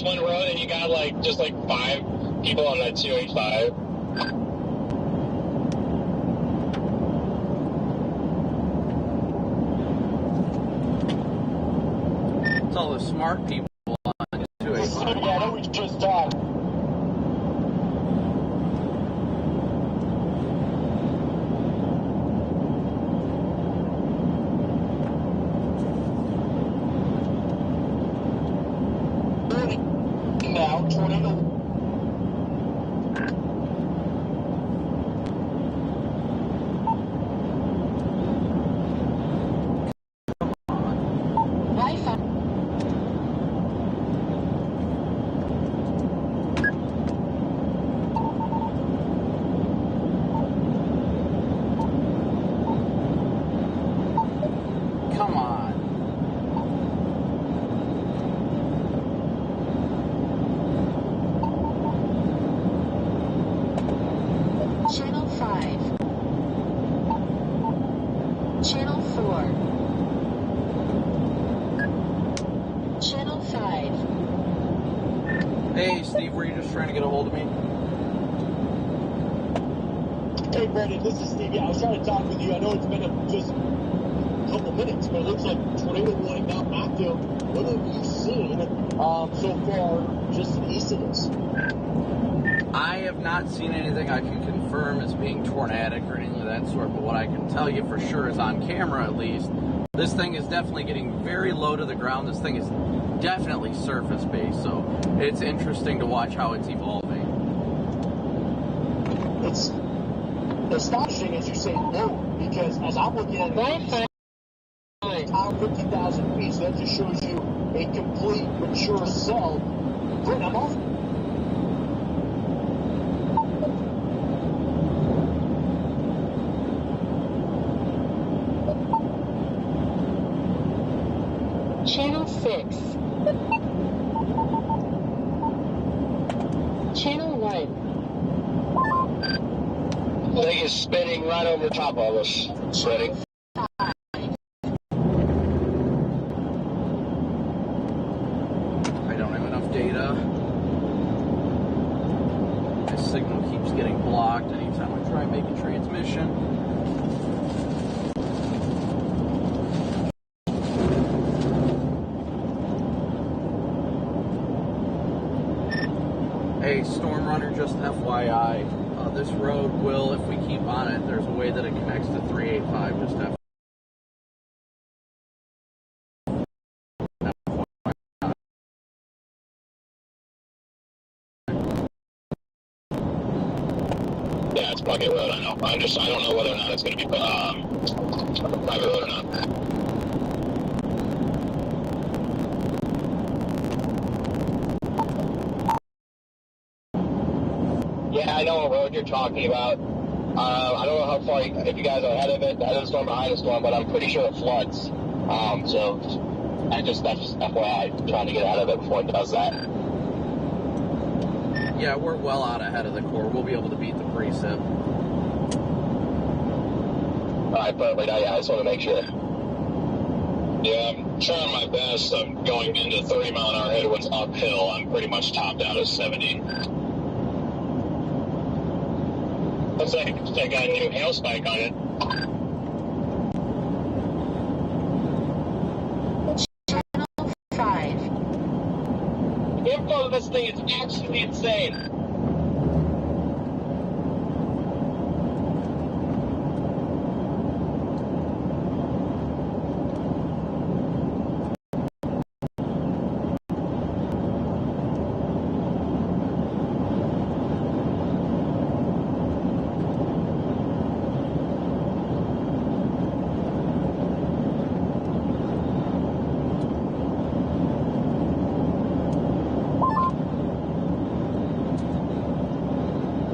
one road, and you got like just like 5 people on that 285. It's all the smart people on 285. Yeah, I know we just talked. Now, tornado. Wi-Fi. Come on. Channel 5. Channel 4. Channel 5. Hey, Steve, were you just trying to get a hold of me? Hey, Brandon, this is Steve. Yeah, I was trying to talk with you. I know it's been just a couple minutes, but it looks like tornado warning now active. What have you seen so far just to the east of this? I have not seen anything I can confirm as being tornadic or anything of that sort, but what I can tell you for sure is on camera at least, this thing is definitely getting very low to the ground. This thing is definitely surface-based, so it's interesting to watch how it's evolving. It's astonishing, as you say, low, because as I'm looking at it, it's 50,000 feet, so that just shows you a complete mature cell. Brent, I'm off. Channel 6. Channel 1. Vegas is spinning right over top of us. Ready? I don't have enough data. My signal keeps getting blocked anytime I try and make a transmission. Hey, Storm Runner, just FYI, this road will, if we keep on it, there's a way that it connects to 385, just FYI. Yeah, it's private road, I know. I don't know whether or not it's going to be private road or not. Yeah, I know what road you're talking about. I don't know how far, if you guys are ahead of it, ahead of the storm, behind the storm, but I'm pretty sure it floods. So that's just FYI, trying to get ahead of it before it does that. Yeah, we're well out ahead of the core. We'll be able to beat the precip. Alright, perfect. I just want to make sure. Yeah, I'm trying my best. I'm going into 30 mile an hour headwinds uphill. I'm pretty much topped out at 70. Looks like I got a new hail spike on it. Channel 5. The info of this thing is absolutely insane.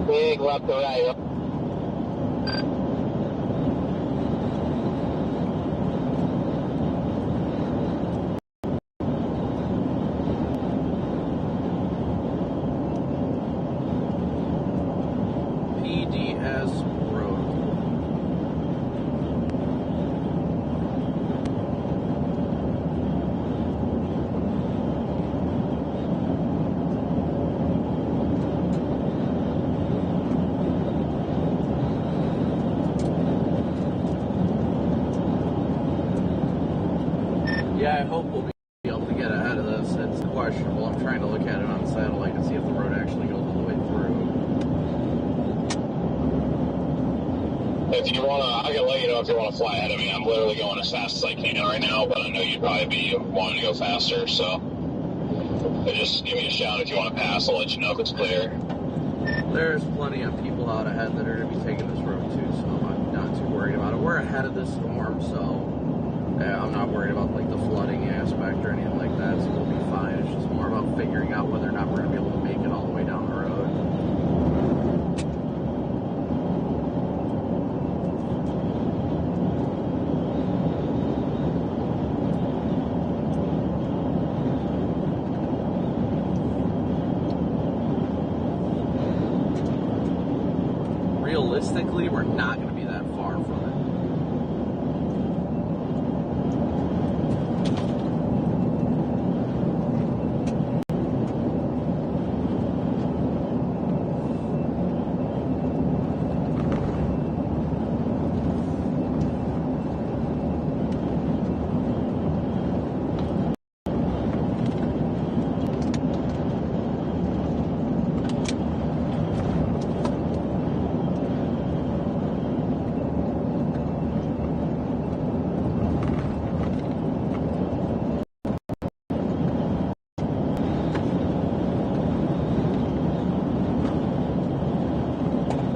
Big left to right. PDS Road. Yeah, I hope we'll be able to get ahead of this. It's questionable. I'm trying to look at it on satellite and see if the road actually goes all the way through. If you want to, I can let you know if you want to fly ahead of me. I'm literally going as fast as I can right now, but I know you'd probably be wanting to go faster, so just give me a shout if you want to pass. I'll let you know if it's clear. There's plenty of people out ahead that are going to be taking this road too, so I'm not too worried about it. We're ahead of this storm, so yeah, I'm not worried about like the flooding aspect or anything like that, so we'll be fine. It's just more about figuring out whether or not we're going to be able to make it all the way down the road. Realistically, we're not going to be that far from it.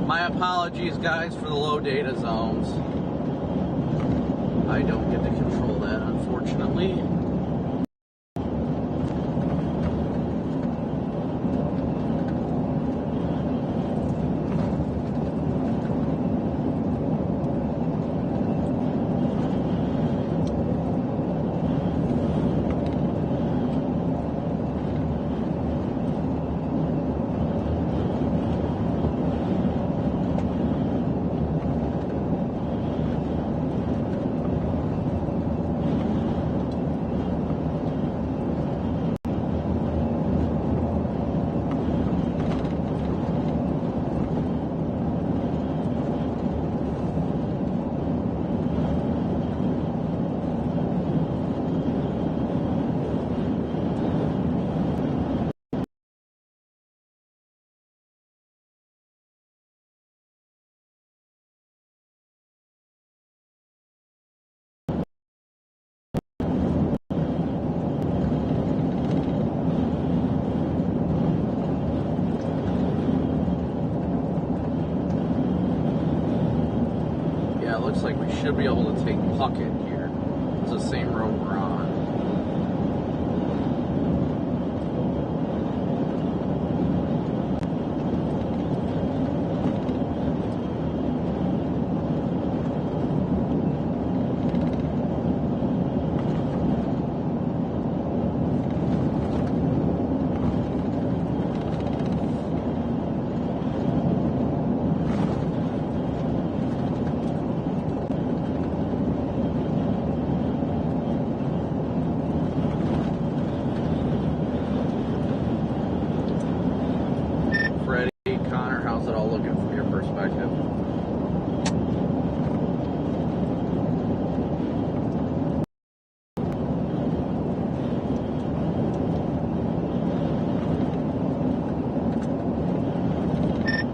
My apologies, guys, for the low data zones. I don't get to control that, unfortunately. looks like we should be able to take Puckett here. It's the same road we're on.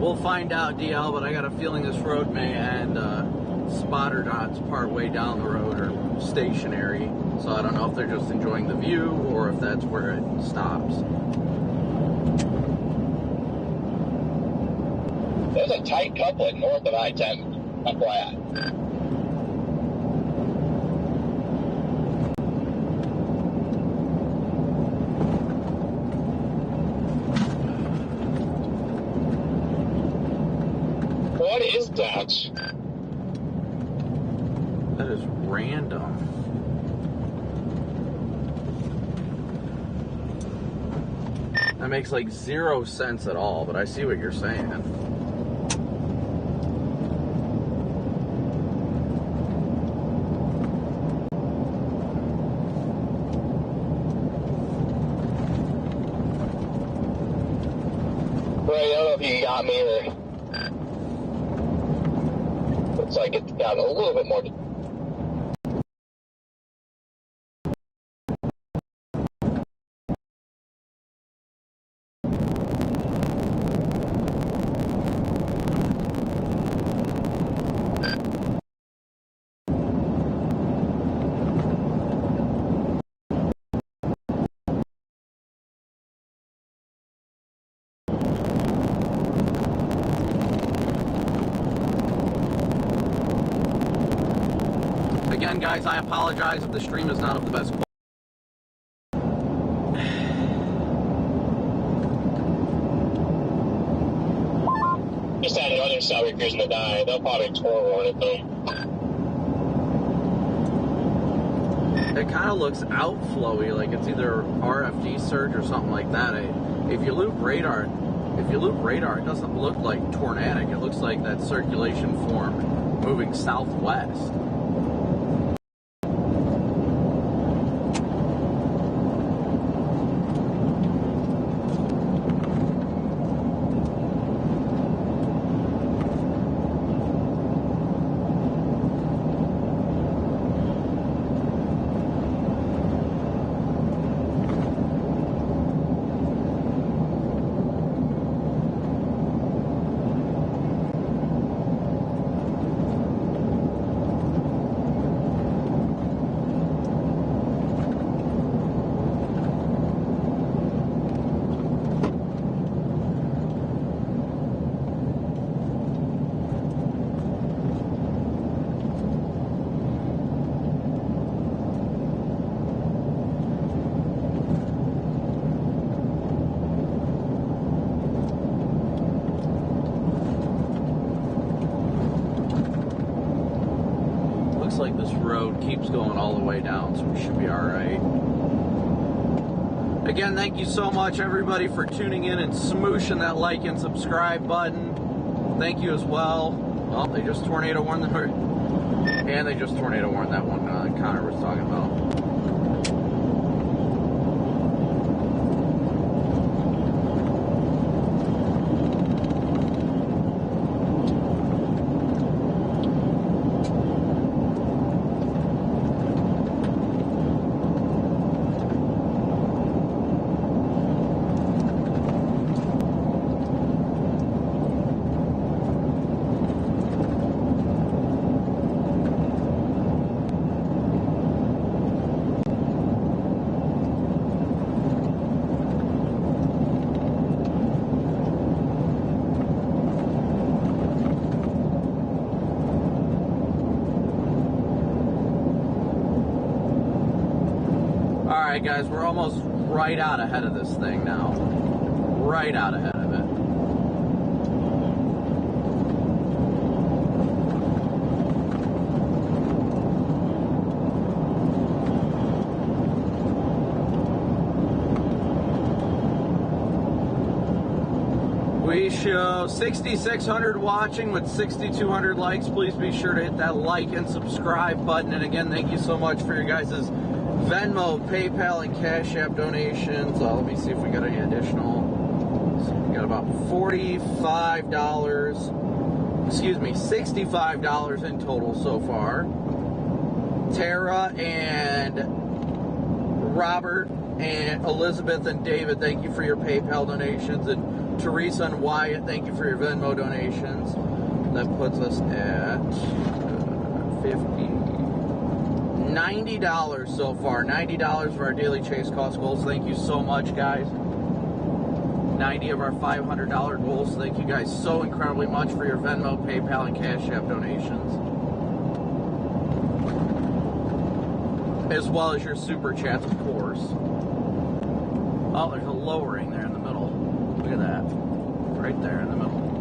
We'll find out, DL, but I got a feeling this road may end spotter dots part way down the road or stationary. So I don't know if they're just enjoying the view or if that's where it stops. There's a tight coupling north of I-10, FYI. What is that? That is random. That makes like 0 sense at all, but I see what you're saying. Right, I don't know if you got me or... Looks like it's got a little bit more... Again, guys, I apologize if the stream is not of the best quality. Just had another Saudi cruising to die. They'll probably tour warn it though. It kind of looks outflowy, like it's either RFD surge or something like that. If you loop radar, it doesn't look like tornadic. It looks like that circulation form moving southwest. Like this road keeps going all the way down, so we should be all right. Again, thank you so much, everybody, for tuning in and smooshing that like and subscribe button. Thank you as well. Well, they just tornado warned that one Connor was talking about. Alright guys, we're almost right out ahead of this thing now. Right out ahead of it. We show 6,600 watching with 6,200 likes. Please be sure to hit that like and subscribe button. And again, thank you so much for your guys' Venmo, PayPal, and Cash App donations. Let me see if we got any additional. So we got about $65 in total so far. Tara and Robert and Elizabeth and David, thank you for your PayPal donations. And Teresa and Wyatt, thank you for your Venmo donations. That puts us at $90 so far. $90 for our daily chase cost goals. Thank you so much, guys. 90 of our $500 goals. Thank you guys so incredibly much for your Venmo, PayPal, and Cash App donations. As well as your Super Chats, of course. Oh, there's a lowering there in the middle. Look at that. Right there in the middle.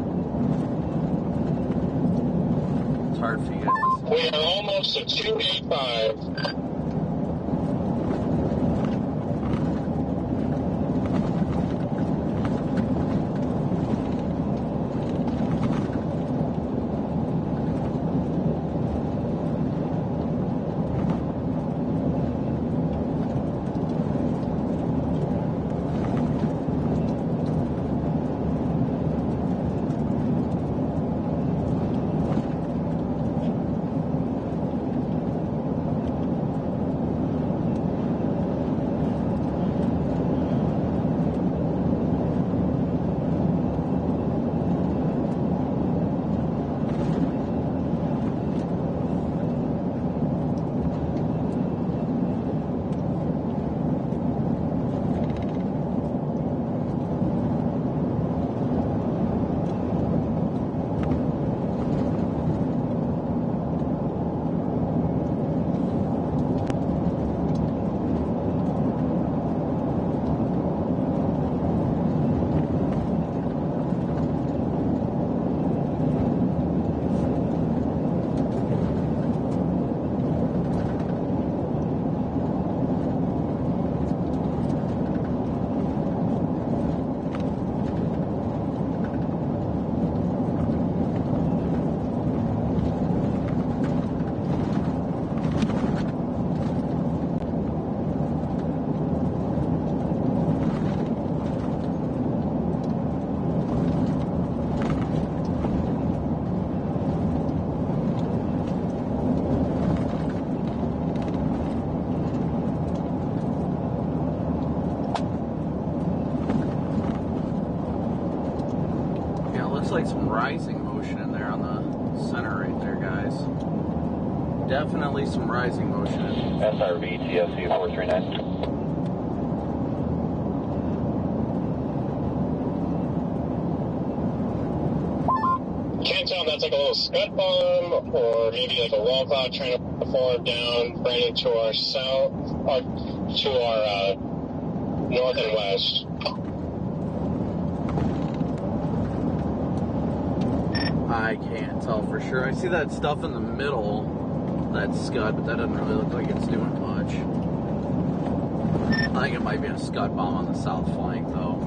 It's hard for you guys to see. We are almost at 285. Like some rising motion in there on the center right there, guys. Definitely some rising motion. SRV TSU 439. Can't tell if that's like a little scud bomb or maybe like a wall cloud trying to form down right into our south, or to our north and west. I can't tell for sure. I see that stuff in the middle, that scud, but that doesn't really look like it's doing much. I think it might be a scud bomb on the south flank, though.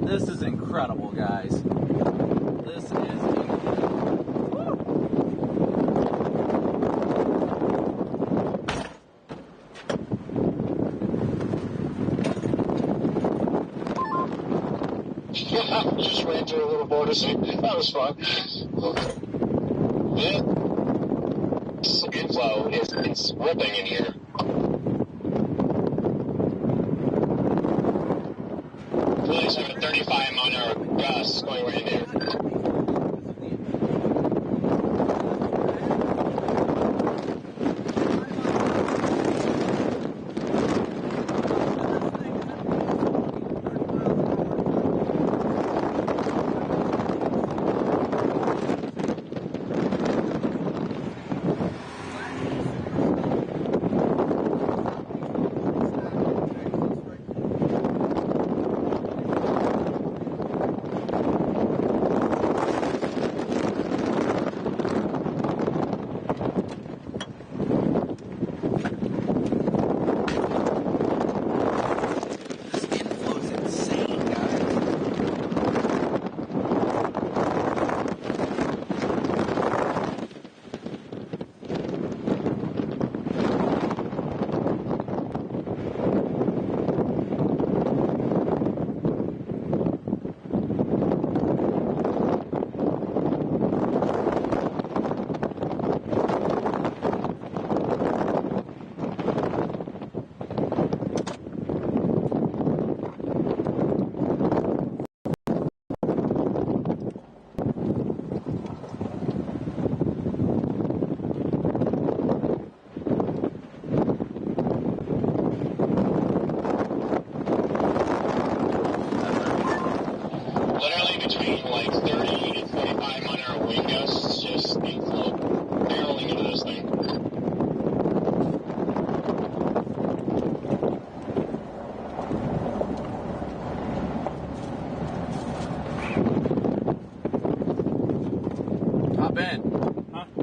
This is incredible, guys. This is incredible. Yeah, just ran through a little border scene. That was fun. This inflow is ripping in here. Really, 735 on our gusts going right in there.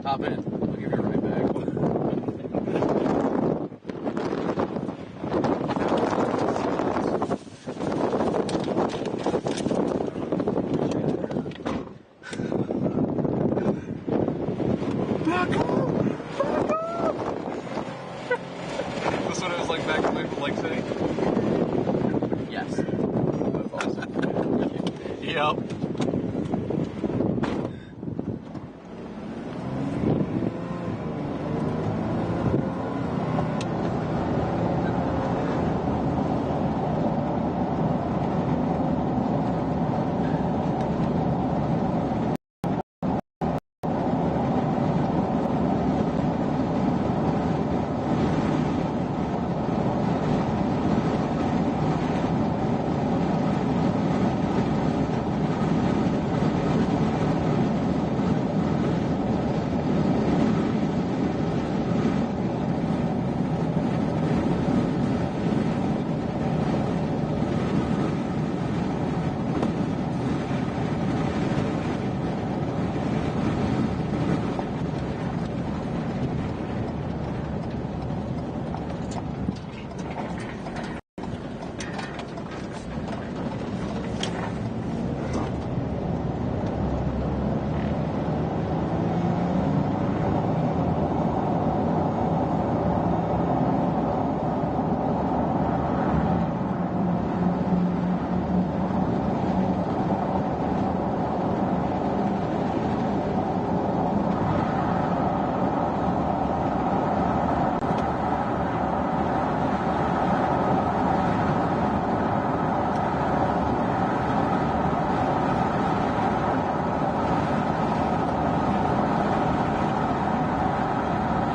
Hop in. I'll give you a ride back. That's what it was like back in Maple Lake City? Yes. That's awesome. Yep.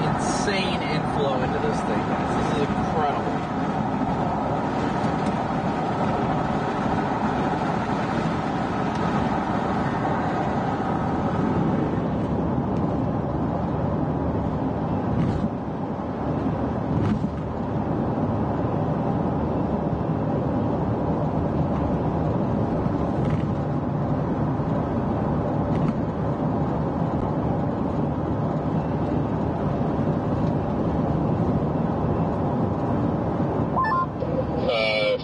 Insane inflow into this thing, guys. This is incredible.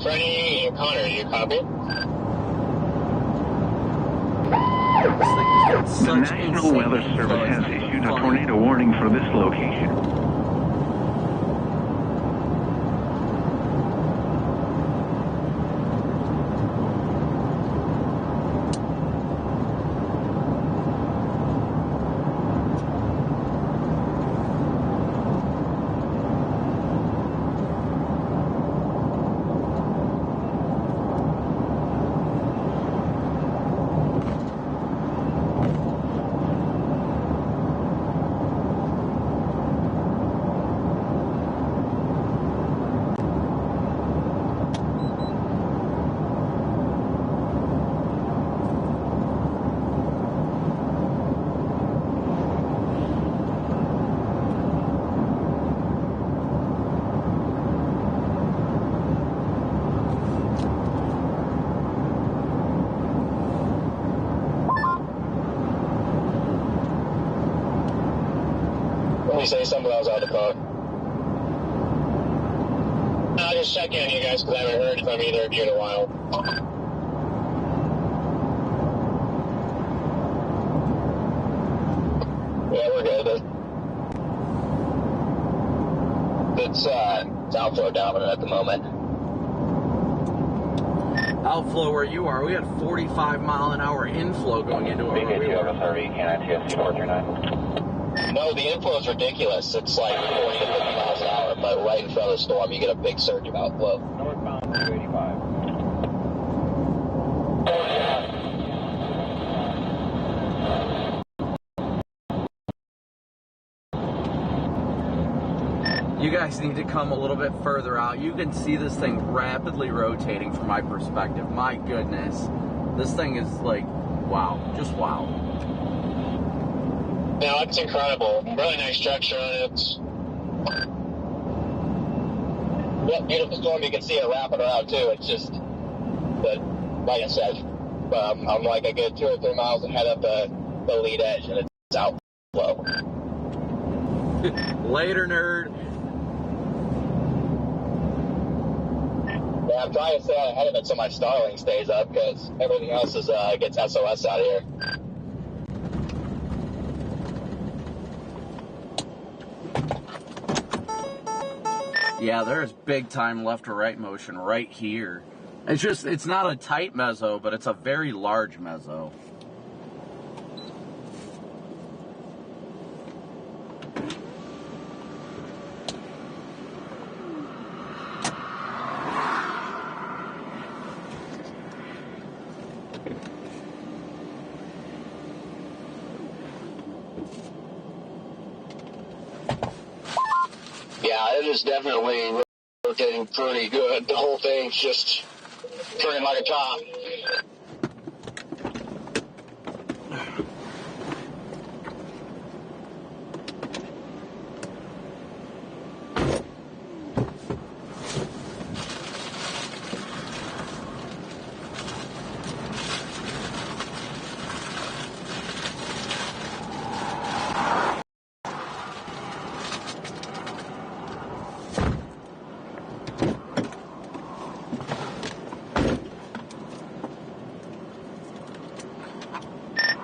Freddie and Connor, you copy? The National Weather Service has issued a tornado warning for this location. Say something else out of the car. I'll just check in on you guys because I haven't heard from either of you in a while. Yeah, we're good. It's outflow dominant at the moment. Outflow where you are, we had 45-mile-an-hour inflow going into where we were. No, the inflow is ridiculous. It's like 40 to 50 miles an hour, but right in front of the storm, you get a big surge of outflow. Northbound 285. You guys need to come a little bit further out. You can see this thing rapidly rotating from my perspective. My goodness. This thing is like, wow. Just wow. No, it's incredible. Really nice structure on it. Yep, beautiful storm. You can see it wrapping around too. It's just, but like I said, I'm like a good 2 or 3 miles ahead of the lead edge, and it's outflow. Later, nerd. Yeah, I'm trying to stay ahead of it so my Starlink stays up because everything else is gets SOS out of here. Yeah, there's big time left to right motion right here. It's not a tight mezzo, but it's a very large mezzo. Yeah, it is definitely rotating pretty good. The whole thing's just turning like a top.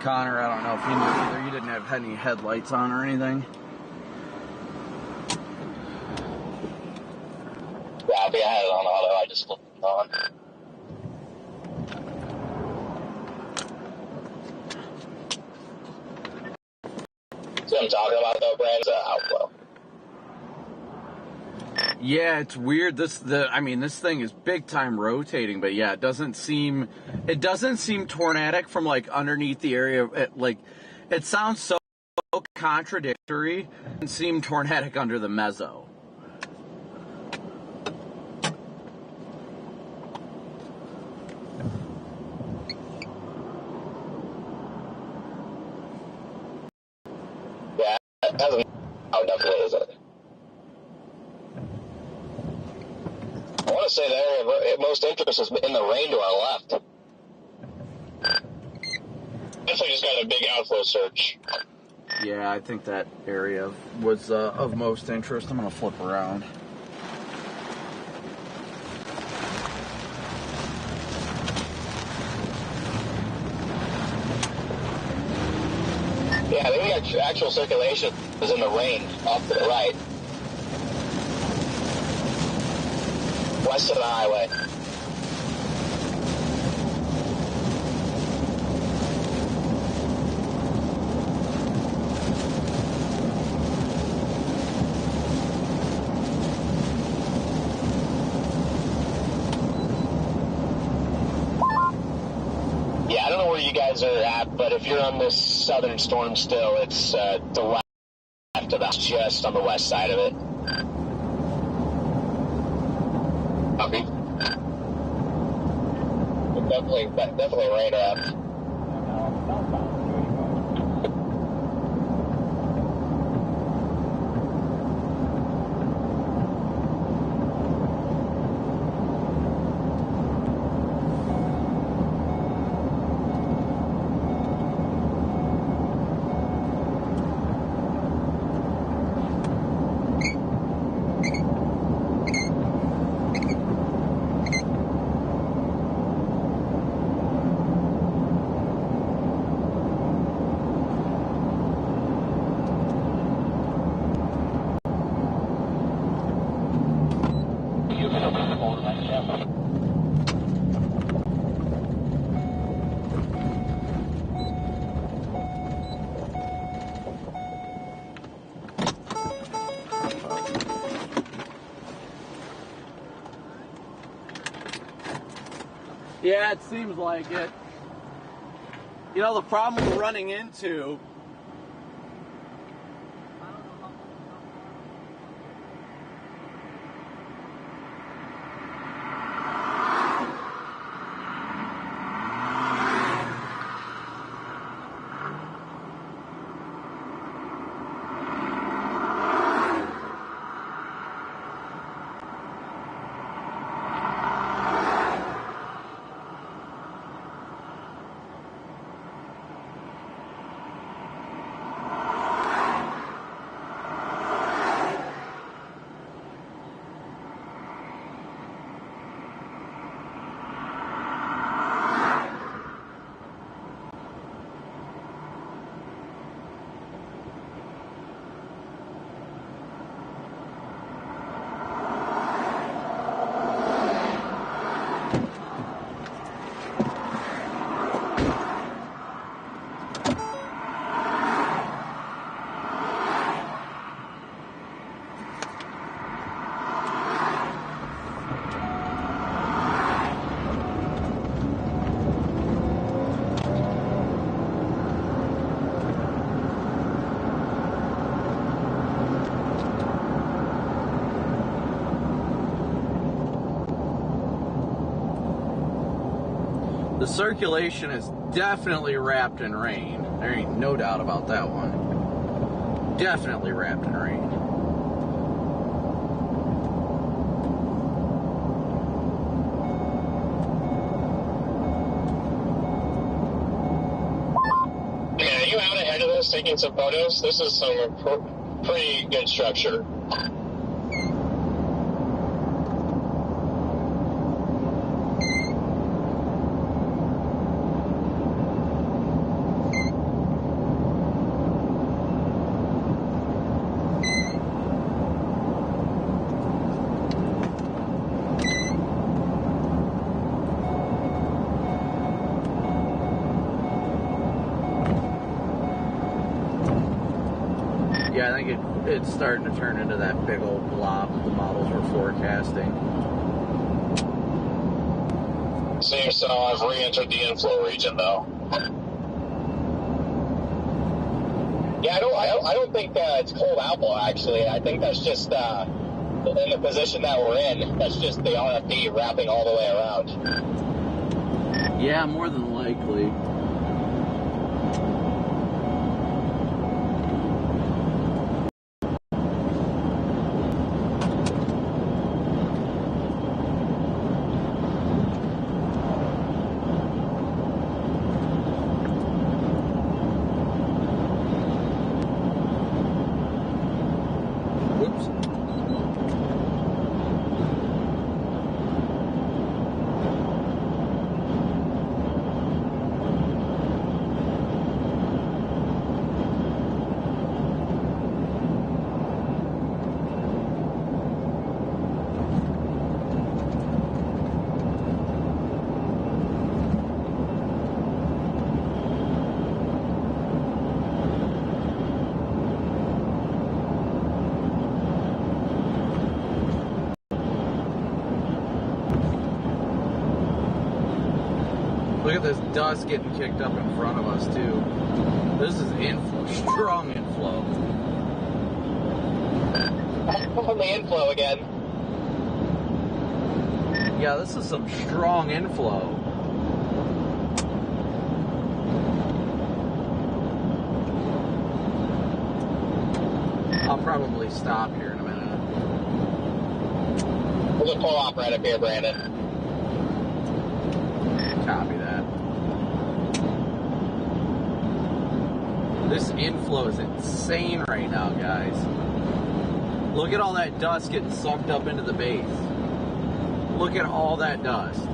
Connor, I don't know if you knew either. You didn't have any headlights on or anything. Yeah, I think I had it on auto. I just flipped it on. See what I'm talking about though, Brad? It's outflow. Yeah, it's weird. This thing is big time rotating, but yeah, it doesn't seem tornadic from like underneath the area. It sounds so contradictory and seem tornadic under the mezzo. Yeah, it hasn't. Oh, definitely isn't. I want to say the area of most interest is in the rain to our left. Definitely just got a big outflow surge. Yeah, I think that area was of most interest. I'm going to flip around. actual circulation is in the rain off to the right. West of the highway. Yeah, I don't know where you guys are at, but if you're on this southern storm still, it's the left of us, just on the west side of it. Copy. Definitely rain up. Yeah, it seems like it. You know, the problem we're running into the circulation is definitely wrapped in rain. There ain't no doubt about that one. Definitely wrapped in rain. Man, are you out ahead of this taking some photos? This is some pretty good structure. Yeah, I think it's starting to turn into that big old blob that the models were forecasting. Seems so. I've re-entered the inflow region, though. Yeah, I don't think it's cold apple, actually. I think that's just in the position that we're in. That's just the RFD wrapping all the way around. Yeah, more than likely. Look at this dust getting kicked up in front of us, too. This is inflow, strong inflow. On the inflow again. Yeah, this is some strong inflow. I'll probably stop here in a minute. We'll just pull off right up here, Brandon. Copy that. This inflow is insane right now, guys. Look at all that dust getting sucked up into the base. Look at all that dust.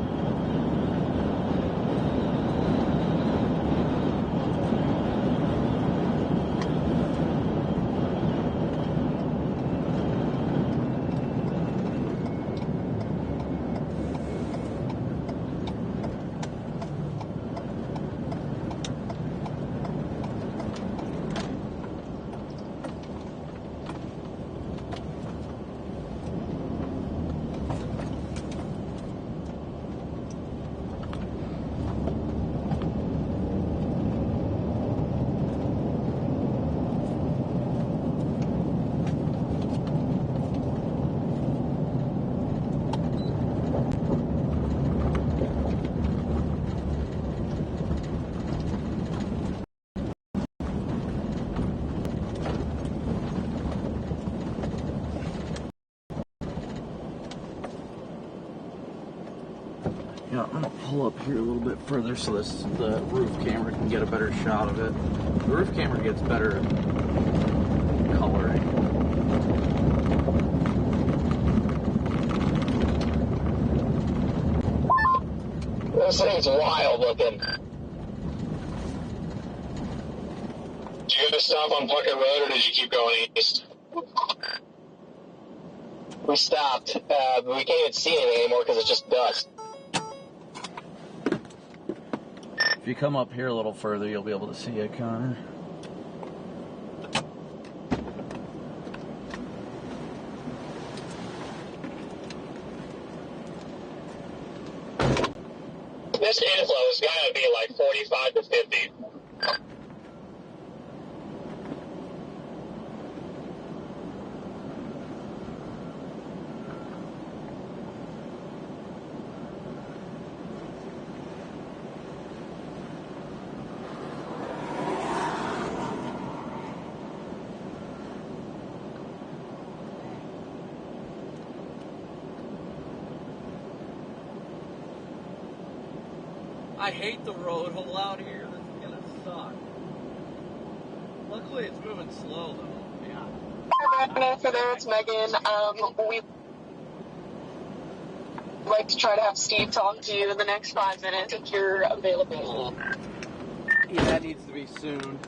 Yeah, I'm gonna pull up here a little bit further so the roof camera can get a better shot of it. The roof camera gets better coloring. This thing's wild looking. Did you guys stop on Puckett Road or did you keep going east? We stopped, but we can't even see anything anymore because it's just dust. If you come up here a little further, you'll be able to see it, Connor. This inflow has got to be like 45 to 50. I hate the road hole out here. This is gonna suck. Luckily, it's moving slow though. Yeah. Hi, Brandon. So there, it's Megan. We'd like to try to have Steve talk to you in the next 5 minutes if you're available. Yeah, that needs to be soon.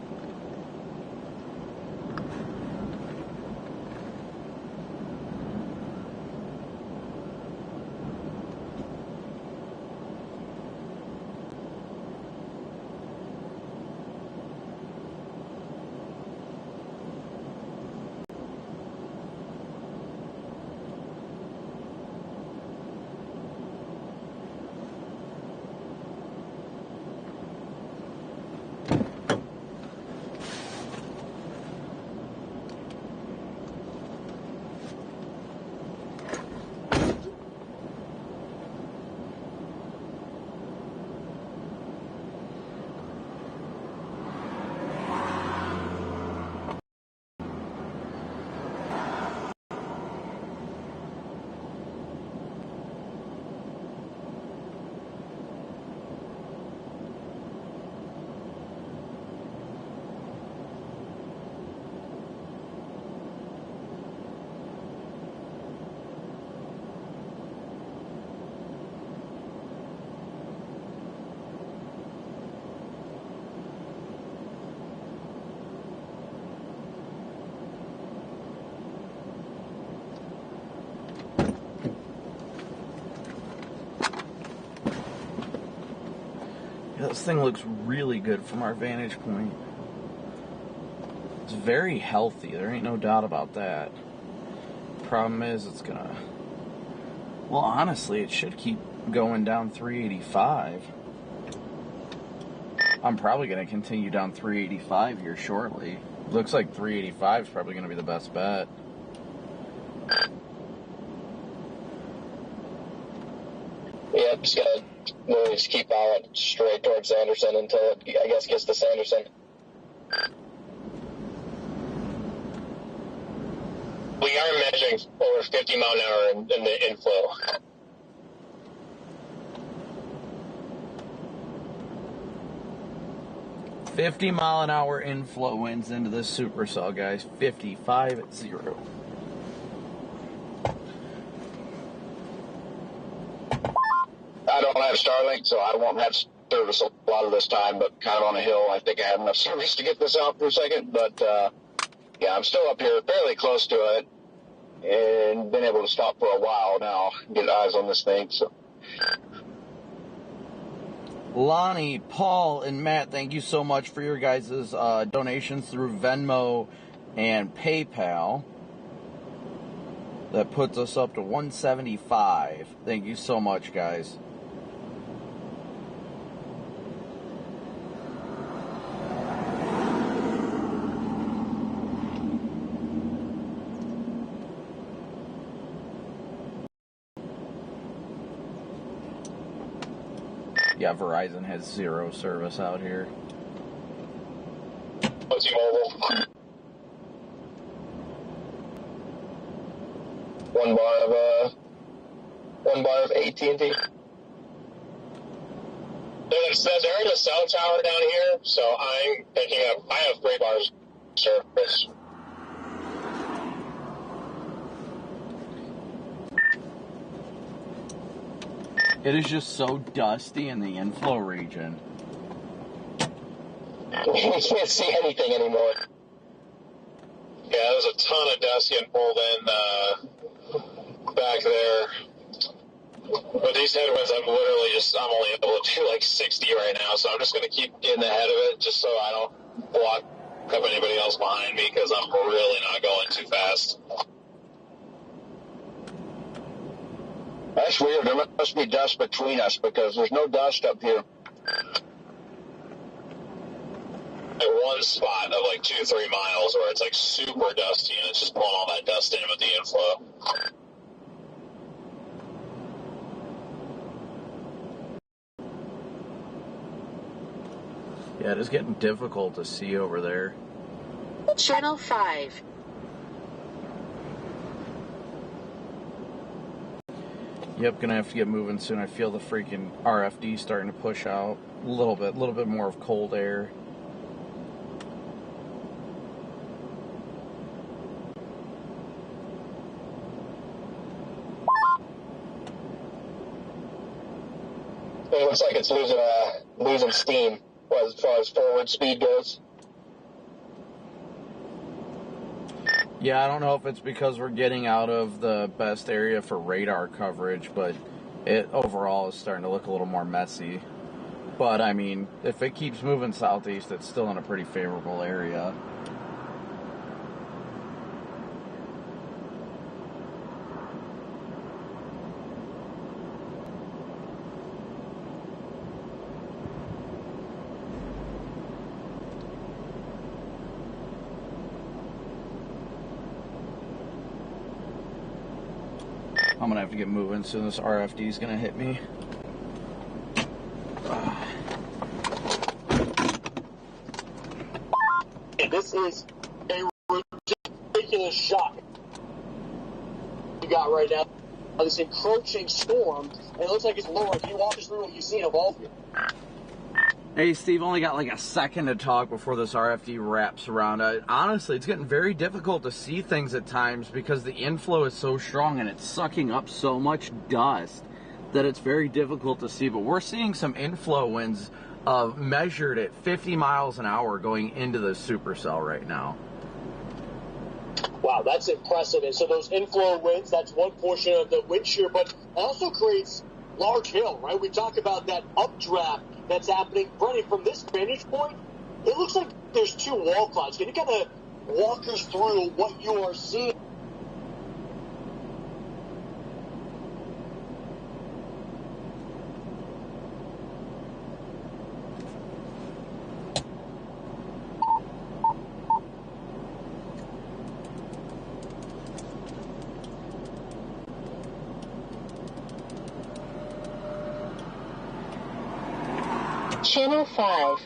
Yeah, this thing looks really good from our vantage point. It's very healthy. There ain't no doubt about that. Problem is, it's gonna... Well, honestly, it should keep going down 385. I'm probably going to continue down 385 here shortly. Looks like 385 is probably going to be the best bet. Yeah, just gotta really just keep out straight towards Sanderson until it, I guess, gets to Sanderson. We are measuring over 50 mile an hour in the inflow. $50-mile-an-hour inflow winds into this supercell, guys. 55 at 0. I don't have Starlink, so I won't have service a lot of this time, but kind of on a hill. I think I have enough service to get this out for a second, but yeah, I'm still up here fairly close to it and been able to stop for a while now, get eyes on this thing. So. Lonnie, Paul, and Matt, thank you so much for your guys' donations through Venmo and PayPal. That puts us up to 175. Thank you so much, guys. Yeah, Verizon has 0 service out here. What's T-Mobile? One bar of AT&T. They're in the cell tower down here, so I'm picking up. I have 3 bars service. It is just so dusty in the inflow region. You can't see anything anymore. Yeah, there's a ton of dust getting pulled in back there. But these headwinds, I'm only able to do like 60 right now, so I'm just going to keep getting ahead of it just so I don't block up anybody else behind me because I'm really not going too fast. That's weird. There must be dust between us because there's no dust up here. At one spot of like 2-3 miles where it's like super dusty and it's just pulling all that dust in with the inflow. Yeah, it is getting difficult to see over there. Channel 5. Yep, gonna have to get moving soon. I feel the freaking RFD starting to push out a little bit more of cold air. It looks like it's losing steam as far as forward speed goes. Yeah, I don't know if it's because we're getting out of the best area for radar coverage, but it overall is starting to look a little more messy. But, I mean, if it keeps moving southeast, it's still in a pretty favorable area. I'm gonna have to get moving soon. This RFD is gonna hit me. This is a ridiculous shot you got right now. This encroaching storm, and it looks like it's lower. Can you walk us through what you see in Evolve here? Hey, Steve, only got like a second to talk before this RFD wraps around. Honestly, it's getting very difficult to see things at times because the inflow is so strong and it's sucking up so much dust that it's very difficult to see. But we're seeing some inflow winds measured at 50 miles an hour going into the supercell right now. Wow, that's impressive. And so those inflow winds, that's one portion of the wind shear, but it also creates large hail, right? We talk about that updraft that's happening. Running from this vantage point, it looks like there's 2 wall clouds. Can you kind of walk us through what you are seeing? Channel 5.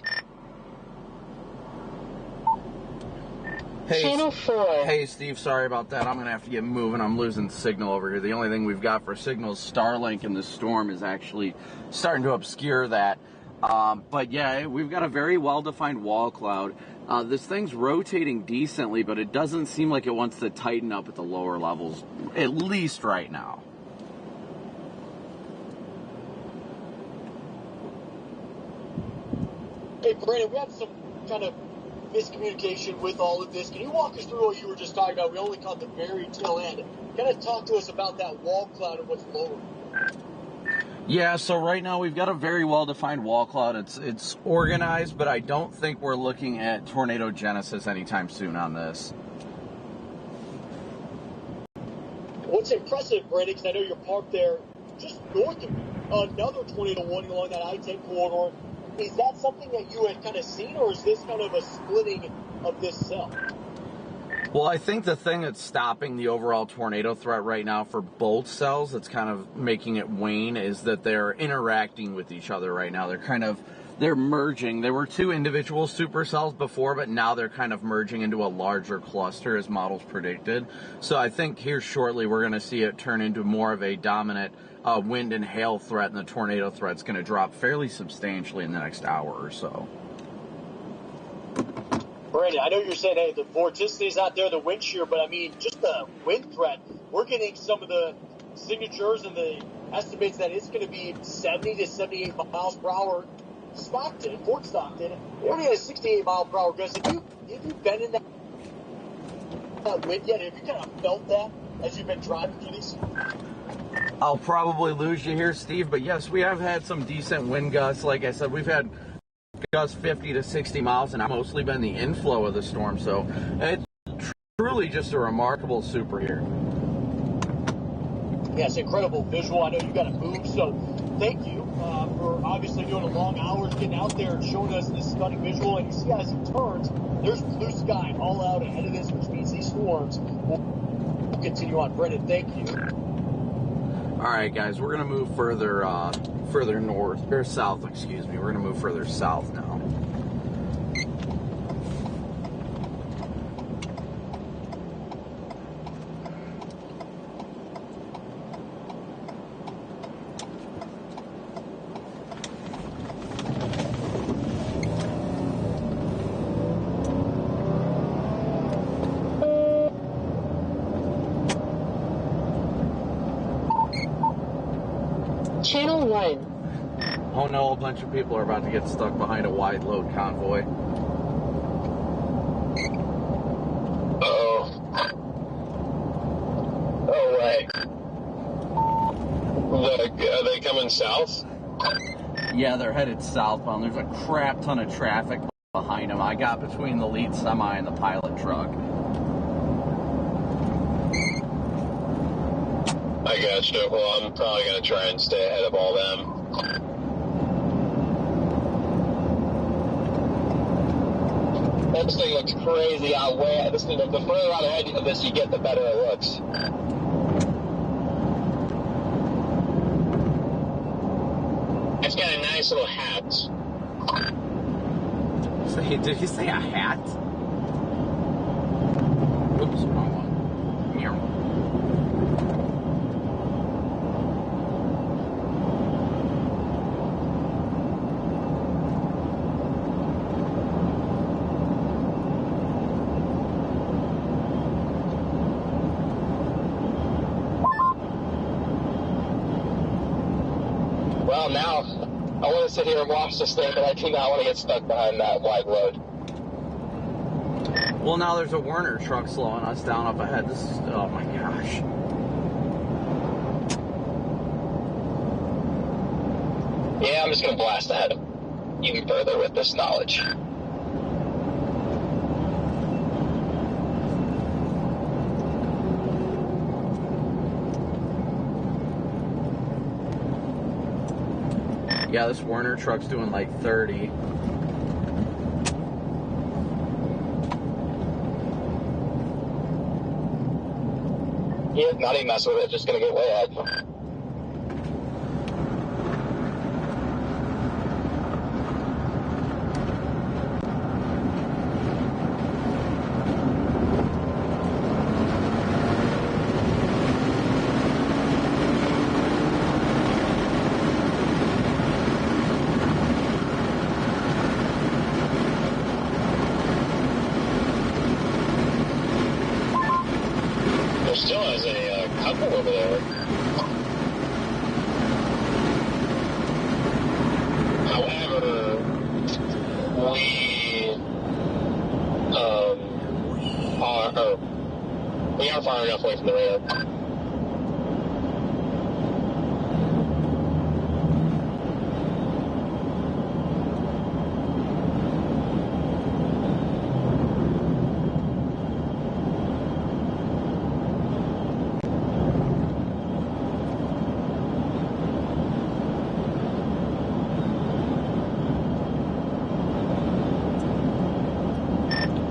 Hey, Channel 4. Hey, Steve, sorry about that. I'm going to have to get moving. I'm losing signal over here. The only thing we've got for signal is Starlink, and the storm is actually starting to obscure that. But yeah, we've got a very well-defined wall cloud. This thing's rotating decently, but it doesn't seem like it wants to tighten up at the lower levels, at least right now. Hey, Brandon, we had some kind of miscommunication with all of this. Can you walk us through what you were just talking about? We only caught the very tail end. Kind of talk to us about that wall cloud and what's lower. Yeah, so right now we've got a very well-defined wall cloud. It's organized, but I don't think we're looking at tornado genesis anytime soon on this. What's impressive, Brandon, because I know you're parked there just north of another tornado warning along that I-10 corridor. Is that something that you had kind of seen, or is this kind of a splitting of this cell? Well, I think the thing that's stopping the overall tornado threat right now for both cells, that's kind of making it wane, is that they're interacting with each other right now. They're merging. There were two individual supercells before, but now they're kind of merging into a larger cluster as models predicted. So I think here shortly we're going to see it turn into more of a dominant wind and hail threat, and the tornado threat's going to drop fairly substantially in the next hour or so. Brandon, I know you're saying, hey, the vorticity's out there, the wind shear, but I mean, just the wind threat, we're getting some of the signatures and the estimates that it's going to be 70 to 78 miles per hour. Stockton, Fort Stockton, we already had a 68 mile per hour gust. Have you been in that wind yet? Have you kind of felt that as you've been driving through these? I'll probably lose you here, Steve, but yes, we have had some decent wind gusts. Like I said, we've had gusts 50 to 60 miles, and it's mostly been the inflow of the storm. So it's truly just a remarkable super here. Yeah, it's incredible visual. I know you got to move, so thank you for obviously doing the long hours, getting out there and showing us this stunning visual. And you see as it turns, there's blue sky all out ahead of this, which means these storms will continue on. Brendan, thank you. All right, guys, we're going to move further north, or south, excuse me. We're going to move further south now. Channel 1. Oh no, a bunch of people are about to get stuck behind a wide load convoy. Uh-oh. Oh, way. Are they coming south? Yeah, they're headed southbound. There's a crap ton of traffic behind them. I got between the lead semi and the pilot truck. I gotcha. Well, I'm probably going to try and stay ahead of all them. This thing looks crazy out way. The further out ahead of this you get, the better it looks. It's got a nice little hat. Did you say a hat? Oops, wrong one. Meow. Well, now I want to sit here and watch this thing, but I do not want to get stuck behind that wide load. Well, now there's a Werner truck slowing us down up ahead. This is, oh my gosh. Yeah, I'm just going to blast ahead even further with this knowledge. Yeah, this Werner truck's doing like 30. Yeah, not even mess with it, just gonna get way ahead. couple over there. However, we are far enough away from the radar.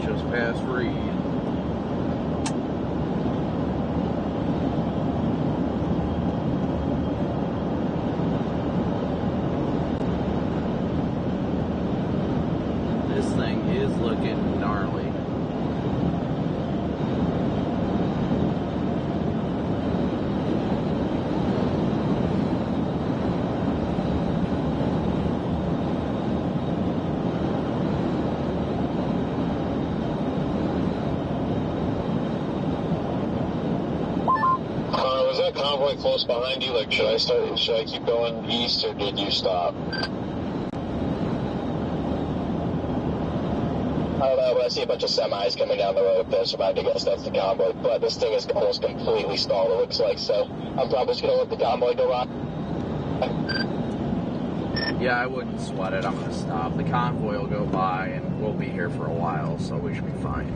Just past Reed. This thing is looking gnarly. Was that convoy close behind you? Like, should I keep going east, or did you stop? I don't know, but I see a bunch of semis coming down the road up there, so I guess that's the convoy. But this thing is almost completely stalled, it looks like, so I'm probably just going to let the convoy go on. Yeah, I wouldn't sweat it. I'm going to stop. The convoy will go by, and we'll be here for a while, so we should be fine.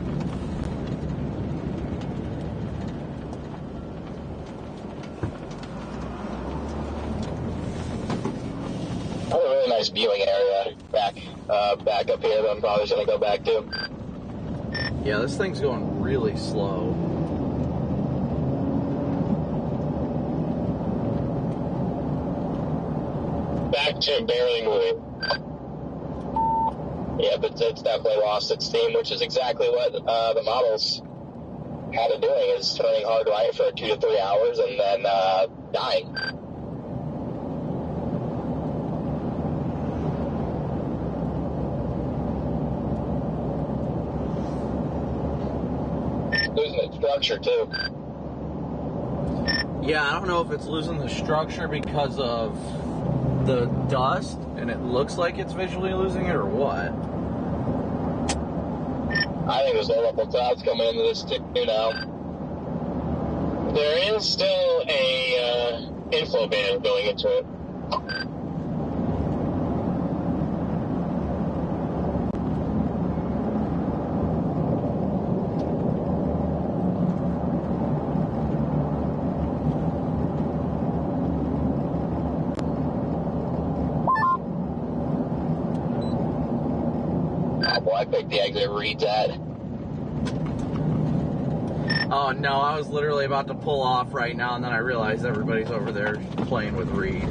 I have a really nice viewing area back up here that I'm probably just going to go back to. Yeah, this thing's going really slow. Back to barely moving. Yeah, but it's definitely lost its steam, which is exactly what the models had it doing, is turning hard right for 2 to 3 hours and then dying. Losing its structure, too. Yeah, I don't know if it's losing the structure because of the dust, and it looks like it's visually losing it, or what? I think there's low-level clouds coming into this too now. There is still a inflow band going into it. Oh boy, I picked the exit Reed's at. Oh no, I was literally about to pull off right now, and then I realized everybody's over there playing with Reed.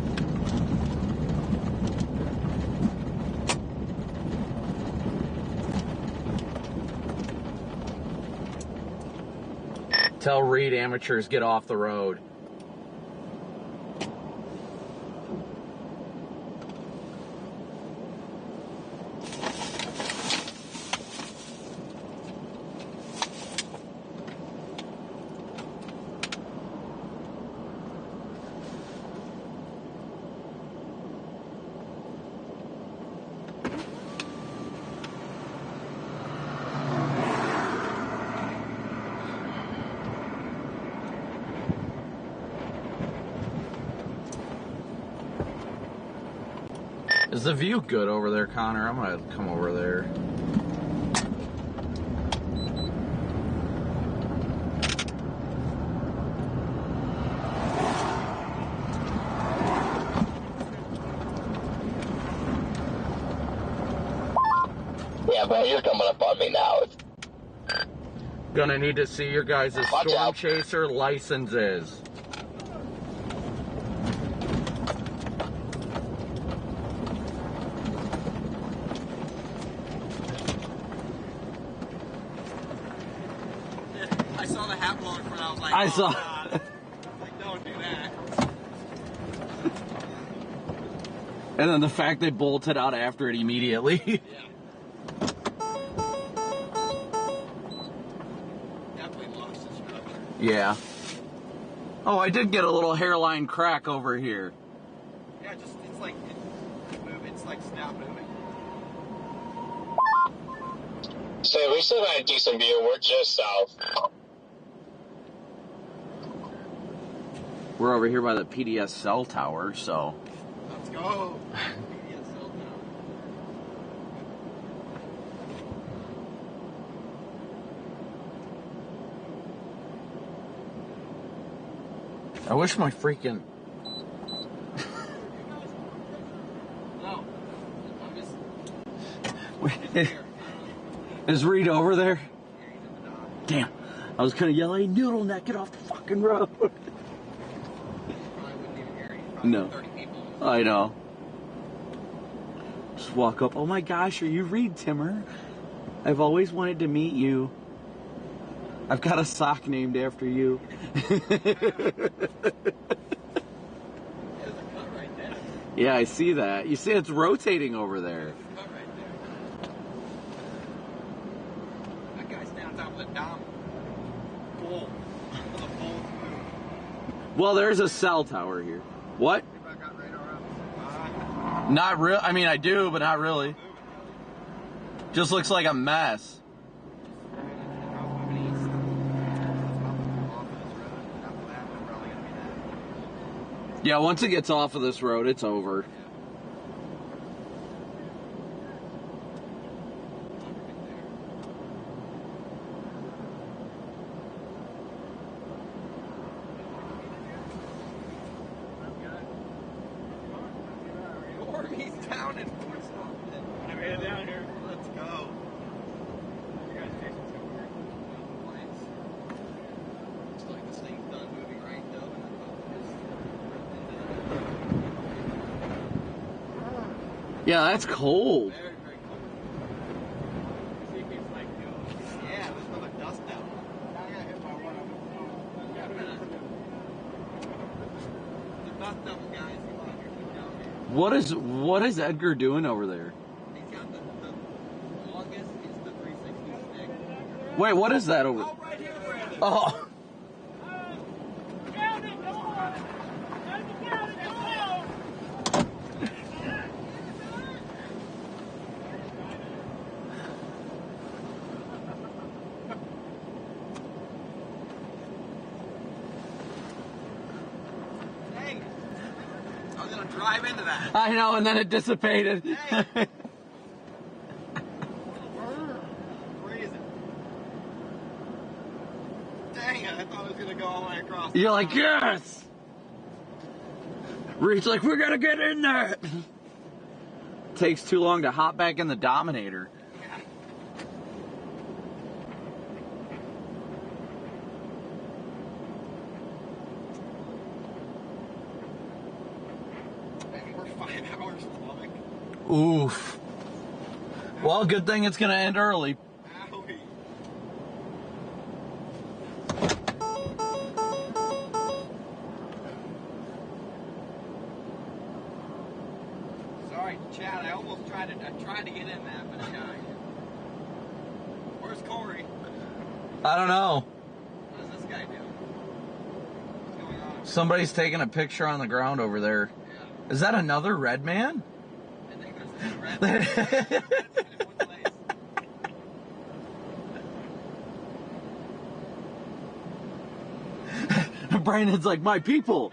Tell Reed amateurs get off the road. Is the view good over there, Connor? I'm gonna come over there. Yeah, but you're coming up on me now. Gonna need to see your guys' Storm Chaser licenses. I saw the hat blown for I was like, I saw. God. Like, don't do that. And then the fact they bolted out after it immediately. Yeah. Definitely lost its structure. Yeah. Oh, I did get a little hairline crack over here. Yeah, it's like it's like snap moving. So we still got a decent view. We're just south. We're over here by the PDS cell tower, so. Let's go. PDS cell tower. I wish my freaking. No. Is Reed over there? Damn. I was gonna yell, hey, noodle neck, get off the fucking road. No. I know. Just walk up. Oh my gosh, are you Reed Timmer? I've always wanted to meet you. I've got a sock named after you. Yeah, I see that. You see it's rotating over there. That guy's down top of the dome. Bull. Well, there's a cell tower here. What? Not real. I mean, I do, but not really. Just looks like a mess. Yeah, once it gets off of this road, it's over. He's down in Stockton. I made it down here. Let's go. You guys Jason's over here. Looks like this thing's done moving right though, and Yeah, that's cold. very, very cold. See if it's like, yeah, there's another dust down. I got hit by one of them. The dust devil guys, come on, you're down here. What is Edgar doing over there? He's got the longest is the 360 stick. Wait, what is that over? Oh, right here, Brandon. Oh. Dang. I was gonna drive into that. I know, and then it dissipated. Hey. Dang it, I thought it was gonna go all the way across. You're like, yes! Reed's like, we're gonna get in there! Takes too long to hop back in the Dominator. Yeah. Maybe we're 5 hours long. Oof. Well, good thing it's gonna end early. Owie. Sorry, Chad. I almost tried to get in that, but where's Corey? I don't know. What does this guy do? What's going on? Somebody's taking a picture on the ground over there. Yeah. Is that another red man? I think there's a red. Brandon's like, my people.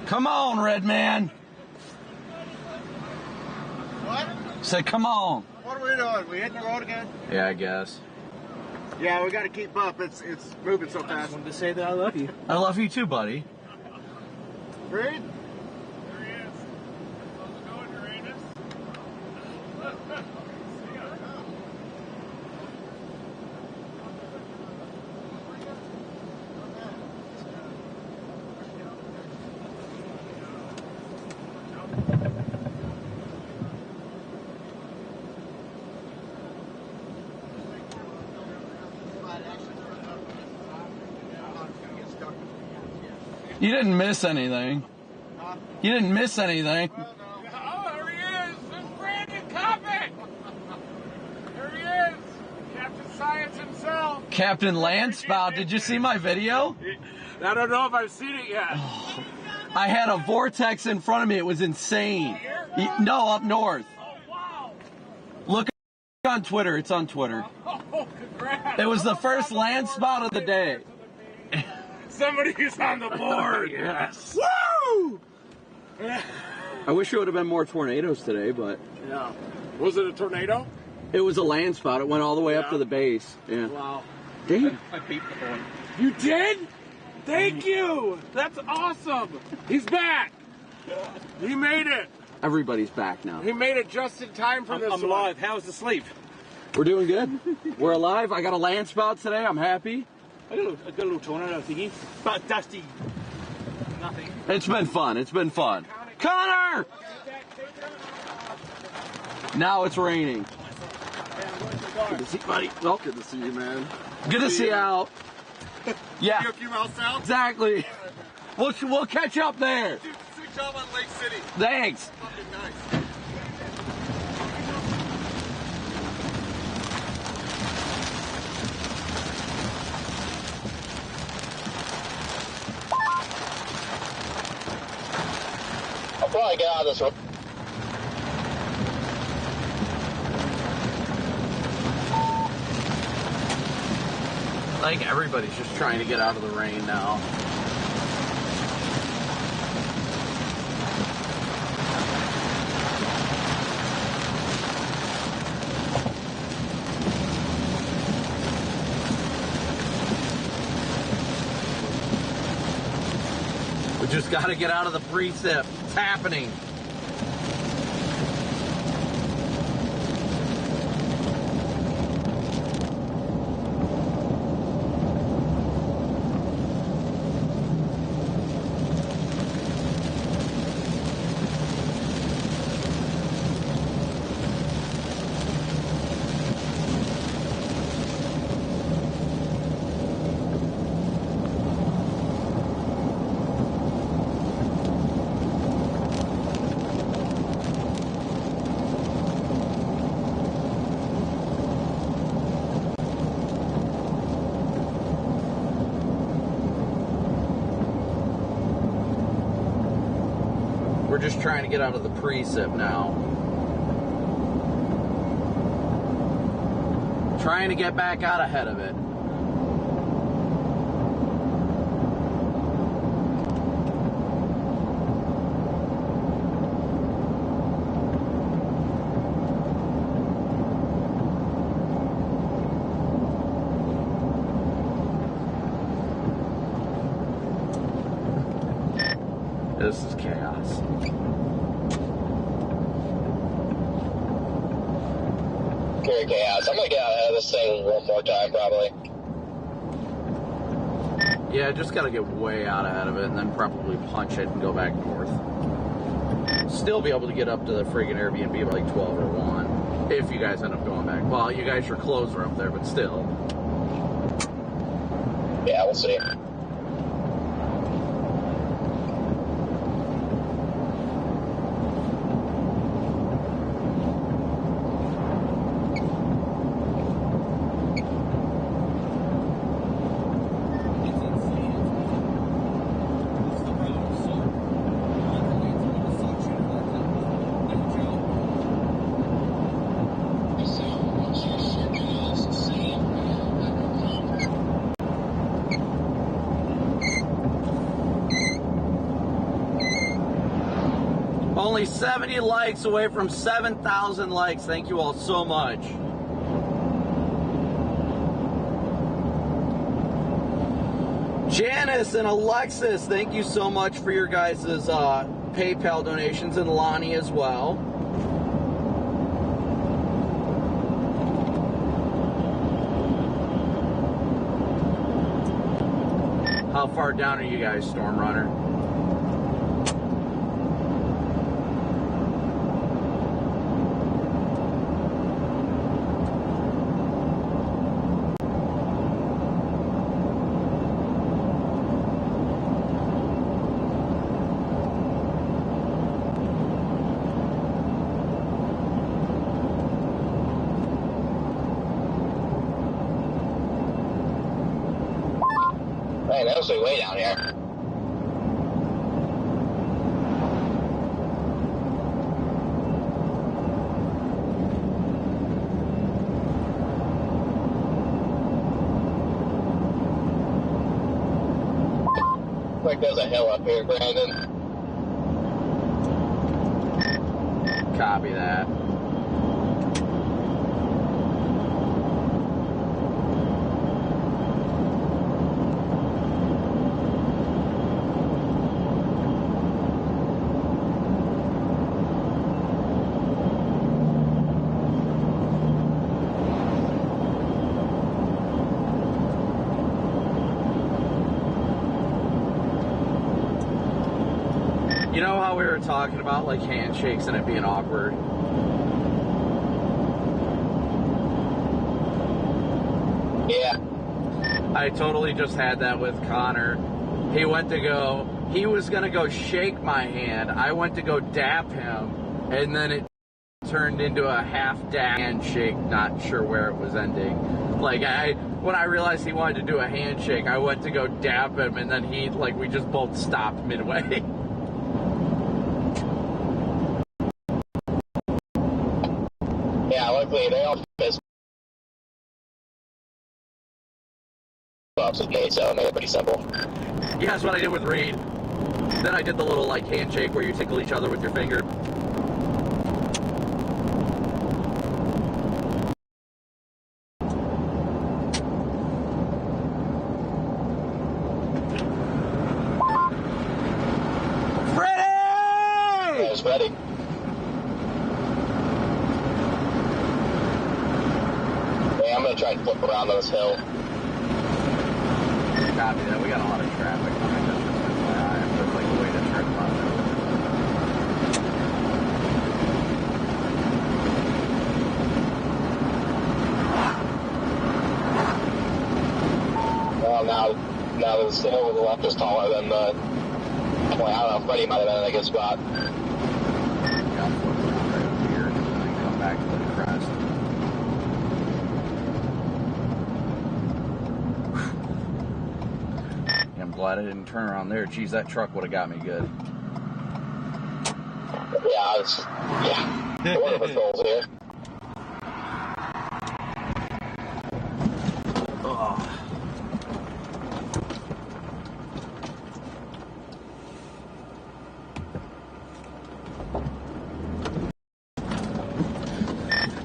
Come on, red man. What? Say, come on. What are we doing? We hitting the road again? Yeah, I guess. Yeah, we got to keep up. It's moving so fast. I just wanted to say that I love you. I love you too, buddy. Reed? You didn't miss anything. You didn't miss anything. Oh, there he is. There's Brandon Copic. There he is. Captain Science himself. Captain Landspout, did you see my video? I don't know if I've seen it yet. Oh, I had a vortex in front of me. It was insane. No, up north. Oh, wow. Look on Twitter. It's on Twitter. Oh, congrats. It was the first Landspout of the day. Somebody's on the board. Yes. Woo! I wish there would have been more tornadoes today, but... Yeah. Was it a tornado? It was a Landspout. It went all the way up to the base. Yeah. Wow. Damn. I beat the board. You did? Thank you. That's awesome. He's back. He made it. Everybody's back now. He made it just in time for this. I'm alive. How's the sleep? We're doing good. We're alive. I got a Landspout today. I'm happy. I got a little tornado thingy. But dusty. Nothing. It's been fun. It's been fun. Connor! Now it's raining. Good to see you, buddy. Well, good to see you, man. Good to see you out. Yeah. You a few miles south? Exactly. We'll catch up there. Dude, good job on Lake City. Thanks. Fucking nice. I'll probably get out of this one. I think everybody's just trying to get out of the rain now. We just got to get out of the precip. It's happening. We're just trying to get out of the precip now. Trying to get back out ahead of it. This is chaos. Pure chaos. I'm gonna get out of this thing one more time, probably. Yeah, just gotta get way out ahead of it and then probably punch it and go back north. Still be able to get up to the friggin' Airbnb by like 12 or 1. If you guys end up going back. Well, you guys, your clothes are up there, but still. Yeah, we'll see. Only 70 likes away from 7,000 likes. Thank you all so much. Janice and Alexis, thank you so much for your guys' PayPal donations, and Lonnie as well. How far down are you guys, Storm Runner? Man, that was way down here. Looks like there's a hill up here, Brandon. Copy that. You know how we were talking about like handshakes and it being awkward? Yeah. I totally just had that with Connor. He was gonna go shake my hand. I went to go dap him, and then it turned into a half-dap handshake, not sure where it was ending. Like, when I realized he wanted to do a handshake, I went to go dap him, and then we just both stopped midway. Yeah, luckily they all fist bumps with me, so it made it pretty simple. Yeah, that's what I did with Reed. Then I did the little handshake where you tickle each other with your finger. Freddie! There's Freddie. Yeah, I'm gonna try and flip around on this hill. Copy that. We got a lot of traffic coming just this FYI. Looks like a way to turn them on. Well, now the hill to the left is taller than the. Well, I don't know. Freddie might have been in a good spot. Yeah, I'm flipping around right up here and then come back to the crest. I'm glad I didn't turn around there. Geez, that truck would have got me good. Yeah, Border Patrol's here. Oh.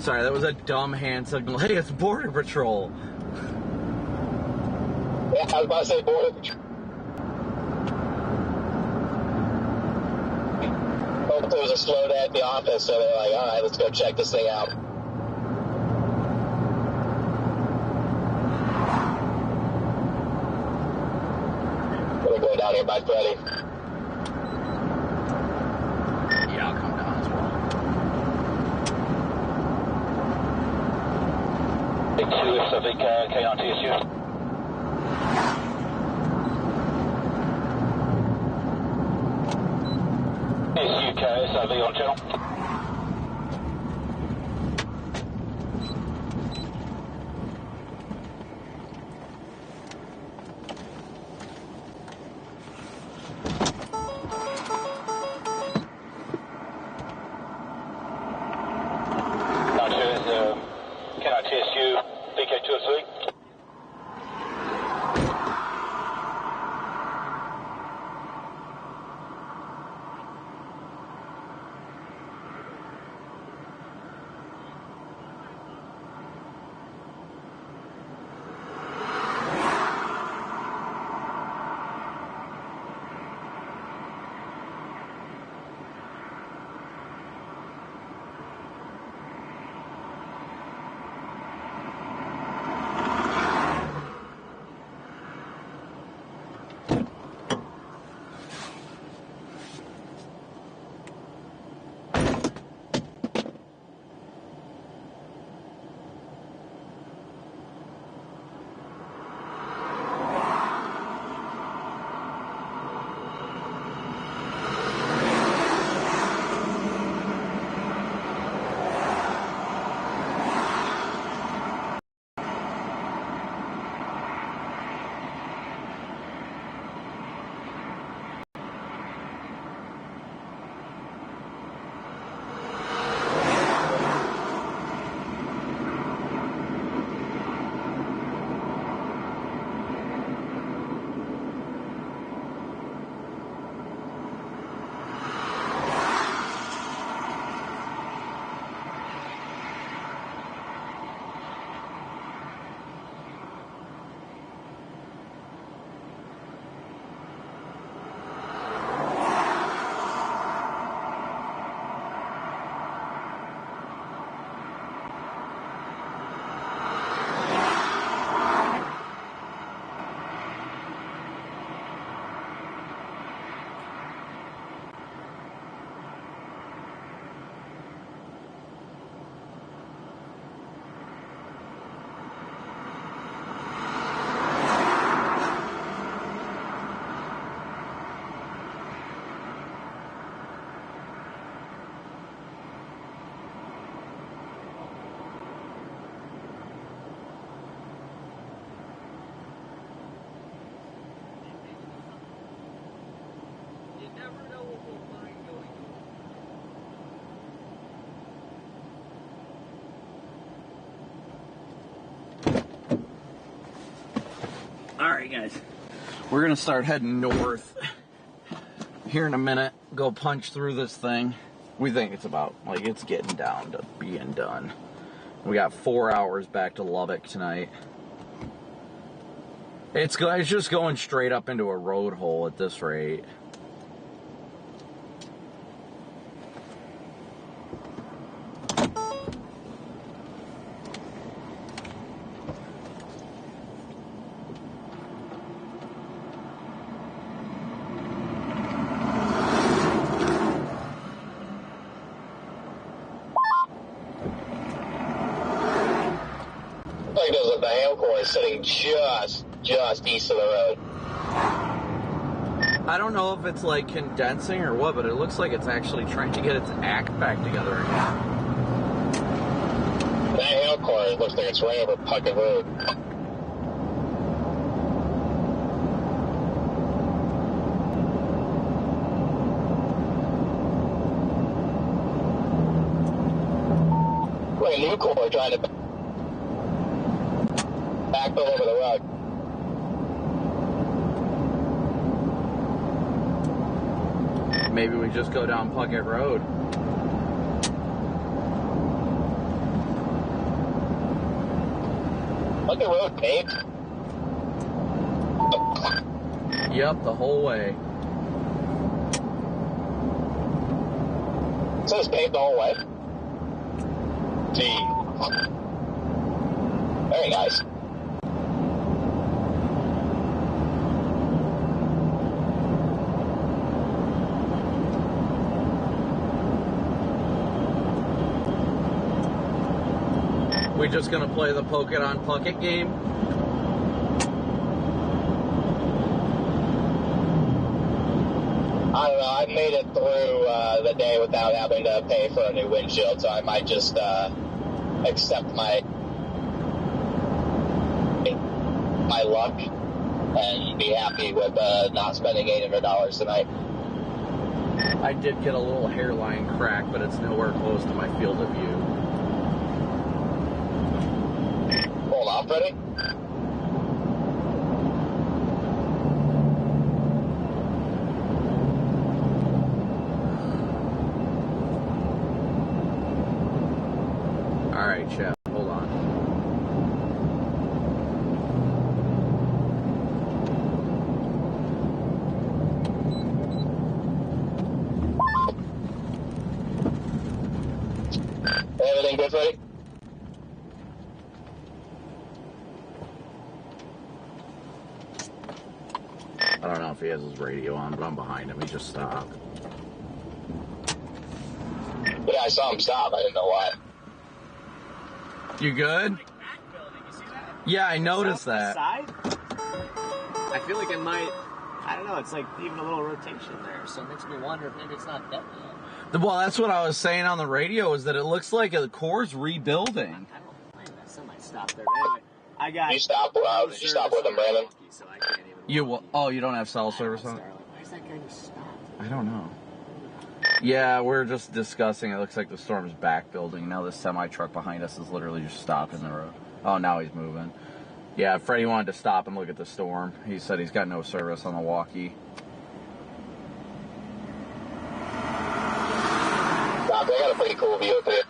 Sorry, that was a dumb hand signal. Hey, it's Border Patrol. Yeah, I was about to say Border Patrol. There was a slow day at the office, so they're like, all right, let's go check this thing out. We're going down here by Freddie. Yeah, I'll come down as well. Big 2 is Civic K-on-TSU. UK, SIV on channel. KITSU, VK203. Alright guys, we're gonna start heading north here in a minute, go punch through this thing. We think it's about, like, it's getting down to being done. We got 4 hours back to Lubbock tonight. It's just going straight up into a road hole at this rate. Sitting just east of the road. I don't know if it's like condensing or what, but it looks like it's actually trying to get its act back together again. That hail core looks like it's right over Puckett Road. Like a new core trying to backfill over the road. Maybe we just go down Puckett Road. Puckett Road paved? Yep, the whole way. So it's paved the whole way? Gee. Very nice. We just gonna play the poke it on Puckett game? I don't know, I made it through the day without having to pay for a new windshield, so I might just accept my luck and be happy with not spending $800 tonight. I did get a little hairline crack, but it's nowhere close to my field of view. Hold off, Freddie. Alright, Chef, hold on. Everything good, Freddie? I don't know if he has his radio on, but I'm behind him. He just stopped. Yeah, I saw him stop. I didn't know why. You good? Yeah, I noticed that. Side? I feel like it might, I don't know, it's like even a little rotation there, so it makes me wonder if maybe it's not dead yet. Well, that's what I was saying on the radio, is that it looks like the core's rebuilding. I don't blame that. Somebody stopped there. But anyway, I got... You stop did you stop with him, Brandon? So I can't even... You don't have cell service on? Why is that guy just stopped? I don't know. Yeah, we're just discussing. It looks like the storm's back building. Now this semi-truck behind us is literally just stopped in the road. Oh, now he's moving. Yeah, Freddie wanted to stop and look at the storm. He said he's got no service on the walkie. Doc, I got a pretty cool view up here.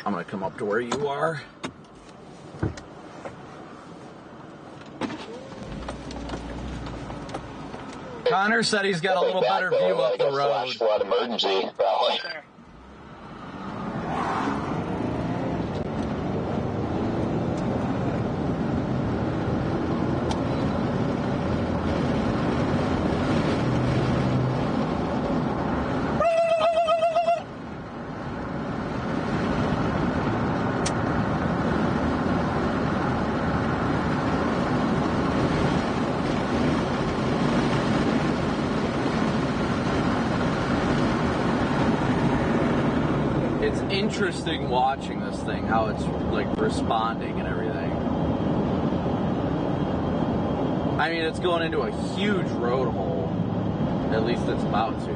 I'm going to come up to where you are. Connor said he's got a little better view up the road. Flash flood emergency, probably. It's interesting watching this thing, how it's like responding and everything. I mean, it's going into a huge road hole. At least it's about to.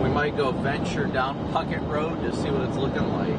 We might go venture down Puckett Road to see what it's looking like.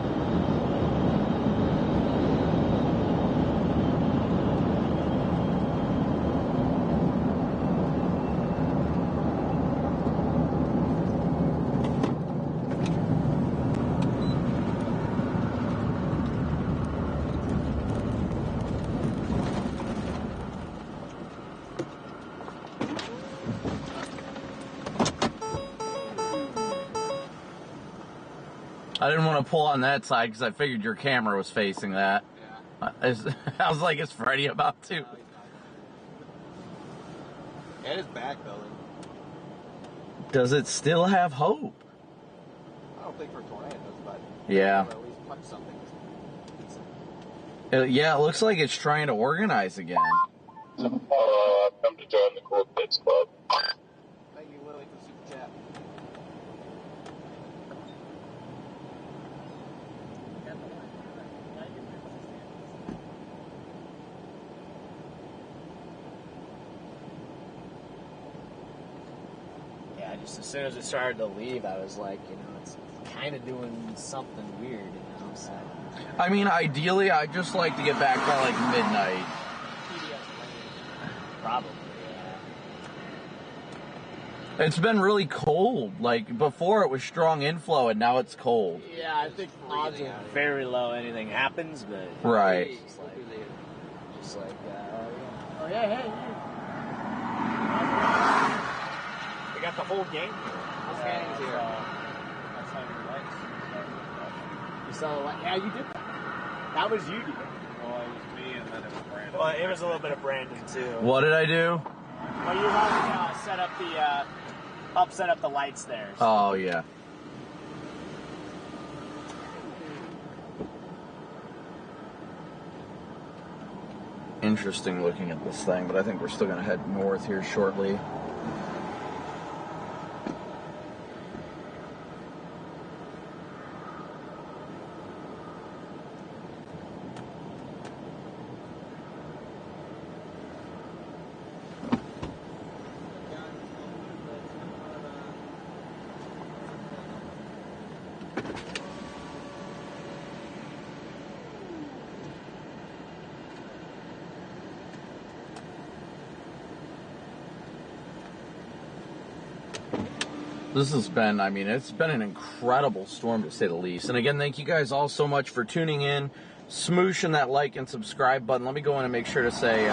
I didn't want to pull on that side because I figured your camera was facing that. Yeah. I was like, is Freddy about to? Yeah, it is back though. Does it still have hope? I don't think for tornadoes, but yeah. At least punch something. Yeah, it looks like it's trying to organize again. Come to join the Cool Kids Club. Thank you, Willie, for super chat. Yeah, just as soon as it started to leave, I was like, you know, it's kind of doing something weird, you know. So. I mean, ideally, I'd just like to get back by like midnight. Probably, yeah. It's been really cold. Like, before it was strong inflow, and now it's cold. Yeah, I think odds are very low anything happens, but... Right. Just like oh, yeah, hey. We got the whole gang here. Whole gang's here. That's how you like. You saw the light? Yeah, you did that. That was you, dude. Well, it was me, and then it was Brandon. Well, it was a little bit of Brandon, too. What did I do? Well, you helped set up set up the lights there. So. Oh, yeah. Interesting looking at this thing, but I think we're still going to head north here shortly. This has been, I mean, it's been an incredible storm to say the least. And again, thank you guys all so much for tuning in, smooshing that like and subscribe button. Let me go in and make sure to say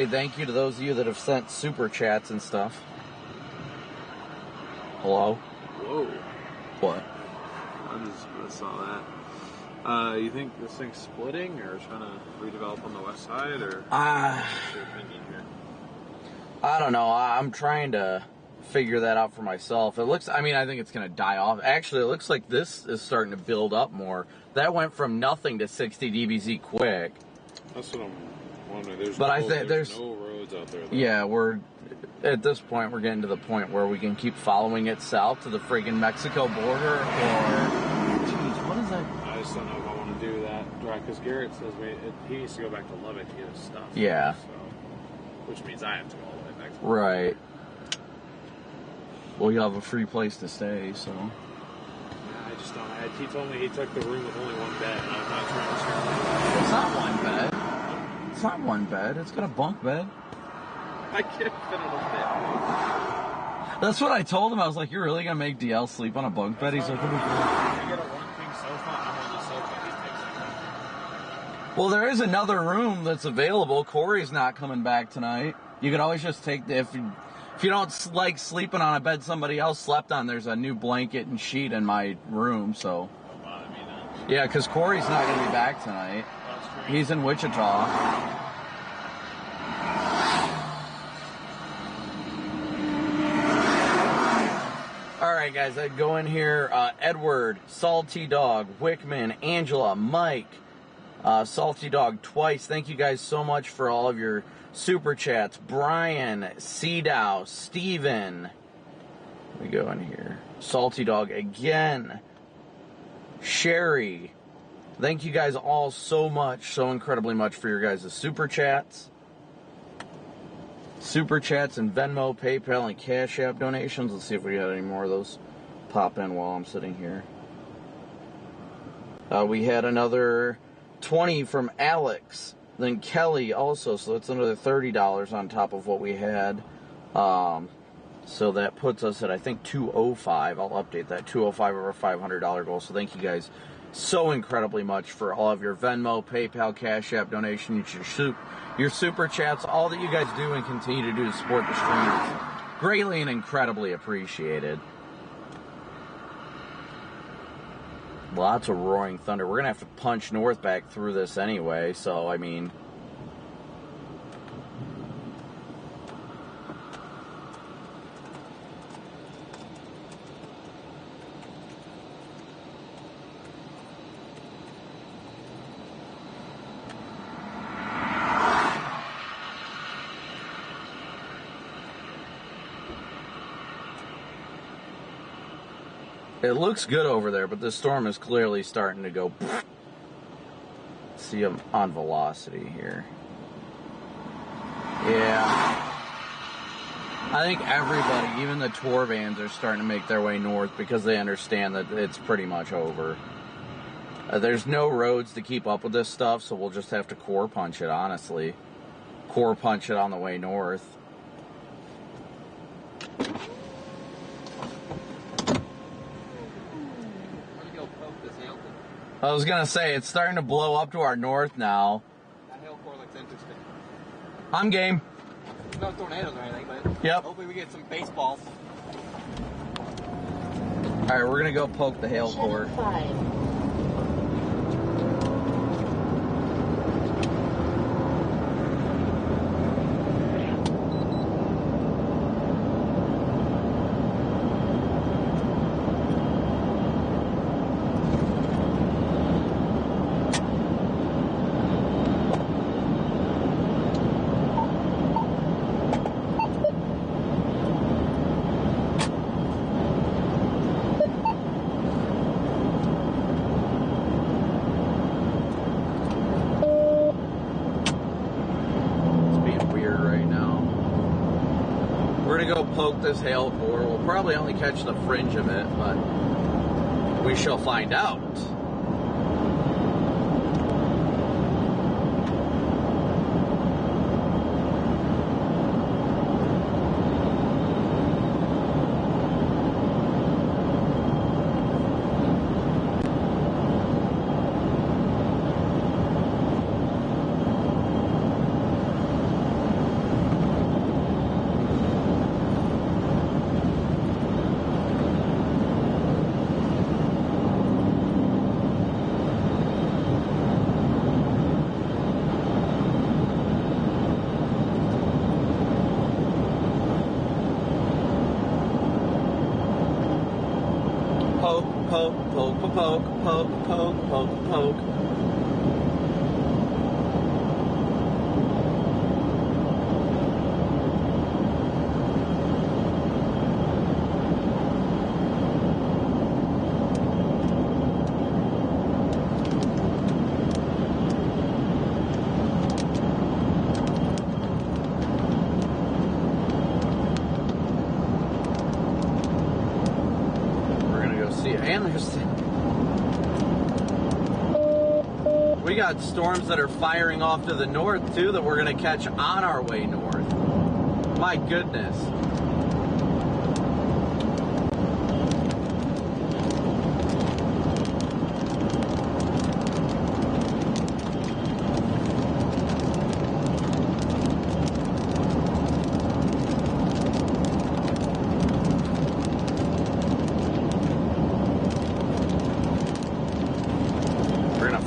thank you to those of you that have sent super chats and stuff. Hello? Whoa. What? I saw that. You think this thing's splitting or trying to redevelop on the west side, or what's your opinion here? I don't know. I'm trying to figure that out for myself. It looks, I mean, I think it's going to die off. Actually, it looks like this is starting to build up more. That went from nothing to 60 dBz quick. That's what I'm wondering. There's no roads out there, though. Yeah, we're, at this point, we're getting to the point where we can keep following it south to the friggin' Mexico border, or, geez, what is that? I just don't know if I want to do that, right? Because Garrett says he needs to go back to Lubbock to get his stuff. Yeah. So, which means I have to go all the way back to Lubbock. Right. Well, you have a free place to stay, so. Yeah, I just don't. He told me he took the room with only one bed, and I'm not trying to share that. It's not one bed. It's not one bed. It's got a bunk bed. I can't fit on a bed. That's what I told him. I was like, "You're really gonna make DL sleep on a bunk bed?" He's like, "I get a one-king sofa. I'm on the sofa. He takes it." Well, there is another room that's available. Corey's not coming back tonight. You could always just take if you don't like sleeping on a bed somebody else slept on, there's a new blanket and sheet in my room, so. Yeah, because Corey's not going to be back tonight. He's in Wichita. All right, guys, I'd go in here. Edward, Salty Dog, Wickman, Angela, Mike, Salty Dog twice. Thank you guys so much for all of your super chats. Brian, Cedow, Steven. Let me go in here. Salty Dog again. Sherry, Thank you guys all so much, so incredibly much for your guys' super chats. Super chats and Venmo, PayPal, and Cash App donations. Let's see if we got any more of those pop in while I'm sitting here. We had another 20 from Alex. Then Kelly also, so that's another $30 on top of what we had. So that puts us at, I think, $205. I'll update that, $205 of our $500 goal. So thank you guys so incredibly much for all of your Venmo, PayPal, Cash App donations, your super chats, all that you guys do and continue to do to support the stream. Greatly and incredibly appreciated. Lots of roaring thunder. We're going to have to punch north back through this anyway, so, I mean... It looks good over there, but the storm is clearly starting to go... See them on velocity here. Yeah. I think everybody, even the tour vans, are starting to make their way north because they understand that it's pretty much over. There's no roads to keep up with this stuff, so we'll just have to core punch it, honestly. Core punch it on the way north. I was gonna say, it's starting to blow up to our north now. That hail core looks interesting. I'm game. No tornadoes or anything, but yep. Hopefully we get some baseballs. Alright, we're gonna go poke the hail core. Poke this hail core. We'll probably only catch the fringe of it, but we shall find out. Poke. We're gonna go see it. And we got storms that are firing off to the north, too, that we're going to catch on our way north. My goodness.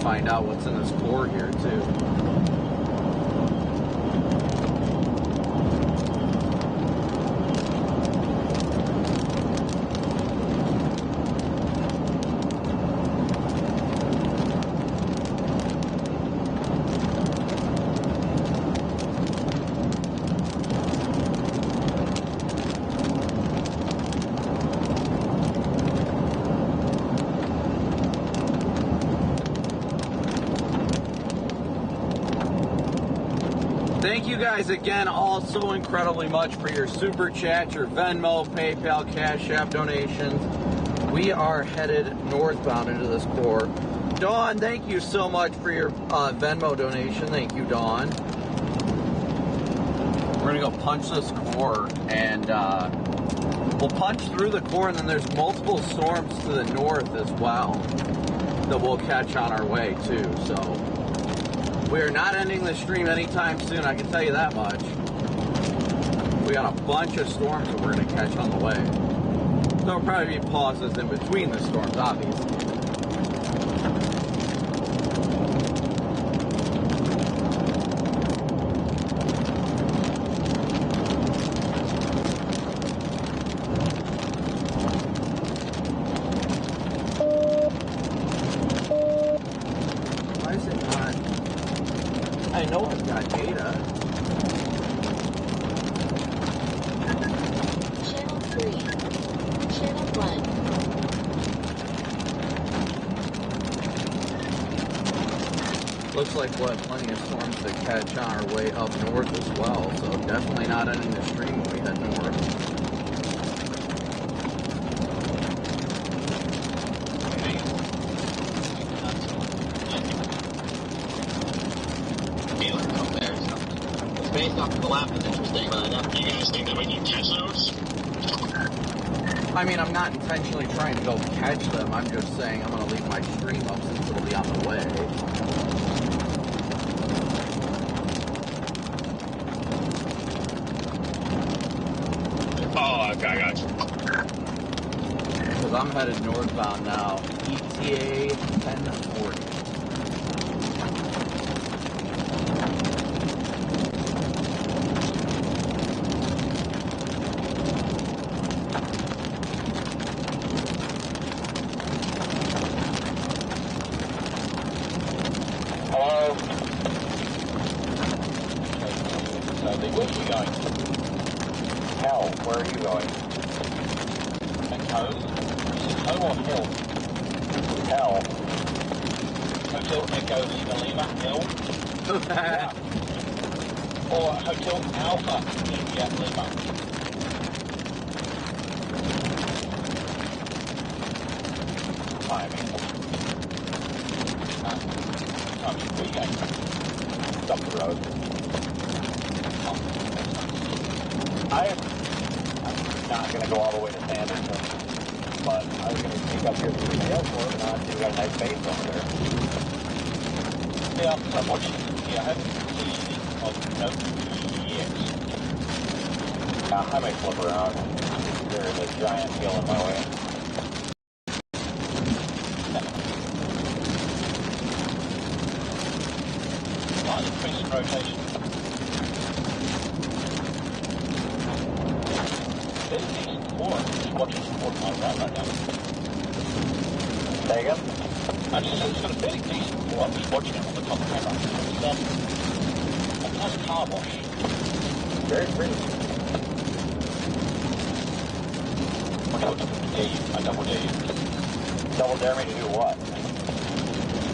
Find out what's in this core here too. thank you guys again all so incredibly much for your super chat, your Venmo, PayPal, Cash App donations. We are headed northbound into this core. Dawn, thank you so much for your Venmo donation. Thank you, Dawn. We're gonna go punch this core, and we'll punch through the core, and then there's multiple storms to the north as well that we'll catch on our way too. So we are not ending the stream anytime soon, I can tell you that much. We got a bunch of storms that we're gonna catch on the way. There'll probably be pauses in between the storms, obviously. Why is it not? I know I've got data. Channel 3. Channel 1. Looks like we'll have plenty of storms to catch on our way up north as well, so definitely not ending the stream when we head north. Based off of the lap is interesting, but do you guys think that we can catch those? I mean, I'm not intentionally trying to go catch them. I'm just saying I'm going to leave my stream up since it'll be on the way. Oh, okay, I got you. Because I'm headed northbound now. ETA 1040. Where are you going? Hell, where are you going? Echo? Echo or Hill? Hell. Hotel Echo Lima Lima Hill? Yeah. Or Hotel Alpha India Lima. Timing. Where are you going? Stop the road. I'm not going to go all the way to Sanderson, but I was going to sneak up here through the airport and I see we got a nice base over there. Yeah, I'm watching. Yeah, I haven't seen of note yet. Yeah, I may flip around. There is a giant hill in my way. Line increase in rotation. There's a decent core. I'm just watching the core on right now. Say again? I just said it's got a fairly decent core. I'm just watching it on the top camera. It's a nice car wash. Very pretty. I double dare you. Double dare me to do what?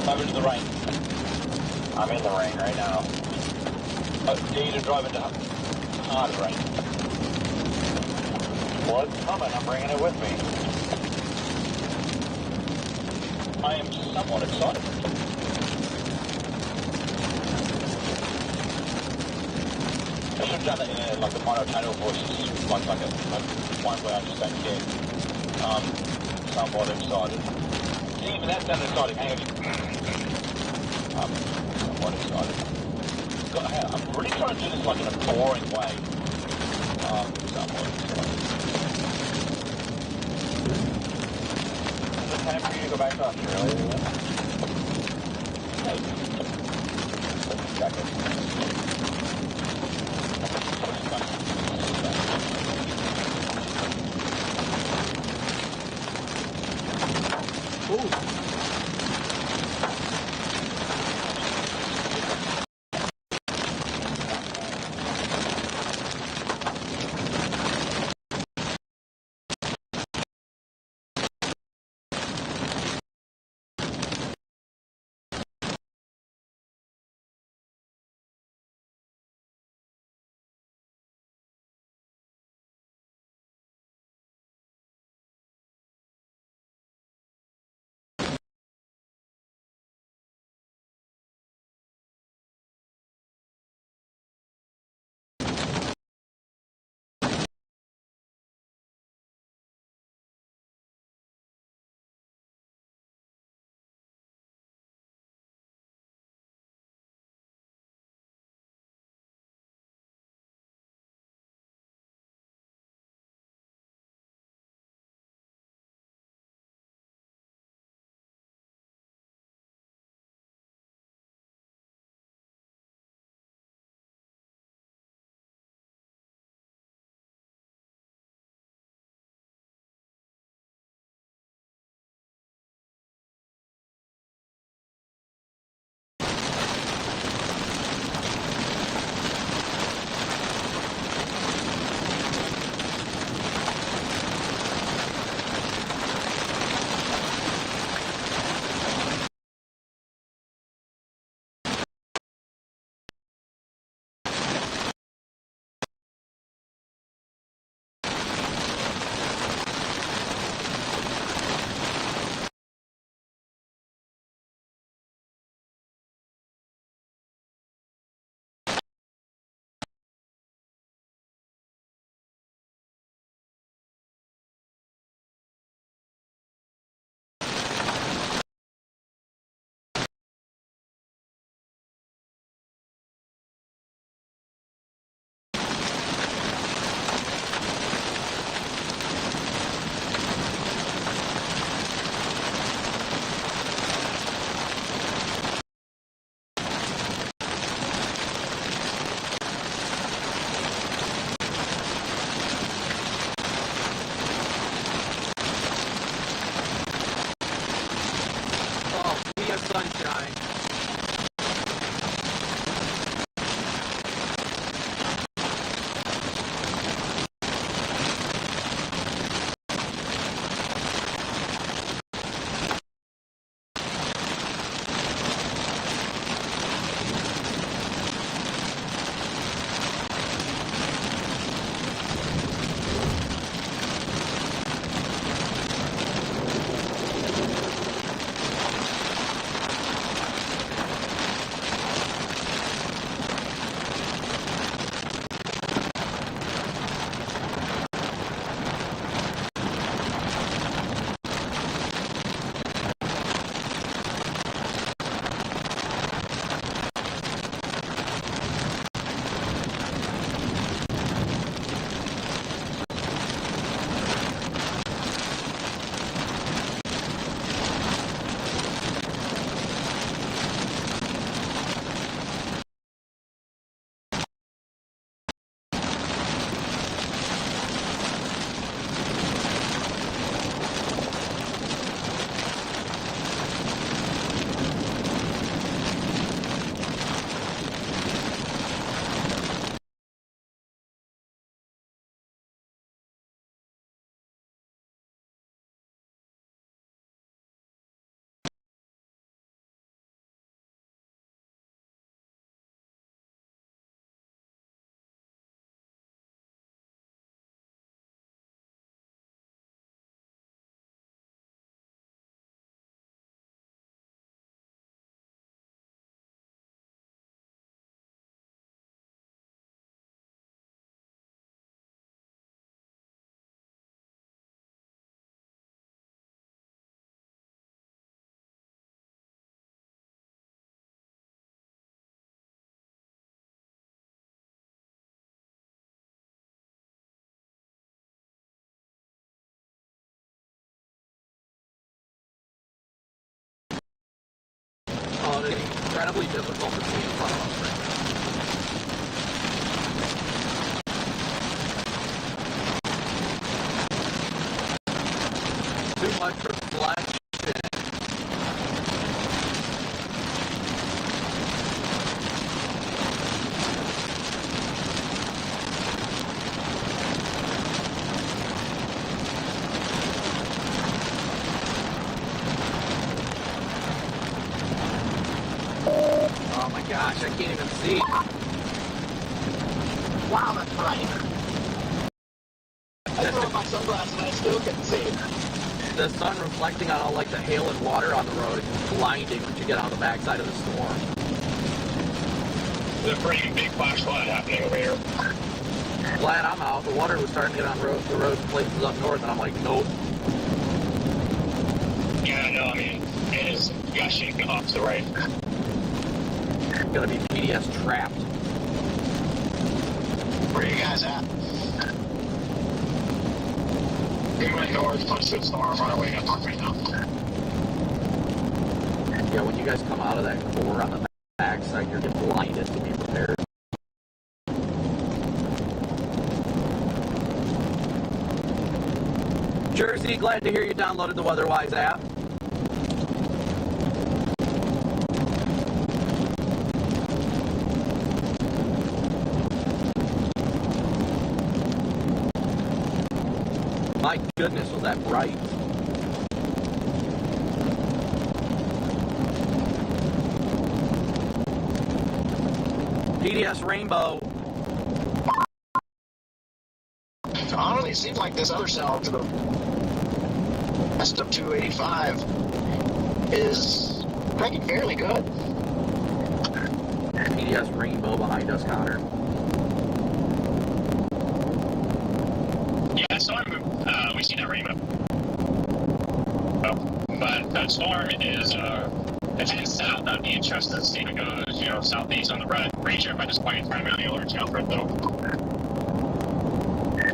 Drive into the rain. I'm in the rain right now. Dare you to drive into hard rain. Well, it's coming. I'm bringing it with me. I am somewhat excited. I should have done it in like a monotone voice, like one where I just don't care. Somewhat excited. See, even that sounded exciting. Hang on. Somewhat excited. I'm really trying to do this like in a boring way. Somewhat excited. Is it time for you to go back to Australia? Let's check it. Ooh. about it. It's incredibly difficult to see in front of us right now. Too much reflection. Oh my gosh, I can't even see. Wow, that's bright. I threw on my sunglasses and I still couldn't see. The sun reflecting on all like the hail and water on the road is blinding once you get on the backside of the storm. There's a pretty big flash flood happening over here. Glad I'm out. The water was starting to get on the roads places up north, and I'm like, nope. Yeah, no, I mean, it is gushing off to the right. Gonna be PDS trapped. Where are you guys at? We went north, punched the storm on our way up right now. Yeah, when you guys come out of that core on the backside, you're getting blinded to be prepared. Jersey, glad to hear you downloaded the WeatherWise app. My goodness, was that bright. PDS Rainbow. Honestly, it seems like this other cell to the west of 285 is cranking fairly good. PDS Rainbow behind us, Connor. Yeah, storm, we see that rainbow. But that storm is heading south. That'd be interesting to see if it goes, southeast on the right. Ranger by this point, primarily over tail for it though.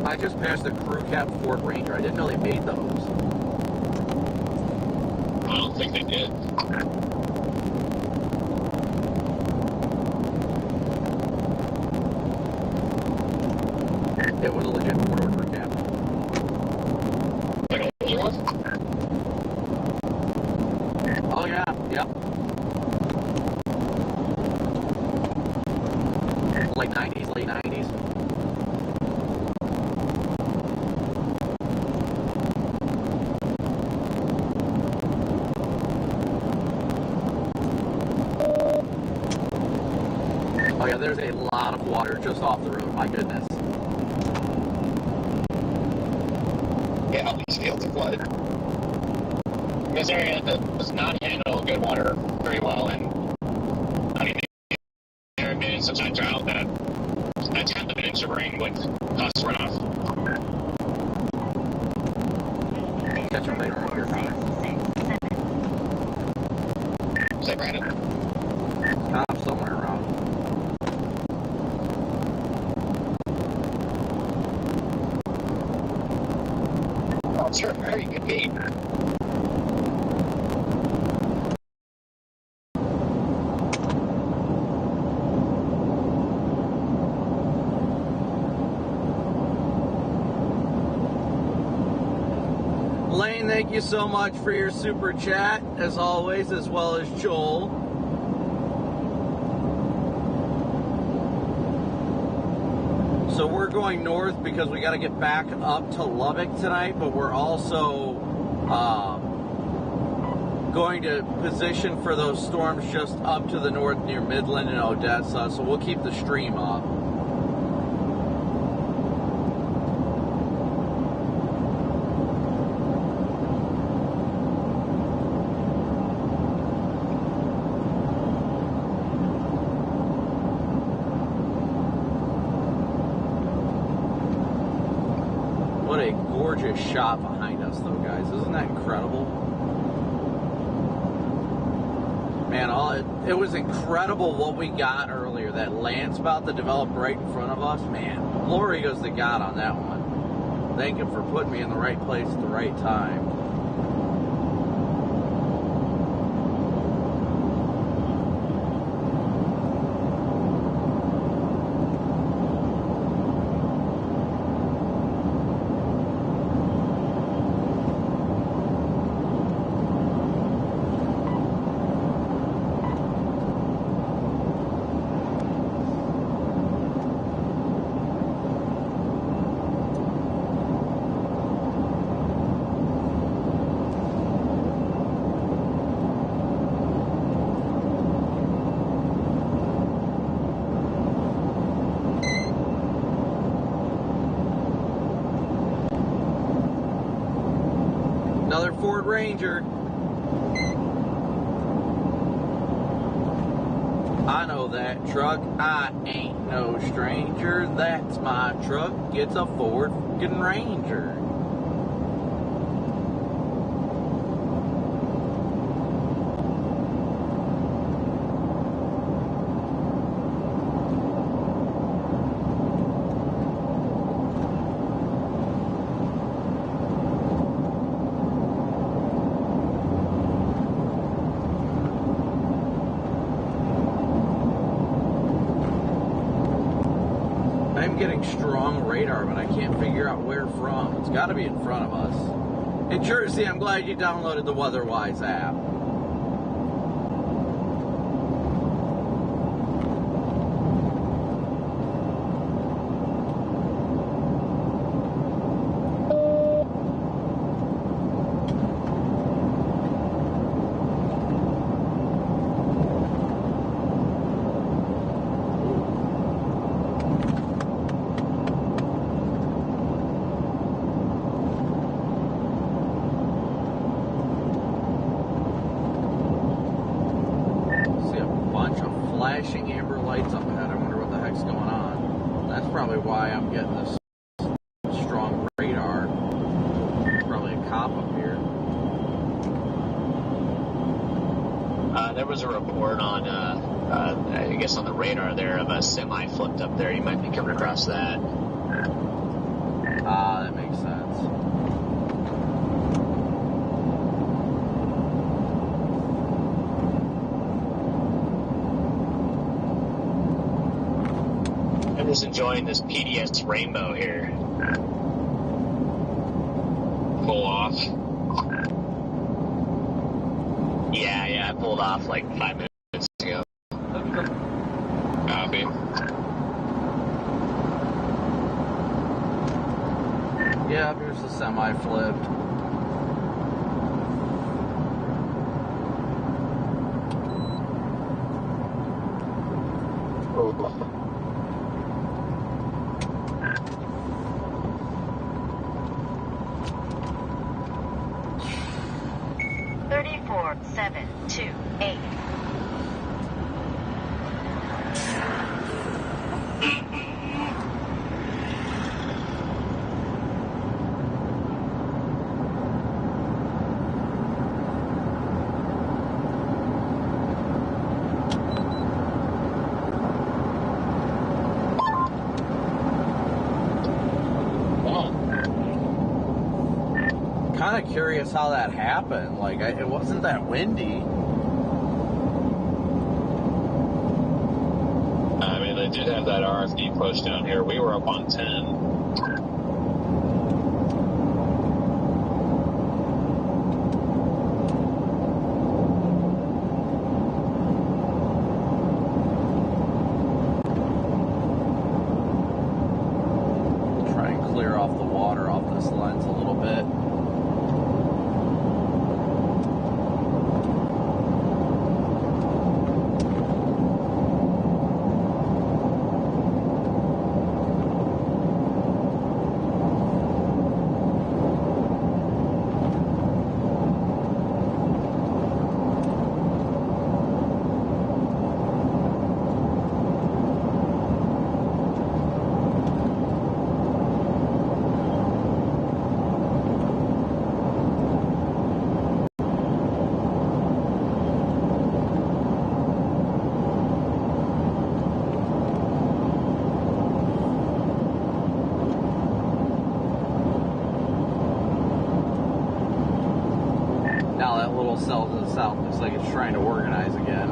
I just passed the crew cab Ford Ranger. I didn't know they made those. I don't think they did. It was a legit four-door crew cab. Like a new one? Oh yeah, yep. Late 90s. Oh yeah, there's a lot of water just off the road, my goodness. Yeah, all these fields are flooded. This area does not handle good water very well, and I mean, there have been such a drought that a tenth of an inch of rain would cause runoff. Catch them later on here, Connor. Is that Brandon? I'm somewhere around. Oh, it's a very good game. Lane, thank you so much for your super chat, as always, as well as Joel. So we're going north because we got to get back up to Lubbock tonight, but we're also going to position for those storms just up to the north near Midland and Odessa, so we'll keep the stream up. What a gorgeous shot behind us, though, guys. Isn't that incredible? Man, it was incredible what we got earlier. That Landspout that developed right in front of us. Man, glory goes to God on that one. Thank Him for putting me in the right place at the right time. Another Ford Ranger. I know that truck. I ain't no stranger. That's my truck. It's a Ford fucking Ranger. I'm getting strong radar, but I can't figure out where from. It's got to be in front of us. In Jersey, I'm glad you downloaded the WeatherWise app. Flashing amber lights up ahead. I wonder what the heck's going on. That's probably why I'm getting this strong radar. Probably a cop up here. There was a report on, I guess on the radar there of a semi flipped up there. You might be coming across that. Ah, that makes sense. I'm just enjoying this PDS rainbow here. Pull off. Yeah, I pulled off like 5 minutes ago. Copy. Yeah, here's the semi flipped. Oh. 728. Kind of curious how that happened. Like, it wasn't that windy. I mean, they did have that RFD push down here. We were up on 10. Try and clear off the water off this lens a little bit. Now that little cell to the south looks like it's trying to organize again.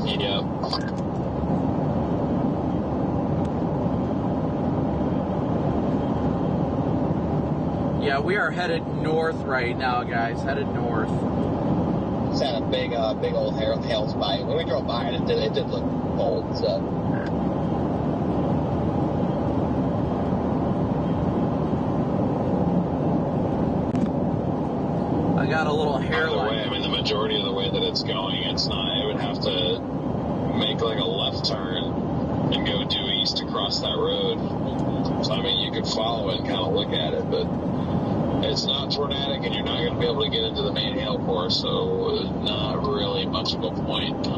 Yep. Yeah, we are headed north right now, guys. Headed north. It's had a big old hail spike. When we drove by it, it did look cold, so. I got a little hairline. By the way, I'm in the majority of the way that it's going, it's not. It would have to make like a left turn and go due east across that road. So, I mean, you could follow it and kind of look at it, but it's not tornadic and you're not going to be able to get into the main hail course, so not really much of a point.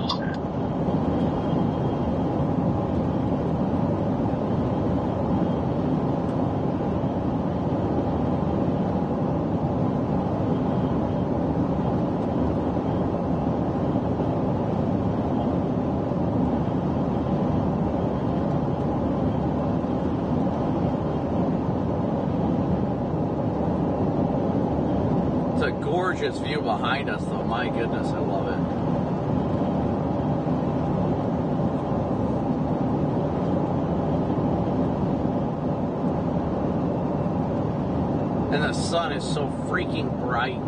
Gorgeous view behind us, though. My goodness, I love it. And the sun is so freaking bright.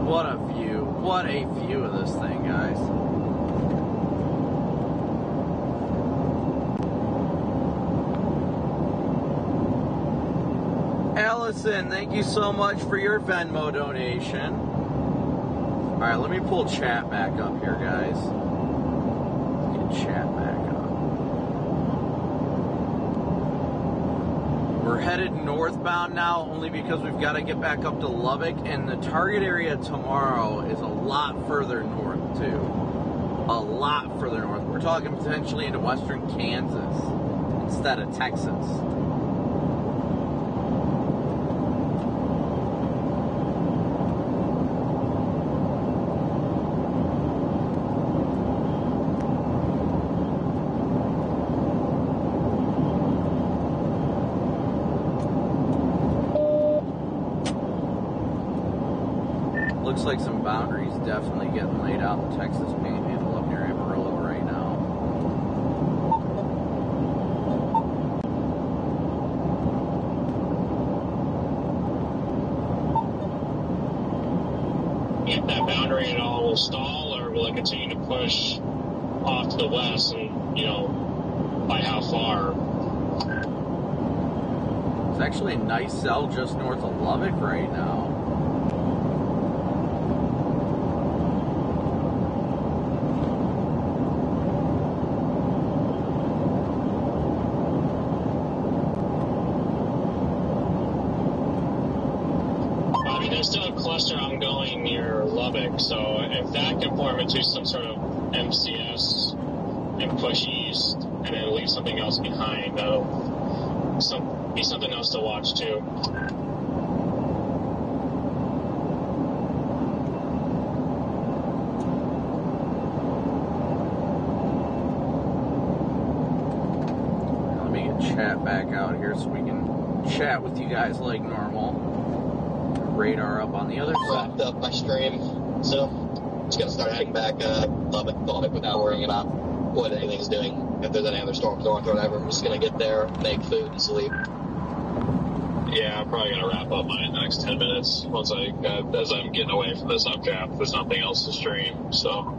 What a view. What a view of this thing, guys. Allison, thank you so much for your Venmo donation. Alright, let me pull chat back up here, guys. Get chat back up. We're headed northbound now, only because we've got to get back up to Lubbock, and the target area tomorrow is a lot further north, too. A lot further north. We're talking potentially into western Kansas instead of Texas. Looks like some boundaries definitely getting laid out in the Texas Panhandle up near Amarillo right now. If that boundary at all will stall, or will it continue to push off to the west, and, you know, by how far? It's actually a nice cell just north of Lubbock right now. Cluster ongoing near Lubbock, so if that can form into some sort of MCS and push east and then leave something else behind, that'll be something else to watch too. Let me get chat back out here so we can chat with you guys like normal. Radar up on the other side. Wrapped up my stream, so just gonna start heading back Lubbock without worrying about what anything's doing. If there's any other storms north or whatever, I'm just gonna get there, make food, and sleep. Yeah, I'm probably gonna wrap up mine in the next 10 minutes once as I'm getting away from this updraft. There's nothing else to stream, so.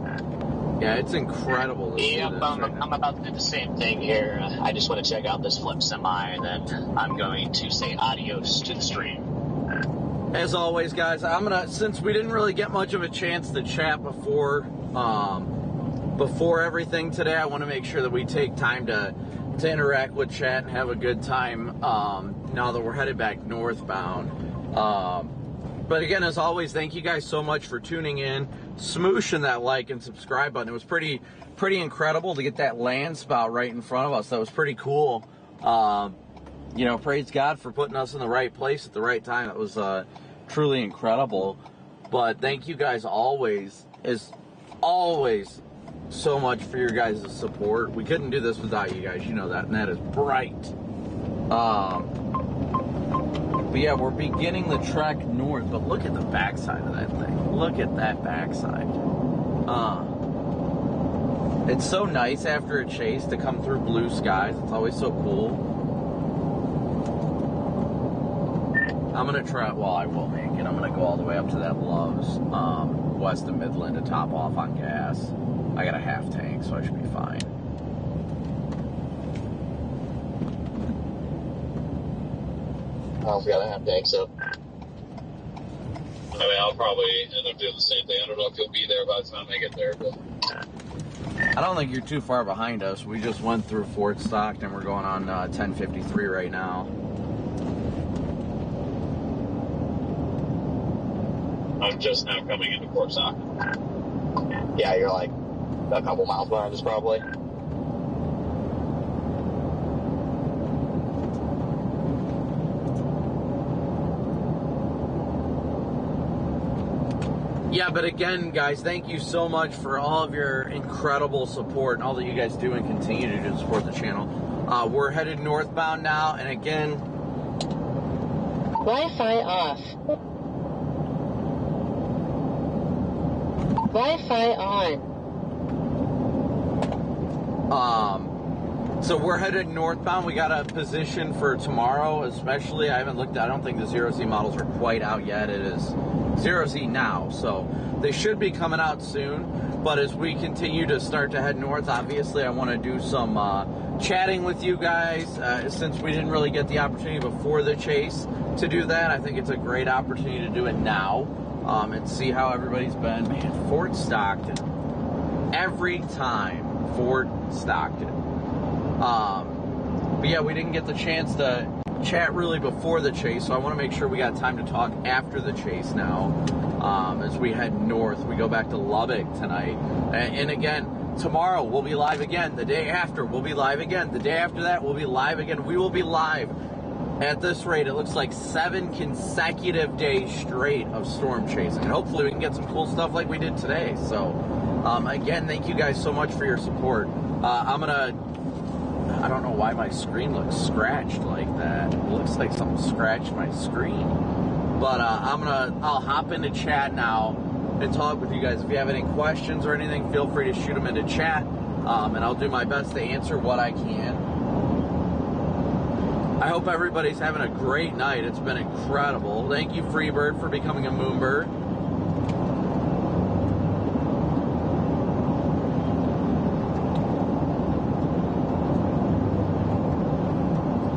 Yeah, it's incredible. Yep, I'm about to do the same thing here. I just want to check out this flip semi, and then I'm going to say adios to the stream. As always, guys, since we didn't really get much of a chance to chat before everything today, I want to make sure that we take time to interact with chat and have a good time now that we're headed back northbound. But again, as always, thank you guys so much for tuning in, smooshing that like and subscribe button. It was pretty incredible to get that Landspout right in front of us. That was pretty cool. You know, praise God for putting us in the right place at the right time. That was truly incredible. But thank you guys always. always so much for your guys' support. We couldn't do this without you guys, you know that, and that is bright. But yeah, we're beginning the trek north, but look at the backside of that thing. Look at that backside. It's so nice after a chase to come through blue skies. It's always so cool. I'm gonna try, well, I will make it. I'm gonna go all the way up to that Love's, west of Midland to top off on gas. I got a half tank, so I should be fine. I also got a half tank, so. I mean, I'll probably end up doing the same thing. I don't know if you'll be there by the time I get there, but. I don't think you're too far behind us. We just went through Fort Stockton. We're going on 1053 right now. I'm just now coming into Fort Stockton. Yeah, you're like a couple miles behind us probably. Yeah, but again, guys, thank you so much for all of your incredible support and all that you guys do and continue to do to support the channel. We're headed northbound now, and again... Wi-Fi off. Wi-Fi on. So we're headed northbound. We got a position for tomorrow, especially. I haven't looked. I don't think the 0Z models are quite out yet. It is 0Z now, so they should be coming out soon. But as we continue to start to head north, obviously I want to do some chatting with you guys. Since we didn't really get the opportunity before the chase to do that, I think it's a great opportunity to do it now. And see how everybody's been. Man, Fort Stockton. Every time, Fort Stockton. But yeah, we didn't get the chance to chat really before the chase, so I want to make sure we got time to talk after the chase now. As we head north, we go back to Lubbock tonight. And again, tomorrow we'll be live again. The day after, we'll be live again. The day after that, we'll be live again. We will be live. At this rate, it looks like 7 consecutive days straight of storm chasing. And hopefully we can get some cool stuff like we did today. So, again, thank you guys so much for your support. I don't know why my screen looks scratched like that. It looks like something scratched my screen. But I'll hop into chat now and talk with you guys. If you have any questions or anything, feel free to shoot them into chat. And I'll do my best to answer what I can. I hope everybody's having a great night. It's been incredible. Thank you, Freebird, for becoming a Moonbird.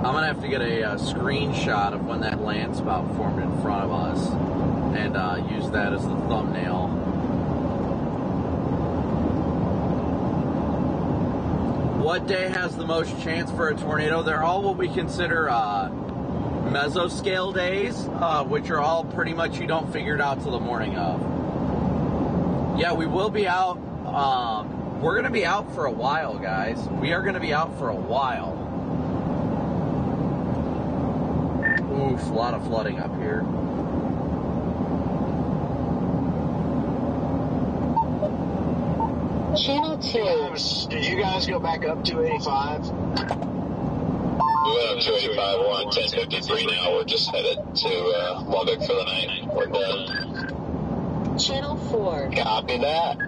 I'm going to have to get a screenshot of when that Landspout formed in front of us and use that as the thumbnail. What day has the most chance for a tornado? They're all what we consider mesoscale days, which are all pretty much you don't figure it out till the morning of. Yeah, we will be out. We're going to be out for a while, guys. We are going to be out for a while. Oof, a lot of flooding up here. Channel 2. Did you guys go back up 285? We went up 285, we're on 1053 now. We're just headed to Lubbock for the night. We're done. Channel 4. Copy that.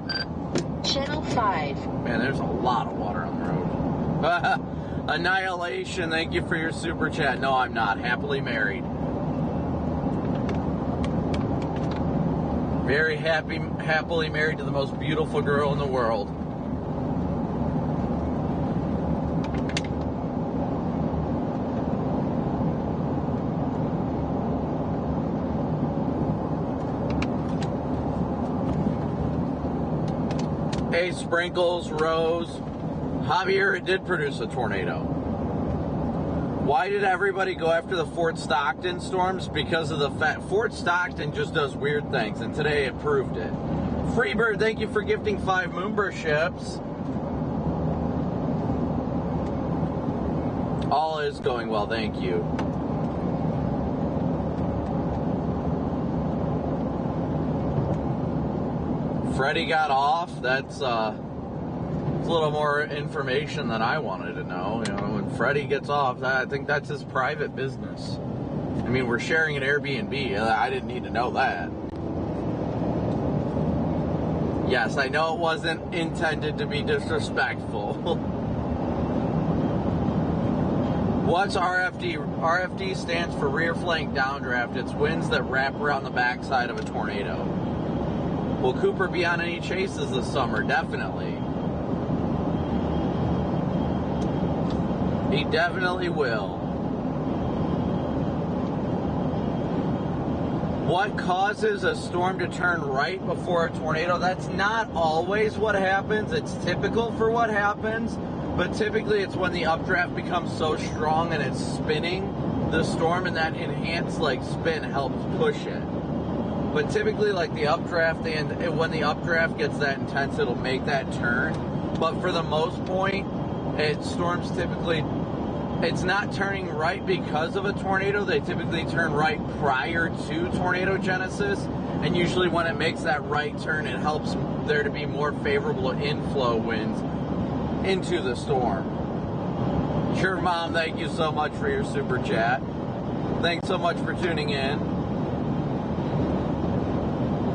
Channel 5. Man, there's a lot of water on the road. Annihilation, thank you for your super chat. No, I'm not. Happily married. Very happily married to the most beautiful girl in the world. Hey, Sprinkles, Rose. Javier, it did produce a tornado. Why did everybody go after the Fort Stockton storms? Because of the fact Fort Stockton just does weird things, and today it proved it. Freebird, thank you for gifting 5 Moonbird ships. All is going well, thank you. Freddie got off. That's it's a little more information than I wanted to know. You know, when Freddie gets off, I think that's his private business. I mean, we're sharing an Airbnb. I didn't need to know that. Yes, I know it wasn't intended to be disrespectful. What's RFD? RFD stands for rear flank downdraft. It's winds that wrap around the backside of a tornado. Will Cooper be on any chases this summer? Definitely. He definitely will. What causes a storm to turn right before a tornado? That's not always what happens. It's typical for what happens, but typically it's when the updraft becomes so strong and it's spinning the storm, and that enhanced like spin helps push it. But typically, like the updraft, and when the updraft gets that intense, it'll make that turn. But for the most point, storms typically, it's not turning right because of a tornado. They typically turn right prior to tornado genesis. And usually when it makes that right turn, it helps there to be more favorable inflow winds into the storm. Your mom, thank you so much for your super chat. Thanks so much for tuning in.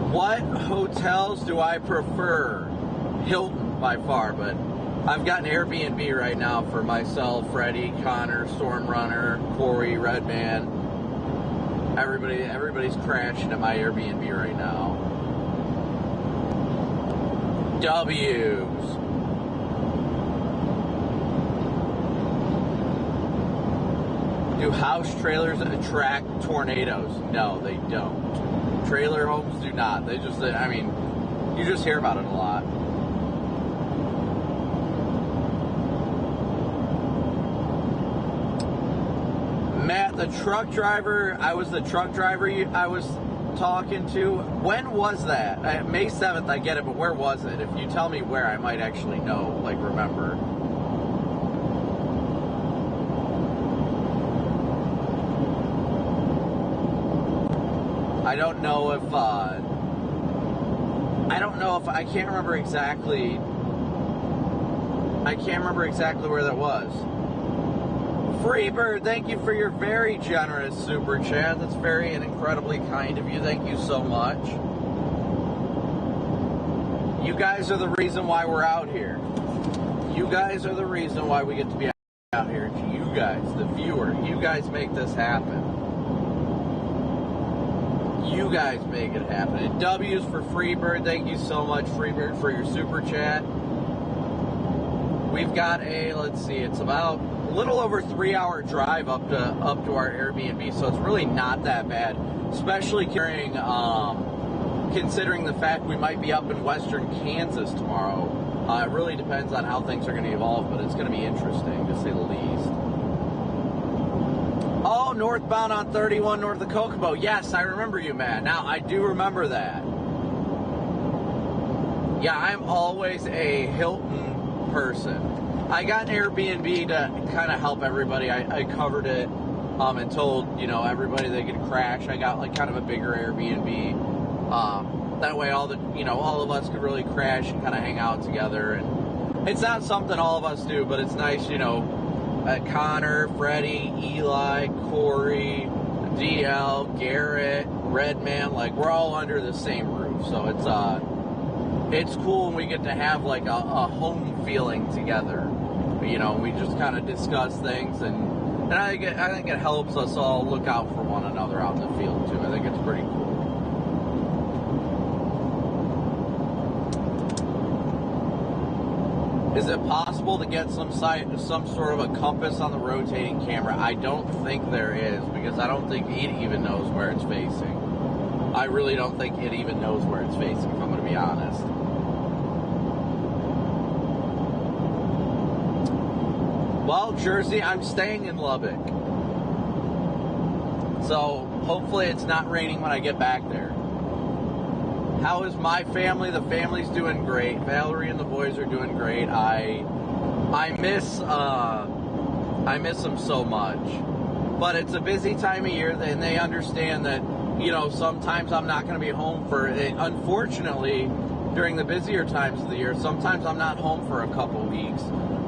What hotels do I prefer? Hilton by far, but I've got an Airbnb right now for myself, Freddie, Connor, Storm Runner, Corey, Redman. Everybody's crashing at my Airbnb right now. W's. Do house trailers attract tornadoes? No, they don't. Trailer homes do not. They just, I mean, you just hear about it a lot. Matt, the truck driver, I was the truck driver I was talking to. When was that? May 7th, I get it, but where was it? If you tell me where, I might actually know, like, remember. I don't know if, I can't remember exactly where that was. Freebird, thank you for your very generous super chat. That's very and incredibly kind of you. Thank you so much. You guys are the reason why we're out here. You guys are the reason why we get to be out here. You guys, the viewer, you guys make this happen. You guys make it happen. And W's for Freebird. Thank you so much, Freebird, for your super chat. We've got let's see, it's about a little over 3-hour drive up to our Airbnb, so it's really not that bad, especially considering the fact we might be up in western Kansas tomorrow. It really depends on how things are going to evolve, but it's going to be interesting, to say the least. Oh, northbound on 31 north of Kokomo. Yes, I remember you, Matt. Now, I do remember that. Yeah, I'm always a Hilton person. I got an Airbnb to kind of help everybody. I covered it and told, everybody they could crash. I got like kind of a bigger Airbnb. That way all of us could really crash and kind of hang out together. And it's not something all of us do, but it's nice, Connor, Freddie, Eli, Corey, DL, Garrett, Redman, like we're all under the same roof. So it's cool when we get to have like a home feeling together. We just kind of discuss things, and I think it helps us all look out for one another out in the field too. I think it's pretty cool. Is it possible to get some sort of a compass on the rotating camera? I don't think there is, because I don't think it even knows where it's facing. I really don't think it even knows where it's facing, if I'm going to be honest. Well, Jersey, I'm staying in Lubbock. So, hopefully it's not raining when I get back there. How is my family? The family's doing great. Valerie and the boys are doing great. I miss them so much. But it's a busy time of year, and they understand that, sometimes I'm not going to be home for it. Unfortunately, during the busier times of the year, sometimes I'm not home for a couple weeks,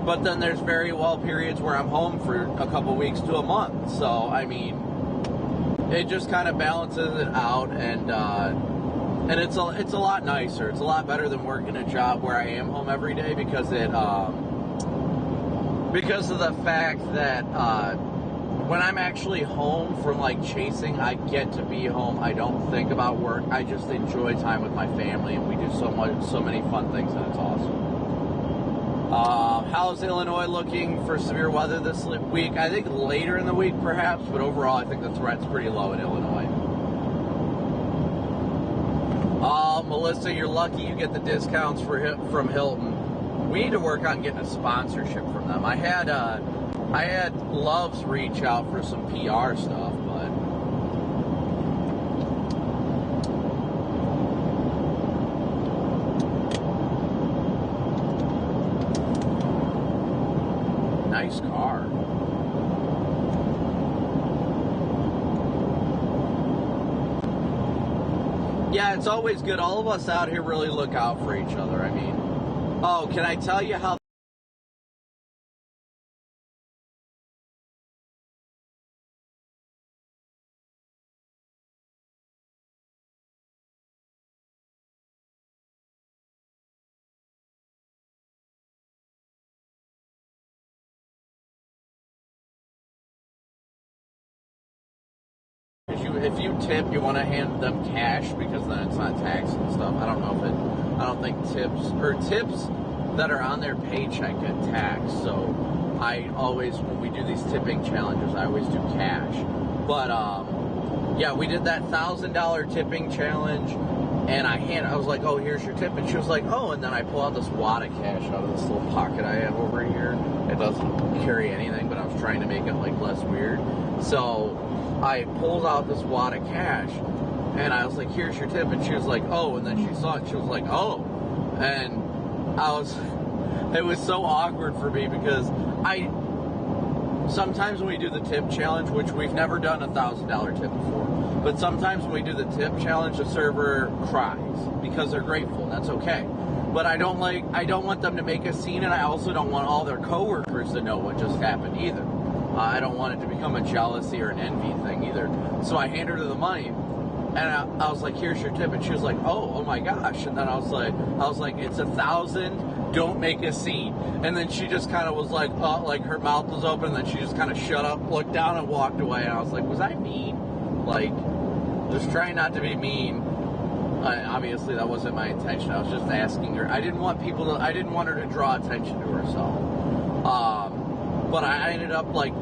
but then there's very well periods where I'm home for a couple weeks to a month. So, I mean, it just kind of balances it out, and it's a lot nicer. It's a lot better than working a job where I am home every day, because of the fact that when I'm actually home from like chasing, I get to be home. I don't think about work. I just enjoy time with my family, and we do so many fun things, and it's awesome. How's Illinois looking for severe weather this week? I think later in the week, perhaps, but overall, I think the threat's pretty low in Illinois. Melissa, you're lucky you get the discounts from Hilton. We need to work on getting a sponsorship from them. I had Loves reach out for some PR stuff, but nice car. Yeah, it's always good. All of us out here really look out for each other. I mean, oh, can I tell you how if you tip, you want to hand them cash, because then it's not taxed and stuff. I don't think tips that are on their paycheck get taxed. So I always, when we do these tipping challenges, I always do cash. But yeah, we did that $1,000 tipping challenge, and I was like, oh, here's your tip, and she was like, oh, and then I pull out this wad of cash out of this little pocket I have over here. It doesn't carry anything, but I was trying to make it like less weird. So I pulled out this wad of cash, and I was like, here's your tip, and she was like, oh, and then she saw it, she was like, oh, and it was so awkward for me, because sometimes when we do the tip challenge, which we've never done a $1,000 tip before, but sometimes when we do the tip challenge, the server cries because they're grateful, and that's okay. But I don't want them to make a scene, and I also don't want all their coworkers to know what just happened either. I don't want it to become a jealousy or an envy thing either. So I handed her the money, and I was like, here's your tip, and she was like, oh my gosh. And then I was like, it's $1,000, don't make a scene. And then she just kind of was like, like her mouth was open, and then she just kind of shut up, looked down, and walked away. And I was like, was I mean? Like, just trying not to be mean. Obviously that wasn't my intention. I was just asking her. I didn't want her to draw attention to herself. But I ended up like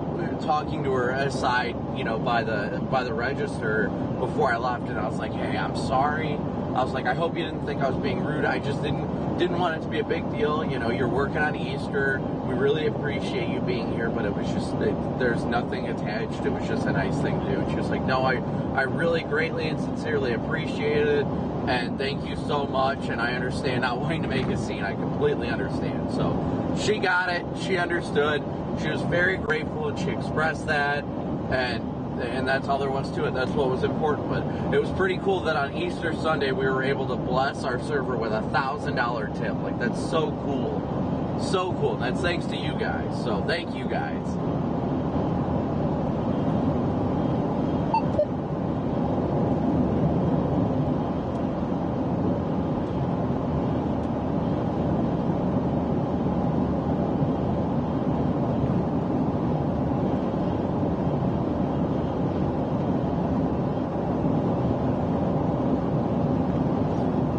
talking to her aside, by the register before I left, and I was like, hey, I'm sorry. I was like, I hope you didn't think I was being rude. I just didn't want it to be a big deal. You're working on Easter. We really appreciate you being here, but it was just, there's nothing attached. It was just a nice thing to do. And she was like, no, I really greatly and sincerely appreciate it, and thank you so much, and I understand not wanting to make a scene. I completely understand. So she got it. She understood. She was very grateful, and she expressed that, and that's all there was to it. That's what was important. But it was pretty cool that on Easter Sunday we were able to bless our server with a $1,000 tip. Like, that's so cool. So cool. And that's thanks to you guys. So thank you guys.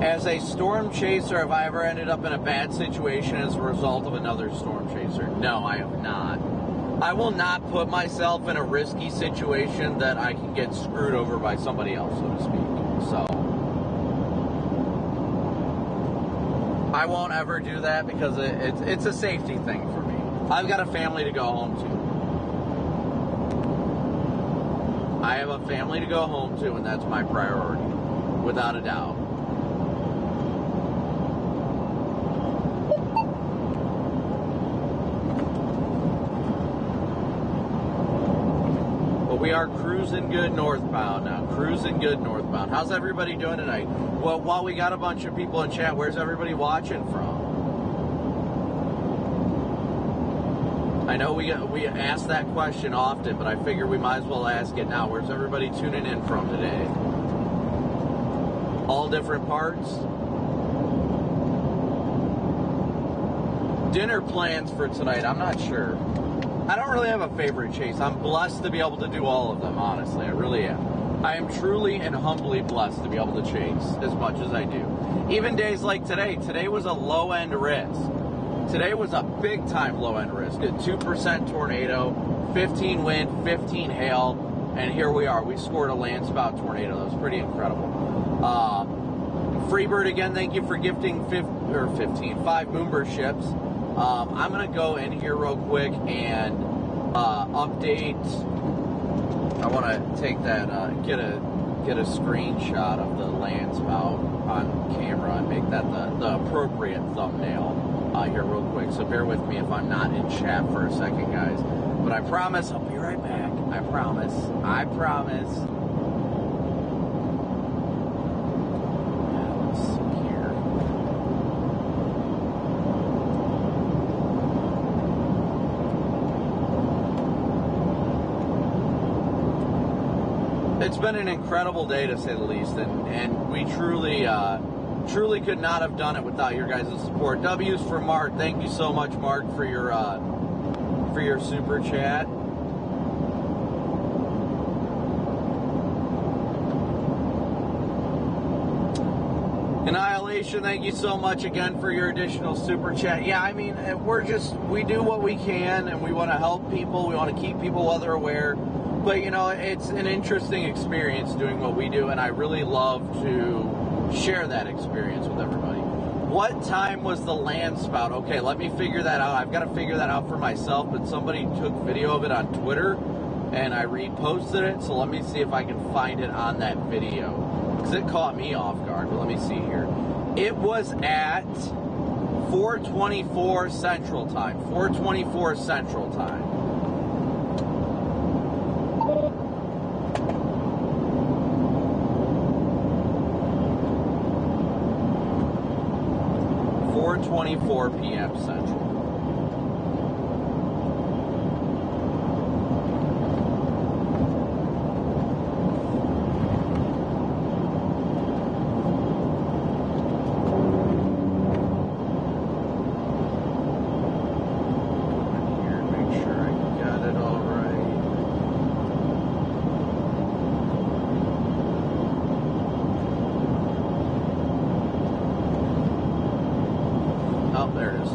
As a storm chaser, have I ever ended up in a bad situation as a result of another storm chaser? No, I have not. I will not put myself in a risky situation that I can get screwed over by somebody else, so to speak. So I won't ever do that, because it's a safety thing for me. I've got a family to go home to. I have a family to go home to, and that's my priority, without a doubt. We are cruising good northbound now. Cruising good northbound. How's everybody doing tonight? Well, while we got a bunch of people in chat, where's everybody watching from? I know we ask that question often, but I figure we might as well ask it now. Where's everybody tuning in from today? All different parts? Dinner plans for tonight, I'm not sure. I don't really have a favorite chase. I'm blessed to be able to do all of them, honestly. I really am. I am truly and humbly blessed to be able to chase as much as I do. Even days like today. Today was a low-end risk. Today was a big-time low-end risk. A 2% tornado, 15 wind, 15 hail, and here we are. We scored a Landspout tornado. That was pretty incredible. Freebird, again, thank you for gifting 5 Moonbird ships. I'm going to go in here real quick and update. I want to take that, get a screenshot of the Landspout on camera and make that the appropriate thumbnail here real quick. So bear with me if I'm not in chat for a second, guys. But I promise I'll be right back. I promise. I promise. It's been an incredible day, to say the least, and we truly could not have done it without your guys' support. W's for Mark. Thank you so much, Mark, for your super chat. Annihilation, thank you so much again for your additional super chat. Yeah, I mean, we do what we can, and we want to help people. We want to keep people weather aware. But, you know, it's an interesting experience doing what we do, and I really love to share that experience with everybody. What time was the Landspout? Okay, let me figure that out. I've got to figure that out for myself, but somebody took video of it on Twitter, and I reposted it, so let me see if I can find it on that video, because it caught me off guard. But let me see here. It was at 4:24 Central Time. 4:24 Central Time. .24 p.m. Central. Here, make sure I got it all right. Oh, there it is.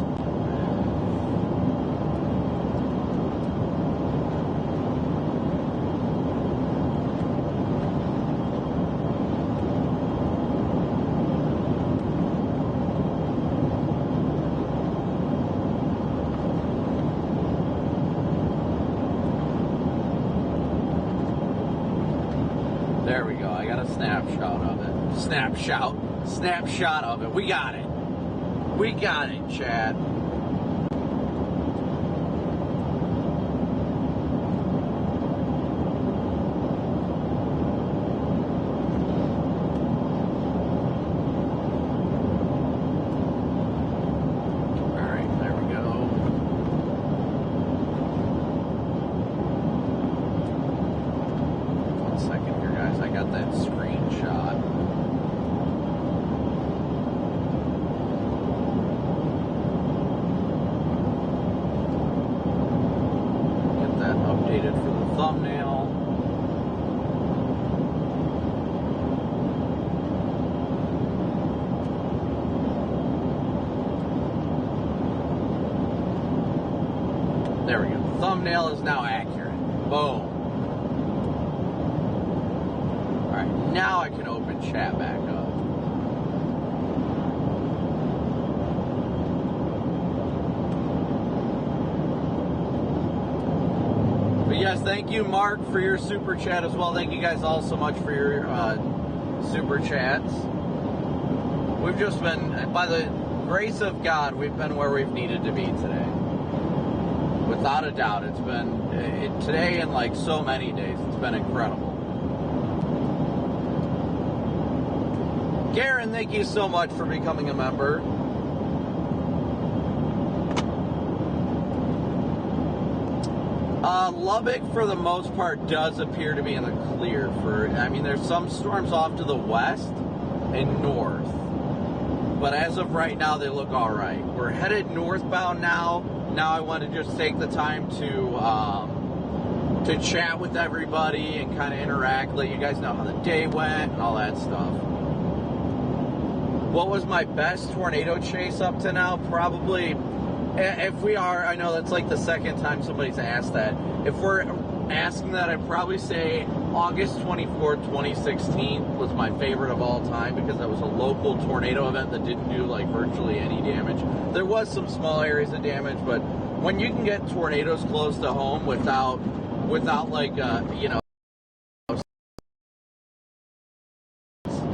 There we go. I got a snapshot of it. Snapshot of it. We got it. We got it, Chad. There we go. The thumbnail is now accurate. Boom. Alright, now I can open chat back up. But yes, thank you, Mark, for your super chat as well. Thank you guys all so much for your super chats. We've just been, by the grace of God, we've been where we've needed to be today. With Without a doubt, it's been today and like so many days. It's been incredible. Garen, thank you so much for becoming a member. Lubbock, for the most part, does appear to be in the clear. I mean, there's some storms off to the west and north, but as of right now, they look all right. We're headed northbound now. Now I want to just take the time to chat with everybody and kind of interact, let you guys know how the day went and all that stuff. What was my best tornado chase up to now? Probably, if we are, I know that's like the second time somebody's asked that. If we're asking that, I'd probably say August 24th, 2016 was my favorite of all time because that was a local tornado event that didn't do like virtually any damage. There was some small areas of damage, but when you can get tornadoes close to home without like, you know,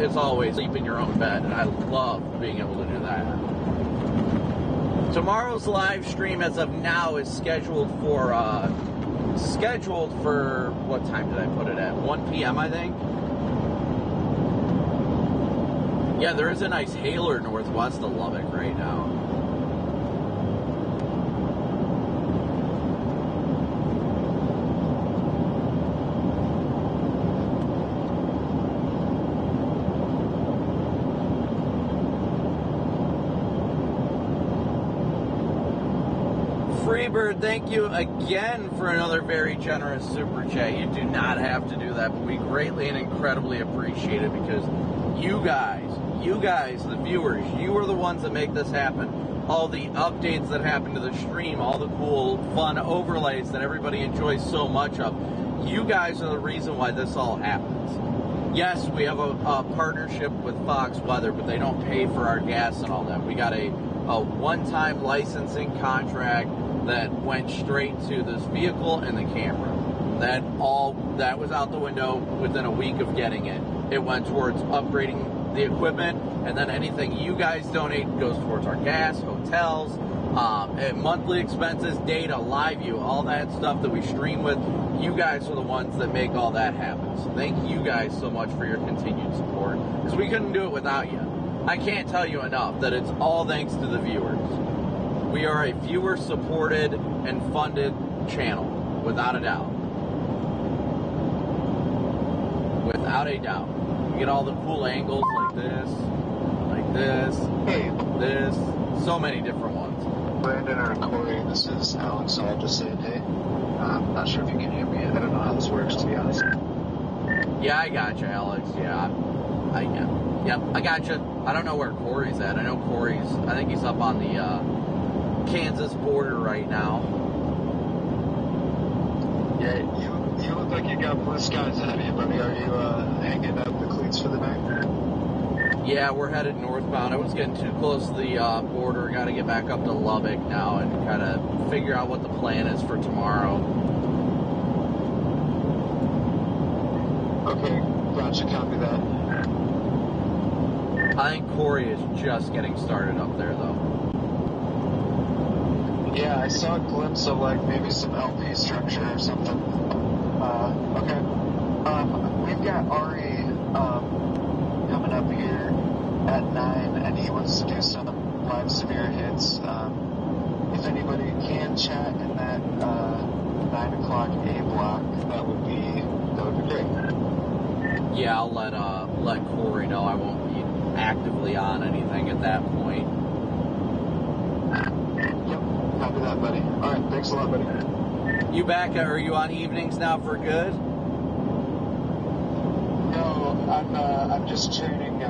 it's always sleep in your own bed, and I love being able to do that. Tomorrow's live stream, as of now, is scheduled for what time did I put it at? 1 p.m. I think. Yeah, there is a nice hailer northwest of Lubbock right now. Freebird, thank you again for another very generous super chat. You do not have to do that, but we greatly and incredibly appreciate it because you guys, the viewers, you are the ones that make this happen. All the updates that happen to the stream, all the cool, fun overlays that everybody enjoys so much of. You guys are the reason why this all happens. Yes, we have a partnership with Fox Weather, but they don't pay for our gas and all that. We got a one-time licensing contract that went straight to this vehicle and the camera. That was out the window within a week of getting it. It went towards upgrading the equipment, and then anything you guys donate goes towards our gas, hotels, monthly expenses, data, live view, all that stuff that we stream with. You guys are the ones that make all that happen. So thank you guys so much for your continued support, because we couldn't do it without you. I can't tell you enough that it's all thanks to the viewers. We are a viewer-supported and funded channel, without a doubt. Without a doubt. You get all the cool angles like this, this, so many different ones. Brandon or Corey, this is Alex, so I'll just say hey. I'm not sure if you can hear me. I don't know how this works, to be honest. Yeah, I got you, Alex. Yeah, Yep, I got you. I don't know where Corey's at. I know I think he's up on the Kansas border right now. Yeah, you look like you got blue skies ahead of you, buddy. Are you hanging up the cleats for the night? Yeah, we're headed northbound. I was getting too close to the border. Got to get back up to Lubbock now and kind of figure out what the plan is for tomorrow. Okay, gotcha. Copy that. I think Corey is just getting started up there, though. Yeah, I saw a glimpse of, like, maybe some LP structure or something. Okay. We've got Ari coming up here at 9, and he wants to do some live severe hits. If anybody can chat in that 9 o'clock A block, that would be great. Yeah, I'll let Corey know. I won't be actively on anything at that point. Yep, copy that, buddy. All right, thanks a lot, buddy. You back? Are you on evenings now for good? No, I'm just training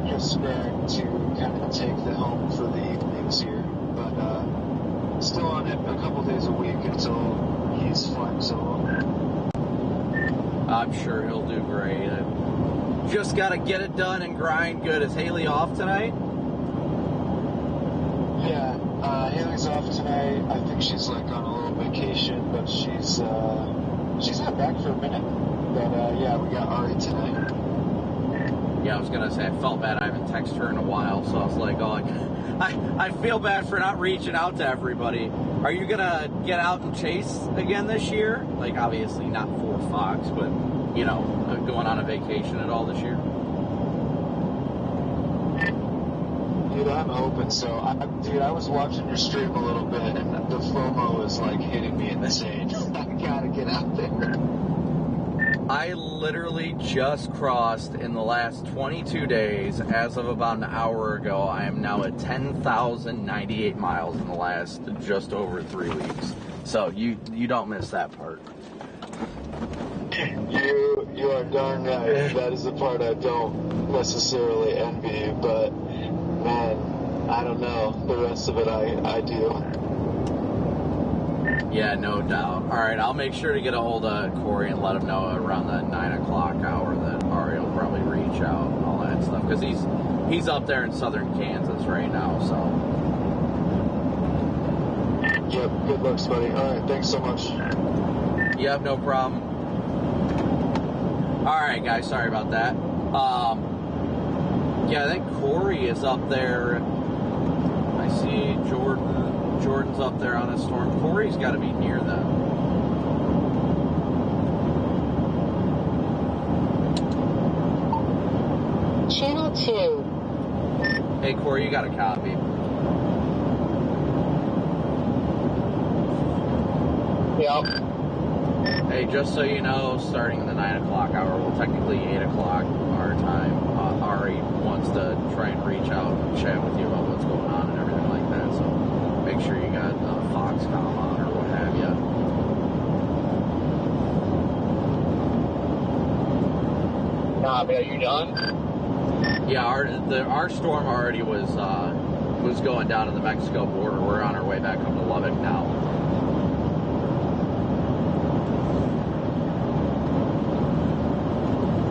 Chris Berg to kind of take the home for the evenings here, but still on it a couple days a week until he's flying solo. I'm sure he'll do great. Just got to get it done and grind good. Is Haley off tonight? Yeah, Haley's off tonight. I think she's like on a little vacation, but she's not back for a minute. But yeah, we got Ari tonight. Yeah, I was gonna say I felt bad. I haven't texted her in a while, so I was like, oh, I feel bad for not reaching out to everybody. Are you gonna get out and chase again this year? Like, obviously not for Fox, but, you know, going on a vacation at all this year? Dude, I'm hoping so. I was watching your stream a little bit, and the FOMO is like hitting me insane. I gotta get out there. I literally just crossed in the last 22 days, as of about an hour ago. I am now at 10,098 miles in the last just over 3 weeks. So you don't miss that part. You are darn right. That is the part I don't necessarily envy, but man, I don't know. The rest of it I do. Yeah, no doubt. All right, I'll make sure to get a hold of Corey and let him know around the 9 o'clock hour that Ari will probably reach out and all that stuff, because he's up there in southern Kansas right now. So. Yep. Good looks, buddy. All right. Thanks so much. Yep. No problem. All right, guys. Sorry about that. Yeah, I think Corey is up there. I see Jordan's up there on a storm. Corey's got to be near them. Channel 2. Hey, Corey, you got a copy. Yep. Hey, just so you know, starting in the 9 o'clock hour, well, technically 8 o'clock our time, Ari wants to try and reach out and chat with you about what's going on and everything like that, so make sure you got Foxcom on or what have you. Are you done? Yeah, our storm already was going down to the Mexico border. We're on our way back up to Lubbock now.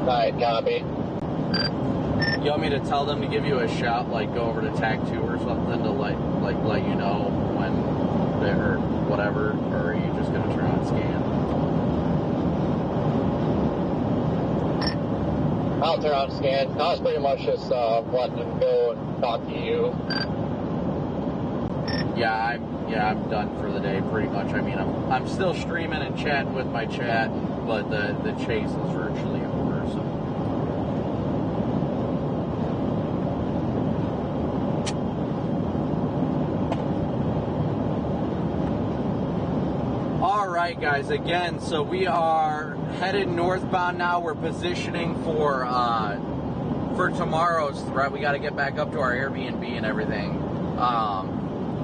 Alright, copy. You want me to tell them to give you a shout, like go over to TAC 2 or something to let you know when or whatever, or are you just gonna turn on scan? I'll turn on scan. I was pretty much just letting them go and talk to you. Yeah, I'm done for the day pretty much. I mean, I'm still streaming and chatting with my chat, but the chase is virtually over. So. All right, guys. Again, so we are headed northbound now. We're positioning for tomorrow's. Right, we got to get back up to our Airbnb and everything.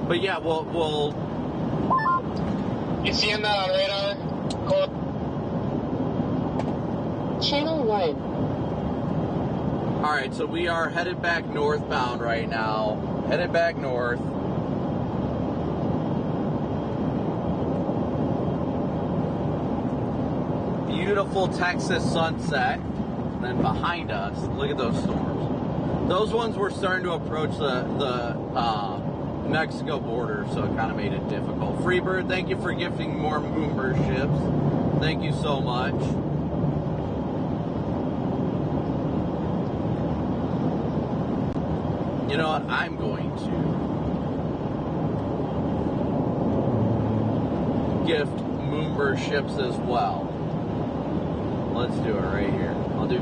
But yeah, we'll. You seeing that on radar? Cool. Channel 1. All right, so we are headed back northbound right now. Headed back north. Beautiful Texas sunset. And then behind us, look at those storms. Those ones were starting to approach the Mexico border, so it kind of made it difficult. Freebird, thank you for gifting more Moonbird ships. Thank you so much. You know what? I'm going to gift Moonbird ships as well. Let's do it right here. We'll do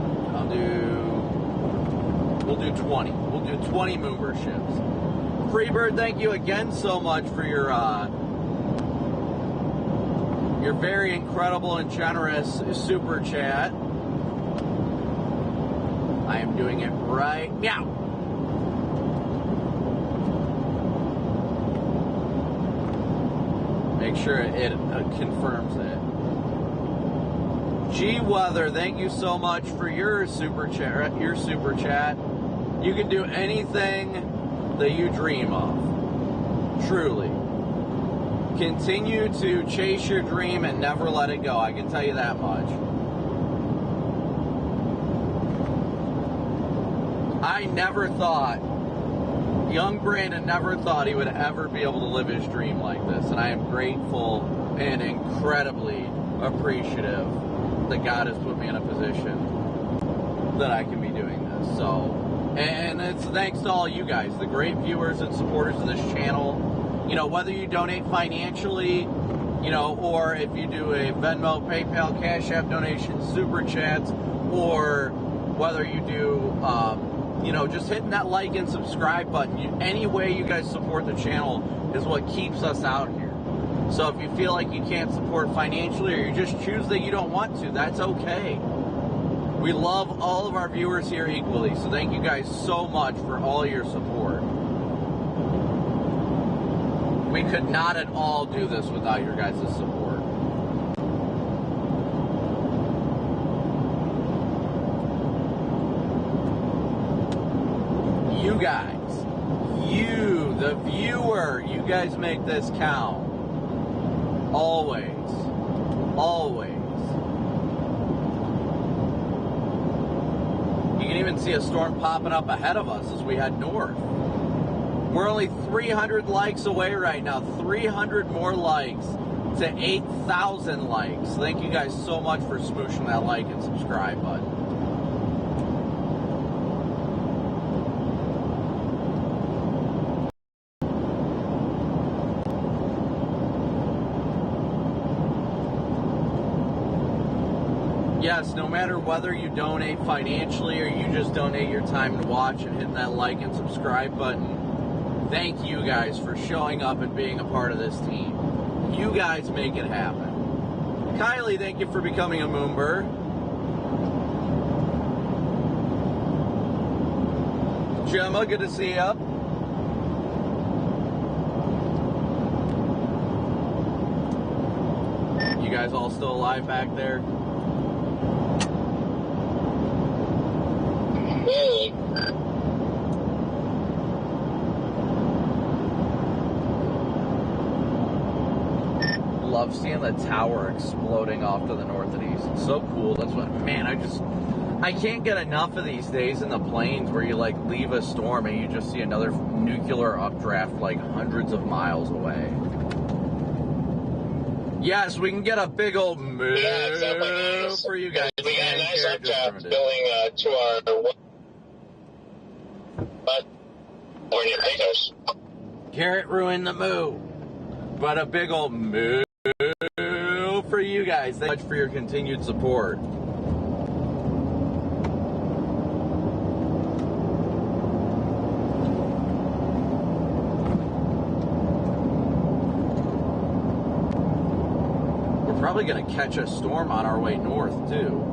20. We'll do 20 Moonbird ships. Freebird, thank you again so much for your very incredible and generous super chat. I am doing it right now. Make sure it confirms it. G Weather, thank you so much for your super chat. You can do anything that you dream of. Truly. Continue to chase your dream and never let it go. I can tell you that much. I never thought, young Brandon never thought he would ever be able to live his dream like this. And I am grateful and incredibly appreciative that God has put me in a position that I can be doing this. So, And it's thanks to all you guys, the great viewers and supporters of this channel. You know, whether you donate financially, you know, or if you do a Venmo, PayPal, Cash App donation, Super Chats, or whether you do, you know, just hitting that like and subscribe button. Any way you guys support the channel is what keeps us out here. So if you feel like you can't support financially, or you just choose that you don't want to, that's okay. We love all of our viewers here equally, so thank you guys so much for all your support. We could not at all do this without your guys' support. You guys, you, the viewer, you guys make this count. Always. Always. You can even see a storm popping up ahead of us as we head north. We're only 300 likes away right now. 300 more likes to 8,000 likes. Thank you guys so much for smooshing that like and subscribe button. Yes, no matter whether you donate financially or you just donate your time to watch and hitting that like and subscribe button, thank you guys for showing up and being a part of this team. You guys make it happen. Kylie, thank you for becoming a Moomber. Gemma, good to see you. You guys all still alive back there? Love seeing the tower exploding off to the north and east. It's so cool. That's what, man, I can't get enough of these days in the plains where you like leave a storm and you just see another nuclear updraft like hundreds of miles away. Yes, we can get a big old move for you guys. We got a nice updraft going to our we're near Pecos. Carrot ruined the move, but a big old move for you guys. Thank you much for your continued support. We're probably going to catch a storm on our way north, too.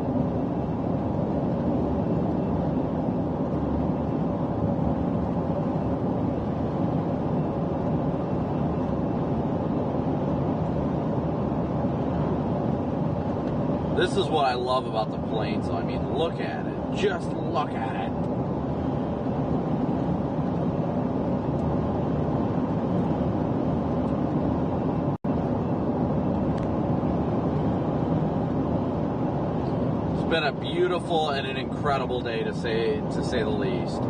This is what I love about the plains. I mean, look at it. Just look at it. It's been a beautiful and an incredible day to say the least.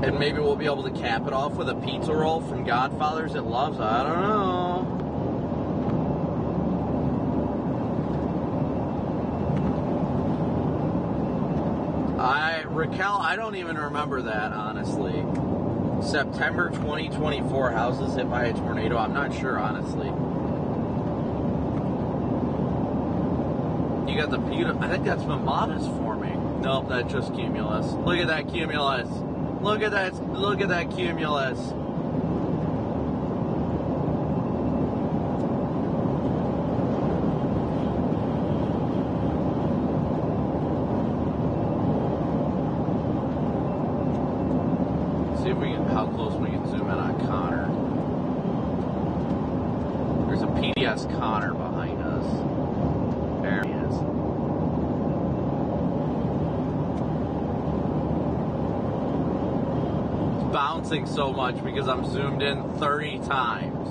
And maybe we'll be able to cap it off with a pizza roll from Godfather's at Love's. I don't know. Raquel, I don't even remember that, honestly. September 2024, houses hit by a tornado. I'm not sure, honestly. You got the beautiful, I think that's Mamata's forming. Nope, that's just cumulus. Look at that cumulus. Look at that cumulus. See if we can, how close we can zoom in on Connor. There's a PDS Connor behind us. There he is. It's bouncing so much because I'm zoomed in 30 times.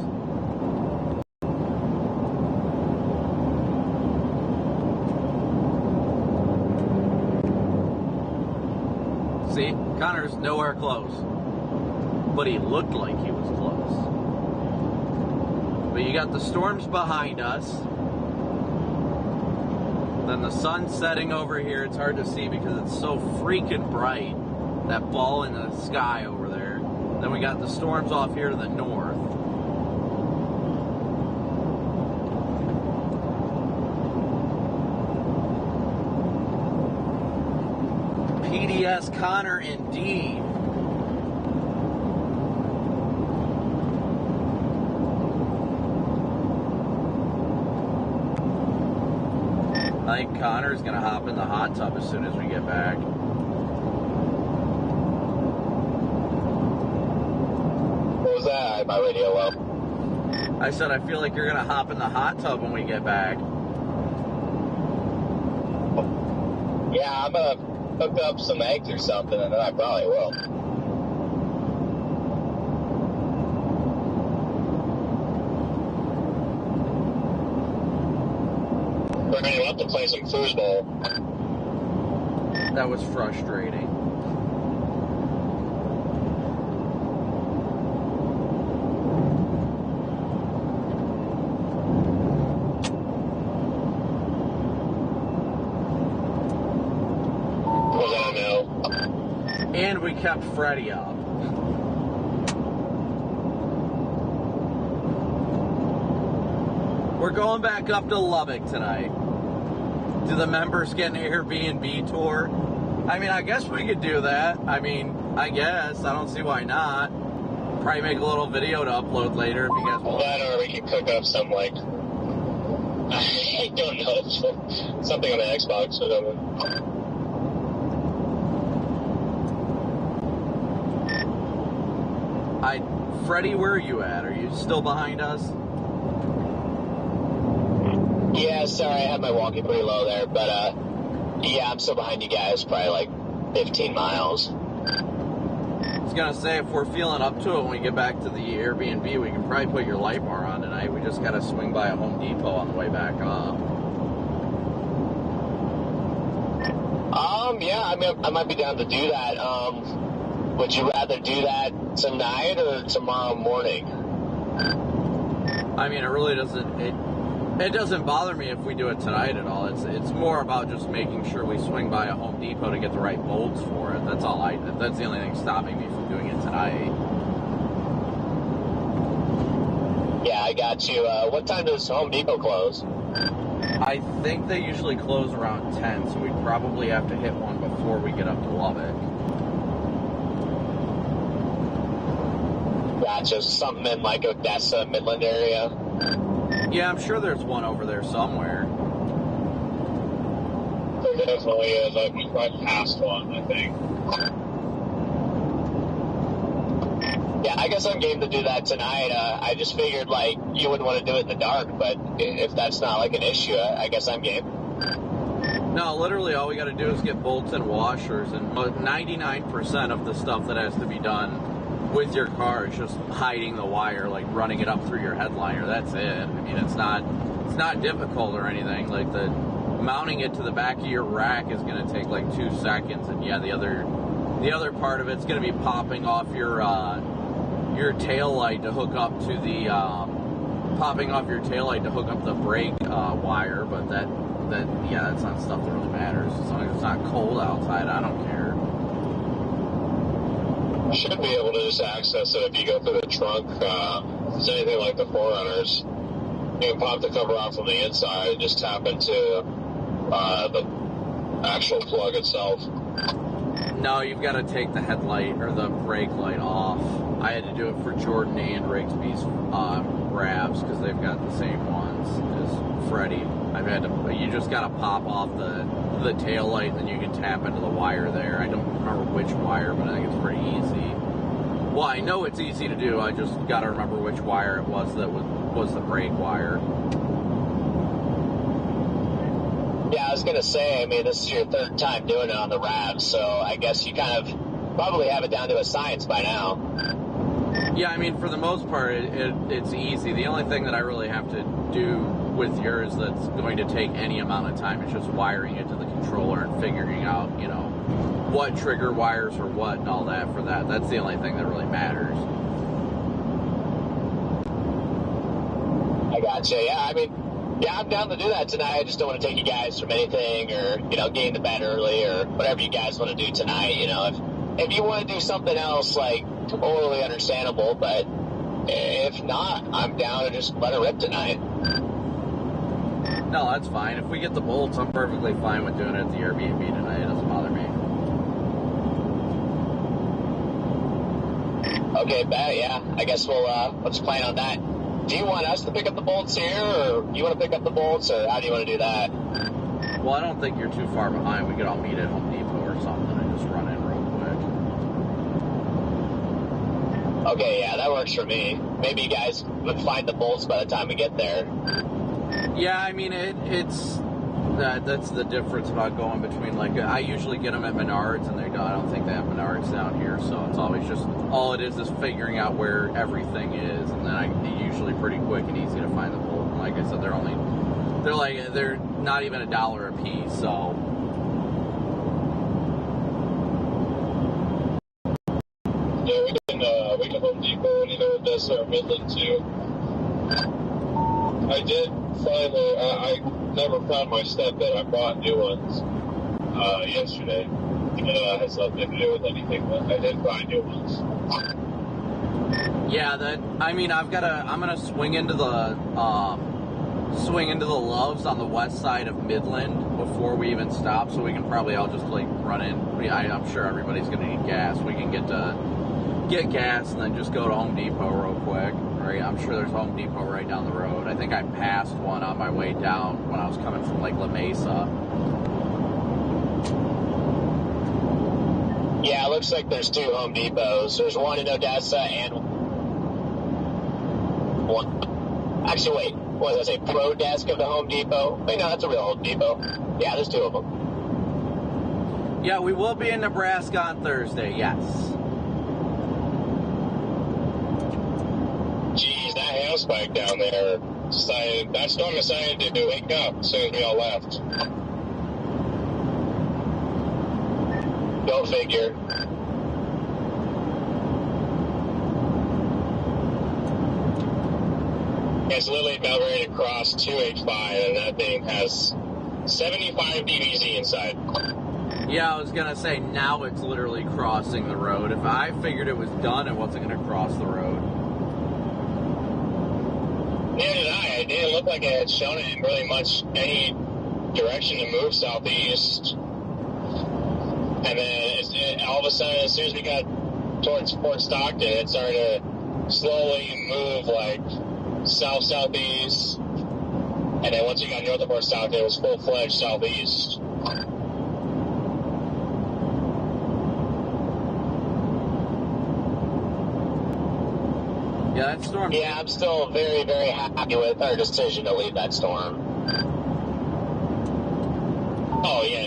See, Connor's nowhere close. But he looked like he was close. But you got the storms behind us. Then the sun's setting over here. It's hard to see because it's so freaking bright. That ball in the sky over there. Then we got the storms off here to the north. PDS Connor indeed. I think Connor's going to hop in the hot tub as soon as we get back. What was that? I had my radio low. I said I feel like you're going to hop in the hot tub when we get back. Yeah, I'm going to hook up some eggs or something, and then I probably will. We're going to have to play some foosball. That was frustrating. Was that a no? And we kept Freddie up. We're going back up to Lubbock tonight. Do the members get an Airbnb tour? I mean, I guess we could do that. I mean, I guess. I don't see why not. Probably make a little video to upload later if you guys want. That, or we can cook up some, like, I don't know, something on the Xbox or something. Freddie, where are you at? Are you still behind us? Yeah, sorry, I had my walkie pretty low there, but, yeah, I'm still behind you guys, probably like 15 miles. I was gonna say, if we're feeling up to it when we get back to the Airbnb, we can probably put your light bar on tonight. We just gotta swing by a Home Depot on the way back up. Yeah, I mean, I might be down to do that. Would you rather do that tonight or tomorrow morning? I mean, it really doesn't, it doesn't bother me if we do it tonight at all. It's more about just making sure we swing by a Home Depot to get the right bolts for it. That's all that's the only thing stopping me from doing it tonight. Yeah, I got you. What time does Home Depot close? I think they usually close around 10, so we'd probably have to hit one before we get up to Lubbock. Gotcha. Something in like Odessa, Midland area? Yeah, I'm sure there's one over there somewhere. There definitely is. I've right past one, I think. Yeah, I guess I'm game to do that tonight. I just figured, like, you wouldn't want to do it in the dark, but if that's not, like, an issue, I guess I'm game. No, literally all we got to do is get bolts and washers, and 99% of the stuff that has to be done with your car is just hiding the wire, like running it up through your headliner. That's it. I mean, it's not difficult or anything. Like, mounting it to the back of your rack is going to take like 2 seconds, and yeah, the other part of it's going to be popping off your tail light to hook up to the the brake wire. But that's not stuff that really matters. As long as it's not cold outside, I don't care. You should be able to just access it if you go through the trunk. If it's anything like the 4Runners, you can pop the cover off from the inside and just tap into the actual plug itself. No, you've got to take the headlight or the brake light off. I had to do it for Jordan and Rigsby's Ravs because they've got the same ones as Freddie. You just got to pop off the tail light, and then you can tap into the wire there. I don't remember which wire, but I think it's pretty easy. Well, I know it's easy to do. I just got to remember which wire it was that was the brake wire. Yeah, I was going to say, I mean, this is your third time doing it on the Ravs, so I guess you kind of probably have it down to a science by now. Yeah, I mean, for the most part, it's easy. The only thing that I really have to do with yours that's going to take any amount of time is just wiring it to the controller and figuring out, what trigger wires or what and all that for that. That's the only thing that really matters. I gotcha. Yeah, I mean, Yeah, I'm down to do that tonight. I just don't want to take you guys from anything or, get in the bed early or whatever you guys want to do tonight. If you want to do something else, like, totally understandable, but if not, I'm down to just let it rip tonight. No, that's fine. If we get the bolts, I'm perfectly fine with doing it at the Airbnb tonight. It doesn't bother me. Okay, bet, yeah. I guess let's plan on that. Do you want us to pick up the bolts here, or you want to pick up the bolts, or how do you want to do that? Well, I don't think you're too far behind. We could all meet at Home Depot or something and just run in real quick. Okay, yeah, that works for me. Maybe you guys would find the bolts by the time we get there. Yeah, I mean, that's the difference about going between, like, I usually get them at Menards, and I don't think they have Menards down here, so it's always just, all it is figuring out where everything is, and then usually pretty quick and easy to find the bolt. And like I said, they're not even $1 a piece, so. Yeah, we can Home Depot and either Odessa or Midland too. I did finally, I never found my step bed. I bought new ones yesterday. It has nothing to do with anything, but I did buy new ones. Yeah, I'm gonna swing into the Loves on the west side of Midland before we even stop, so we can probably all just like run in. I'm sure everybody's gonna need gas. We can get gas and then just go to Home Depot real quick. Right? I'm sure there's a Home Depot right down the road. I think I passed one on my way down when I was coming from like La Mesa. Yeah, it looks like there's 2 Home Depots. There's one in Odessa and one. Actually, wait. What was that, a pro desk of the Home Depot? Wait, no, that's a real Home Depot. Yeah, there's 2 of them. Yeah, we will be in Nebraska on Thursday, yes. Geez, that hail spike down there decided, that storm decided to wake up as soon as we all left. Go figure. It's literally about ready to cross 285, and that thing has 75 DBZ inside. Yeah, I was gonna say, now it's literally crossing the road. If I figured it was done, it wasn't gonna cross the road. Neither did I. It didn't look like it had shown it in really much any direction to move southeast. And then all of a sudden, as soon as we got towards Fort Stockton, it started to slowly move like south-southeast. And then once we got north of Fort Stockton, it was full-fledged southeast. Yeah, that storm. Yeah, I'm still very, very happy with our decision to leave that storm. Oh, yeah,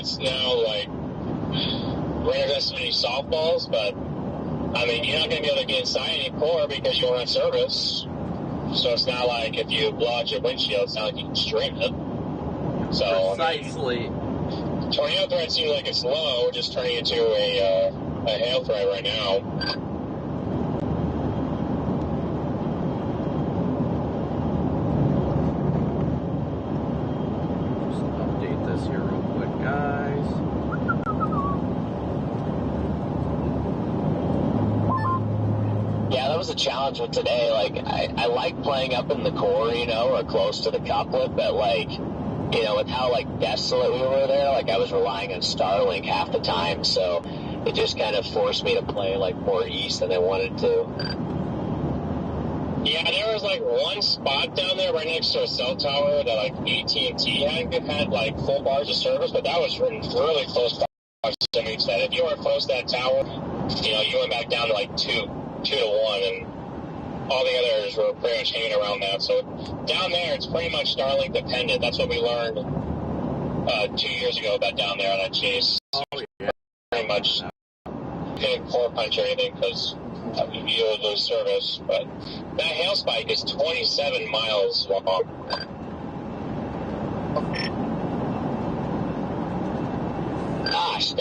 it's now like we're going to so many softballs, but you're not going to be able to get inside anymore because you don't have service. So it's not like if you blow out your windshield, it's not like you can stream it. So precisely. Tornado threat seems like it's low. We're just turning into a hail threat right now. Here real quick, guys. Yeah, that was a challenge with today. Like, I like playing up in the core, or close to the couplet, but with how desolate we were there, I was relying on Starlink half the time, so it just kind of forced me to play more east than I wanted to. Yeah, there was one spot down there right next to a cell tower that AT&T had full bars of service, but that was really close proximity to that. If you were close to that tower, you went back down to 2 to 1, and all the others were pretty much hanging around that. So down there, it's pretty much Starlink dependent. That's what we learned 2 years ago about down there on that chase. Oh, yeah. Pretty much couldn't core punch or anything because you would lose service, but that hail spike is 27 miles long. Gosh.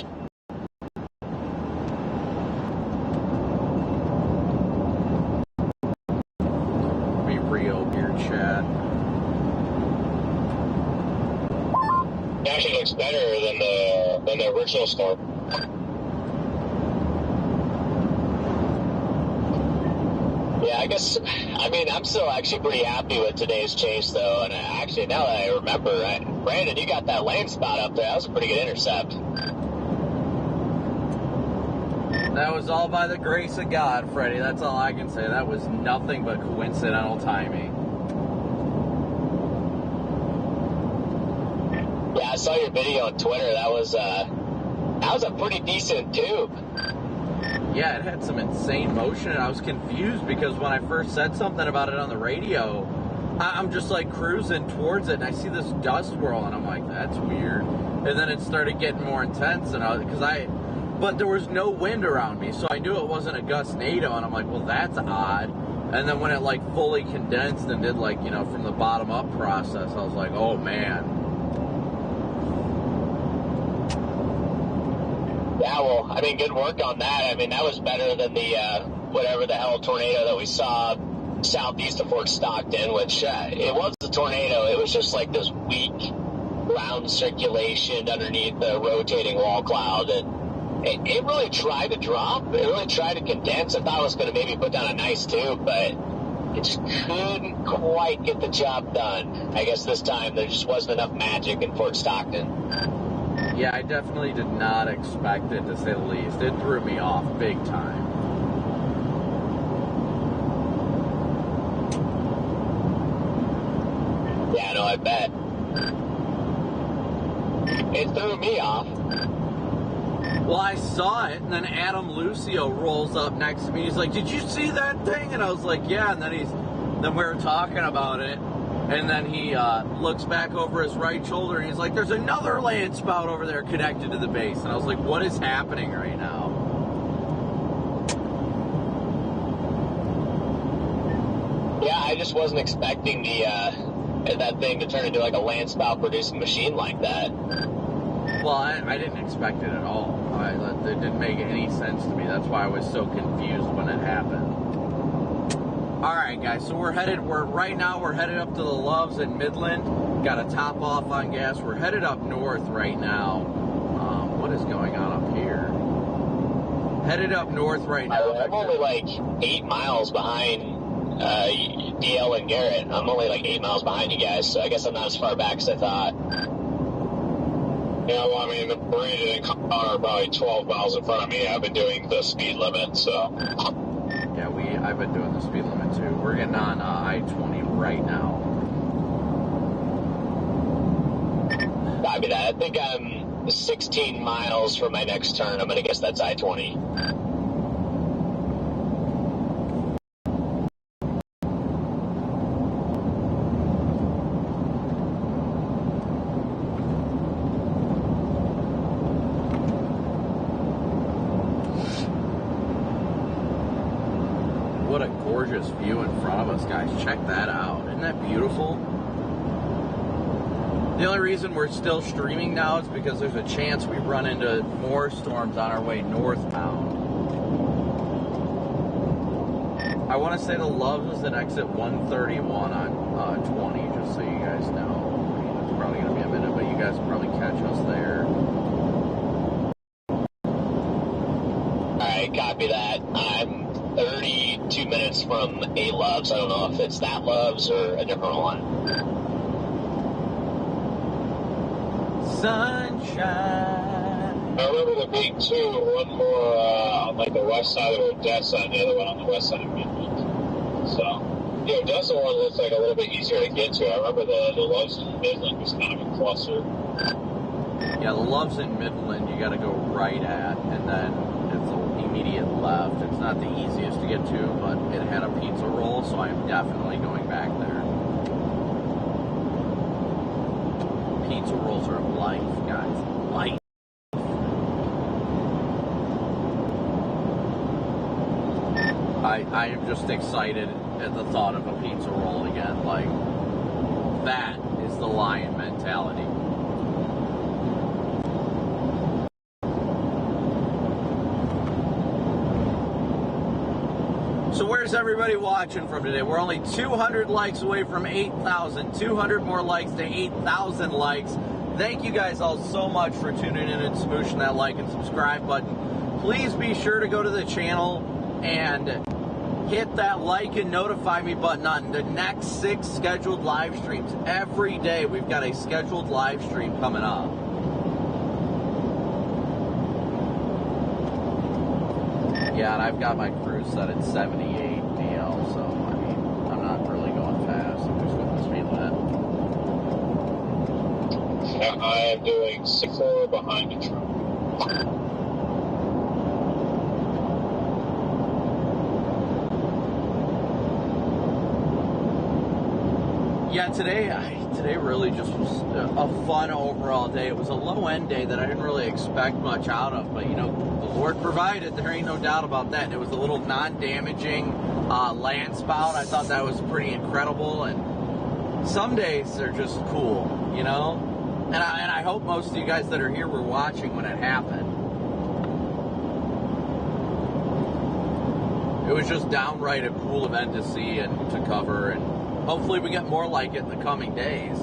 We chat. It actually looks better than the original storm. Yeah, I guess, I mean, I'm still actually pretty happy with today's chase, though, and actually, now that I remember, Brandon, you got that Landspout up there. That was a pretty good intercept. That was all by the grace of God, Freddie. That's all I can say. That was nothing but coincidental timing. Yeah, I saw your video on Twitter. That was a pretty decent tube. Yeah, it had some insane motion, and I was confused because when I first said something about it on the radio, I'm just like cruising towards it, and I see this dust swirl, and I'm like, that's weird. And then it started getting more intense, and but there was no wind around me, so I knew it wasn't a gustnado, and I'm like, well, that's odd. And then when it like fully condensed and did like, you know, from the bottom up process, I was like, oh man. Yeah, well, I mean, good work on that. I mean, that was better than the whatever the hell tornado that we saw southeast of Fort Stockton, which it was a tornado. It was just like this weak ground circulation underneath the rotating wall cloud, and it really tried to drop. It really tried to condense. I thought it was going to maybe put down a nice tube, but it just couldn't quite get the job done. I guess this time there just wasn't enough magic in Fort Stockton. Yeah, I definitely did not expect it, to say the least. It threw me off big time. Yeah, no, I bet. It threw me off. Well, I saw it, and then Adam Lucio rolls up next to me. He's like, did you see that thing? And I was like, yeah. And then we were talking about it. And then he looks back over his right shoulder, and he's like, there's another Landspout over there connected to the base. And I was like, what is happening right now? Yeah, I just wasn't expecting that thing to turn into like a Landspout producing machine like that. Well, I didn't expect it at all. It didn't make any sense to me. That's why I was so confused when it happened. All right, guys, so right now we're headed up to the Loves in Midland. Got to top off on gas. We're headed up north right now. What is going on up here? Headed up north right now. I'm only like 8 miles behind DL and Garrett. I'm only like 8 miles behind you guys, so I guess I'm not as far back as I thought. Yeah, well, I mean, Brandon and Connor are probably 12 miles in front of me. I've been doing the speed limit, so... Yeah, I've been doing the speed limit too. We're getting on I-20 right now. Copy that. I think I'm 16 miles from my next turn. I'm going to guess that's I-20. What a gorgeous view in front of us, guys. Check that out. Isn't that beautiful? The only reason we're still streaming now is because there's a chance we run into more storms on our way northbound. I want to say the Loves is at exit 131 on 20, just so you guys know. I mean, it's probably going to be a minute, but you guys can probably catch us there. Alright, copy that. I'm 32 minutes from a Loves. I don't know if it's that Loves or a different one. Sunshine. I remember there being two, one more on like the west side of Odessa and the other one on the west side of Midland. So, the Odessa one looks like a little bit easier to get to. I remember the Loves in Midland was kind of a cluster. Yeah, the Loves in Midland you got to go right at, and then it's the immediate left. It's not the easiest to get to, but it had a pizza roll, so I'm definitely going back there. Pizza rolls are life, guys. Life. I am just excited at the thought of a pizza roll again. Like, that is the Lion mentality. So where's everybody watching from today? We're only 200 likes away from 8,000. 200 more likes to 8,000 likes. Thank you guys all so much for tuning in and smooshing that like and subscribe button. Please be sure to go to the channel and hit that like and notify me button on the next 6 scheduled live streams. Every day we've got a scheduled live stream coming up. Yeah, and I've got my cruise set at 78 DL, so I mean, I'm not really going fast. I'm just with the speed limit. Yeah, I am doing 6-4 behind the truck. Yeah, today really just was a fun overall day. It was a low-end day that I didn't really expect much out of, but, you know, the Lord provided. There ain't no doubt about that. And it was a little non-damaging Landspout. I thought that was pretty incredible, and some days they're just cool, you know? And I hope most of you guys that are here were watching when it happened. It was just downright a cool event to see and to cover, and hopefully we get more like it in the coming days.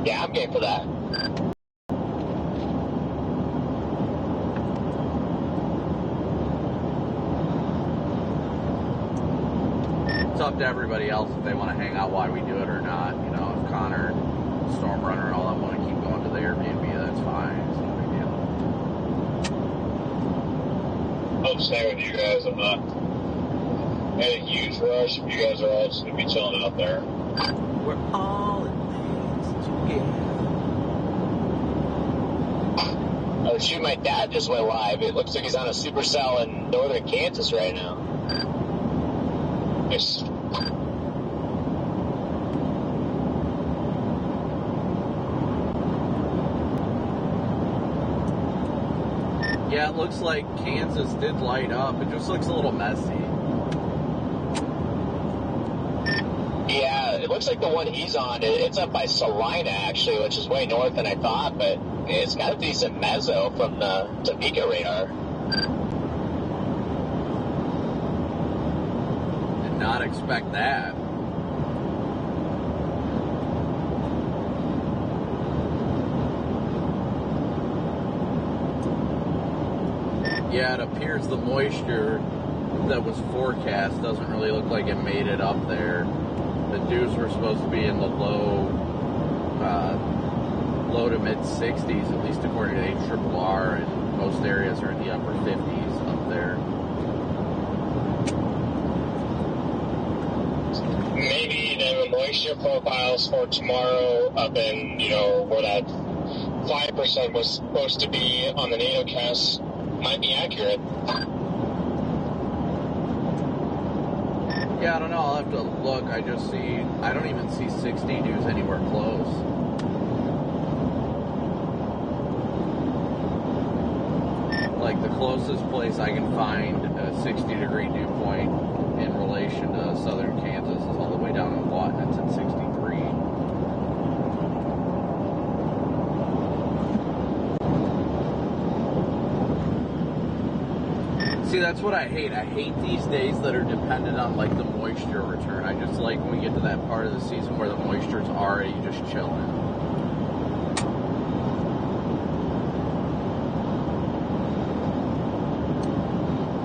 Yeah, I'm game for that. It's up to everybody else if they want to hang out while we do it or not. You know, if Connor, Stormrunner, and all that want to keep going to the Airbnb, that's fine. It's no big deal. I'll stay with you guys. I'm not in a huge rush if you guys are all just going to be chilling out there. We're all in this together. Oh, shoot, my dad just went live. It looks like he's on a Supercell in northern Kansas right now. Yes. Yeah, it looks like Kansas did light up. It just looks a little messy. Yeah, it looks like the one he's on, it's up by Salina, actually, which is way north than I thought, but it's got a decent mezzo from the Topeka radar. Did not expect that. Yeah, it appears the moisture that was forecast doesn't really look like it made it up there. The dews were supposed to be in the low to mid 60s, at least according to HRRR, and most areas are in the upper 50s up there. Maybe the moisture profiles for tomorrow up in, you know, where that 5% was supposed to be on the NATOcast might be accurate. Yeah, I don't know. I'll have to look. I don't even see 60 dews anywhere close. Like, the closest place I can find a 60-degree dew point in relation to southern Kansas is all the way down in Lawton. It's at 63. See, that's what I hate. I hate these days that are dependent on, like, the moisture return. I just like when we get to that part of the season where the moisture's already just chilling.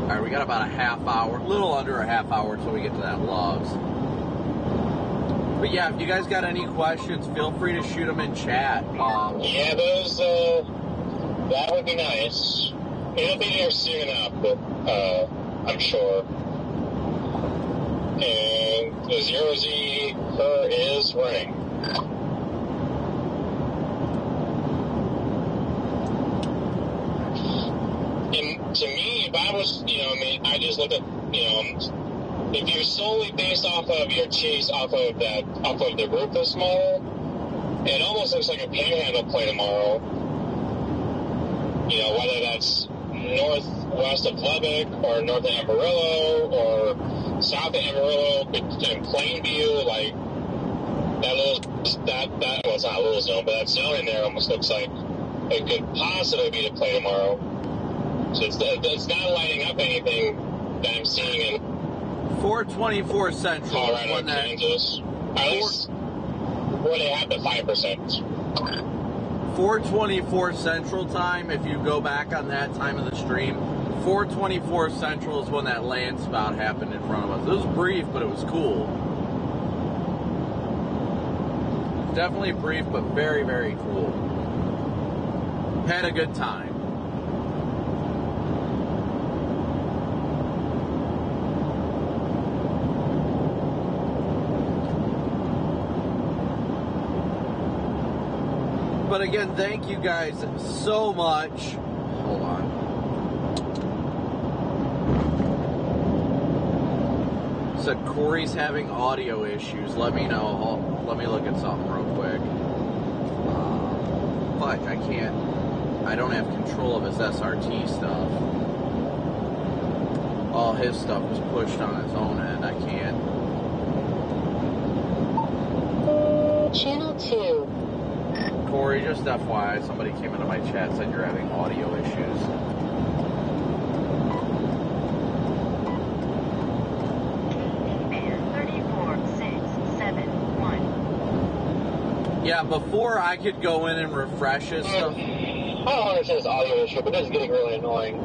All right, we got about a half hour, a little under a half hour till we get to that logs. But yeah, if you guys got any questions, feel free to shoot them in chat. Yeah, those, that would be nice. It'll be there soon enough, but, I'm sure. And the 0Z is running. And to me, if I was, you know, I mean, I just look at, you know, if you're solely based off of your chase off of the roof this model, it almost looks like a panhandle play tomorrow. You know, whether that's northwest of Lubbock or north of Amarillo or south of Amarillo in Plainview, like that little well, it's not a little zone, but that zone in there almost looks like it could possibly be the play tomorrow. So it's not lighting up anything that I'm seeing in 424 Central. Colorado, Kansas. At least where they have the 5%. 424 Central time, if you go back on that time of the stream, 424 Central is when that Landspout happened in front of us. It was brief, but it was cool. Definitely brief, but very, very cool. Had a good time. But again, thank you guys so much. Hold on. Said Corey's having audio issues. Let me know. Let me look at something real quick. Fudge, I can't. I don't have control of his SRT stuff. All his stuff was pushed on his own end. I can't. Channel 2. Corey, just FYI, somebody came into my chat and said you're having audio issues. Yeah, before I could go in and refresh his stuff. I don't understand this audio issue, but it's getting really annoying.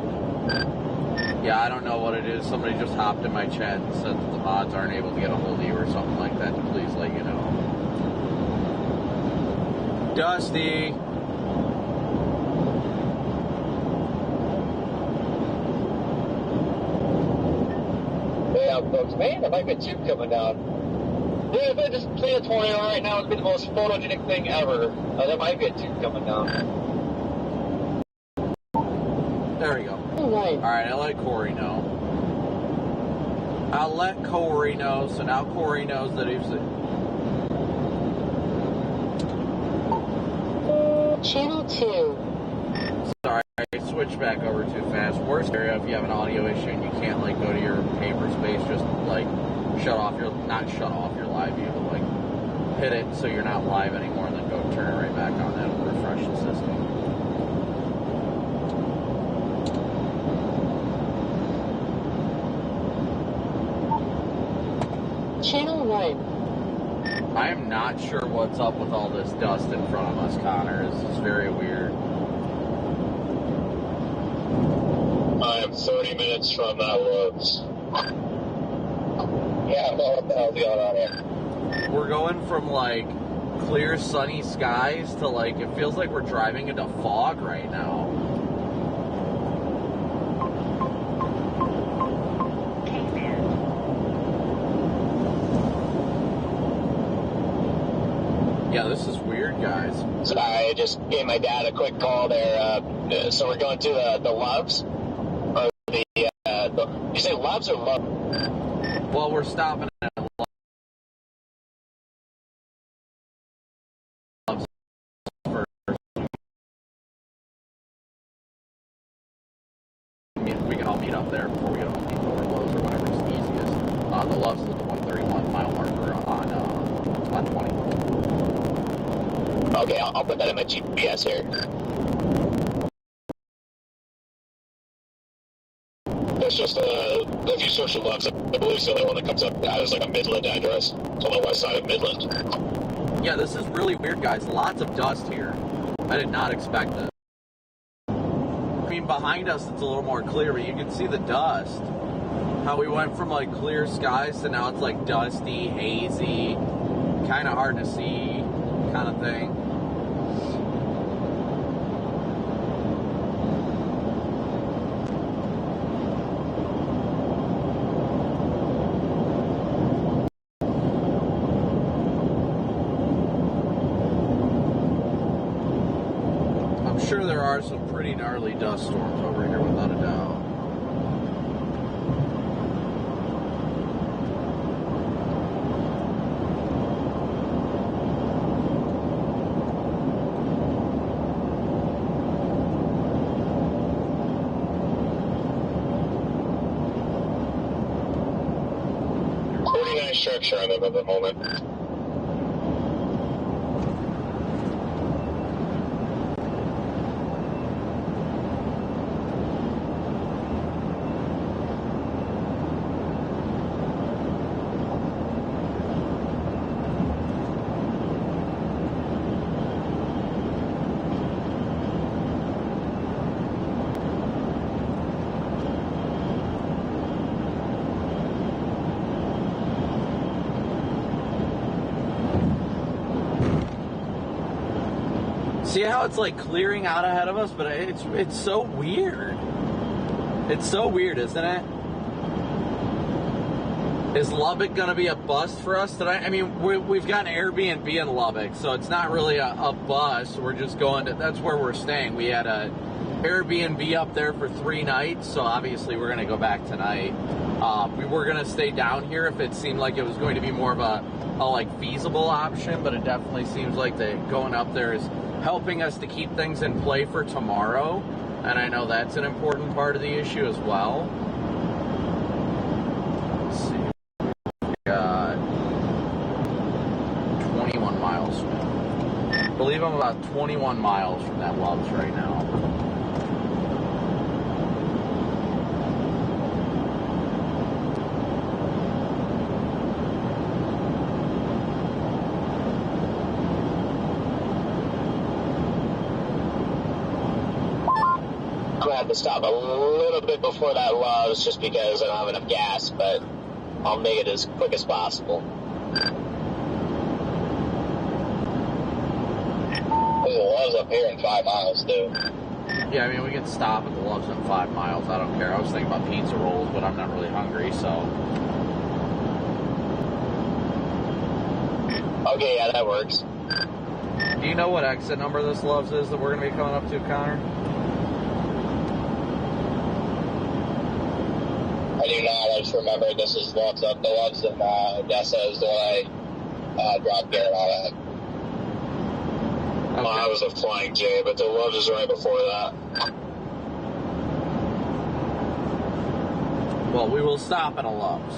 Yeah, I don't know what it is. Somebody just hopped in my chat and said that the mods aren't able to get a hold of you or something like that. Please let you know. Dusty. Yeah, folks, man, there might be a tube coming down. Yeah, if I just play a tornado right now, it'd be the most photogenic thing ever. There might be a tube coming down. There we go. Alright, I'll let Corey know. I'll let Corey know, so now Corey knows that he's... Channel 2. Sorry, I switched back over too fast. Worst area, if you have an audio issue and you can't, like, go to your paper space, just, like, not shut off your live view, but, like, hit it so you're not live anymore, and then go turn it right back on. That'll refresh the system. Channel 1. I am not sure what's up with all this dust in front of us, Connor. This is very weird. I am 30 minutes from that woods. Yeah, well, what the hell's going on here? We're going from, like, clear, sunny skies to, like, it feels like we're driving into fog right now. Yeah, this is weird, guys. So I just gave my dad a quick call there. So we're going to the Loves? Or you say Loves or Love? Well, we're stopping at Loves first. We can all meet up there before we go to Home Depot or Lowe's or whatever is the easiest. The Loves is the 131 mile marker on 20. Okay, I'll put that in my GPS here. It's just, if you search the Loves, I believe it's the only one that comes up. That is like a Midland address. It's on the west side of Midland. Yeah, this is really weird, guys. Lots of dust here. I did not expect this. I mean, behind us it's a little more clear, but you can see the dust. How we went from, like, clear skies to now it's, like, dusty, hazy, kind of hard to see kind of thing. Sure, there are some pretty gnarly dust storms over here, without a doubt. pretty nice structure on them at the moment. See how it's like clearing out ahead of us, but it's so weird. It's so weird, isn't it? Is Lubbock going to be a bust for us tonight? I mean, we've got an Airbnb in Lubbock, so it's not really a bust. We're just going to, that's where we're staying. We had a Airbnb up there for 3 nights, so obviously we're going to go back tonight. We were going to stay down here if it seemed like it was going to be more of a like feasible option, but it definitely seems like going up there is helping us to keep things in play for tomorrow, and I know that's an important part of the issue as well. Let's see. We got 21 miles. I believe I'm about 21 miles from that Loves right now. To stop a little bit before that Loves just because I don't have enough gas, but I'll make it as quick as possible. There's a Loves up here in 5 miles, too. Yeah, I mean, we can stop at the Loves in 5 miles. I don't care. I was thinking about pizza rolls, but I'm not really hungry, so. Okay, yeah, that works. Do you know what exit number this Loves is that we're going to be coming up to, Connor? I do not. I just remember this is Loves up. The Loves in Odessa is the one I dropped Garrett on at. Okay. I was a Flying J, but the Loves is right before that. Well, we will stop at a Loves.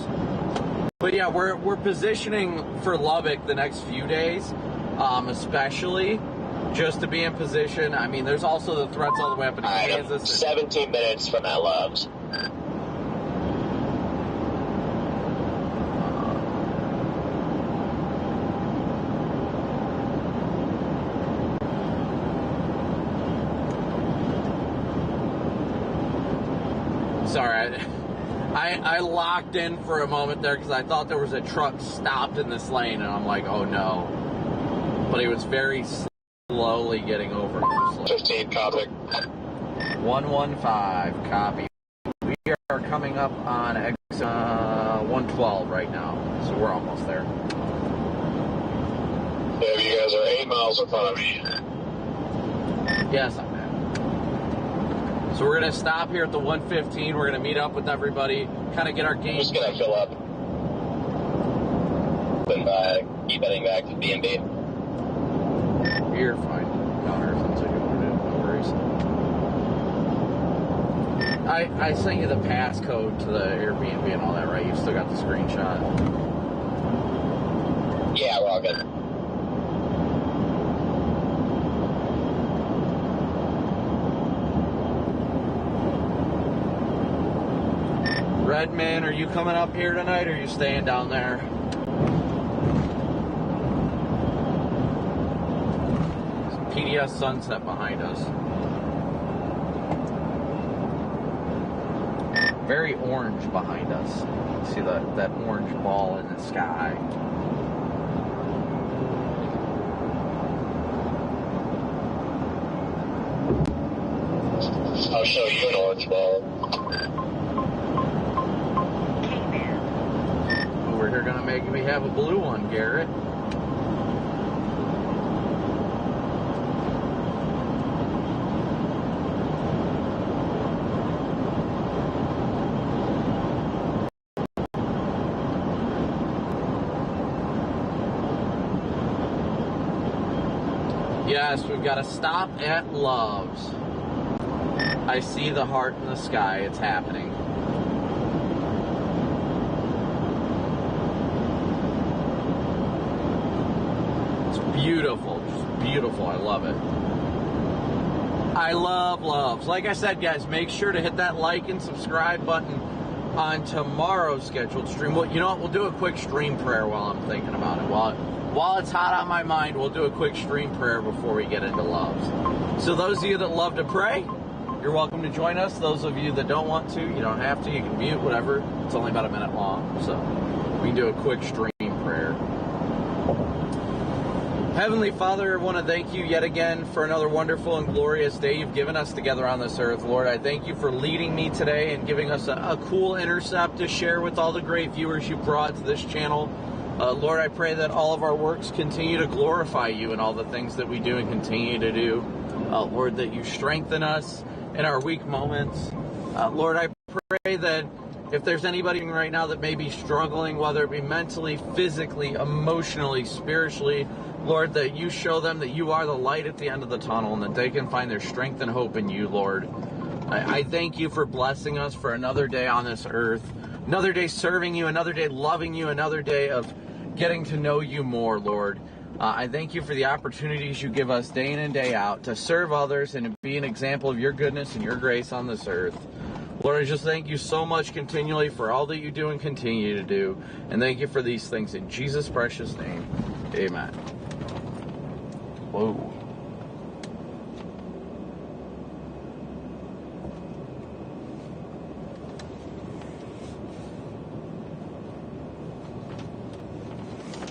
But yeah, we're positioning for Lubbock the next few days, especially just to be in position. I mean, there's also the threats all the way up in Kansas. 17 minutes from that Loves. Sorry, I locked in for a moment there because I thought there was a truck stopped in this lane, and I'm like, oh no. But he was very slowly getting over. 15, Copic. 115, copy. We are coming up on 112 right now, so we're almost there. Yeah, you guys are 8 miles in front of me. Yes, I'm there. So we're going to stop here at the 115. We're going to meet up with everybody, kind of get our game. Just going to fill up and keep heading back to B&B. You're fine, Connor. That's what you want to do. No worries. I sent you the passcode to the Airbnb and all that, right? You still got the screenshot? Yeah, we're all good. Redman, are you coming up here tonight, or are you staying down there? PDS Sunset behind us. Very orange behind us. See that orange ball in the sky. I'll show you an orange ball. We're gonna make me have a blue one, Garrett. Yes, we've got to stop at Loves. I see the heart in the sky. It's happening. beautiful, just beautiful. I love it. I love loves. Like I said, guys, make sure to hit that like and subscribe button on tomorrow's scheduled stream. Well, you know what? We'll do a quick stream prayer while I'm thinking about it. While it's hot on my mind, we'll do a quick stream prayer before we get into loves. So those of you that love to pray, you're welcome to join us. Those of you that don't want to, you don't have to. You can mute, whatever. It's only about a minute long, so we can do a quick stream prayer. Heavenly Father, I want to thank you yet again for another wonderful and glorious day you've given us together on this earth. Lord, I thank you for leading me today and giving us a cool intercept to share with all the great viewers you brought to this channel. Lord, I pray that all of our works continue to glorify you in all the things that we do and continue to do. Lord, that you strengthen us in our weak moments. Lord, I pray that if there's anybody right now that may be struggling, whether it be mentally, physically, emotionally, spiritually, Lord, that you show them that you are the light at the end of the tunnel and that they can find their strength and hope in you, Lord. I thank you for blessing us for another day on this earth, another day serving you, another day loving you, another day of getting to know you more, Lord. I thank you for the opportunities you give us day in and day out to serve others and to be an example of your goodness and your grace on this earth. Lord, I just thank you so much continually for all that you do and continue to do. And thank you for these things in Jesus' precious name. Amen. Whoa.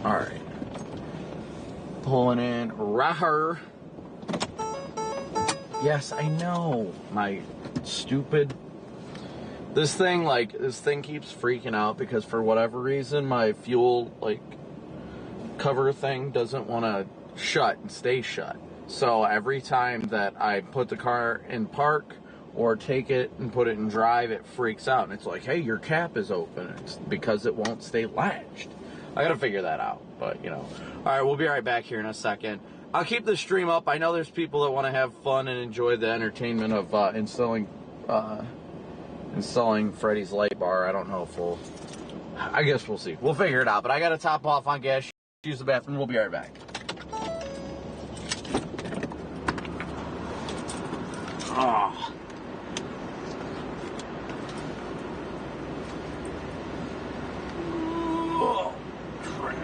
All right. Pulling in Rahar. Yes, I know. My stupid. This thing keeps freaking out because for whatever reason my fuel cover thing doesn't want to shut and stay shut. So every time that I put the car in park or take it and put it in drive, it freaks out and it's like, hey, your cap is open. It's because it won't stay latched. I gotta figure that out, but you know. Alright, we'll be right back here in a second. I'll keep the stream up. I know there's people that want to have fun and enjoy the entertainment of installing Freddy's light bar. I don't know if I guess we'll see. We'll figure it out, but I gotta top off on gas, use the bathroom. We'll be right back. Oh. Oh, crap.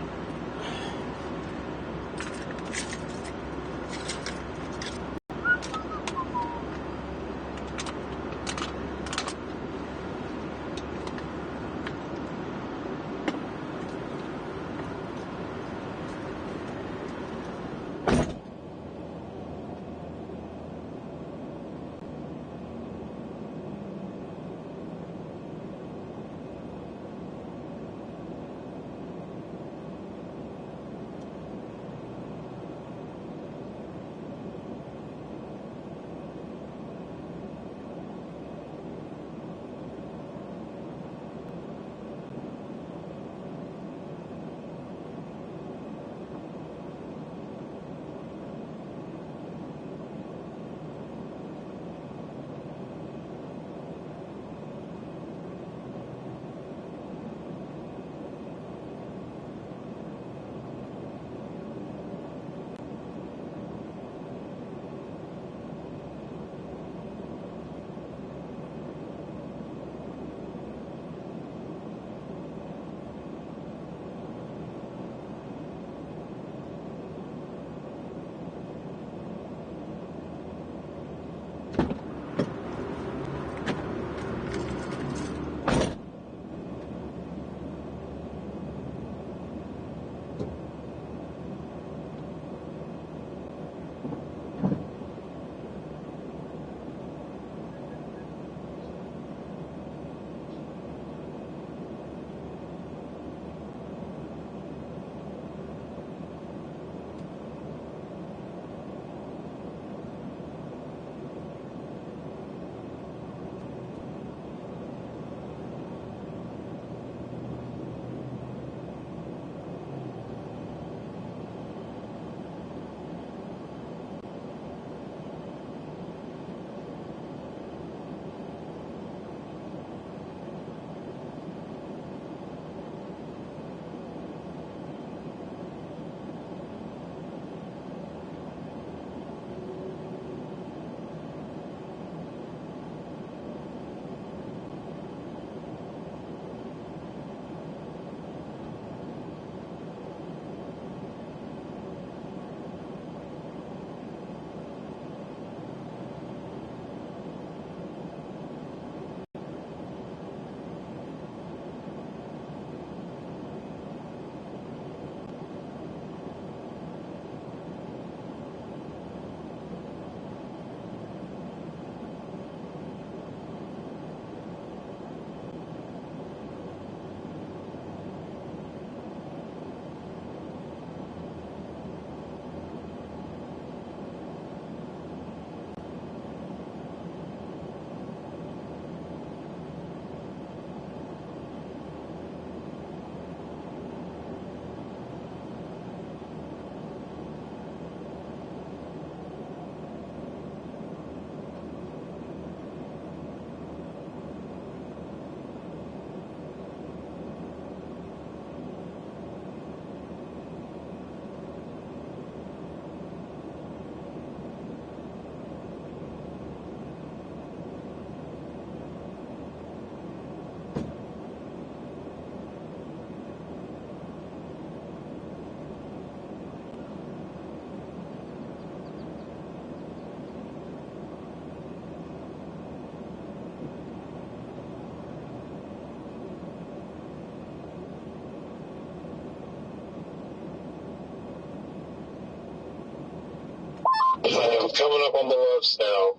coming up on the ropes now.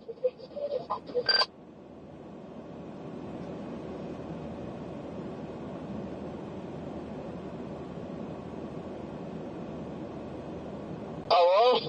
Hello?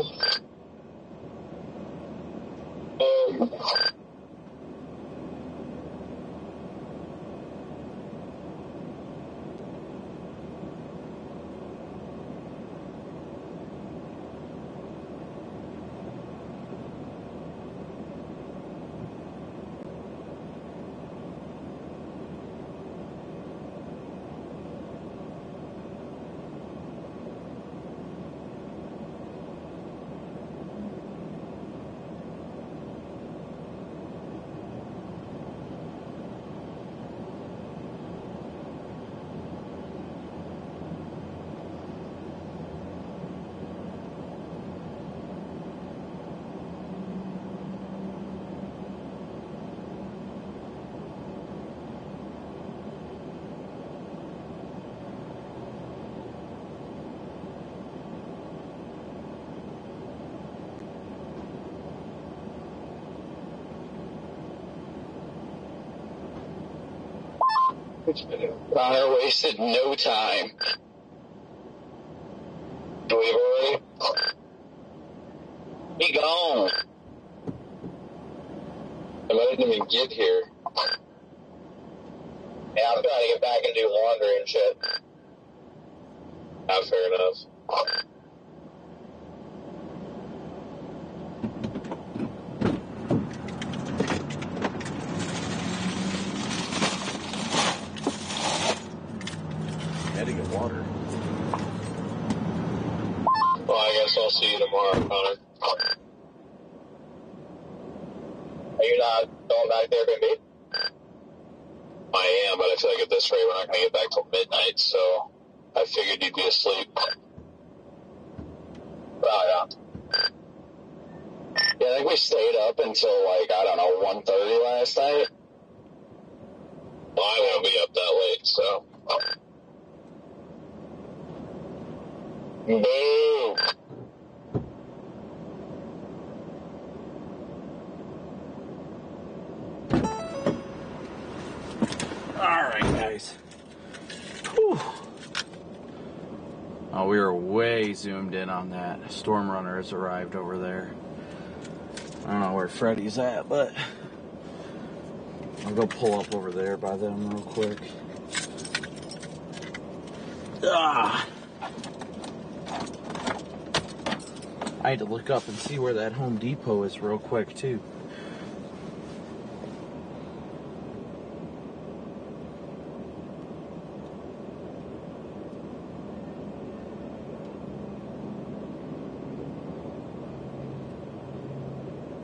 Connor wasted no time. Do we already? He gone. I didn't even get here. Yeah, I'm trying to get back and do laundry and shit. Not fair enough. Had to get water. Well, I guess I'll see you tomorrow, Connor. Are you not going back to Airbnb? I am, but I feel like at this rate we're not going to get back till midnight, so I figured you'd be asleep. Oh, yeah. Yeah, I think we stayed up until, like, I don't know, 1:30 last night. Well, I won't be up that late, so. Boo! Alright, guys. Whew. Oh, we were way zoomed in on that. Storm Runner has arrived over there. I don't know where Freddy's at, but I'll go pull up over there by them real quick. Ah! I had to look up and see where that Home Depot is real quick, too.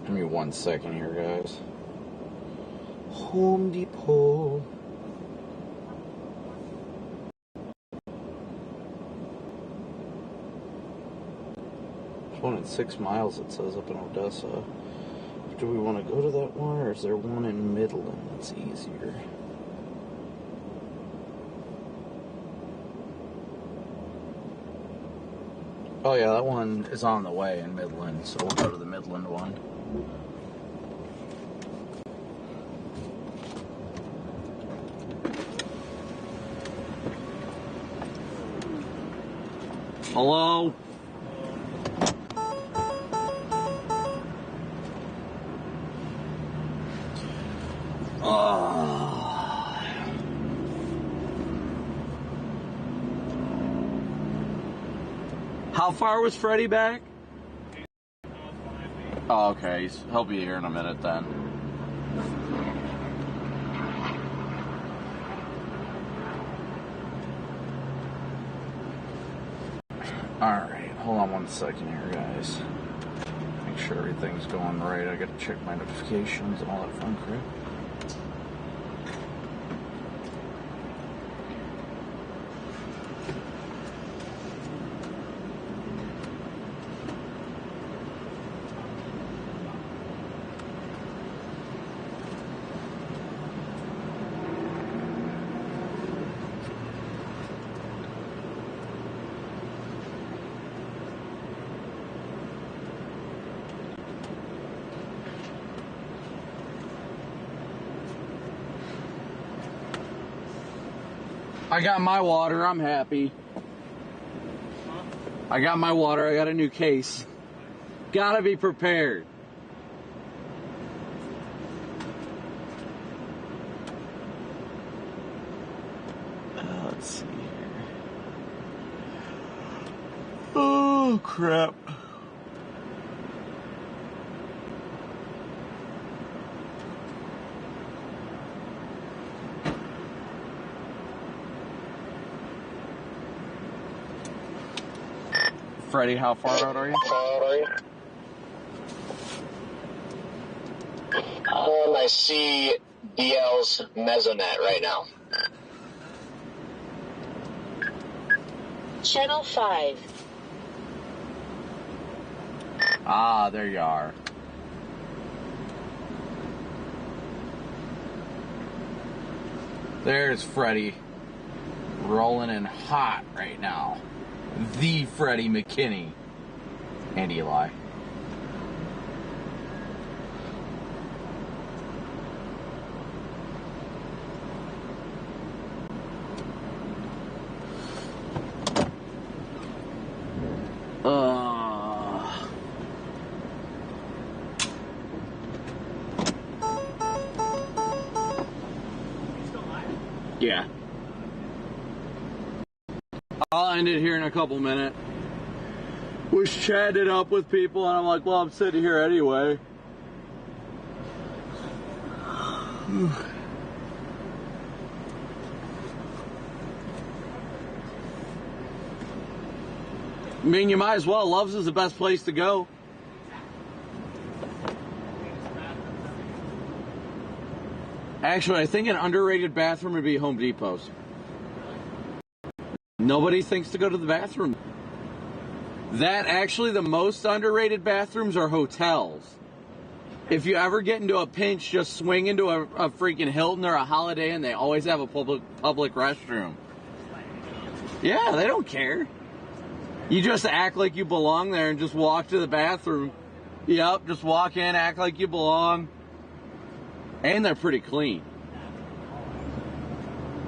Give me 1 second here, guys. Home Depot. There's one in 6 miles, it says, up in Odessa. Do we want to go to that one, or is there one in Midland that's easier? Oh yeah, that one is on the way in Midland, so we'll go to the Midland one. Hello? How far was Freddy back? Oh, okay. He'll be here in a minute then. Alright, hold on 1 second here, guys. Make sure everything's going right. I gotta check my notifications and all that fun crap. I got my water. I'm happy. I got my water. I got a new case. Gotta be prepared. Let's see here. Oh, crap. Freddie, how far out are you? I see DL's Mesonet right now. Channel 5. Ah, there you are. There's Freddie. Rolling in hot right now. The Freddie McKinney. And Eli. Yeah. I'll end it here in a couple minutes. Was chatting up with people, and I'm like, well, I'm sitting here anyway. I mean, you might as well. Love's is the best place to go. Actually, I think an underrated bathroom would be Home Depot's. Nobody thinks to go to the bathroom. That actually, the most underrated bathrooms are hotels. If you ever get into a pinch, just swing into a freaking Hilton or a Holiday Inn. They always have a public restroom. Yeah, they don't care. You just act like you belong there and just walk to the bathroom. Yep, just walk in, act like you belong. And they're pretty clean.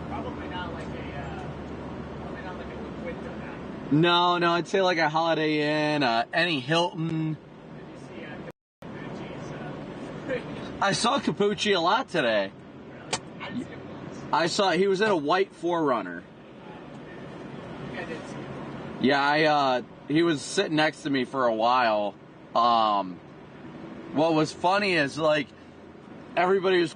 Probably not like a window. No, I'd say like a Holiday Inn, any Hilton. I saw Capucci a lot today. I saw he was in a white 4Runner. Yeah, he was sitting next to me for a while. What was funny is like everybody was,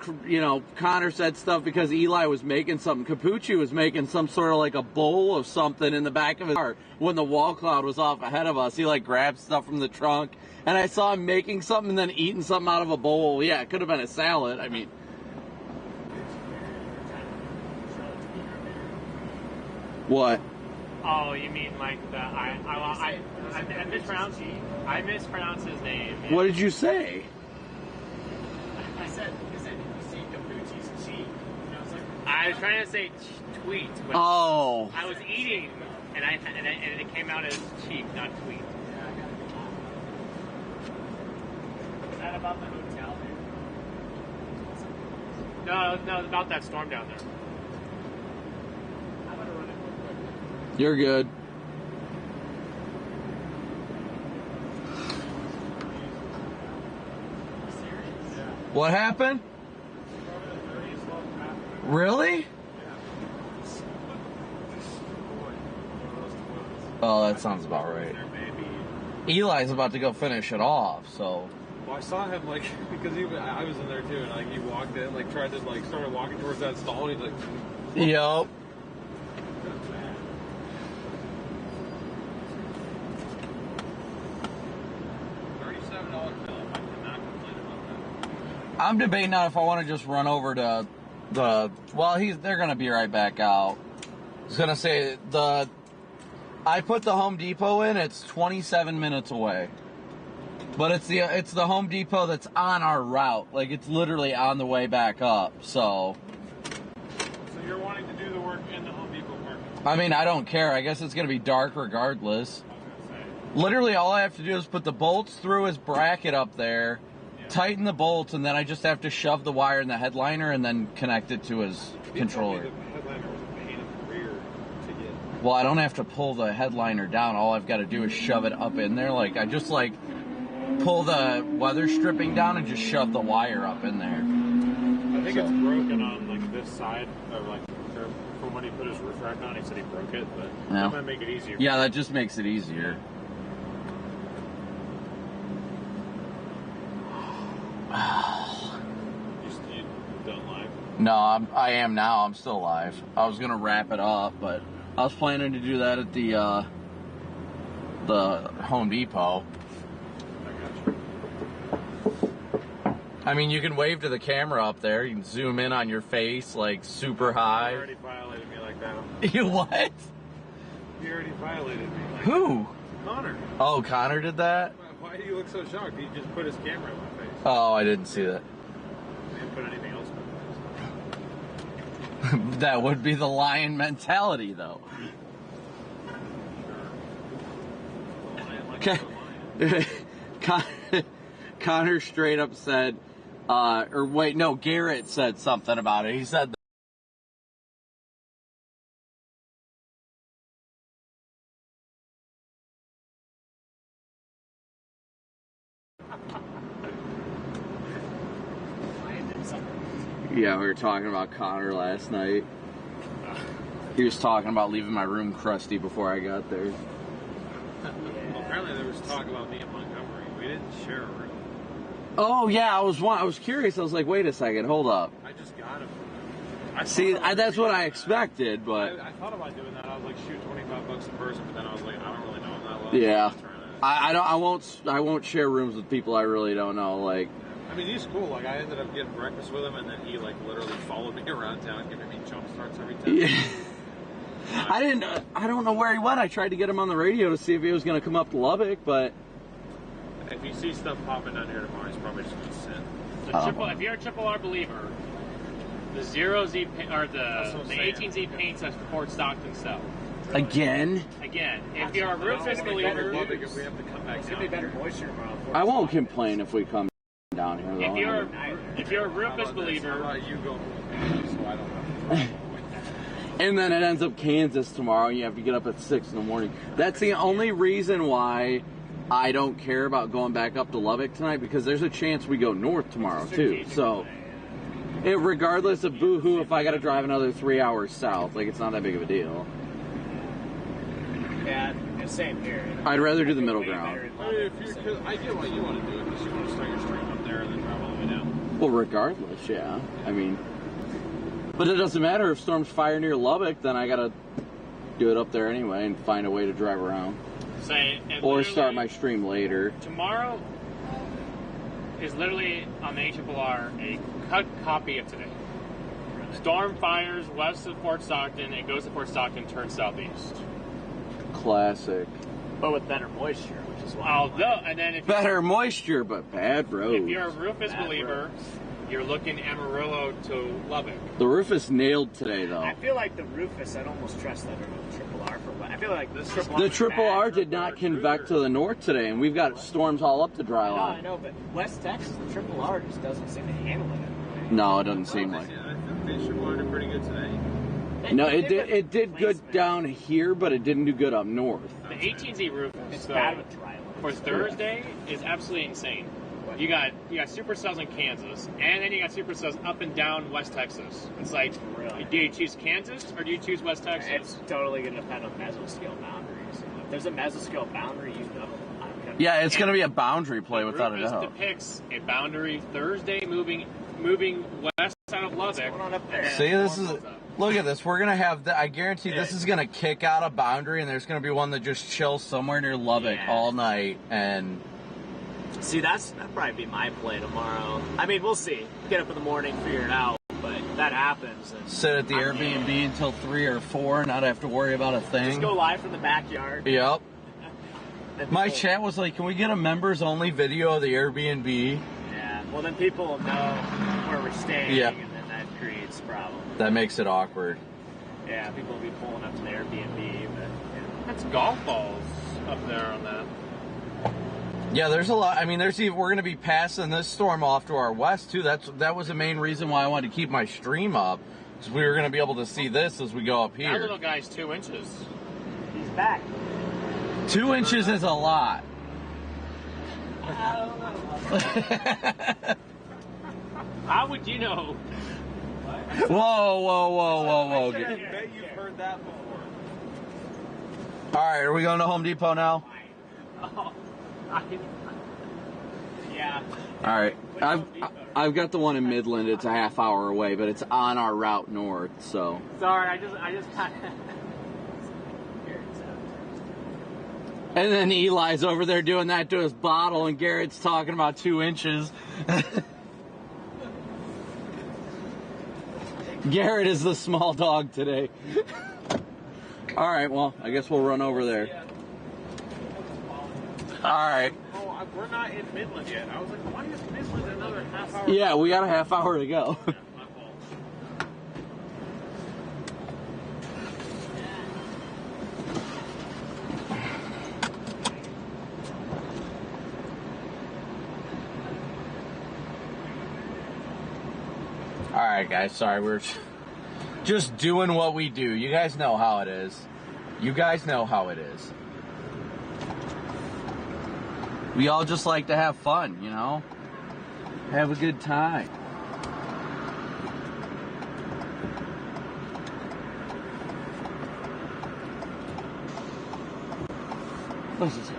Connor said stuff because Eli was making something. Capucci was making some sort of like a bowl of something in the back of his car when the wall cloud was off ahead of us. He like grabbed stuff from the trunk, and I saw him making something and then eating something out of a bowl. Yeah, it could have been a salad. I mean, what? Oh, you mean like the I mispronounced his name. Yeah. What did you say? I said, you see Capucci's cheek. And I was like, I was trying to say tweet. But oh. I was eating, and it came out as cheek, not tweet. Yeah, I got it. Is that about the hotel, dude? No, it's about that storm down there. I'm gonna run it real quick. You're good. What happened? Really? Oh, that sounds about right. Eli's about to go finish it off, so. Well, I saw him because I was in there too, and he walked in, tried to started walking towards that stall, and he's like. Yup. I'm debating on if I want to just run over to they're going to be right back out. I was going to say, I put the Home Depot in, it's 27 minutes away. But it's the Home Depot that's on our route. Like, it's literally on the way back up, so. So you're wanting to do the work in the Home Depot parking lot? I mean, I don't care. I guess it's going to be dark regardless. Literally, all I have to do is put the bolts through his bracket up there, tighten the bolts, and then I just have to shove the wire in the headliner and then connect it to his controller. The headliner was a pain in the rear. Well, I don't have to pull the headliner down. All I've got to do is shove it up in there. Like, I just, like, pull the weather stripping down and just shove the wire up in there. I think it's broken on, like, this side, or, like, from when he put his roof rack on, he said he broke it, but that might make it easier. Yeah, that just makes it easier. You done live? No, I am now. I'm still live. I was going to wrap it up, but I was planning to do that at the Home Depot. I mean, you can wave to the camera up there. You can zoom in on your face, like, super high. You already violated me like that. You what? You already violated me like Who? that. Connor. Oh, Connor did that? Why do you look so shocked? He just put his camera in my face. Oh, I didn't see that. He didn't put anything else in my face. That would be the lion mentality, though. Okay. Connor straight up said, Garrett said something about it. He said, yeah, we were talking about Connor last night. He was talking about leaving my room crusty before I got there. Well, apparently there was talk about me in Montgomery. We didn't share a room. Oh yeah, I was curious. I was like, wait a second, hold up. I just got him. That's what I expected, but I thought about doing that. I was like, shoot, $25 a person, but then I was like, I don't really know him that well. yeah, I won't share rooms with people I really don't know. Like, I mean, he's cool. Like, I ended up getting breakfast with him, and then he, like, literally followed me around town, giving me jump starts every time. Yeah. I don't know where he went. I tried to get him on the radio to see if he was going to come up to Lubbock, but if you see stuff popping down here tomorrow, he's probably just going to sit. If you're a Triple R believer, the 0Z or the 18Z paints at Fort Stockton sell. Again. If you're a Rufus believer, if we have to come back it's going to be better moisture tomorrow. I won't complain if we come down here. Though. If you're a Rufus believer, you go. So I don't know. And then it ends up Kansas tomorrow, and you have to get up at 6 in the morning. That's the only reason why I don't care about going back up to Lubbock tonight, because there's a chance we go north tomorrow, too. So, regardless of boo-hoo, if I got to drive another 3 hours south, like, it's not that big of a deal. Yeah, same here. I'd rather do the middle ground. I get why you want to do it, because you want to start your stream up there and then drive all the way down. Well, regardless, yeah. I mean... But it doesn't matter if storms fire near Lubbock, then I gotta do it up there anyway and find a way to drive around. Or start my stream later. Tomorrow is literally on the HRR a cut copy of today. Storm fires west of Fort Stockton, it goes to Fort Stockton, turns southeast. Classic. But with better moisture, which is why. Better moisture, but bad roads. If you're a Rufus believer, you're looking Amarillo to Lubbock. The Rufus nailed today, though. I feel like the Rufus, I'd almost trust that over the Triple R for what? I feel like this the Triple R did not convect to the north today, and we've got storms all up the dry line. I know, but West Texas, the Triple R just doesn't seem to handle it. No, it doesn't seem like. I think they should have pretty good today. No, it did good down here, but it didn't do good up north. The 18Z Rufus for Thursday is absolutely insane. You got Supercells in Kansas, and then you got Supercells up and down West Texas. It's like, do you choose Kansas or do you choose West Texas? It's totally going to depend on mesoscale boundaries. If there's a mesoscale boundary, you know. Yeah, it's going to be a boundary play without a doubt. Depicts a boundary Thursday moving west out of Lubbock. See, this is. Look at this. We're going to have. I guarantee this is going to kick out a boundary, and there's going to be one that just chills somewhere near Lubbock all night. And see, that'd probably be my play tomorrow. I mean, we'll see. Get up in the morning, figure it out. But if that happens, then sit at the Airbnb until 3 or 4, not have to worry about a thing. Just go live from the backyard. Yep. My chat was like, "Can we get a members-only video of the Airbnb?" Yeah. Well, then people will know where we're staying, Yeah. and then that creates problems. That makes it awkward. Yeah, people will be pulling up to the Airbnb, but that's golf balls up there on that. Yeah, there's a lot. I mean, we're going to be passing this storm off to our west too. That was the main reason why I wanted to keep my stream up, because we were going to be able to see this as we go up here. That little guy's 2 inches. back. 2 inches is a lot. I don't know. How would you know? Whoa. I bet you've heard that before. All right, are we going to Home Depot now? Oh, yeah. All right, I've got the one in Midland. It's a half hour away, but it's on our route north. So sorry, I just kind of. And then Eli's over there doing that to his bottle, and Garrett's talking about 2 inches. Garrett is the small dog today. All right, well, I guess we'll run over there. All right. Oh, we're not in Midland yet. I was like, why is Midland another half hour? Yeah, we got a half hour to go. Yeah, my fault. All right, guys, sorry, we're just doing what we do. You guys know how it is. You guys know how it is. We all just like to have fun, you know? Have a good time. What is this?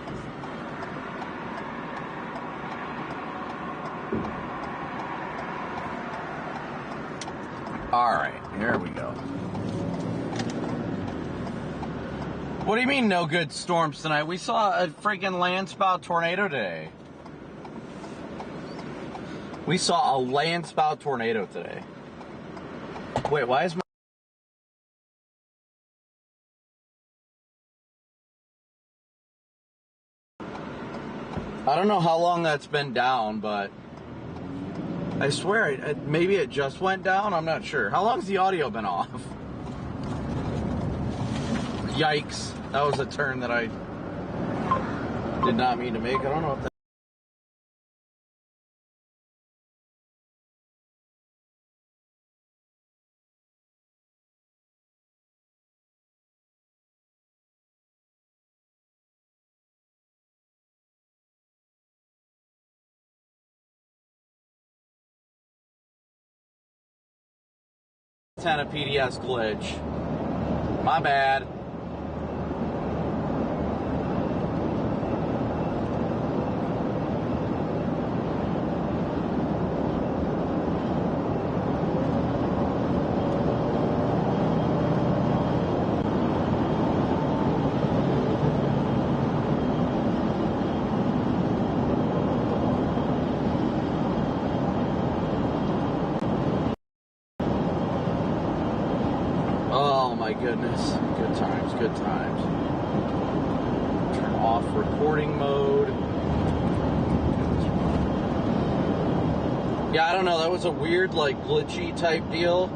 All right, here we go. What do you mean no good storms tonight? We saw a freaking Landspout tornado today. We saw a Landspout tornado today. Wait, why is my... I don't know how long that's been down, but I swear, maybe it just went down. I'm not sure. How long's the audio been off? Yikes. That was a turn that I did not mean to make. I don't know if that... Had a PDS glitch. My bad. Goodness, good times, good times. Turn off recording mode. Yeah, I don't know, that was a weird, like, glitchy type deal.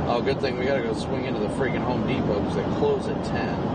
Oh, good thing we gotta go swing into the freaking Home Depot because they close at 10.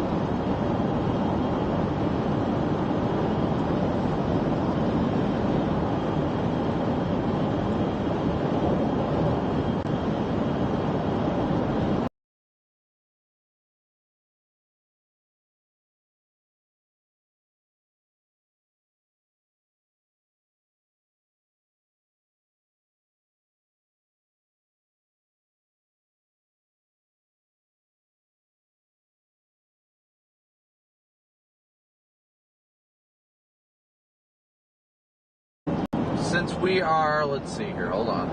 Since we are, let's see here, hold on.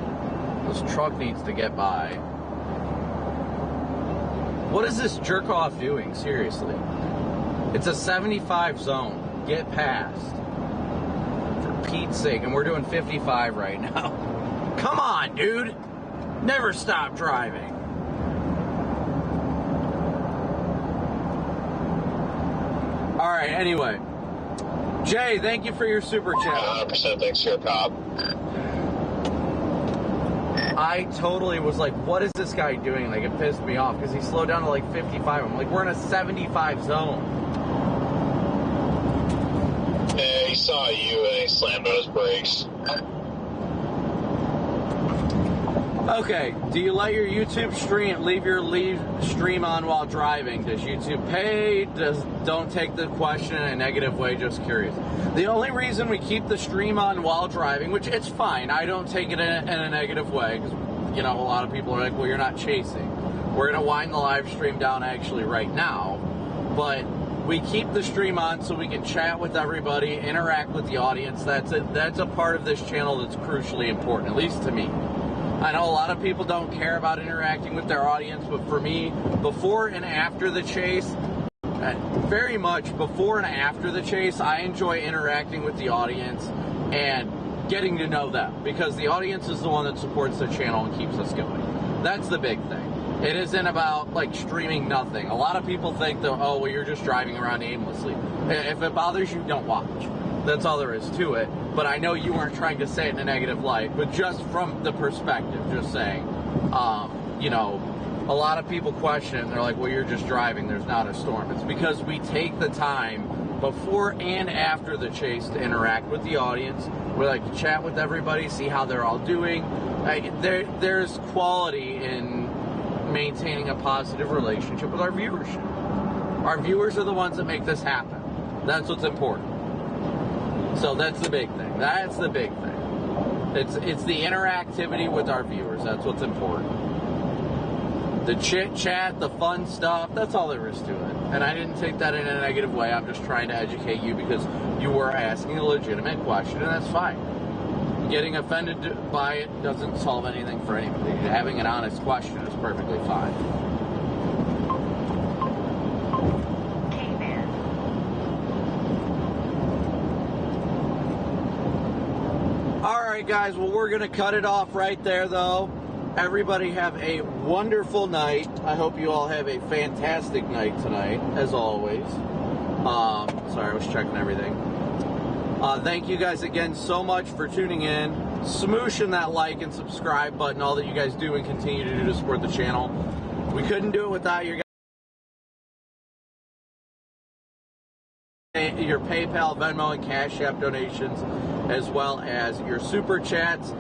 This truck needs to get by. What is this jerk off doing? Seriously. It's a 75 zone. Get past. For Pete's sake. And we're doing 55 right now. Come on, dude. Never stop driving. All right, anyway. Jay, thank you for your super chat. 100% thanks for your cop. I totally was like, what is this guy doing? Like, it pissed me off because he slowed down to like 55. I'm like, we're in a 75 zone. Yeah, he saw you and he slammed on his brakes. Okay, do you let your YouTube stream, leave your stream on while driving? Does YouTube pay? Don't take the question in a negative way, just curious. The only reason we keep the stream on while driving, which it's fine, I don't take it in a negative way, because, you know, a lot of people are like, well, you're not chasing. We're going to wind the live stream down actually right now, but we keep the stream on so we can chat with everybody, interact with the audience. That's a part of this channel that's crucially important, at least to me. I know a lot of people don't care about interacting with their audience, but for me, before and after the chase, very much before and after the chase, I enjoy interacting with the audience and getting to know them, because the audience is the one that supports the channel and keeps us going. That's the big thing. It isn't about, like, streaming nothing. A lot of people think that, oh, well, you're just driving around aimlessly. If it bothers you, don't watch. That's all there is to it. But I know you weren't trying to say it in a negative light, but just from the perspective, just saying, you know, a lot of people question, they're like, well, you're just driving, there's not a storm. It's because we take the time before and after the chase to interact with the audience. We like to chat with everybody, see how they're all doing. There's quality in maintaining a positive relationship with our viewership. Our viewers are the ones that make this happen. That's what's important. So that's the big thing. That's the big thing. It's the interactivity with our viewers. That's what's important. The chit chat, the fun stuff, that's all there is to it. And I didn't take that in a negative way. I'm just trying to educate you because you were asking a legitimate question, and that's fine. Getting offended by it doesn't solve anything for anybody. Having an honest question is perfectly fine. Alright guys, well, we're going to cut it off right there though. Everybody have a wonderful night. I hope you all have a fantastic night tonight, as always. Sorry, I was checking everything. Thank you guys again so much for tuning in, smooshing that like and subscribe button, all that you guys do and continue to do to support the channel. We couldn't do it without your PayPal, Venmo, and Cash App donations, as well as your super chats.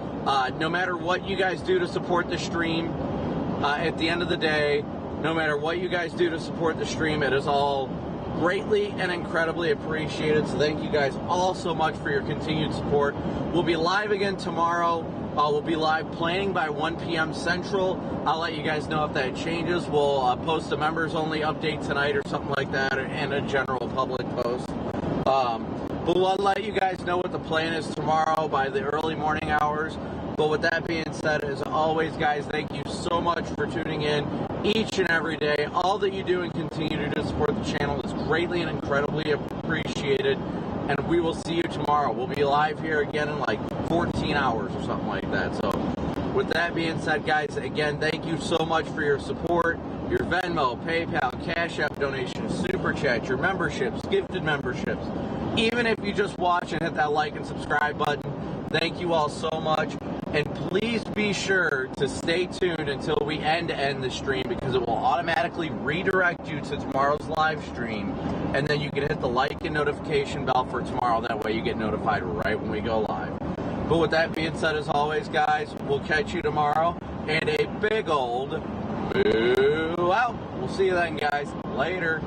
No matter what you guys do to support the stream, at the end of the day, no matter what you guys do to support the stream, it is all greatly and incredibly appreciated. So thank you guys all so much for your continued support. We'll be live again tomorrow. We'll be live planning by 1 p.m. Central. I'll let you guys know if that changes. We'll post a members-only update tonight or something like that, and a general public post. But we'll let you guys know what the plan is tomorrow by the early morning hours. But with that being said, as always, guys, thank you so much for tuning in each and every day. All that you do and continue to do to support the channel is greatly and incredibly appreciated. And we will see you tomorrow. We'll be live here again in like 14 hours or something like that. So with that being said, guys, again, thank you so much for your support, your Venmo, PayPal, Cash App donations, Super Chat, your memberships, gifted memberships. Even if you just watch and hit that like and subscribe button, thank you all so much. And please be sure to stay tuned until we end the stream, because it will automatically redirect you to tomorrow's live stream. And then you can hit the like and notification bell for tomorrow. That way you get notified right when we go live. But with that being said, as always, guys, we'll catch you tomorrow. And a big old boo out. We'll see you then, guys. Later.